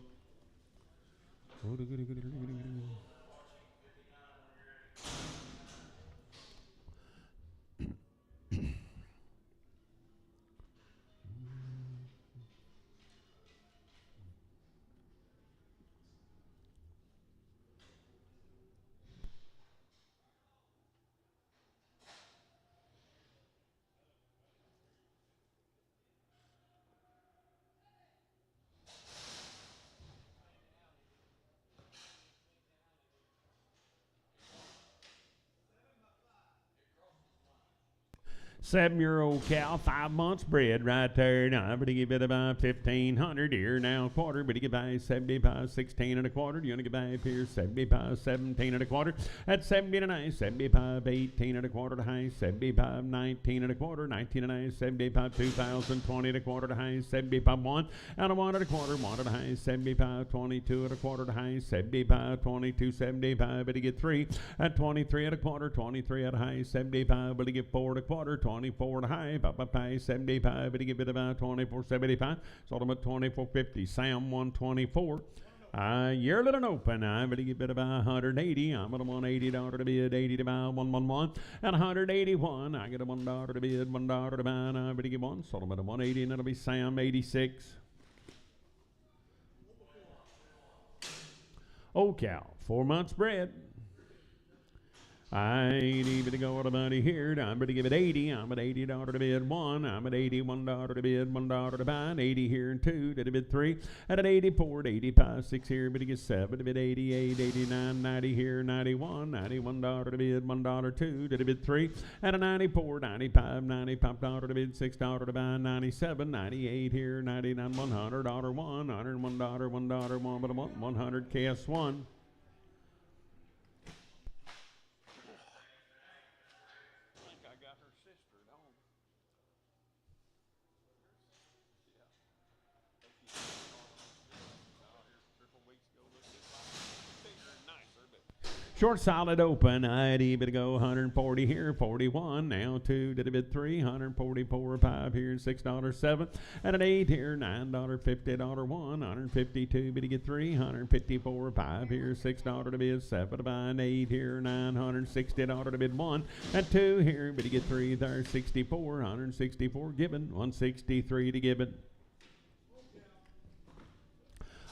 S1: Seven-year-old cow, 5 months bred right there. Now, I'm going to give it about 1,500 here. Now, quarter, but you get by 75, 16 and a quarter. You want to get by up here, 75, 17 and a quarter. At 70 and a half, 75, 18 and a quarter to high, 75, 19 and a quarter, 19 and a half, 75, 2020 and a quarter to high, 75, 1 and a 1 and a quarter, 1 and a half, 75, 22 and a quarter to high, 75, 22, 75, but you get 3 at 23 and a quarter, 23 at a high, 75, but you get 4 and a quarter, 24 and a half, up, 75, but you give it about 24.75, sold them at 24.50, Sam 124. Yearly and open, but you give it about 180. I'm at a $180 to bid, 80 to buy, 111, and 181. I get a $1 to bid, $1 to buy, but you give 1, sold them at a 180, and that'll be Sam 86. Old cow, 4 months bred. I ain't even to go to money here. I'm going to give it 80. I'm at $80 to bid 1. I'm at $81 to bid, $1 to buy. 80 here and 2 to bid 3. At an 84 to 85, 6 here, but to get 7 to bid 88, 89, 90 here, 91, $91 to bid, $1, 2 to bid 3. At a 94, 95, $95 to bid, $6 to buy. 97, 98 here, 99, $100, $1, $101, $1, but a 100 KS1. Short solid open, I'd even go 140 here, 41, now 2 to the bid 3, 144, 5 here, $6, 7, and an 8 here, $9, $50, 1, 152, but you get 3, 154, 5 here, $6 to bid 7 to buy, an 8 here, $960 to bid 1, and 2 here, but you get 3 there, 64, 164 given, 163 to give it.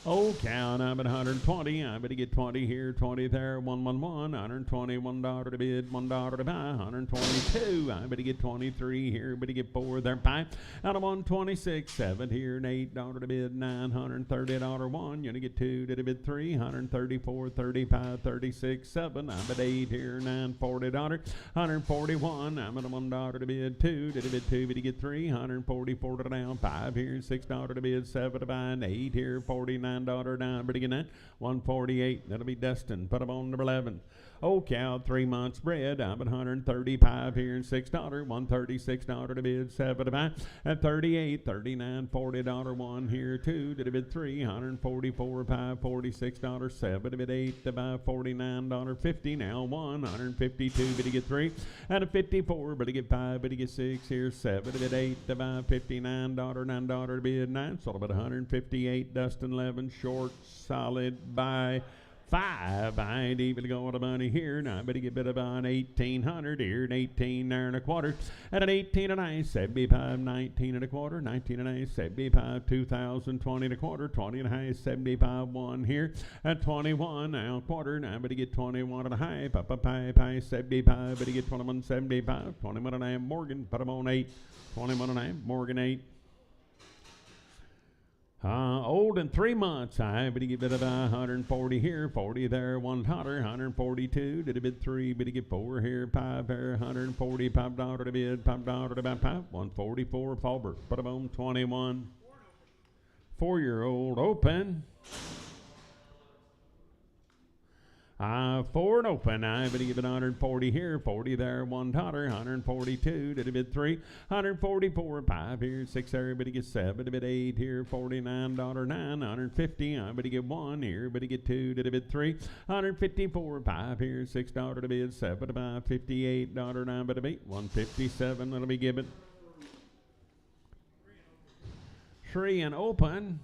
S1: Old cow, and I'm at 120. I'm going to get 20 here, 20 there, 111, $121 to bid, $1 to buy, 122. I'm going to get 23 here, but to get 4 there, 5. Out of 126, 7 here, and $8 to bid, $930, 1. You're going to get 2 to the bid 3, 134, 35, 36, 7. I'm at 8 here, $940, 141. I'm at a $1 to bid 2 to the bid 2, but to get 3, 144 to down, 5 here, $6 to bid, 7 to buy, and 8 here, $49 down, but again that 148. That'll be Dustin. Put them on number 11. Old cow, 3 months bred. I'm at 135 here and $6, $136 to bid, 7 to buy, at 38, 39, $40, 1 here, 2 to bid 3, 144, 5, $46, 7 to bid 8 to buy, $49.50. Now 1, 152, but to get 3, and a 54, but to get 5, but to get 6 here, 7 to bid 8 to buy, $59, $9 to bid 9, sold about 158. Dustin 11, short, solid, buy 5. I ain't even going to money here. Now I better get bid about 1,800 here, and 18 there and a quarter. At an 18 and a half, 75, 19 and a quarter, 19 and a half, 75, 2020 and a quarter, 20 and a half, 75, 1 here. At 21 now quarter. Now I better get 21 and a half. Up, 75, better get 21, 75, 21 and a half. Morgan, put them on 8. 21 and a half. Morgan 8. Old and 3 months. I bitty get bit of 140 here, 40 there, $1, 142. Did a bid 3, bitty get 4 here, 5 there, 140. $5 to bid, $5 to buy, 144. Faulbert, put them on 21. 4-year-old open. 4 and open. I bitty give it 140 here, 40 there, $1, 142. Did a bid 3, 144. 5 here, 6 there, bitty get 7. A bid 8 here, $49, 9, 150. I bitty get 1 here, bitty get 2. Did a bid 3, 154. 5 here, $6 to bid, 7 to buy, $58, 9 bid a beat, 157. That'll be given. 3 and open.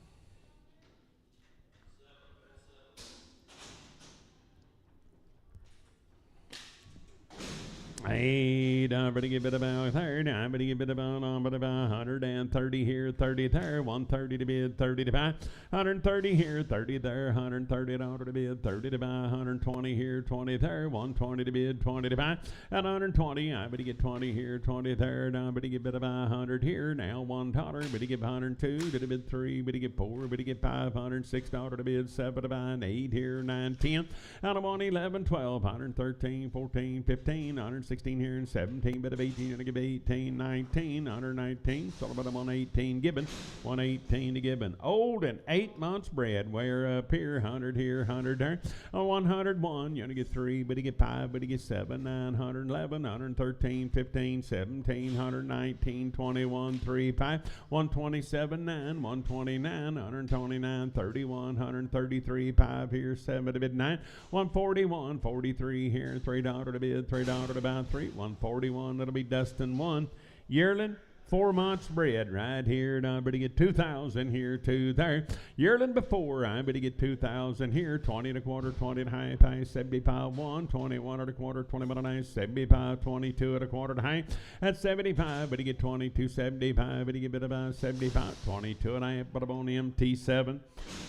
S1: 8, I'm gonna give it about 30. I'm gonna give it about 130 here, 30 there, 130 to bid, 30 to buy, 130 here, 30 there, $130 to bid, 30 to buy, 120 here, 20 there, 120 to bid, 20 to buy, at 120. I'm gonna get 20 here, 20 there. Now I'm gonna give it about 100 here. Now $1, gonna give 102 to the bid 3, gonna get 4, gonna get $506 to bid, 7 to buy, and 8 here, 9, 10. Out of 1, 11, 12, 113, 14, 15, 116 here and 17, bit of 18, gonna give 18, 19, 119, so about 118 Gibbon, 118 to Gibbon. Old and 8 months bred, we're up here, 100 here, 100 there, 101, you're gonna get 3, but you get 5, but you get 7, 911, 113, 15, 17, 119, 21, 3, 5, 127, 9, 129, 129, 31, 133, 5 here, 7 to bid 9, 141, 43 here, $3 to bid, $3 to buy 3, 141. That'll be Dustin 1. Yearling, 4 months bred right here. Now I'm going to get 2,000 here, 2 there. Yearling before, I'm going to get 2,000 here, 20 and a quarter, 20 and a half, high, 75, 1, 21 and a quarter, 21 and a half, 75, 22 and a quarter to high. At 75, but you get 22, 75, but you get about 75, 22 and a half, but I'm on MT7.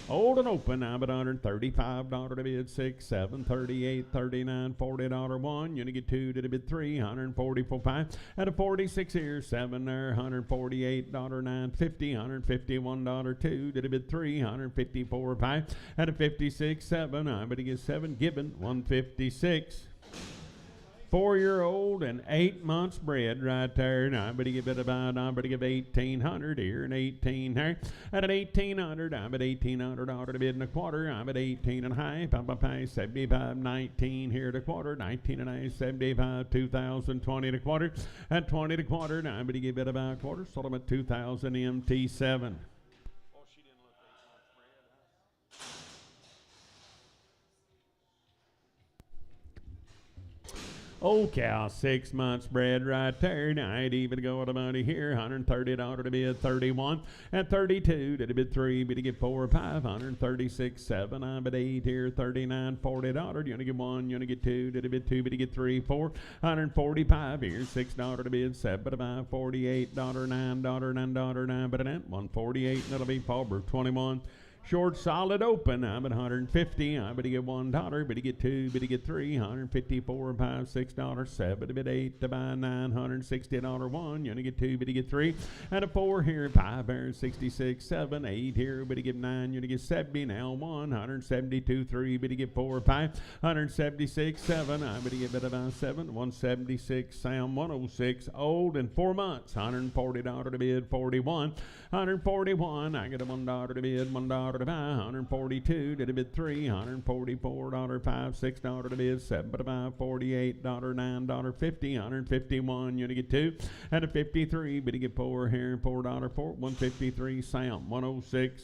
S1: Old and open, I'm at $135 to bid, 6, 7, 38, 39, $40 1. You're going to get 2 to the bid 3, 144, 5. At a 46 here, 7 there, $148, 950, $151 2 to the bid 3, 154, 5. At a 56, 7. I'm going to get 7 Gibbon, 156. 4-year-old and 8 months bred right there. Now I'm going to give it about, I'm going to give 1,800 here and 18 there. At an 1,800, I'm at $1,800 to bid and a quarter. I'm at 18 and a half. I'm at 75, 19 here to quarter, 19 and a half, 75, 2,000, 20 to quarter. At 20 to quarter, now I'm going to give it about a quarter. Sold them at 2,000 MT7. Old cow, 6 months bred right there. Now I'd even go with the money here. $130 to bid 31. At 32 to the bid 3, bid to get 4 or 5. 136, 7. I'm at 8 here. 39, $40. You're gonna get 1. You're gonna get 2 to the bid 2, bid to get 3, 4. 145 here. $6 to bid 7 to buy. $48, $9, $9, but an 148. That'll be Faulbert 21. Short solid open. I'm at 150. I'm going to get $1. But you get 2. But you get 3. 154. 5, $6. 7. But 8 to buy. $960 1. You only get 2. But you get 3. And a 4 here. 5 there. 66. 7. 8 here. But you get 9. You only get 70. Now 1. 172. 3. But you get 4. 5. 176. 7. I'm going to get about 7. 176. Sam 106. Old and 4 months. $140 to bid. 41. 141. I get a $1 to bid. $1 to buy. 142 to the bid 3. $144. 5. $6 to bid 7 to buy. $48. $9. 50. 151. You get 2 and a 53. But you get 4 here. $4. 4. 153. Sam 106.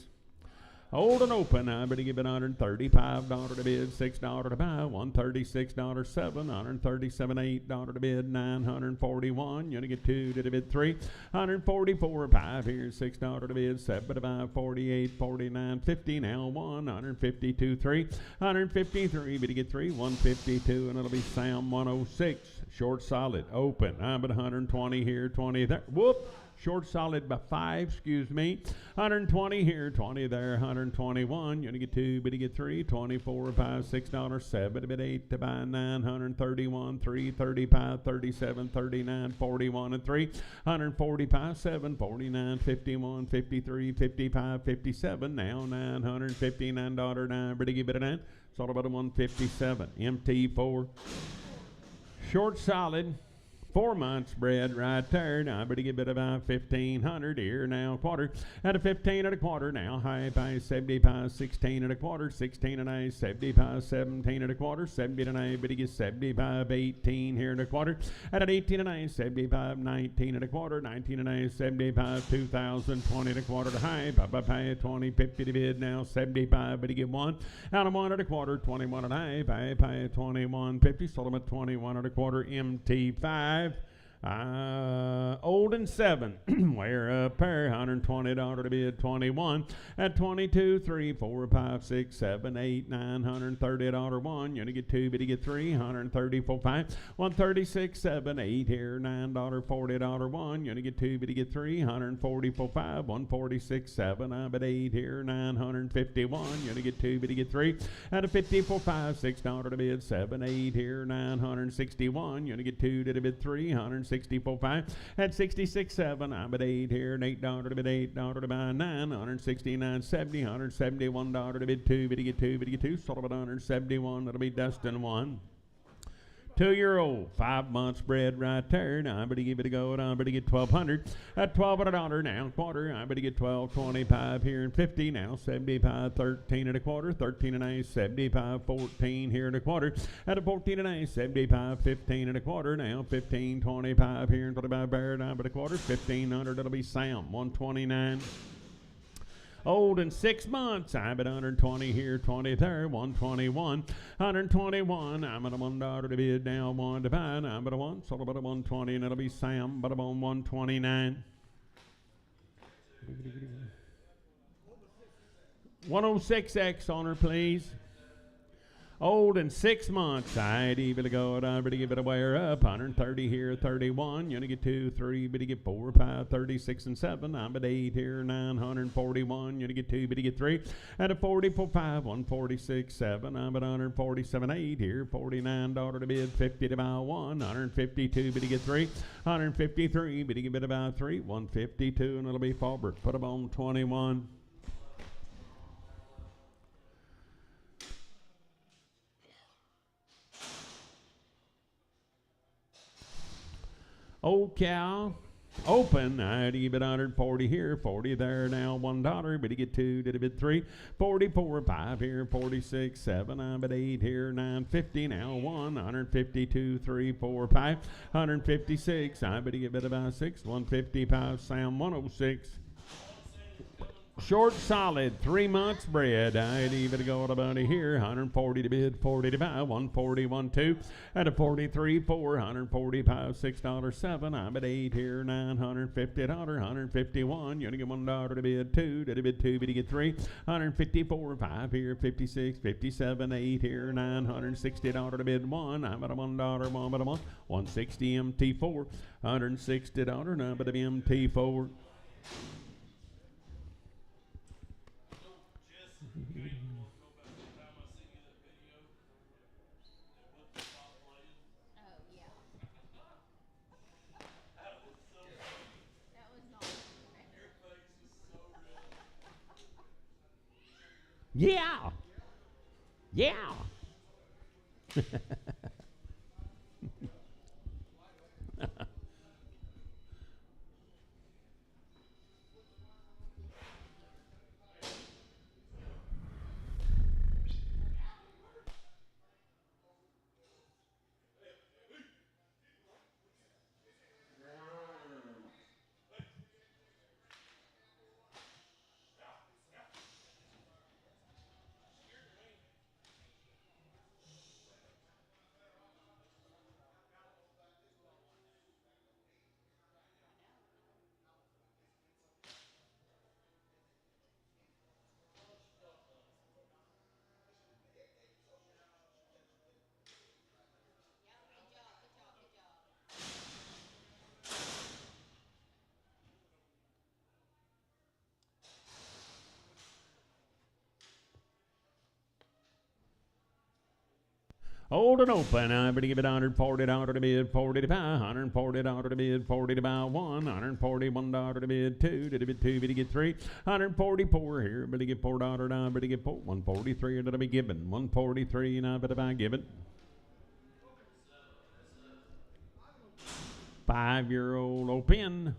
S1: Old and open, I'm going to give it $135 to bid, $6 to buy, $136, 7, $137, $8 to bid, $941. You're going to get 2 to the bid 3, $144, 5 here, $6 to bid, 7 to buy, $48, $49, 50. Now 1, $152, 3, $153, but you get 3, $152, and it'll be Sam 106. Short solid, open. I'm at 120 here, 20 there. Whoop. Short solid by 5, excuse me. 120 here, 20 there, 121. You're gonna get 2, but you get 3, 24, 5, $6, 7, bit 8 to buy 9, 131, 3, 35, 37, 39, 41, and 3, 145, 7, 49, 51, 53, 55, 57. Now $959, 9, but give it a 9. It's all about a 157. MT4. Short solid. 4 months bread right there. Now I better get about 1,500 here now. Quarter at a 15 and a quarter now. High by 75, 16 and a quarter, 16 and a 75, 17 and a quarter, 70 and a better get 75, 18 here and a quarter. At an 18 and a 75, 19 and a quarter, 19 and a 75, 2,020 and a quarter to high. Pay 20, 50 to bid now. 75, better get 1. Out of 1 and a quarter, 21 and a pay 21, 50. Sold them at 21 and a quarter. MT5. Old and 7. We're up there. $120 to bid 21. At 22, 3, 4, 5, 6, 7, 8, 9, $130 1. You're gonna get 2, but you get 3, 134, 5, 136, 7, 8 here, $9, $40 1. You're gonna get 2, but you get 3, 144, 5, 146, 7, but 8 here, 951. You're gonna get 2, but you get 3. At a 54, 5, $6 to bid 7, 8 here, 961. You're gonna get 2 to bid 3, 164, 5. At 66, 7, I'm at 8 here, and $8 to bid 8 to buy 9, 169, 70, $171 to bid 2, but you get 2, but you get 2. Sold about 171. That'll be Dustin 1. 2-year-old, 5 months bred right there. Now I'm going to give it a go, and I'm going to get 1,200. At $12 now, quarter. I'm going to get 12, 25 here, and 50 now. 75, 13 and a quarter, 13 and a 75, 14 here and a quarter. At a 14 and a 75, 15 and a quarter now. 15, 25 here and 25 bare, now but a quarter. 1,500. That'll be Sam 129. Old and 6 months. I'm at 120 here, 20 there, 121. 121. I'm at a $1 to bid now, 1 to buy. I'm at a 1. Sold about a 120, and it'll be Sam, but I'm on 129. 106X on her, please. Old and 6 months. I'd even go it. I'm going to give it a wear up. 130 here, 31. You're going to get 2, 3, but you get 4, 5, 36, and 7. I'm at 8 here, 941. You're going to get 2, but you get 3. At a 44, 5, 146, 7. I'm at 147, 8 here, $49 to bid, 50 to buy 1. 152, but you get 3. 153, but you get about 3. 152, and it'll be Faubert. Put them on 21. Old cow, open. I'd give it 140 here, 40 there now, $1, but you get 2, did a bid 3, 44, 5 here, 46, 7, I'm at 8 here, 950 now, 1, 152, 3, 4, 5, 156, I bet you get about 6, 155, Sam 106. Short solid, 3 months bred. I'd even go at about here. 140 to bid, 40 to buy, 141 2. At a 43 4, 145, $6 7. I'm at 8 here, $950, 151. You're gonna get $1 to bid 2. Did a bid 2, but you get 3. 154 5 here, 56, 57, 8 here, $960 to bid 1. I'm at a $1, 1 but a 1. 160 MT4, $160. Now but a MT4.
S3: Oh, yeah. That was not
S1: Yeah. Yeah. Hold and open. I better give it $140 to bid, 40 to buy, $140 to bid, 40 to buy, one, $141 to bid, two, to bid two, better get three, 144 here, better get $4, I better get four, 143 to be given, 143 and I better buy given. 5-year-old open.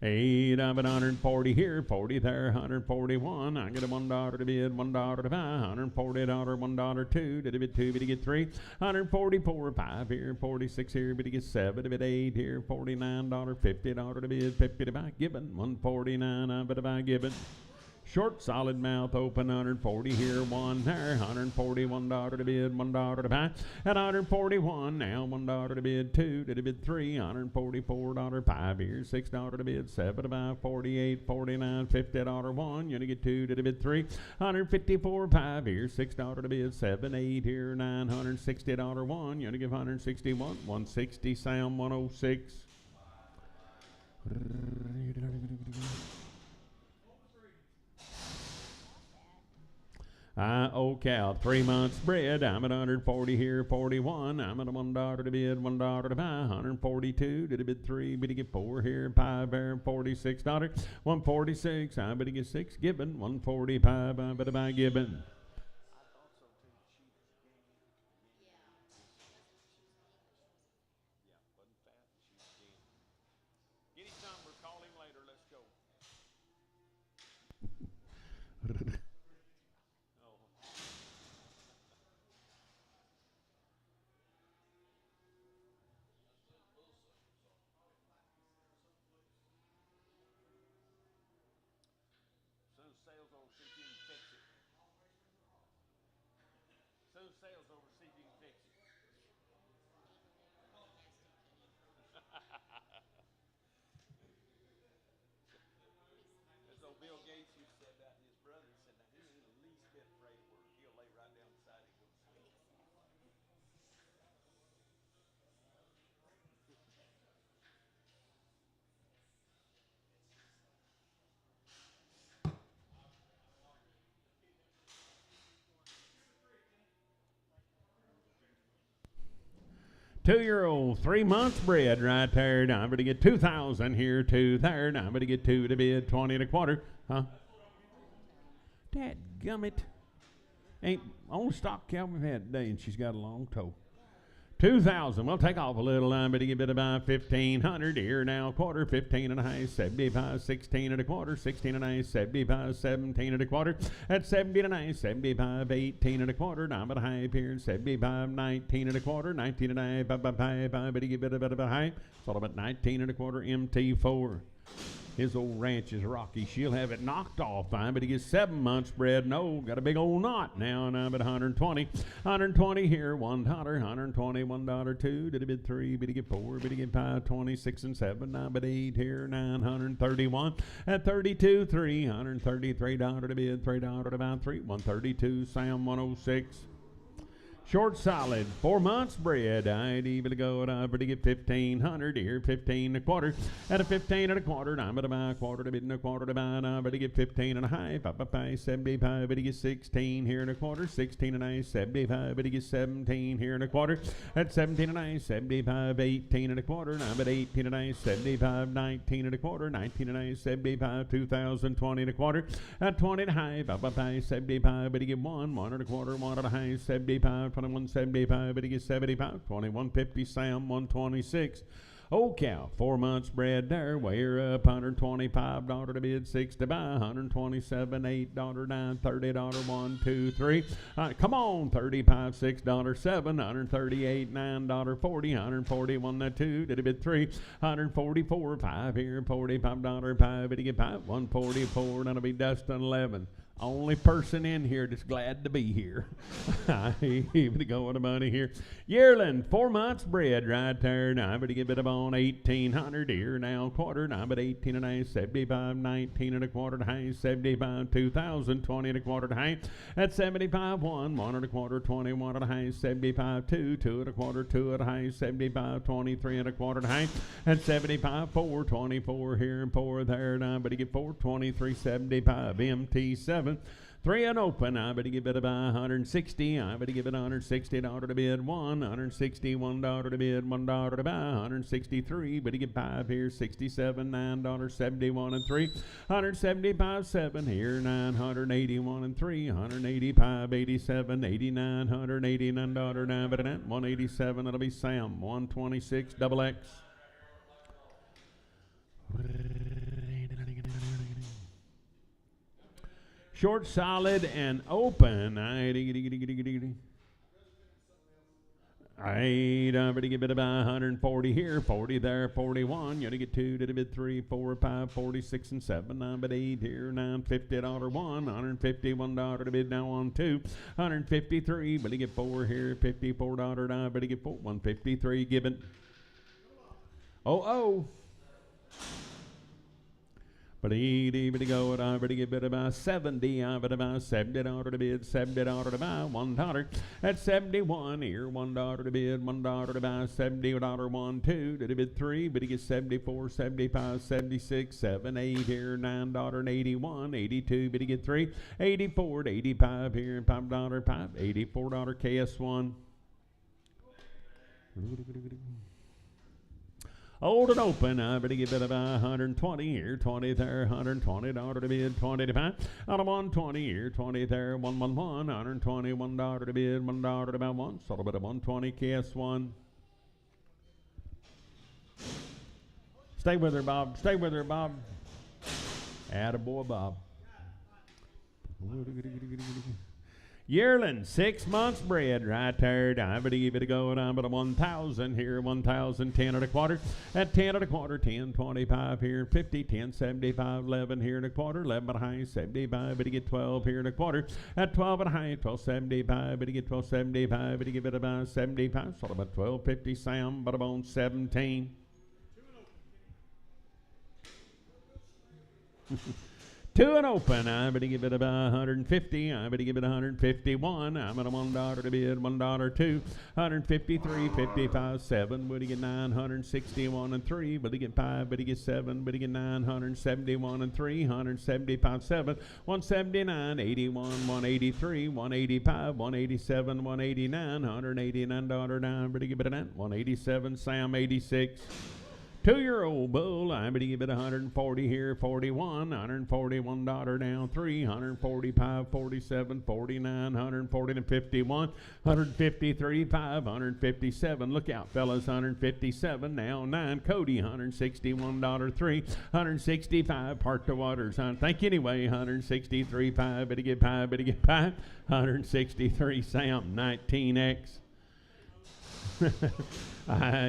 S1: 8, I'm at 140 here, 40 there, 141. I get a $1 to bid, $1 to buy, $140, $1, two, to bid two, to get three, 144, 5 here, 46 here, to get 7, to bid 8 here, $49, $50 to bid, 50 to buy, given, 149, I'm at a buy, given. Short, solid mouth, open, 140 here, 1 there, $141 to bid, $1 to buy, at 141, now $1 to bid, 2 to bid 3, $144, 5 here, $6 to bid, 7 to buy, 48, 49, $50, 1, you get 2 to bid 3, 154, 5 here, $6 to bid, 7, 8 here, $960, 1, you give 161, 160, Sam, 106. Oh cow, 3 months bred. I'm at 140 here, 41. I'm at a $1 to bid, $1 to buy, 142. Did a bid 3, but to get 4 here, 5 there, $46, 146. I better get 6 given, 145. I better buy given. Get his number, call him later, let's go. Sales over, see if you can fix it. Soon sales over, see if you can fix it. As though Bill Gates used to say that, and his brother said that he ain't the least bit afraid of work. He'll lay right down beside him and go to sleep. Two-year-old, 3 months bred right there. Now I'm going to get 2,000 here, 2 there. Now I'm going to get 2 to bid, 20 and a quarter. Huh? Dadgummit. Ain't only stock cow we've had today, and she's got a long toe. 2,000. We'll take off a little. I'm going to give it about 1,500 here now. Quarter, 15 and a half, 75, 16 and a quarter, 16 and a half, 75, 17 and a quarter. At 17 and a half, 75, 18 and a quarter. Now I'm at a half here, 75, 19 and a quarter, 19 and a half, I'm going to give it a bit of a half. It's all about 19 and a quarter, MT4. His old ranch is rocky. She'll have it knocked off fine, but he gets 7 months bred. No, got a big old knot now, and I'm at 120. 120 here, $1, 120, $1, 2. Did he bid 3? Did he get 4? Did he get 5? 26 and 7. I'm at 8 here, 931. At 32, $333 to bid, $3 to buy 3. 132, Sam 106. Short solid, 4 months bred. I'd even go to get 1,500 here, 15 and a quarter. At a 15 and a quarter, I'm at a buy a quarter to bid and a quarter to buy. I'm to get 15 and a half. Up, 75, but he gets 16 here and a quarter. 16 and a half, 75, but he gets 17 here and a quarter. At 17 and a half, 75, 18 and a quarter. I'm at 18 and a half, 75, 19 and a quarter. 19 and a half, 75, 2020 and a quarter. At 20 and a half, up, 75, but he get 1 and a quarter, 1 and a half, 75. 2175, but he gets 75, 2150, Sam 126. Oh cow, 4 months bred there, we're up $125 to bid, 6 to buy, 127, $8, 9, $30, 1, 2, 3. Come on, 35, $6, 7, 138, $9, 40, 141, 2, did he bid 3, 144, 5 here, $45, 5, did he get 5, 144, that'll be Dustin 11. Only person in here that's glad to be here. Even to go with the money here. Yearling, 4 months bred right there. Now I'm going to give it about 1,800 here now. Quarter. Now I'm at 18 and a half, 75, 19 and a quarter to half, 75, 2,000, 20 and a quarter to half. At 75, 1 and a quarter, 21 and a half, 75, 2, 2 and a quarter, 2 and a half, 75, 23 and a quarter to half. At 75, 4, 24 here and 4 there. Now I'm going to get 4, 23, 75, MT7. 3 and open. I better give it about 160. I better give it $160 to bid. $161 to bid. $1 to buy. 163. Better get 5 here. 67. $9. 71 and 3. 175. 7 here. 981 and 3. 185. 87. 89. $189. 9 better than 187. It'll be Sam. 126 double X. Short, solid, and open. I better give it about 140 here, 40 there, 41. You gotta get 2 to the bid 3, 4, 5, 46 and 7. 9 but 8 here, $950 1, $151 to bid now on 2, 153. Better get 4 here, $54 now. Better get 4, 153 given. Oh. But better go it, I better give it about 70, I better about $70 to bid, $70 to buy, $1. At 71 here, $1 to bid, $1 to buy, $70, 1, 2 to the bid 3, better get 74, 75, 76, 7, 8 here, $9 and 81, 82, better get 3, 84 to 85 here, $5, 5, $84 KS1. Old and open, I better give it about 120 here, 20 there, $120 to bid, 20 to buy. Out of 120 here, 20 there, 111, $121 to bid, $1 to buy, 1. So a bit of 120 KS1. Stay with her, Bob. Stay with her, Bob. Attaboy, Bob. Yearling, 6 months bred right there. I better give it a go. I'm at a 1,000 here, 1,000, 10 and a quarter. At 10 and a quarter, 10, 25 here, 50, 10, 75, 11 here and a quarter, 11 and a high, 75. Better get 12 here and a quarter. At 12 and a high, 12.75. Better get 12.75. Better give it about 75. Sort of about 12.50. Sam, but about 17. 2 and open, I better give it about 150. I better give it 151. I'm at a $1 to bid, $1 2. 153, 55, 7. Better get 961 and 3. Better get 5. Better get 7. Better get 971 and 3. 175, 7. 179, 81, 183, 185, 187, 189, $189 down. Better give it a 187. Sam 86. 2-year-old bull, I better give it 140 here, 41, $141 down, 3, 145, 47, 49, 140 and 51, 153, 5, 157. Look out, fellas, 157 now, 9. Cody, $161, 3, 165. Park the waters. Thank you anyway. 163, 5. Better get 5. Better get 5. 163. Sam, 19X.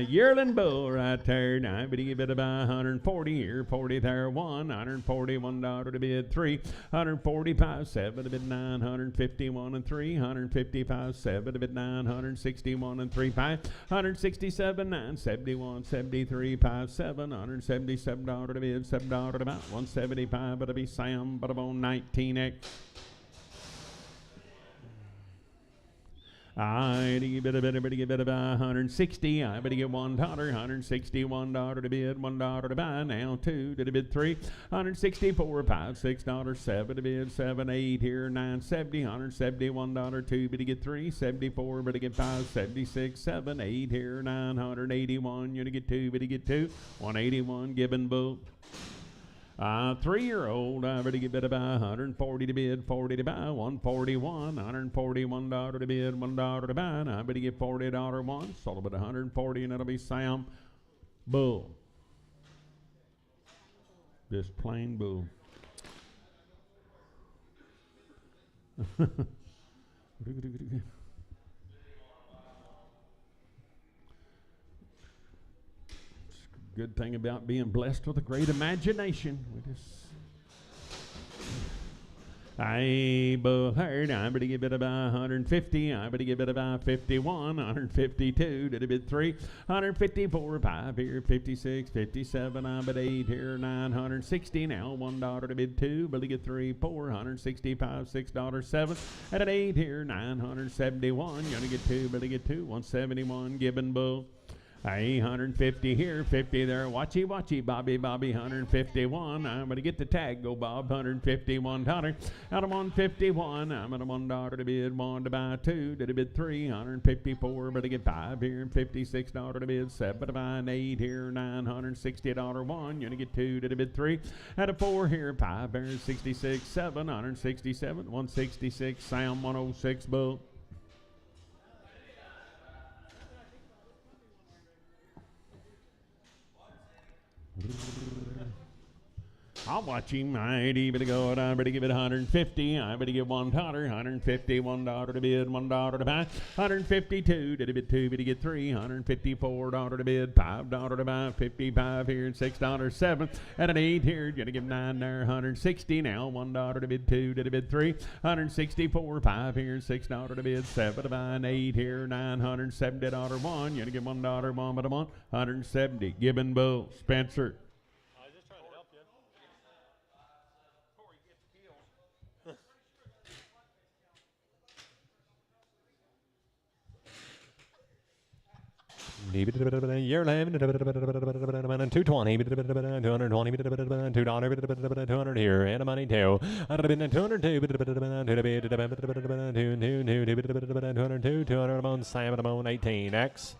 S1: Yearling bull right there. Now I better give it about 140 here, 40 there, 1, $141 to bid, 3, 145, 7 to bid, 951 and 3, 155, 7 to bid, 961 and 3, 5, 167, 971, 73, 5, 7, $177 to bid, $7 to buy, 175, but it'll be Sam, but about 19X. I better give it about 160. I better get $1, $161 to bid, $1 to buy. Now 2 to the bid 3, 164, 5, $6, 7 to bid, 7, 8 here, 970, $171, 2 better get 3, 74 better get 5, 76, 7, 8 here, 981. You to get 2 better get 2, 181 given bull. 3-year-old, I better give it about 140 to bid, 40 to buy, 141, $141 to bid, $1 to buy. Now I better get $40 one, sold about 140, and it'll be Sam bull. Just plain bull. Good thing about being blessed with a great imagination. I better give it about 150. I better give it about 51, 152 to the bid 3, 154, 5 here, 56, 57. I'm at 8 here, 960 now, $1 to bid 2. Better get 3, 4, 165, $6, 7. At an 8 here, 971. You're gonna get 2. Better get 2, 171. Gibbon bull. Hey, 150 here, 50 there. Watchy, watchy, Bobby, 151. I'm going to get the tag, go Bob, $151. Out of 151, I'm at a $1 to bid, 1 to buy 2, to bid 3, 154, but I get 5 here, and $56 to bid, 7 to buy 8 here, $960 1, you're going to get 2 to bid 3. Out of 4 here, 5 there, 66, 7, 167, 166, Sam, 106, Bull. I'll watch him. I better go. I better give it 150. I better give $1. $151 to bid, $1 to buy. 152 to bid 2. Better get 3. $154 to bid, $5 to buy. 55 here and $6 7. At an 8 here, gonna give 9 there. 160 now. $1 to bid 2 to bid 3. 164 5 here and $6 to bid 7 to buy. An 8 here. $970 1. You're gonna give $1 1 but a month. 170. Gibbon Bull Spencer.
S2: Year lamb, 220, 220, $2 here, and a money too. I'd have been 202, 200 amount, Sam amount 18x.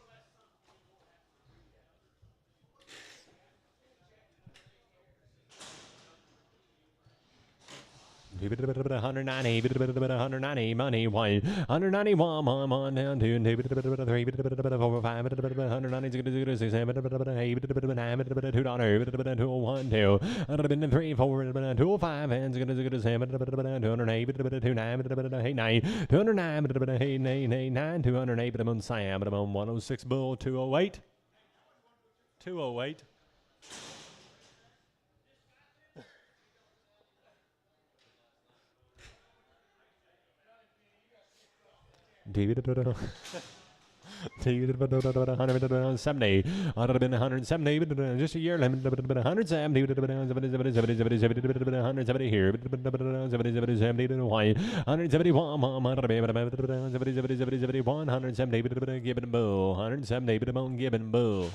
S2: $190 money, 191, 1 down, 2, 3, 4, 5, 190, 6, 7, 8, $2, 201, 2, 3, 4, 205, and 7, 208, 209, 209, 208, but I'm on Sam, but I'm on 106 Bull, 208, 208. $170. I'd have been 170, just a year limit, 170, 170 here, 171, 170, Gibbon Bull, 170, Gibbon Bull.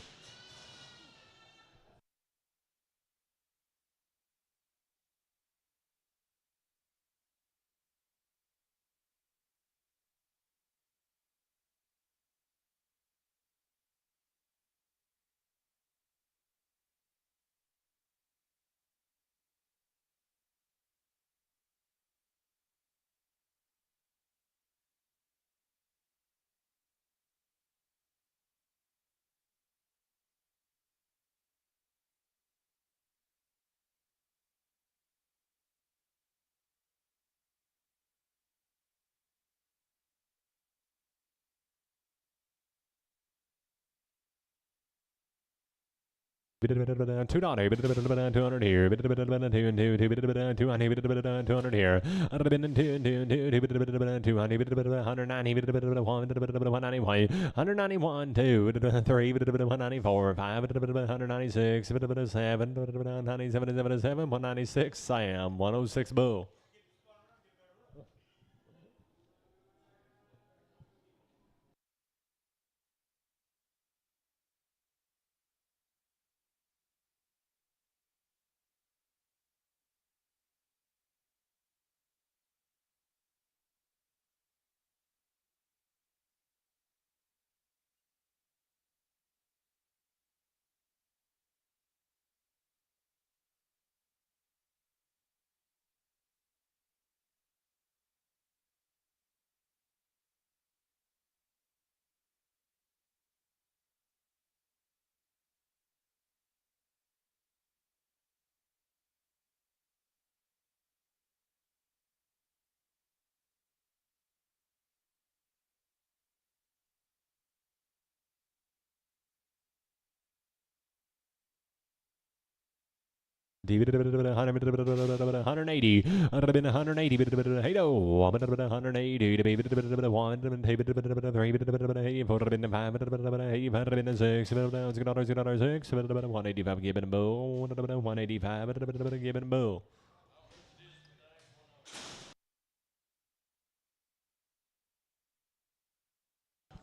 S2: $2, 200 here, 200 here. I'd have been 191, 2, 3, 194, 5, 196, 7, 197, 196, Sam, 106 Bull. $180. I'd have been 180. Hey, no. 180. $3, $4, $5, $6, $185 Gibbon Bull, 185 Gibbon Bull.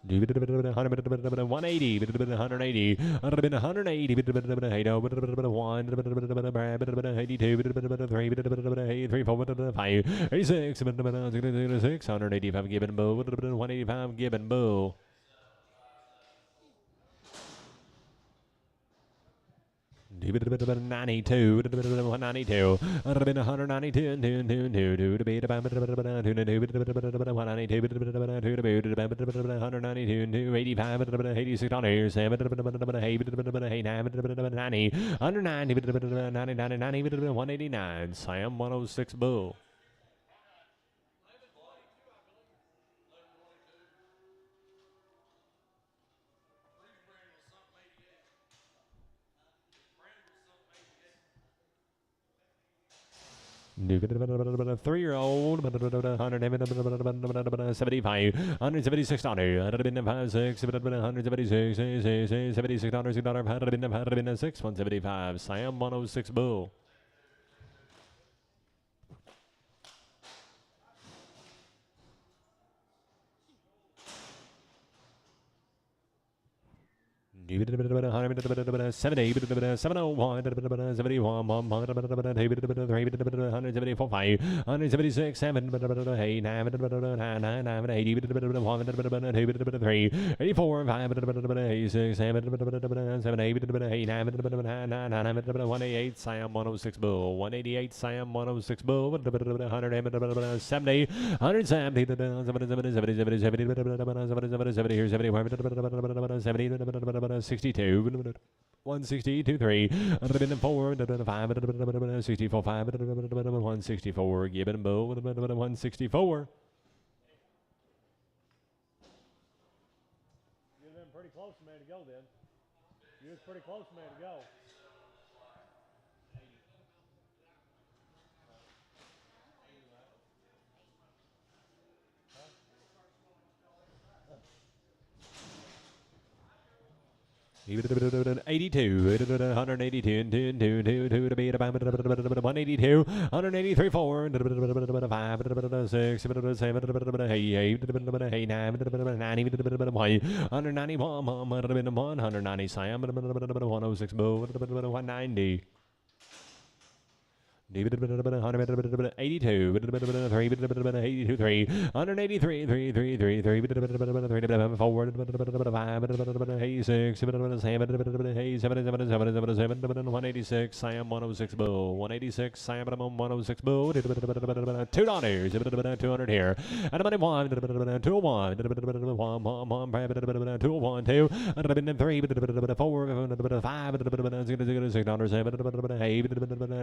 S2: 180, 180, 180, 3, 4, 5, 86, 185 given bull, 185 given bull. $92, 192, 189, Sam 106 bull. Three-year-old, 175, $176, 176, 176, 175, Sam 106 bull. $70, 701, 71, 174, 5, 176, 7, 8, 9, 9, 80, 3, 84, 5, 86, 7, 7, 8, 9, 188, Sam 106 bull, 188, Sam 106 bull, 170, 170, 62, 162, 3, 4, 5, 64, 5, 164, Gibbon bull, 164.
S1: You're them pretty close, man, to go then. You was pretty close, man, to go.
S2: $82, 182, 182, 183, 4, 5, 6, 7, 8, 9, 191, 190, Sam 106 bull, 190. 82, 3, 82, 3, 183, 3, 3, 3, 3, 4, 5, 86, 7, 186, Sam 106 bull, 186, Sam 106 bull, $2, 200 here, and a money 1, 201, 201, 2, 3, 4, 5, $6, 7,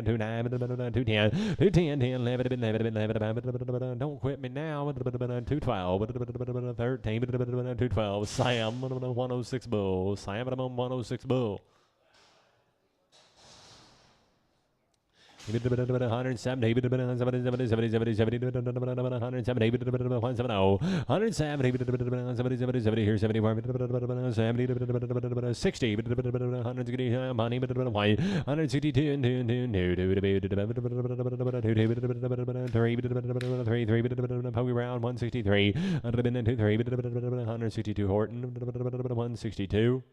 S2: 210, 210, 10, 11, 11, don't quit me now, 212, 13, 212, Sam 106 bull, Sam 106 bull. 170, 170, 170, here, 71, 70, 60, 160, money, 162, 3, round, 163, 162, Horton, 162.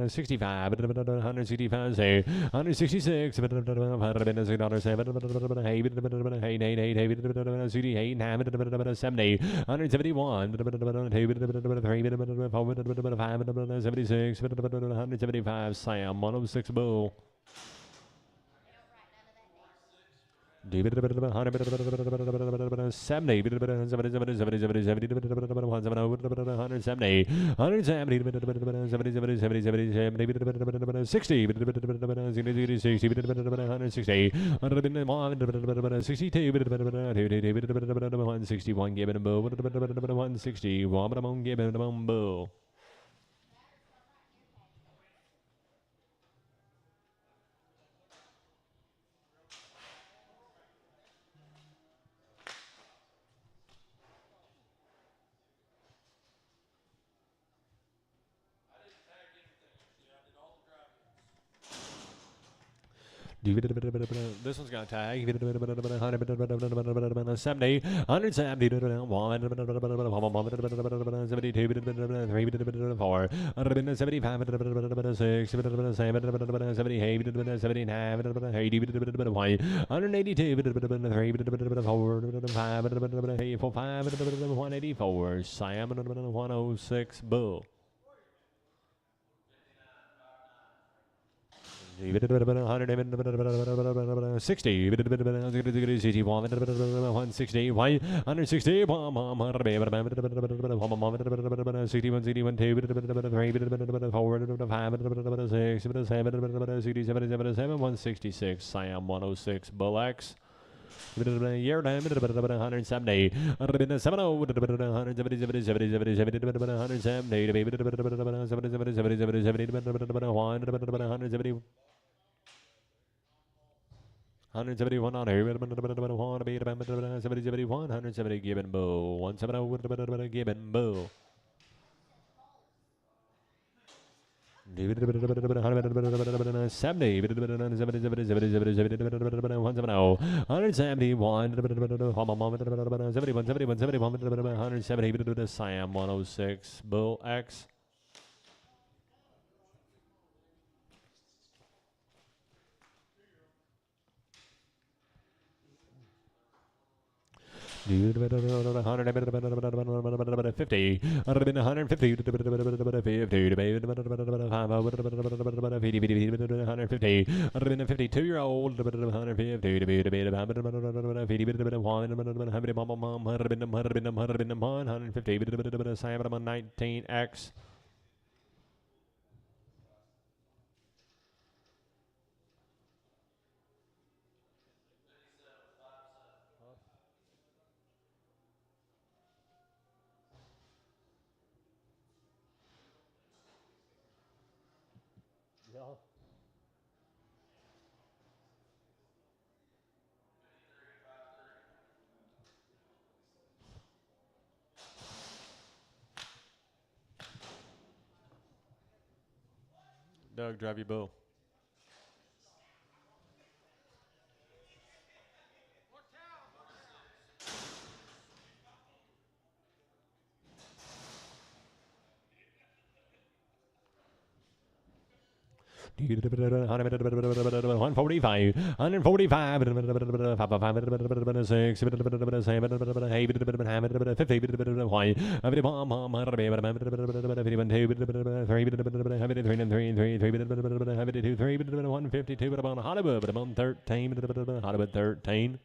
S2: $65, 165, say, 166, $7, 70, 171, 76, 175, Sam 106 bull. 70, 170, 170, 60, 161, give it a bull, 160, give it a bull.
S4: I didn't tag anything yesterday. I did all the driving
S2: This one's got a tag. 70, 170, 72, 3, 4, 75, 6, 7, 78, 79, 80, 182, 3, 4, 5, 184, Sam, 106, Bull. 160, 160, 160, 166, Sam 106, Bull X. Year time, 170, 170, 171 on here. 170 Gibbon Bull. 170 Gibbon Bull. 70, 171, 170, Sam 106 Bull X. Dude, 150, 150, 152-year-old, 119X. Doug, drive your bull. $145, 145, 13.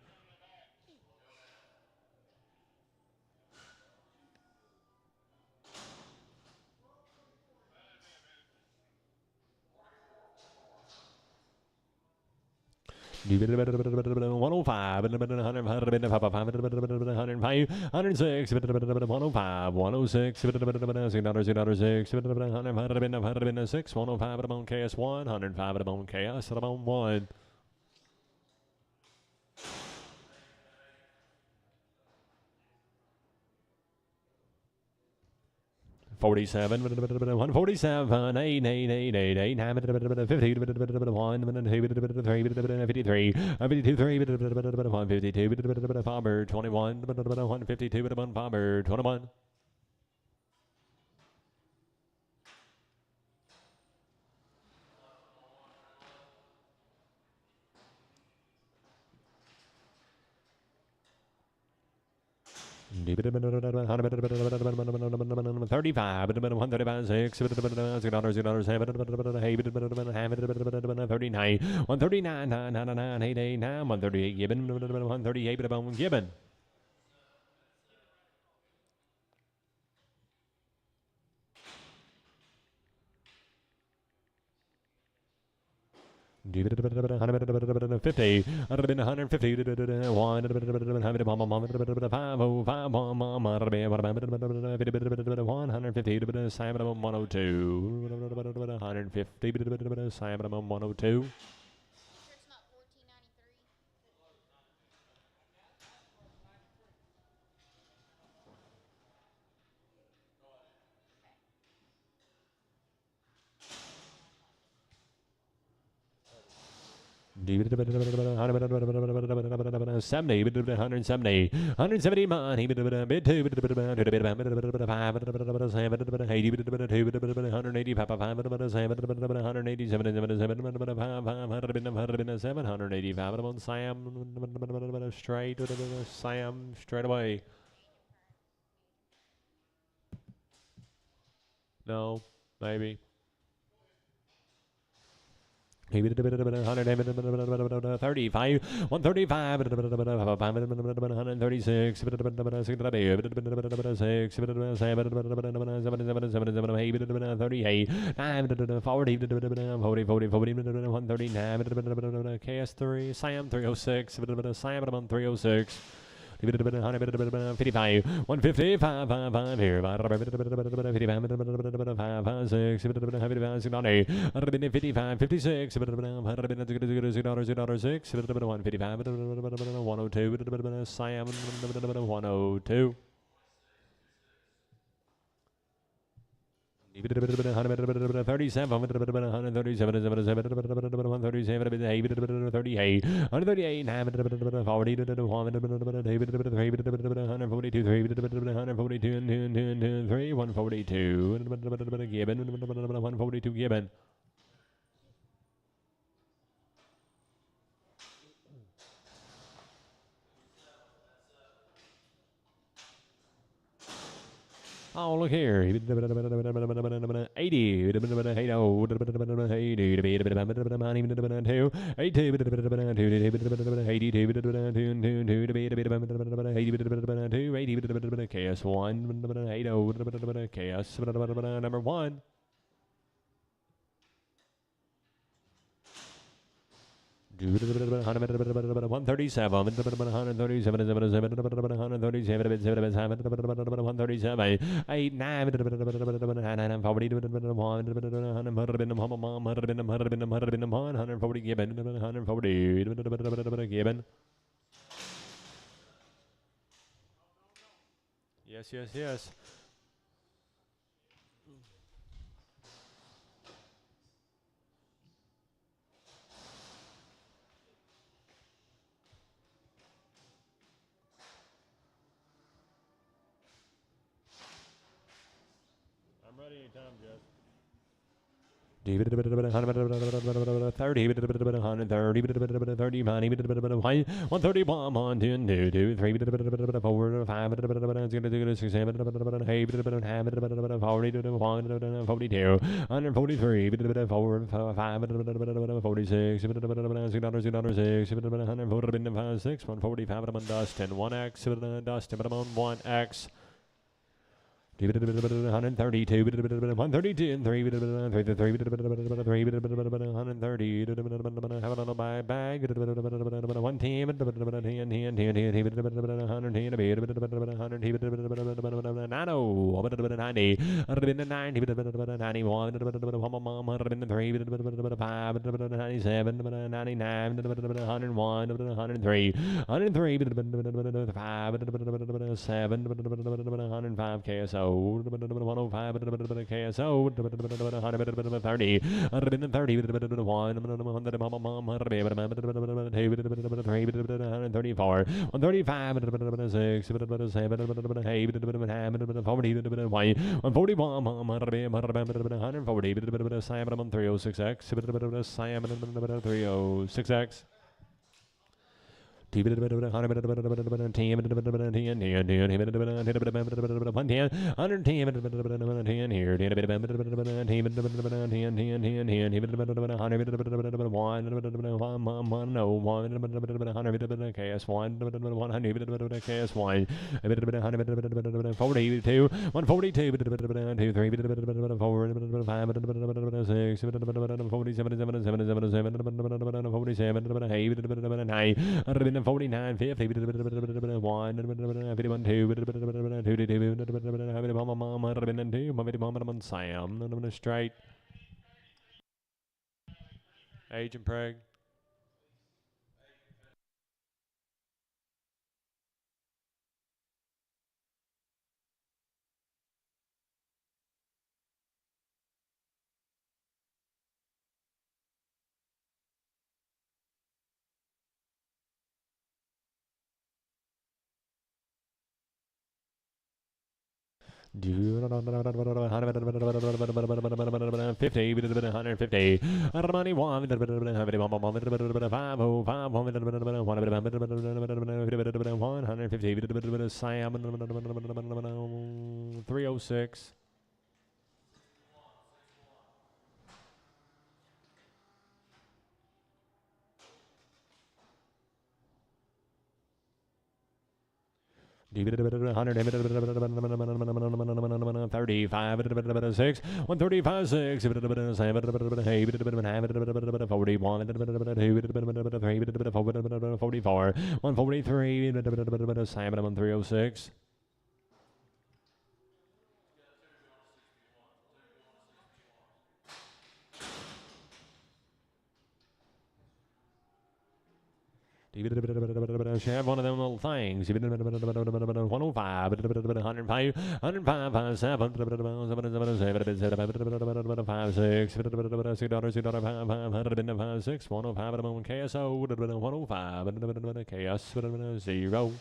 S2: $105, 106, 105, 106, $6, 105 at a bone KS1, 105 at a bone KS at a bone 1. 47, 147, 8, 8, 8, 8, 8, 9, 50, 1, 2, 53, 52, 3, 152, Fobber, 21, 152, Fobber, 21. $35, 135, 6, $7, 39, 139, 999, 889, 138 Gibbon, 138 Gibbon. $50, 150, 102.
S3: Sure it's not 1493.
S2: 70, 170, 170 money, bid 2, 180, 785, Sam, straight away. No, maybe. 135, 135, 136, 38, KS3, Sam 306, Sam 306. 55, 150, 555 here, 55, 56, 102, Sam 102. 37, 137, 138, 138, 142, 142, Gibbon, 142, Gibbon. Oh, look here. 80. 80. 82. KS1. 80. KS number 1. 137, 137, 8, 9, 140 Gibbon, 140 Gibbon. Yes, yes, yes. I'm ready anytime, Jess. 30, 130, 30 money, 131, 1, 2, 2, 3, 4, 5, 6, 7, 8, 42, 143, 4, 5, 46, 6, 145, Dustin, 1x, Dustin, 1x. 132, 132, 3, 130, have a little bag, 1 team, 105 KSO. 105 KSO 30 134 135 6 7 8 140 Simon 306X Simon 306X. 110, 110, 49, 50, 1, 51, 2, Sam, straight. Agent Preg. 50, 150. Money one, 150, Sam, 306. $100, 35, 6, 135, 6, 41, 44, 143, 7, 306. Have one of them little things. 105, 105, 105, 7, 5, 6, $6, 105, KSO, 105, KS, 0.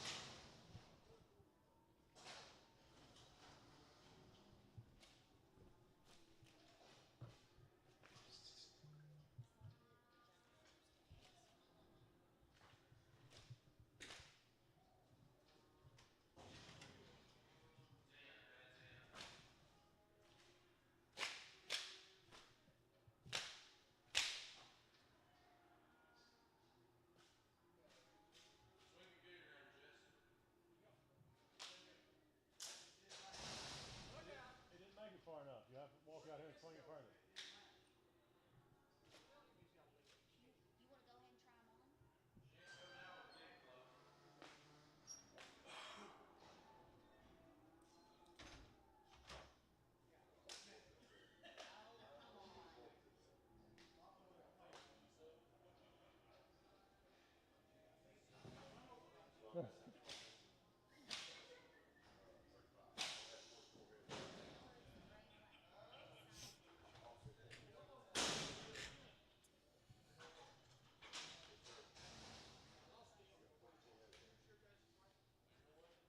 S3: You want to go ahead and try them on?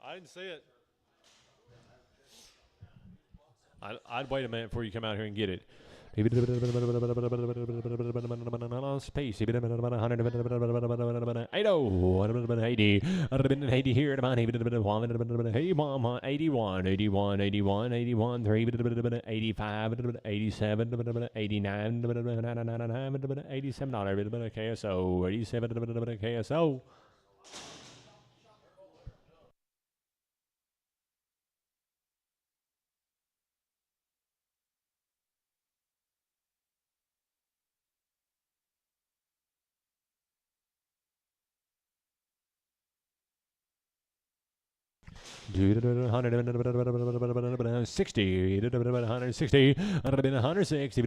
S2: I didn't see it. I'd wait a minute before you come out here and get it. Space. 80. 80 here. 81, 81, 81, 81, 81, 3, 85, 87, 89, 87, KSO, 87, KSO. $160, 160, 160,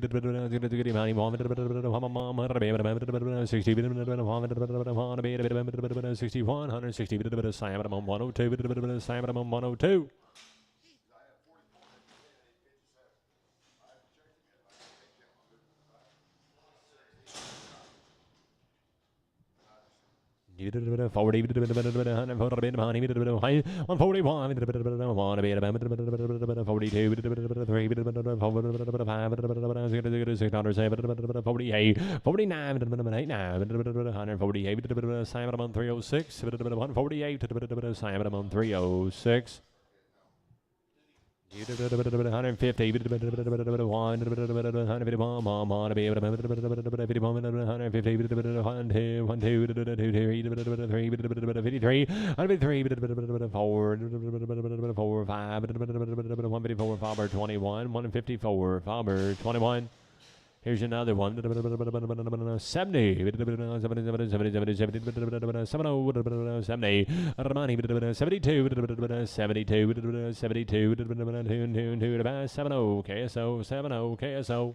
S2: 61, 160, Simon 102, Simon 102. Forty, 306. 150, 154, 21. Here's another one. 70. 70. 72. 72. 70. KSO. 70. KSO.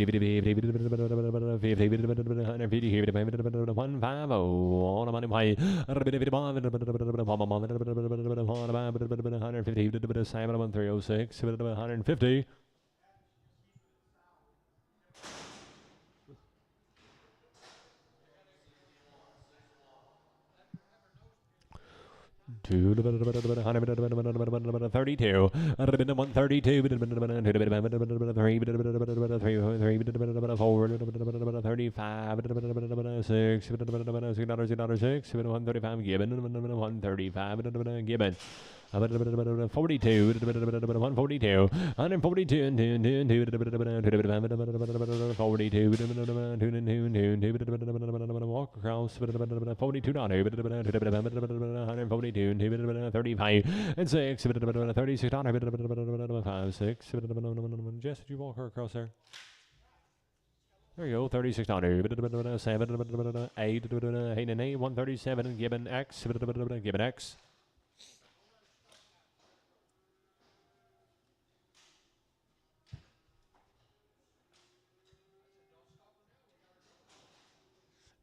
S2: 150. Two 32, 132, 135 given, 135 given. 42, 142, 142, walk across, 42, 142, 35, and 6, 36, 5, 6, Jess, did you walk her across there? There you go, 36, 7, 8, 8 and 8, 137, given X, given X.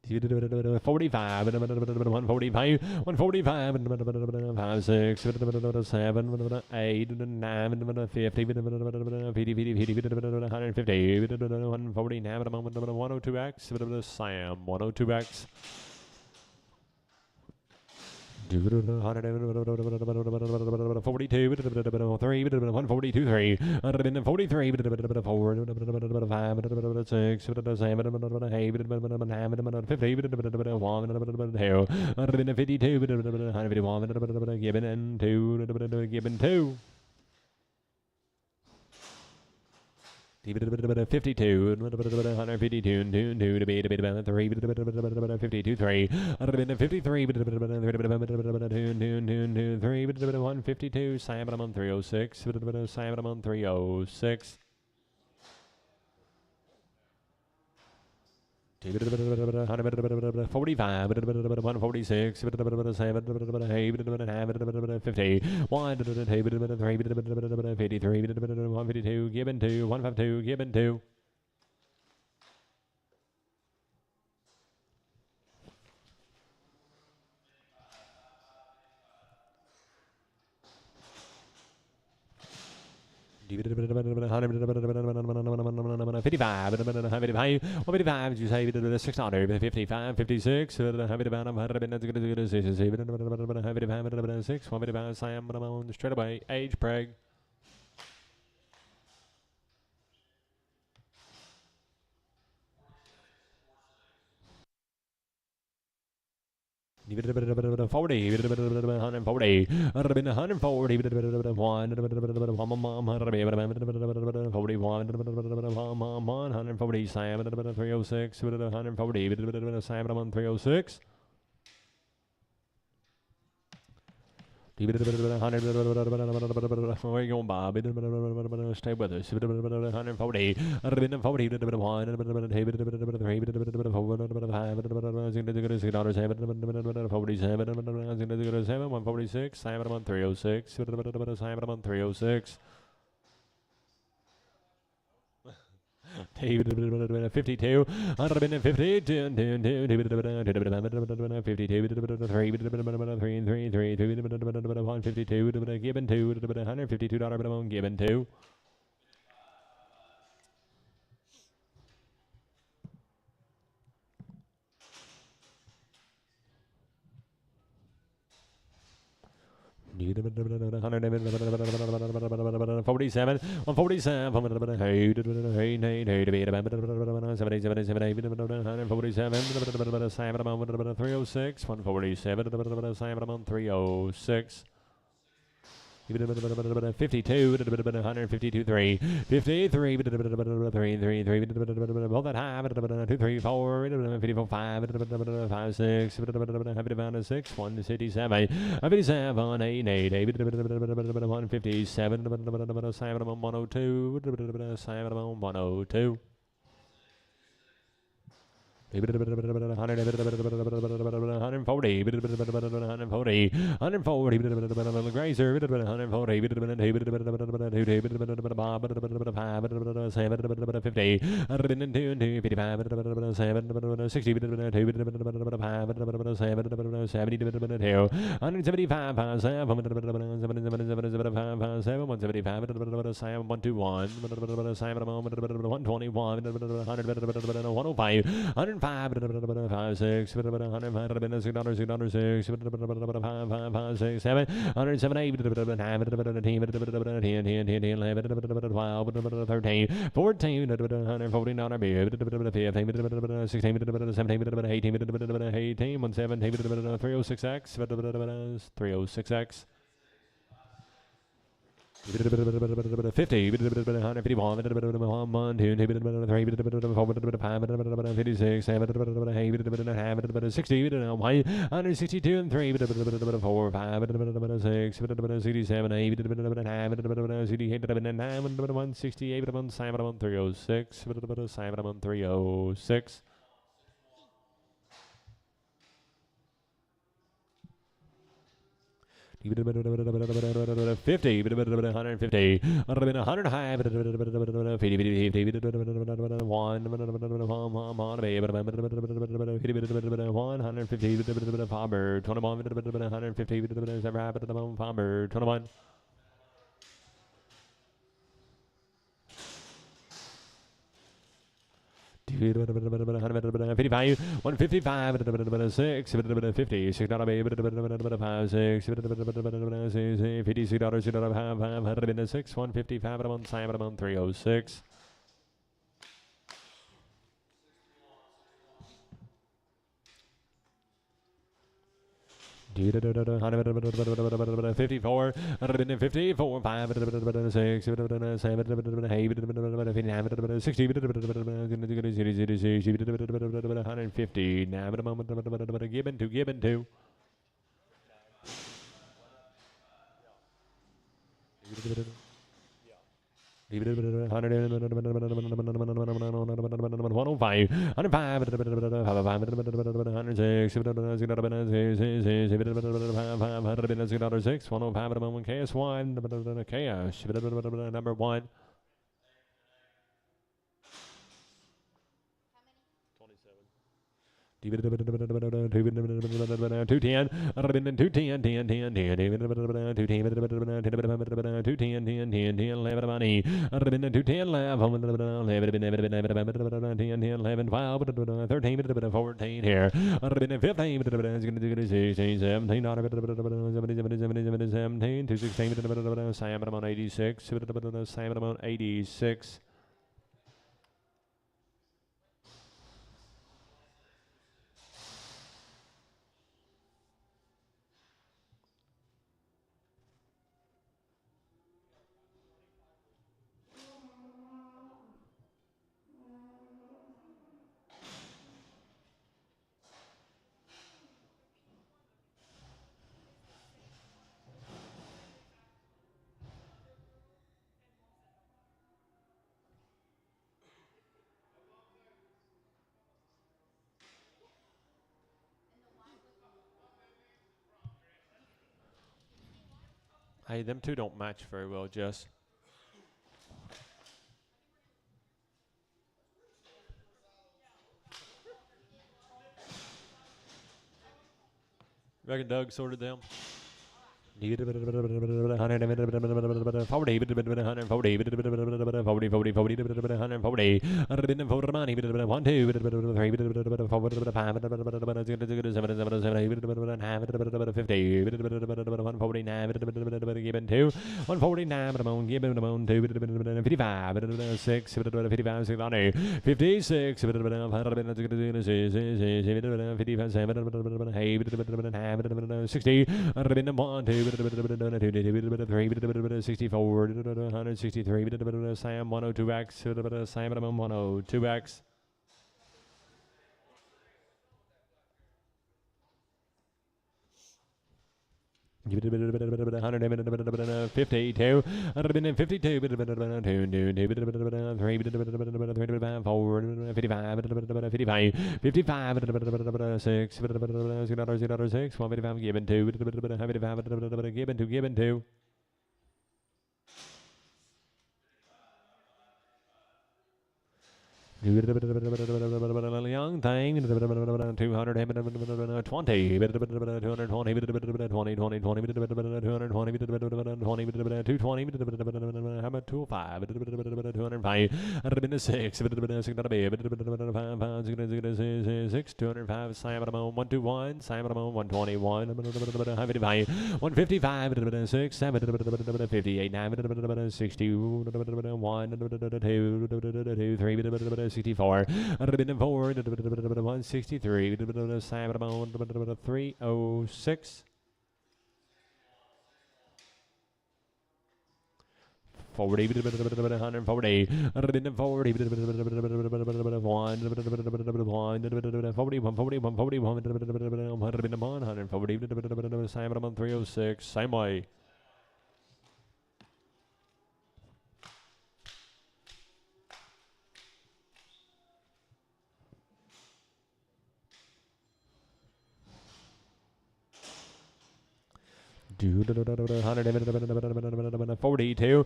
S2: $45, 145, 145, 5, 6, 7, 8, 9, 50, 150, 140, 102X, Sam, 102X. 42, 3, 142, 3, 143, 4, 5, 6, 7, 8, 50, 152, given and 2, given 2. 52, 152, 2, 2, 3, 52, 3, 153, 152, Simon on 306, Simon on 306. 45, 146, 7, 8, 50, 1, 53, 152, given 2, 152, given 2. $55, 155, you say $6, 55, 56, 155, Sam, straight away, age preg. $40, 140, 140, 147, 306, 140, Simon 306. Where you going, Bob? Stay with us. 140, 146, Simon 306, Simon 306. 52, 150, 52, 152, given 2, $152 given 2. $147, 147, 147, 306, 147, 306. 52, 152, 3, 53, 3, 3, hold that high, 2, 3, 4, 54, 5, 5, 6, 6, 157, 57, 8, 8, 157, 102, 102. 140, 140, 140, little grazer, 140, 50, 60, 105, 5, 6, 105, 6, 5, 7, 107, 8, 10, 12, 13, 14, 114, 16, 17, 18, 17, 306X, 306X. 50, 151, 1, 2, 3, 4, 5, 56, 7, 8, 60, 162, and 3, 4, 5, 6, 67, 8, 9, 168, 306, 306. 50, 150, 100 high, 150, Palmer, 21, 150, Palmer, 21. 155, 155, 6, 50, 6 dollar, 5, 6, 50, $6, 6, 155, 306. 54, 54, 5, 6, 7, 8, 60, 150, given to. 105, 105, Chaos, number 1. 210, 210, 210, 14 here. 15, 16, 17, 216, Simon 86, Simon 86. Hey, them two don't match very well, Jess. Reckon Doug sorted them. 140, 140, 140, 60, 64, 163, Sam 102X, Sam 102X. Give it a bit of 52, 152, 55, given two. Young thing, 200, 20, how about 205, 205, 6, 205, Simon 121, Simon 121, 155, 6, 7, 58, 9, 60, 1, 2, 3, 64, 163, 306. 40, 140, 140, 140, 306, same way. Do 142, 42,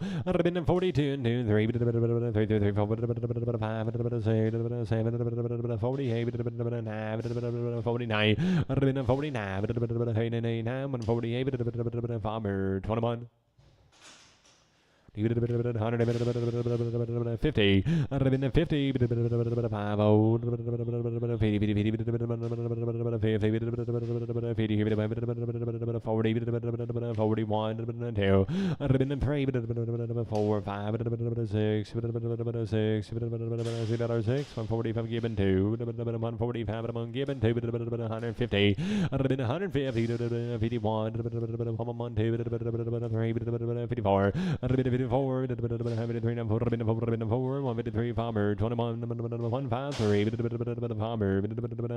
S2: 2, 3, 3, 4, 5, 6, 7, 48, 9, 49, 49, 148, farmer 21. 50, 50, 50, 4, 153, farmer 21, 153, farmer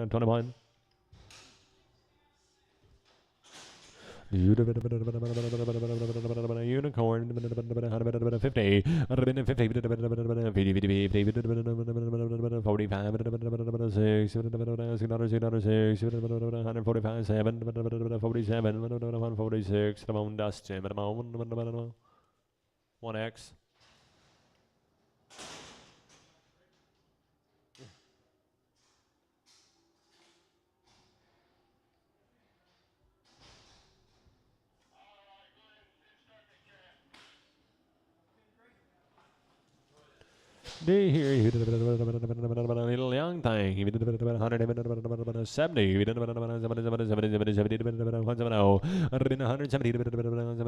S2: 21. Unicorn 50, 50, 45, 6, 145, 7, 47, 146, Dustin, 1X. Little young thing. 170.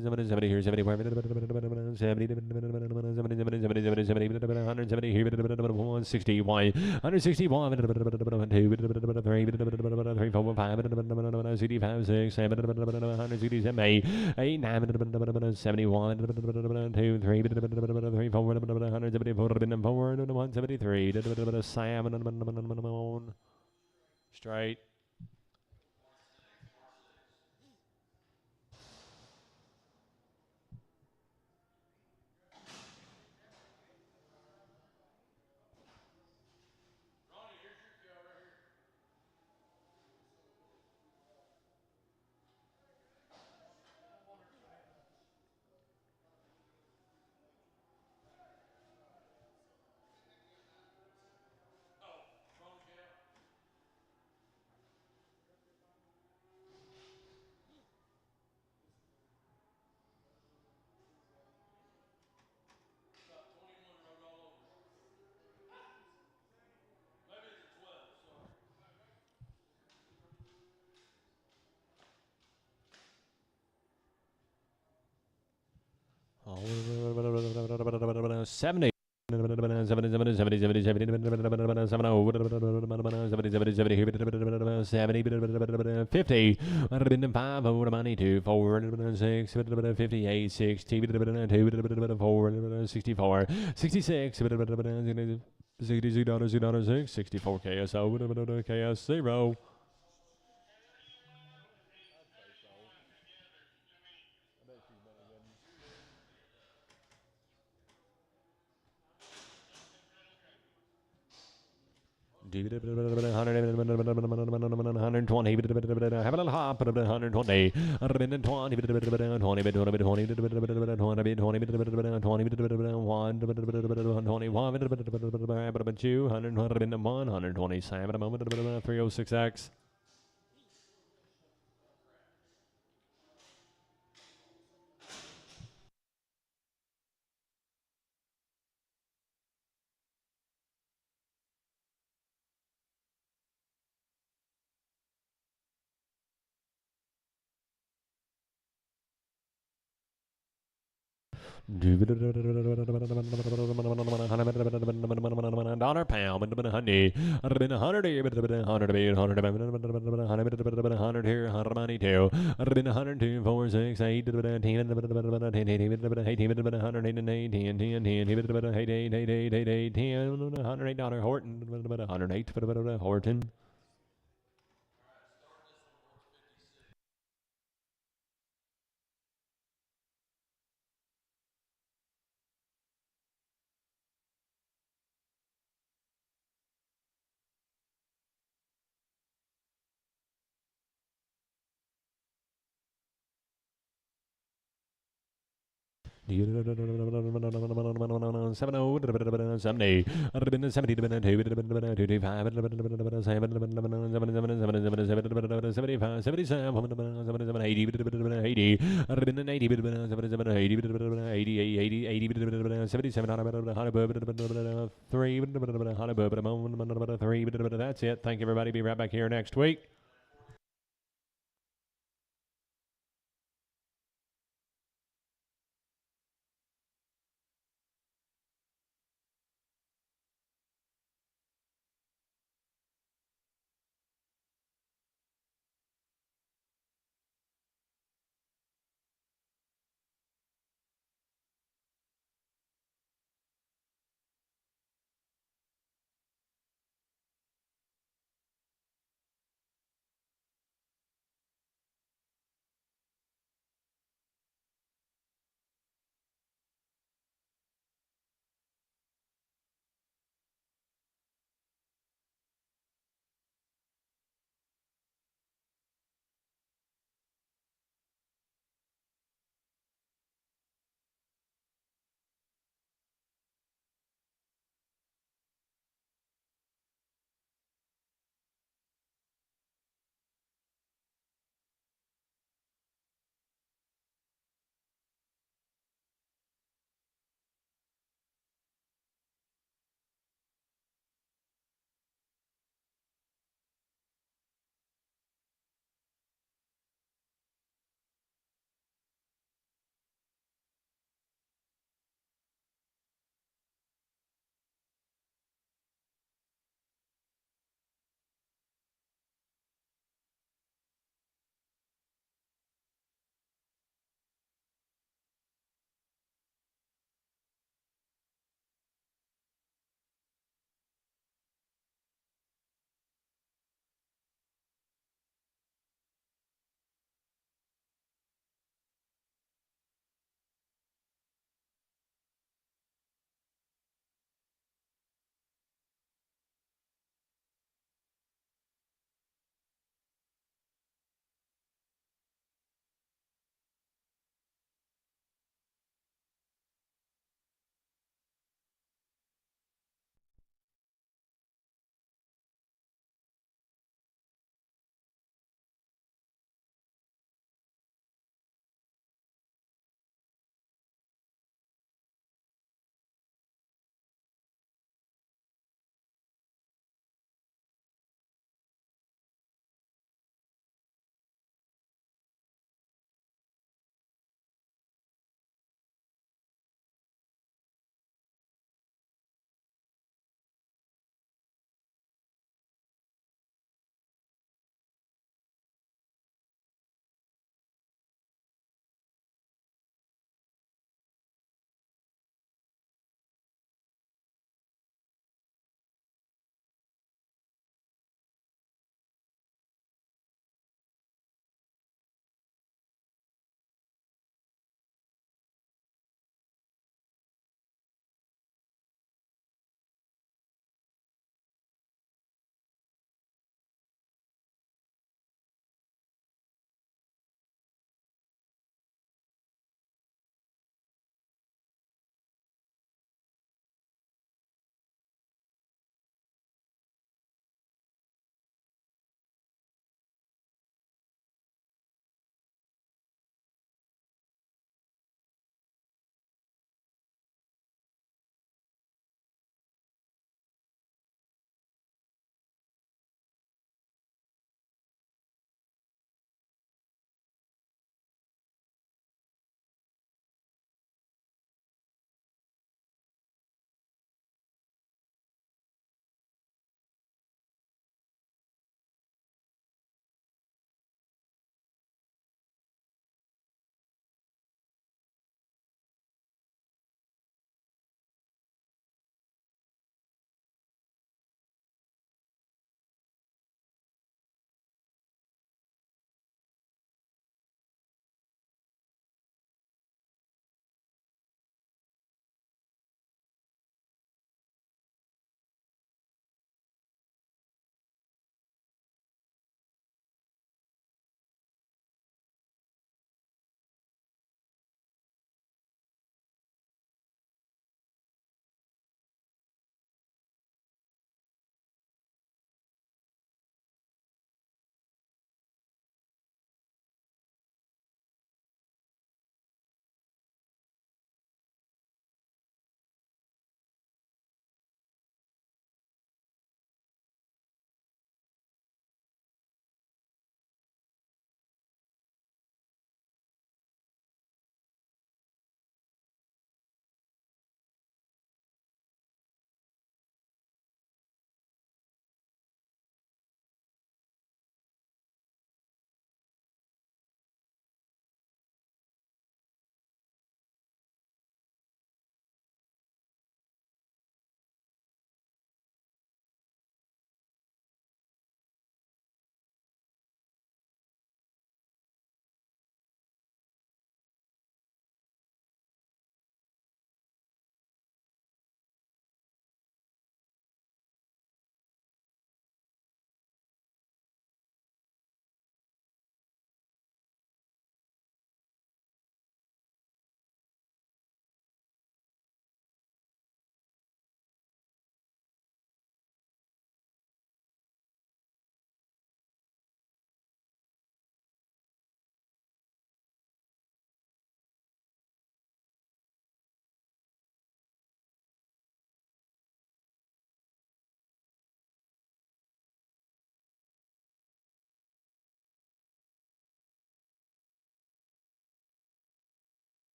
S2: 170. Here 74. 161. 161. 3, 4, 5. 65, 6, 7, 167, 8, 9, 71, 2, 3, 3, 4, 174, 173, Sam, straight. Oh, 70. 50, 5 over money 2 4 6 58 60 4 64 66 $66 64 KSO KS 0. $120, have a little hop, $120, $127 a moment, 306X. Dollar pound, honey, $100 here, $100 here, $100 money too, $102, 4, 6, 8, 10, $108 Horton, $108 Horton. $70, $70, $70, $77, that's it. Thank you, everybody. Be right back here next week.